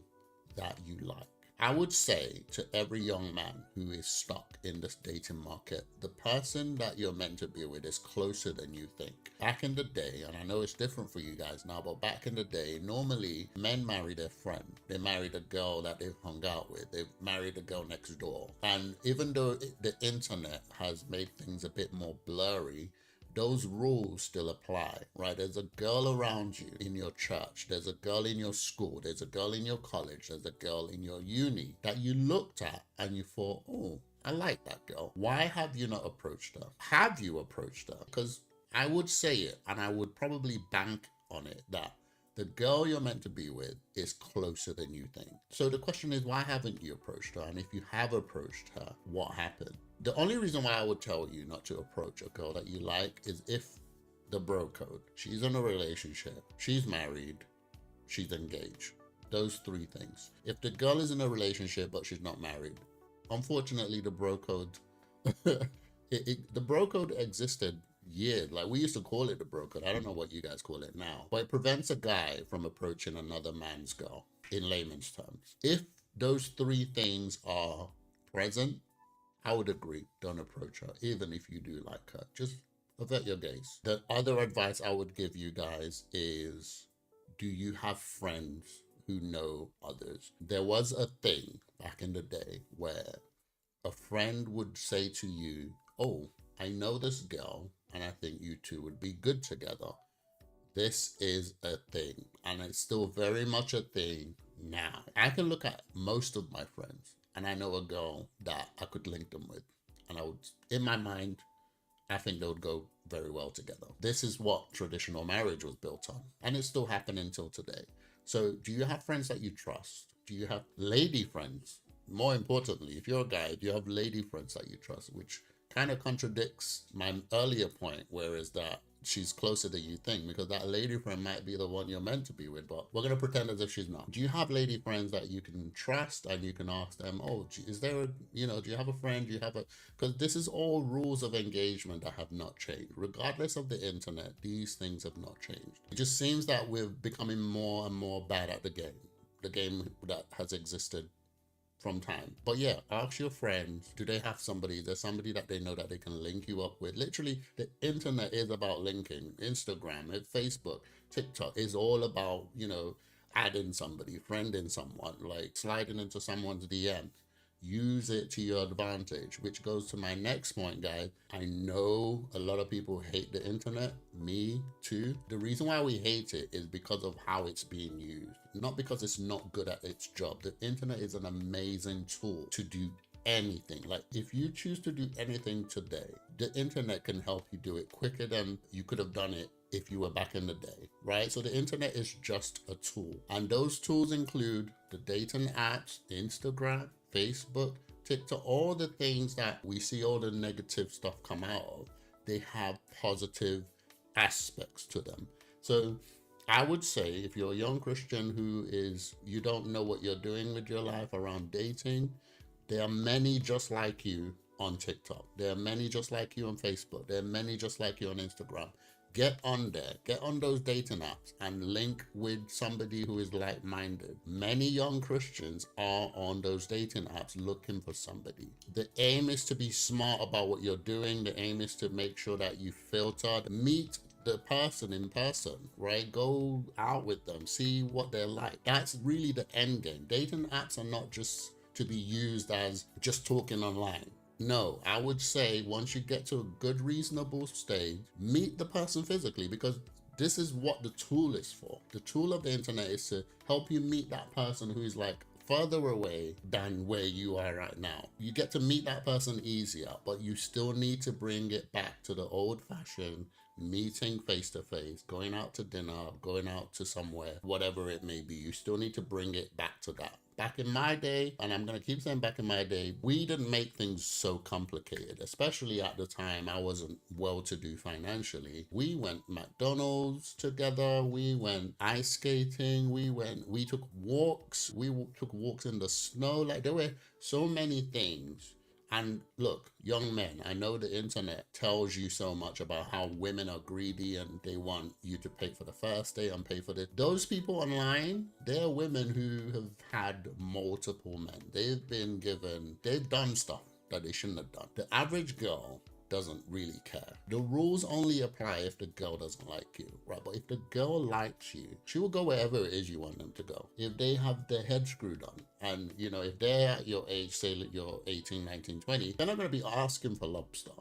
that you like? I would say to every young man who is stuck in this dating market, the person that you're meant to be with is closer than you think. Back in the day, and I know it's different for you guys now, but back in the day, normally men marry their friend. They married a girl that they've hung out with. They married a girl next door. And even though the internet has made things a bit more blurry, those rules still apply, right? There's a girl around you in your church. There's a girl in your school. There's a girl in your college. There's a girl in your uni that you looked at and you thought, oh, I like that girl. Why have you not approached her? Have you approached her? Because I would say it, and I would probably bank on it, that the girl you're meant to be with is closer than you think. So the question is, why haven't you approached her? And if you have approached her, what happened? The only reason why I would tell you not to approach a girl that you like is if the bro code. She's in a relationship, she's married, she's engaged. Those three things. If the girl is in a relationship but she's not married, unfortunately the bro code, the bro code existed years. Like, we used to call it the bro code. I don't know what you guys call it now, but it prevents a guy from approaching another man's girl, in layman's terms. If those three things are present, I would agree, don't approach her, even if you do like her. Just avert your gaze. The other advice I would give you guys is do you have friends who know others? There was a thing back in the day where a friend would say to you, oh, I know this girl and I think you two would be good together. This is a thing, and it's still very much a thing now. I can look at most of my friends and I know a girl that I could link them with, and I would, in my mind, I think they would go very well together. This is what traditional marriage was built on, and it's still happening until today. So do you have friends that you trust? Do you have lady friends? More importantly, if you're a guy, do you have lady friends that you trust? Which kind of contradicts my earlier point, where is that she's closer than you think, because that lady friend might be the one you're meant to be with, but we're going to pretend as if she's not. Do you have lady friends that you can trust and you can ask them, oh, is there a, you know, do you have a friend? Do you have a, because this is all rules of engagement that have not changed. Regardless of the internet, these things have not changed. It just seems that we're becoming more and more bad at the game that has existed from time. But yeah, ask your friends, do they have somebody, there's somebody that they know that they can link you up with. Literally, the internet is about linking. Instagram, Facebook, TikTok is all about, you know, adding somebody, friending someone, like sliding into someone's DM. Use it to your advantage, which goes to my next point, guys. I know a lot of people hate the internet, me too. The reason why we hate it is because of how it's being used, not because it's not good at its job. The internet is an amazing tool to do anything. Like, if you choose to do anything today, the internet can help you do it quicker than you could have done it if you were back in the day, right? So the internet is just a tool, and those tools include the dating apps, Instagram, Facebook, TikTok, all the things that we see all the negative stuff come out of. They have positive aspects to them. So I would say, if you're a young Christian who is, you don't know what you're doing with your life around dating, there are many just like you on TikTok. There are many just like you on Facebook. There are many just like you on Instagram. Get on there, get on those dating apps and link with somebody who is like-minded. Many young Christians are on those dating apps looking for somebody. The aim is to be smart about what you're doing. The aim is to make sure that you filter, meet the person in person, right? Go out with them, see what they're like. That's really the end game. Dating apps are not just to be used as just talking online. No, I would say once you get to a good, reasonable stage, meet the person physically, because this is what the tool is for. The tool of the internet is to help you meet that person who is like further away than where you are right now. You get to meet that person easier, but you still need to bring it back to the old-fashioned meeting face-to-face, going out to dinner, going out to somewhere, whatever it may be. You still need to bring it back to that. Back in my day, and I'm going to keep saying back in my day, we didn't make things so complicated, especially at the time I wasn't well-to-do financially. We went McDonald's together, we went ice skating, we took walks, took walks in the snow. Like, there were so many things. And look, young men, I know the internet tells you so much about how women are greedy and they want you to pay for the first day and pay for this. Those people online, they're women who have had multiple men. They've done stuff that they shouldn't have done. The average girl doesn't really care. The rules only apply if the girl doesn't like you, right? But if the girl likes you, she will go wherever it is you want them to go. If they have their head screwed on, and you know, if they're at your age, say you're 18, 19, 20, they're not going to be asking for lobster.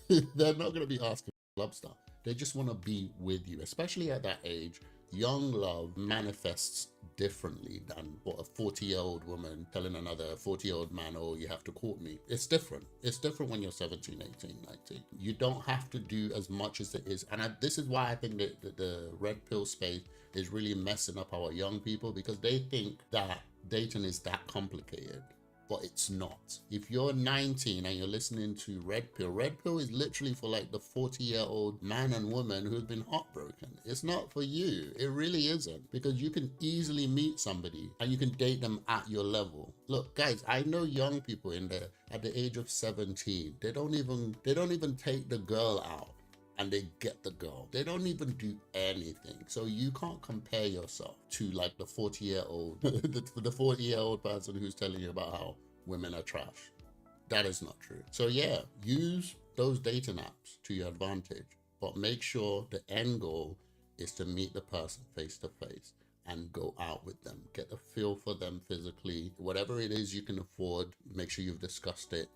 They're not going to be asking for lobster. They just want to be with you, especially at that age. Young love manifests differently than what a 40-year-old woman telling another 40-year-old man, oh, you have to court me. It's different. It's different when you're 17, 18, 19. You don't have to do as much as it is. And this is why I think that the red pill space is really messing up our young people, because they think that dating is that complicated. But it's not. If you're 19 and you're listening to Red Pill is literally for like the 40-year-old man and woman who's been heartbroken. It's not for you. It really isn't, because you can easily meet somebody and you can date them at your level. Look, guys, I know young people at the age of 17. They don't even take the girl out and they get the girl. They don't even do anything. So you can't compare yourself to like the 40-year-old, the 40-year-old person who's telling you about how women are trash. That is not true. So yeah, use those dating apps to your advantage, but make sure the end goal is to meet the person face to face. and go out with them. Get a feel for them physically. Whatever it is you can afford, make sure you've discussed it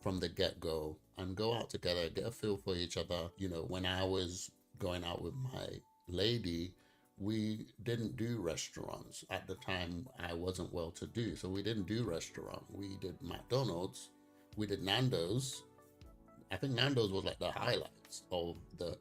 from the get-go and go out together, get a feel for each other. You know, when I was going out with my lady, we didn't do restaurants. At the time, I wasn't well to do, so we didn't do restaurant. We did McDonald's, we did Nando's. I think Nando's was like the highlights of the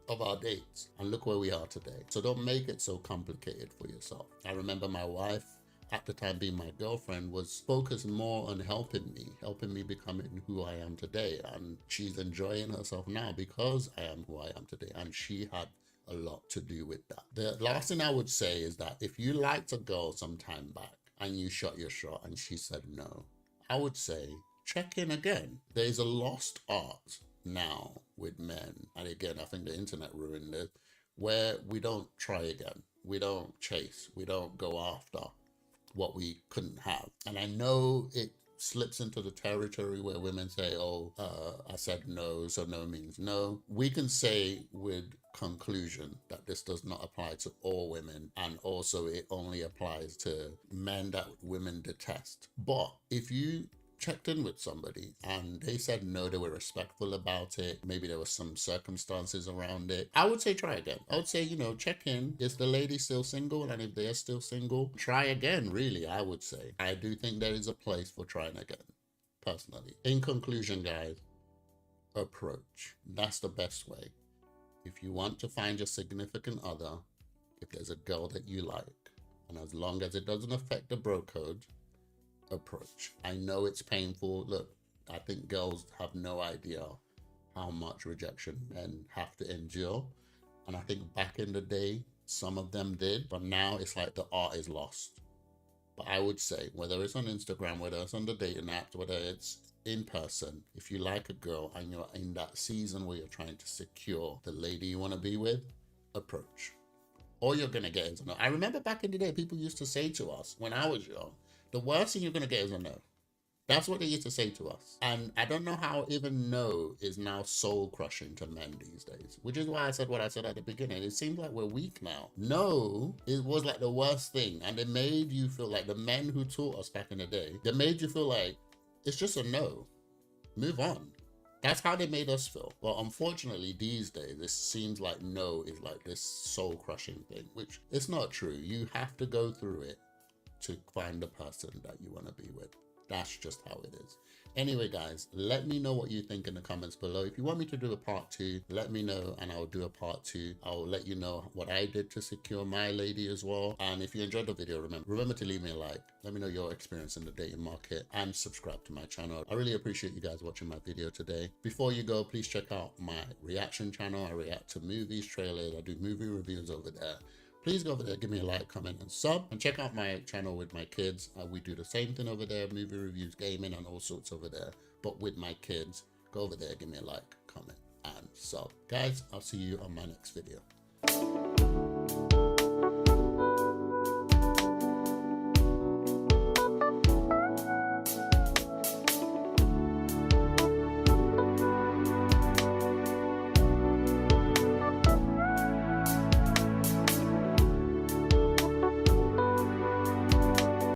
of our dates, and look where we are today. So don't make it so complicated for yourself. I remember my wife, at the time being my girlfriend, was focused more on helping me becoming who I am today, and she's enjoying herself now because I am who I am today, and she had a lot to do with that. The last thing I would say is that if you liked a girl some time back and you shot your shot and she said no, I would say check in again. There's a lost art now with men, and again, I think the internet ruined it, where we don't try again, we don't chase, we don't go after what we couldn't have. And I know it slips into the territory where women say, oh, I said no, so no means no. We can say with conclusion that this does not apply to all women, and also it only applies to men that women detest. But if you checked in with somebody and they said no, they were respectful about it, maybe there were some circumstances around it, I would say try again. I would say, you know, check in. Is the lady still single? And if they're still single, try again, really, I would say. I do think there is a place for trying again, personally. In conclusion, guys, approach. That's the best way. If you want to find your significant other, if there's a girl that you like, and as long as it doesn't affect the bro code, approach. I know it's painful. Look, I think girls have no idea how much rejection men have to endure, and I think back in the day some of them did, but now it's like the art is lost. But I would say, whether it's on Instagram, whether it's on the dating apps, whether it's in person, if you like a girl and you're in that season where you're trying to secure the lady you want to be with, approach. All you're gonna get is a no. I remember back in the day, people used to say to us when I was young, the worst thing you're going to get is a no. That's what they used to say to us. And I don't know how even no is now soul crushing to men these days, which is why I said what I said at the beginning. It seems like we're weak now. No, it was like the worst thing. And they made you feel like, the men who taught us back in the day, they made you feel like it's just a no. Move on. That's how they made us feel. But unfortunately, these days, it seems like no is like this soul crushing thing, which it's not true. You have to go through it to find the person that you want to be with. That's just how it is. Anyway, guys, let me know what you think in the comments below. If you want me to do a part 2, let me know and I'll do a part 2. I'll let you know what I did to secure my lady as well. And if you enjoyed the video, remember to leave me a like. Let me know your experience in the dating market and subscribe to my channel. I really appreciate you guys watching my video today. Before you go, please check out my reaction channel. I react to movies, trailers. I do movie reviews over there. Please go over there, give me a like, comment, and sub. And check out my channel with my kids. We do the same thing over there, movie reviews, gaming, and all sorts over there. But with my kids, go over there, give me a like, comment, and sub. Guys, I'll see you on my next video.